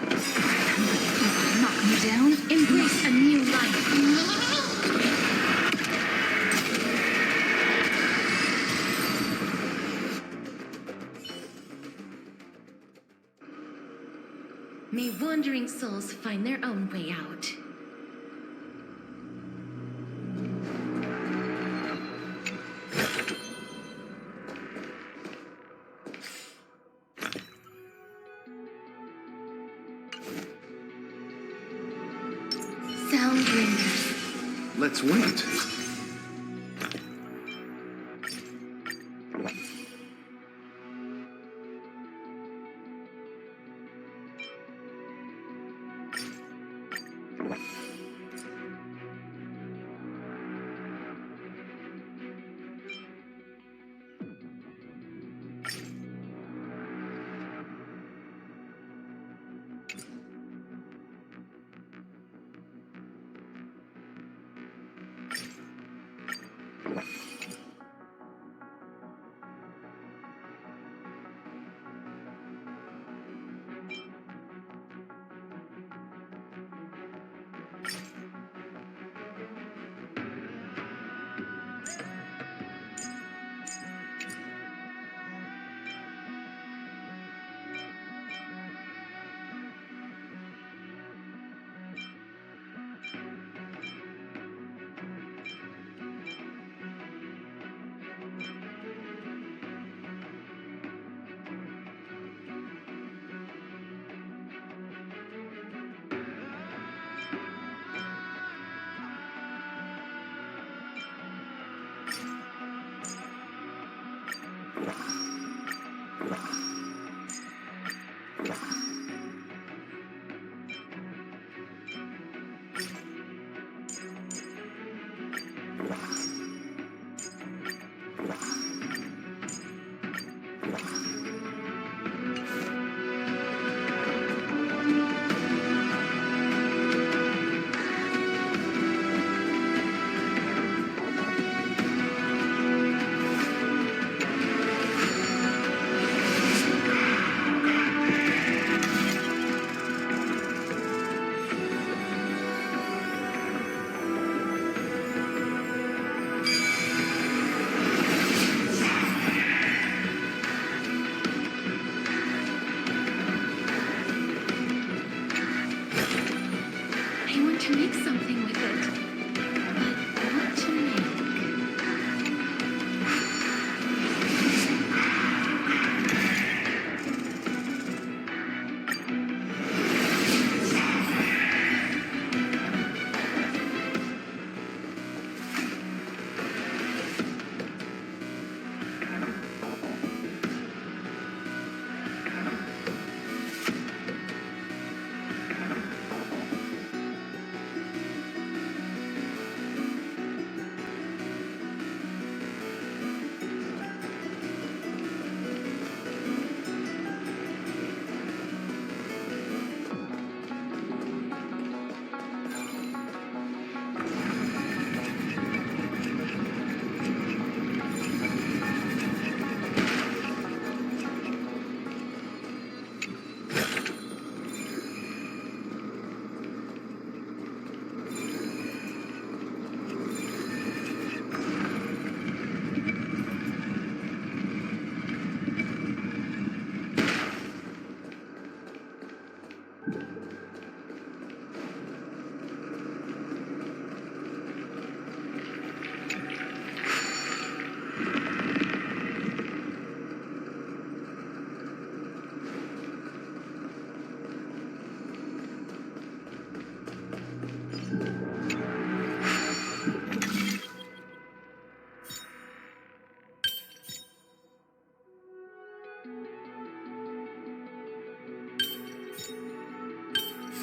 knock me down. Embrace a new life. May wandering souls find their own way out. Sound lingers. Let's wait.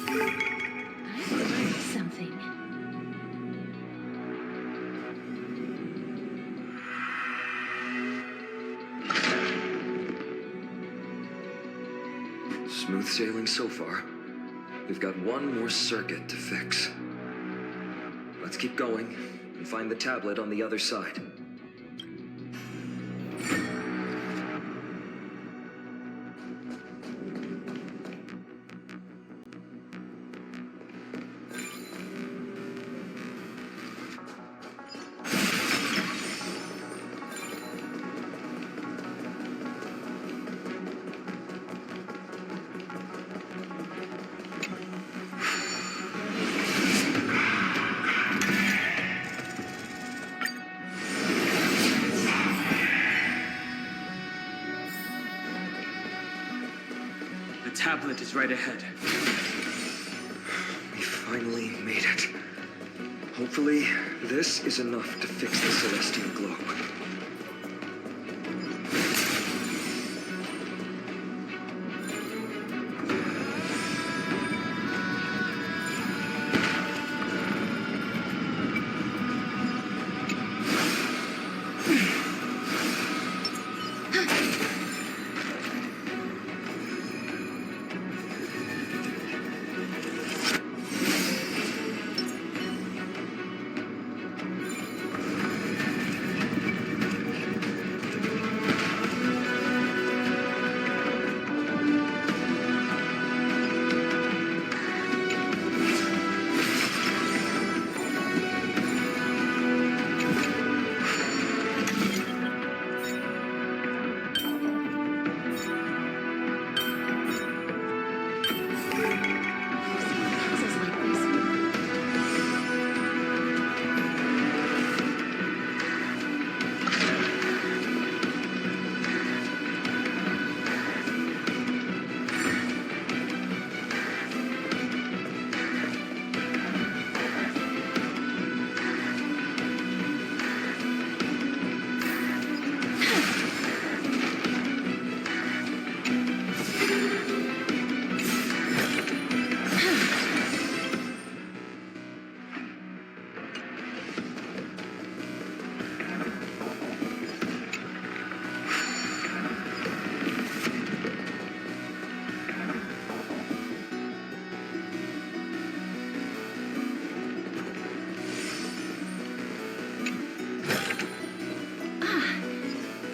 I learned something. Smooth sailing so far. We've got one more circuit to fix. Let's keep going and find the tablet on the other side. The tablet is right ahead. We finally made it. Hopefully, this is enough to fix the celestial globe.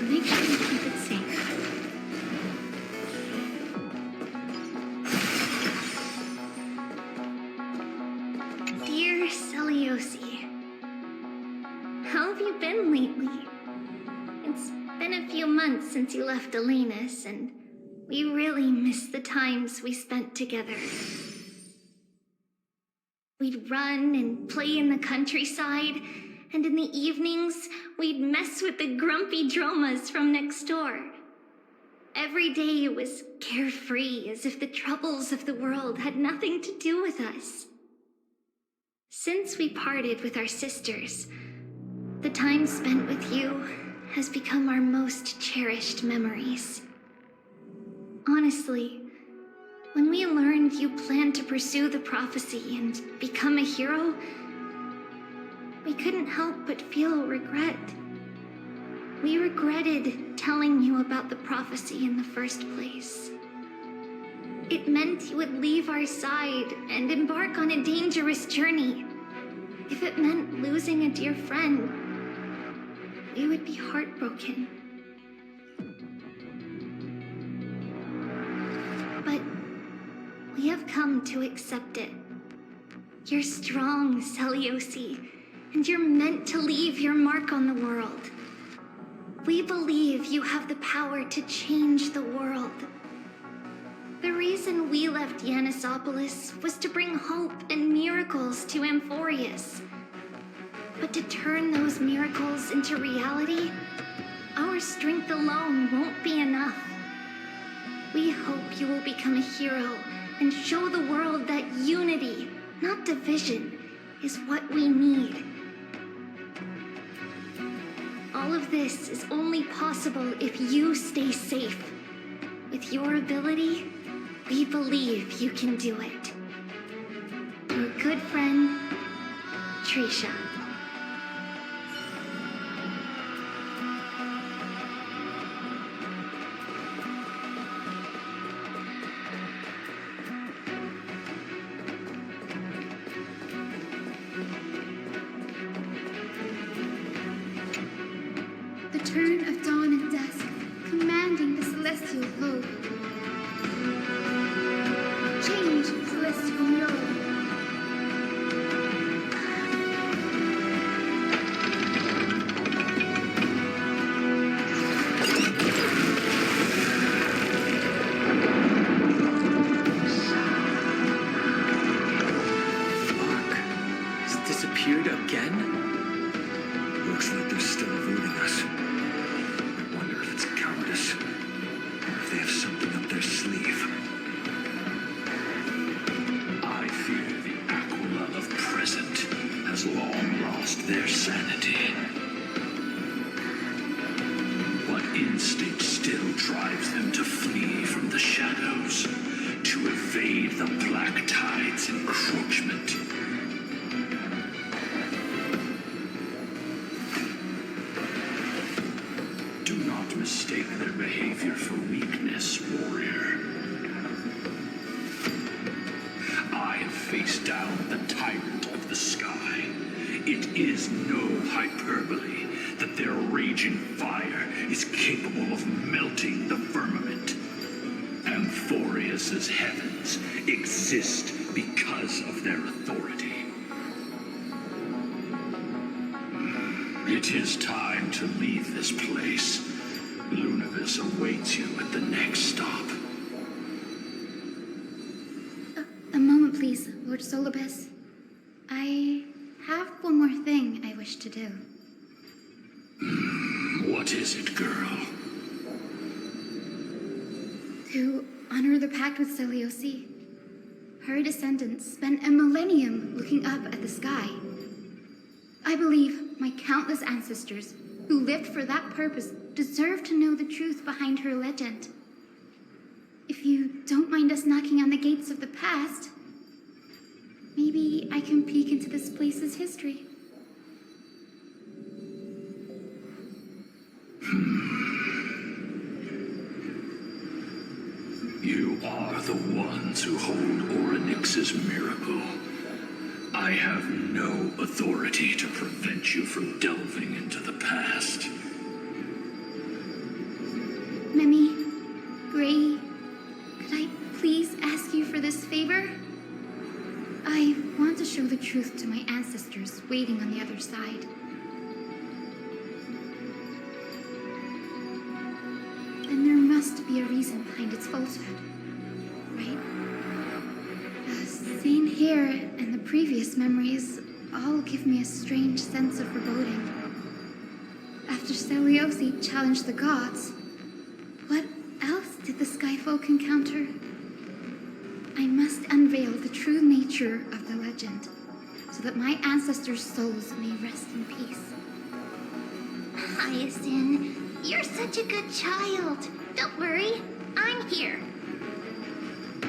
Make sure you keep it safe. Dear Celiosi, how have you been lately? It's been a few months since you left Elena's, and we really miss the times we spent together. We'd run and play in the countryside, and in the evenings, we'd mess with the grumpy dromas from next door. Every day was carefree, as if the troubles of the world had nothing to do with us. Since we parted with our sisters, the time spent with you has become our most cherished memories. Honestly, when we learned you planned to pursue the prophecy and become a hero, we couldn't help but feel regret. We regretted telling you about the prophecy in the first place. It meant you would leave our side and embark on a dangerous journey. If it meant losing a dear friend, we would be heartbroken. But we have come to accept it. You're strong, Celiosi, and you're meant to leave your mark on the world. We believe you have the power to change the world. The reason we left Yanisopolis was to bring hope and miracles to Amphorius. But to turn those miracles into reality, our strength alone won't be enough. We hope you will become a hero and show the world that unity, not division, is what we need. All of this is only possible if you stay safe. With your ability, we believe you can do it. Your good friend, Trisha. The turn of dawn and dusk, commanding the celestial globe. Change, celestial mural. It's disappeared again? Looks like they're still avoiding us. I wonder if it's cowardice, or if they have something up their sleeve. I fear the Aquila of present has long lost their sanity. What instinct still drives them to flee from the shadows, to evade the Black Tide's encroachment? Do not mistake their behavior for weakness, warrior. I have faced down the tyrant of the sky. It is no hyperbole that their raging fire is capable of melting the firmament. Amphorius's heavens exist because of their authority. It is time to leave this place. Lunavis awaits you at the next stop. A moment, please, Lord Solibus. I have one more thing I wish to do. What is it, girl? To honor the pact with Selioci. Her descendants spent a millennium looking up at the sky. I believe my countless ancestors who lived for that purpose deserve to know the truth behind her legend. If you don't mind us knocking on the gates of the past, maybe I can peek into this place's history. You are the ones who hold Orynyx's miracle. I have no authority to prevent you from delving into the past. Memi, Gray, could I please ask you for this favor? I want to show the truth to my ancestors waiting on the other side. And there must be a reason behind its falsehood, right? Seeing here and the previous memories all give me a strange sense of foreboding. After Selioci challenged the gods, what else did the Skyfolk encounter? I must unveil the true nature of the legend, so that my ancestors' souls may rest in peace. Hyacinth, you're such a good child. Don't worry, I'm here.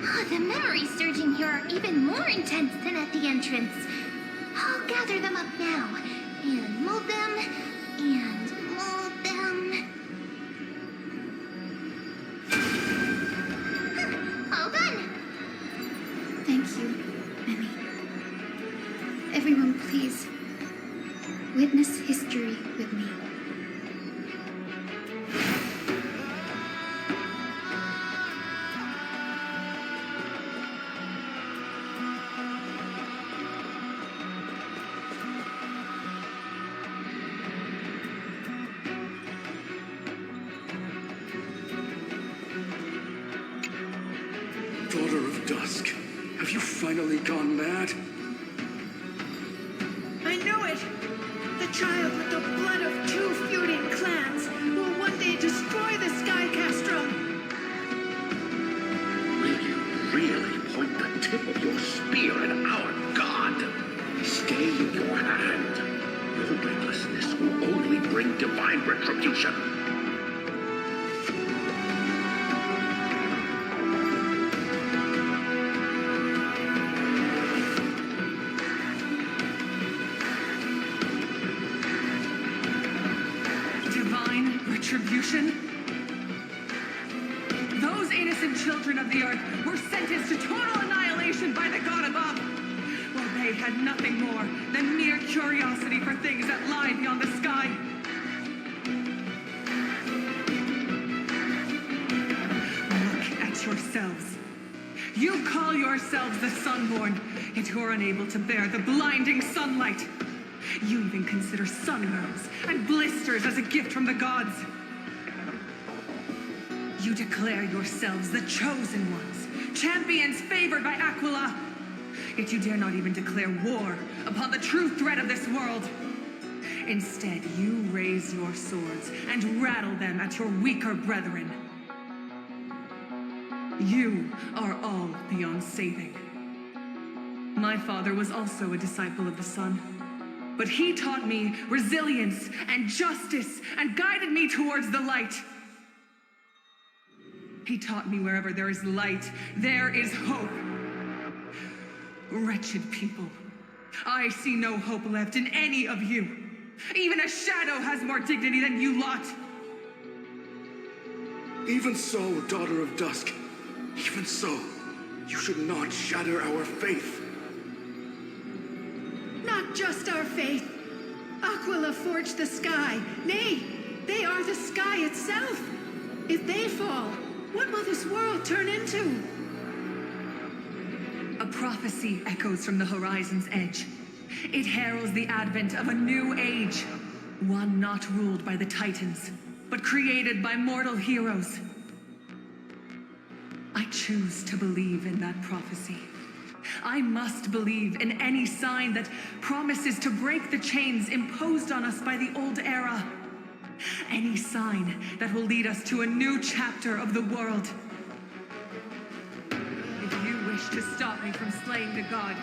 Oh, the memories surging here are even more intense than at the entrance. I'll gather them up now, and mold them, and mold them. All done! Thank you, Memi. Everyone, please, witness history with me. Daughter of Dusk, have you finally gone mad? I knew it! The child with the blood of two feuding clans who will one day destroy the Sky Castrum! Will you really point the tip of your spear at our god? Stay your hand. Your recklessness will only bring divine retribution. retribution? Those innocent children of the earth were sentenced to total annihilation by the god above, while they had nothing more than mere curiosity for things that lie beyond the sky. Look at yourselves. You call yourselves the Sunborn, yet you're unable to bear the blinding sunlight. You even consider sunburns and blisters as a gift from the gods. You declare yourselves the chosen ones, champions favored by Aquila. Yet you dare not even declare war upon the true threat of this world. Instead, you raise your swords and rattle them at your weaker brethren. You are all beyond saving. My father was also a disciple of the sun, but he taught me resilience and justice and guided me towards the light. He taught me wherever there is light, there is hope. Wretched people, I see no hope left in any of you. Even a shadow has more dignity than you lot. Even so, daughter of dusk, even so, you should not shatter our faith. Not just our faith. Aquila forged the sky. Nay, they are the sky itself. If they fall, what will this world turn into? A prophecy echoes from the horizon's edge. It heralds the advent of a new age, one not ruled by the Titans, but created by mortal heroes. I choose to believe in that prophecy. I must believe in any sign that promises to break the chains imposed on us by the old era. Any sign that will lead us to a new chapter of the world. If you wish to stop me from slaying the god,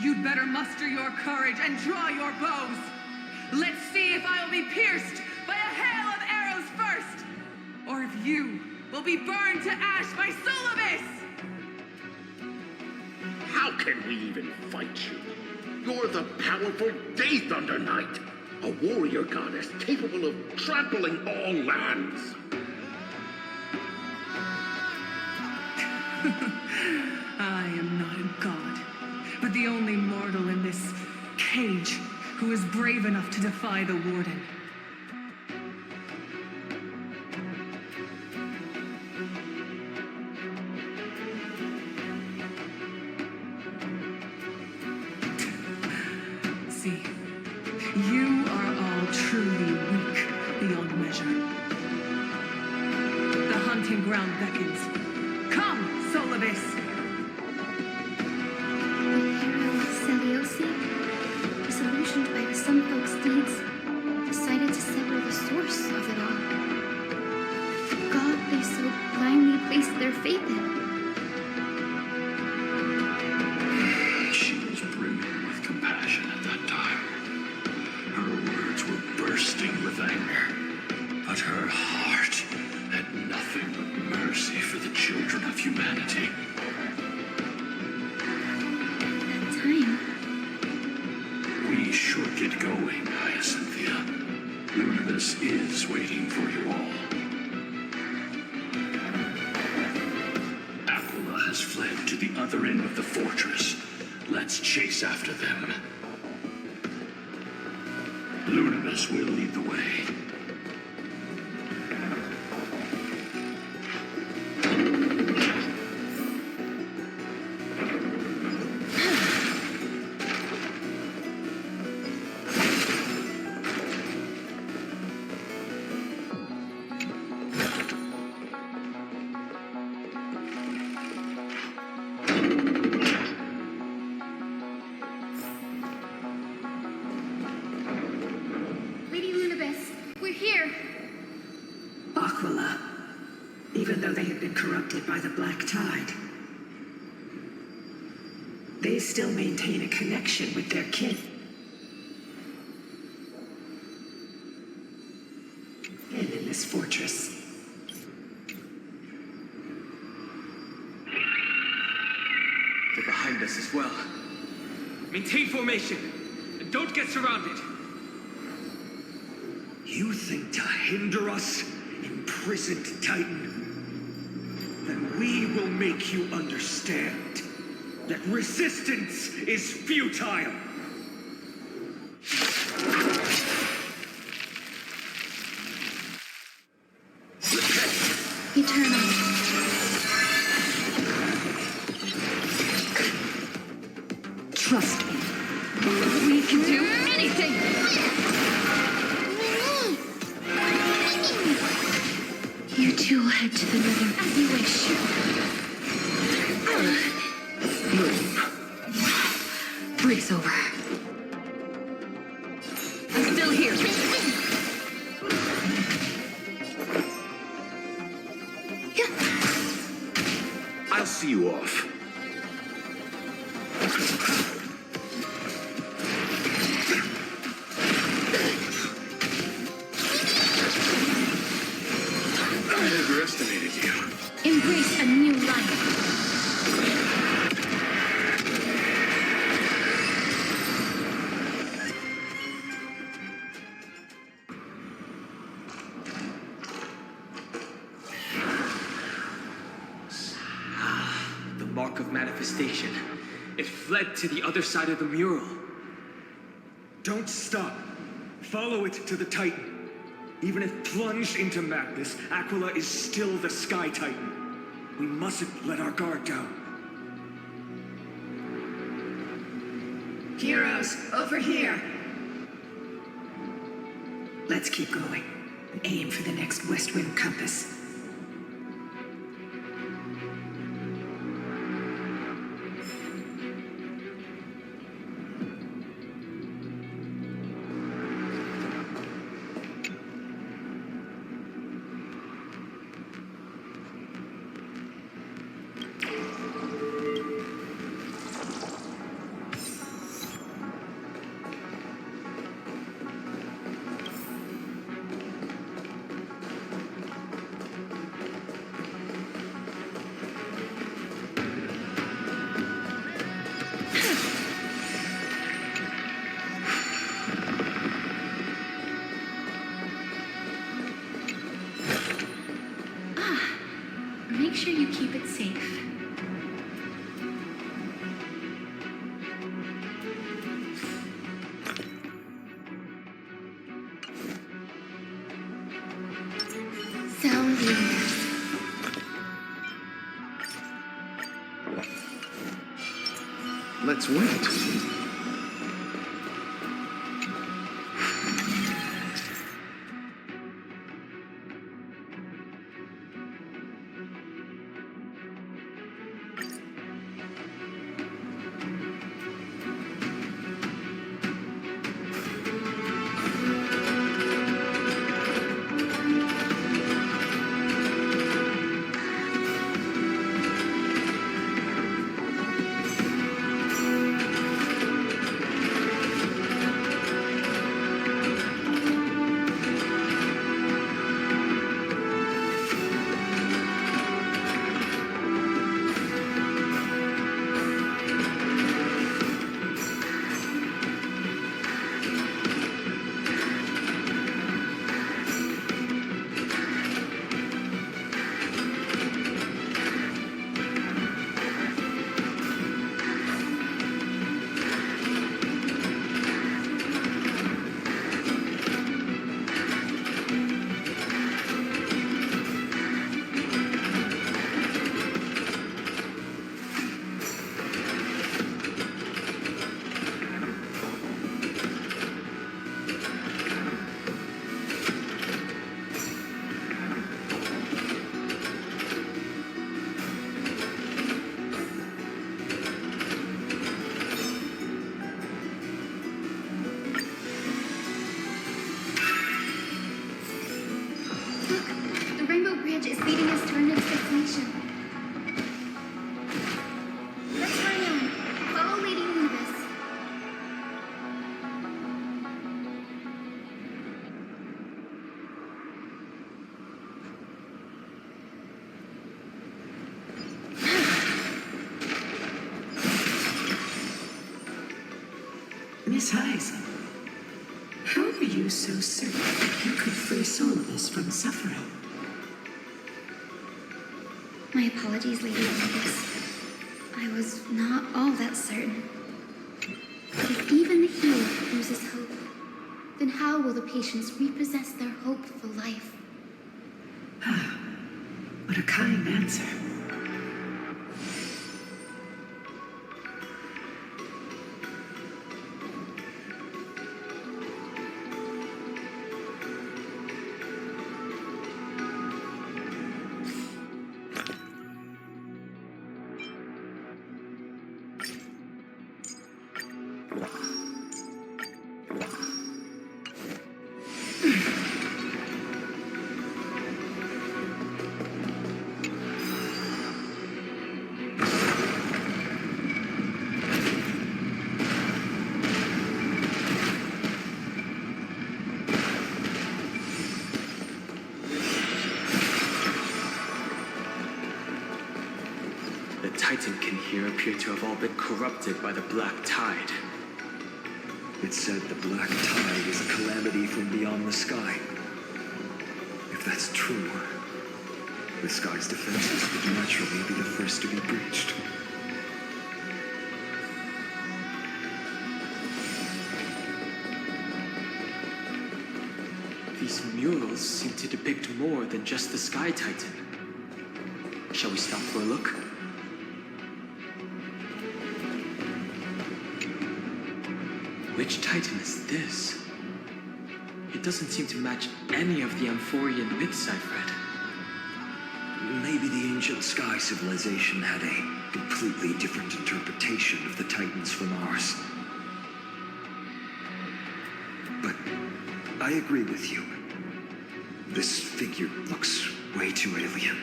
you'd better muster your courage and draw your bows. Let's see if I will be pierced by a hail of arrows first, or if you will be burned to ash by Solobis! How can we even fight you? You're the powerful Day Thunder Knight, a warrior goddess capable of trampling all lands. I am not a god, but the only mortal in this cage who is brave enough to defy the Warden. See, you are all truly weak beyond measure. The hunting ground beckons. Come, Solobis! Seliosi, disillusioned by the Sun Folk's deeds, decided to sever the source of it all. God they so blindly placed their faith in. She was brimming with compassion at that time. Her words were bursting with anger, but her heart had nothing but mercy for the children of humanity. We should get going, Hyacinthia. Lunavis is waiting for you all. Aquila has fled to the other end of the fortress. Let's chase after them. Lunavis will lead the way. Lady Lunabis, we're here. Aquila, even though they have been corrupted by the Black Tide, they still maintain a connection with their kin. And in this fortress. They're behind us as well. Maintain formation, and don't get surrounded. You think to hinder us imprisoned Titan, then we will make you understand that resistance is futile. Eternal. Trust me. We can do anything! You two will head to the nether as you wish. Break's over. I'm still here. I'll see you off. I overestimated you. Embrace a new life. The mark of manifestation. It fled to the other side of the mural. Don't stop. Follow it to the Titan. Even if plunged into madness, Aquila is still the Sky Titan. We mustn't let our guard down. Heroes, over here. Let's keep going. Aim for the next West Wind compass. Make sure you keep it safe. Sound leaders. Let's wait. The Rainbow Bridge is leading us to our next destination. Let's hurry on. Follow Lady Universe. Miss Heisen, how are you so certain that you could free Solus from suffering? My apologies, Lady Olympus. I was not all that certain. If even the healer loses hope, then how will the patients repossess their hope for life? What a kind answer. The Titankin here appear to have all been corrupted by the Black Tide. It said the Black Tide is a calamity from beyond the sky. If that's true, the sky's defenses would naturally be the first to be breached. These murals seem to depict more than just the Sky Titan. Shall we stop for a look? Which Titan is this? It doesn't seem to match any of the Amphorian myths I've read. Maybe the ancient sky civilization had a completely different interpretation of the Titans from ours. But I agree with you. This figure looks way too alien.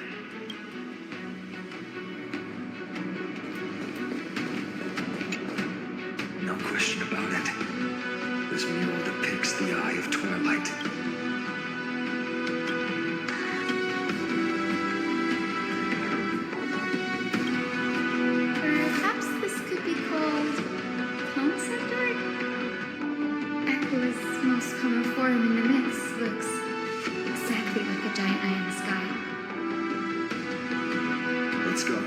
No question about it. This mural depicts the Eye of Twilight. Perhaps this could be called concept art? Aqua's most common form in the myths looks exactly like a giant eye in the sky. Let's go.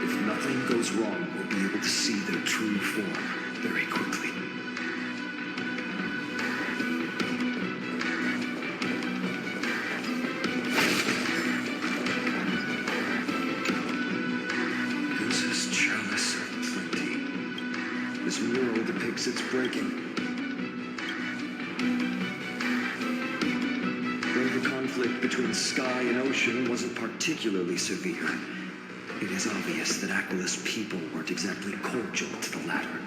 If nothing goes wrong, we'll be able to see their true form very quickly. Princess Chalice of Plenty. This mural depicts its breaking. Though the conflict between sky and ocean wasn't particularly severe, it is obvious that Aquila's people weren't exactly cordial to the latter.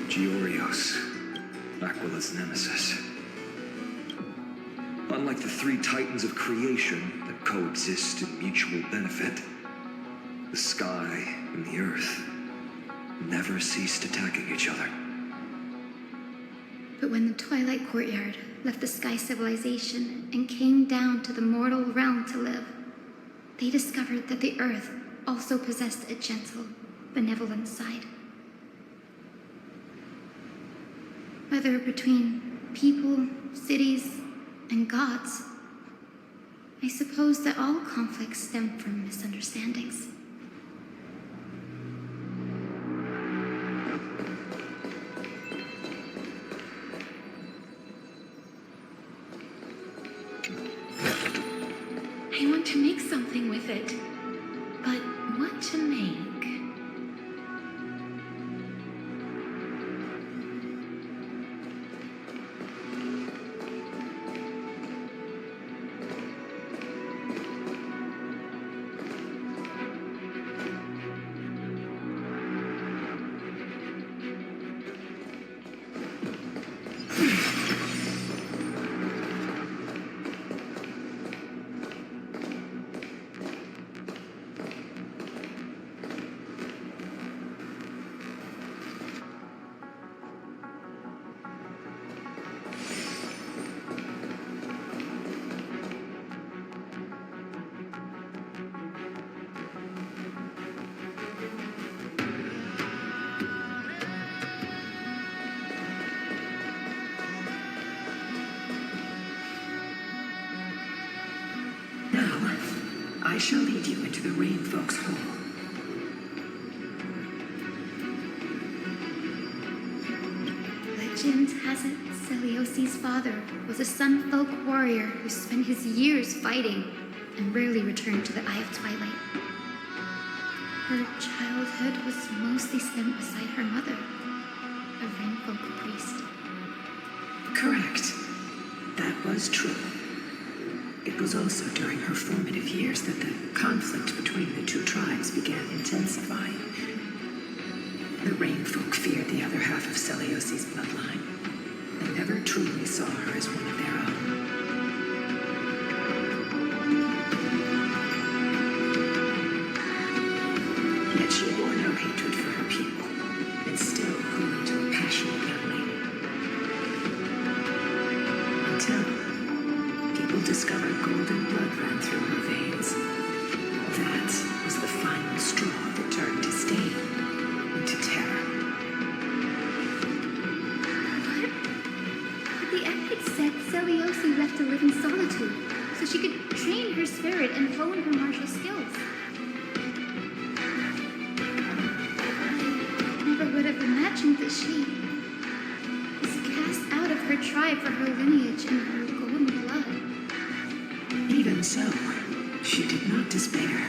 Giorios, Aquila's nemesis. Unlike the three titans of creation that coexist in mutual benefit, the sky and the earth never ceased attacking each other. But when the Twilight Courtyard left the Sky Civilization and came down to the mortal realm to live, they discovered that the earth also possessed a gentle, benevolent side. Whether between people, cities, and gods, I suppose that all conflicts stem from misunderstandings. I want to make something with it. But what to make? shall lead you into the Rain Folk's Hall. Legend has it Celiosi's father was a Sun Folk warrior who spent his years fighting and rarely returned to the Eye of Twilight. Her childhood was mostly spent beside her mother, a Rain Folk priest. Correct. That was true. It was also during her formative years that the conflict between the two tribes began intensifying. The Rain Folk feared the other half of Celiosi's bloodline and never truly saw her as one of their own. Yet she bore no hatred for her people and still grew into a passionate young lady. Until people discovered golden blood ran through her veins. That was the final straw that turned disdain into terror. But the epic said Celiosi left to live in solitude so she could train her spirit and hone her martial skills. I never would have imagined that she was cast out of her tribe for her lineage and her golden blood. Even so, she did not despair.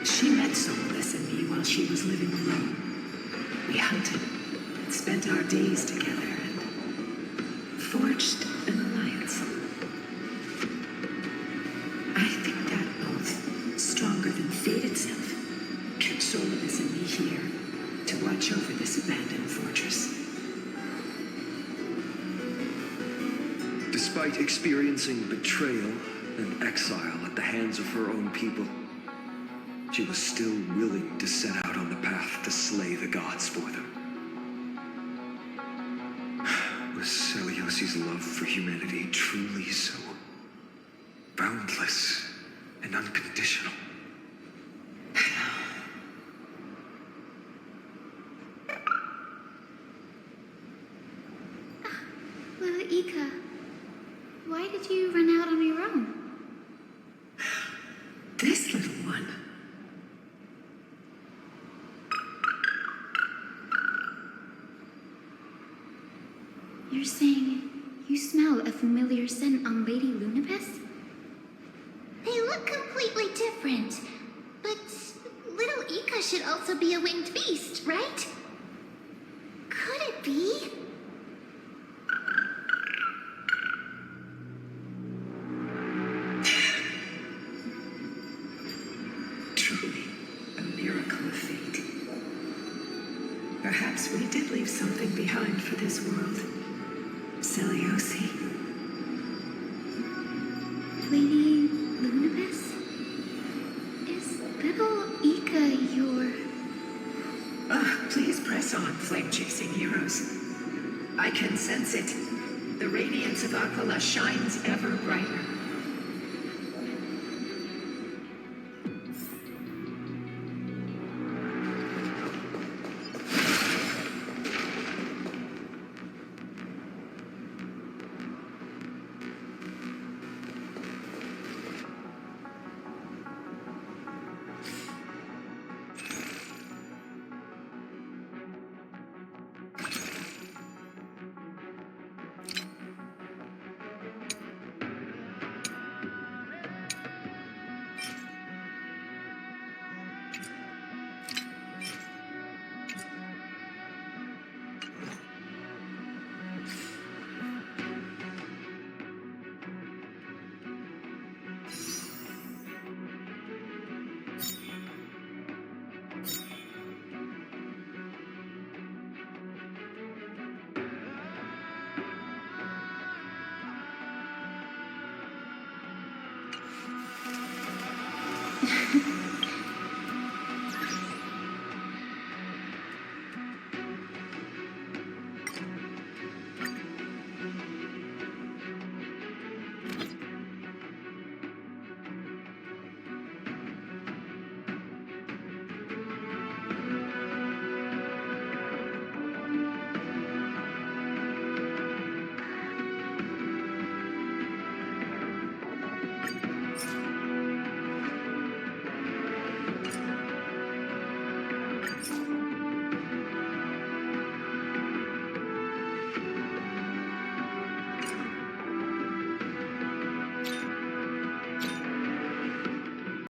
She met Solus and me while she was living alone. We hunted, spent our days together, and forged an alliance. I think that oath, stronger than fate itself, kept Solus and me here to watch over this abandoned fortress. Despite experiencing betrayal and exile at the hands of her own people, she was still willing to set out on the path to slay the gods for them. Was Celiosi's love for humanity truly so boundless and unconditional? Lila Ika, why did you run out on your own? This little one. You're saying you smell a familiar scent on Lady Lunabis? They look completely different. But little Ika should also be a winged beast, right? Could it be? Truly, a miracle of fate. Perhaps we did leave something behind for this world. Celiosi. Lady Lunabis? Is little Ika your... Please press on, flame-chasing heroes. I can sense it. The radiance of Aquila shines ever brighter.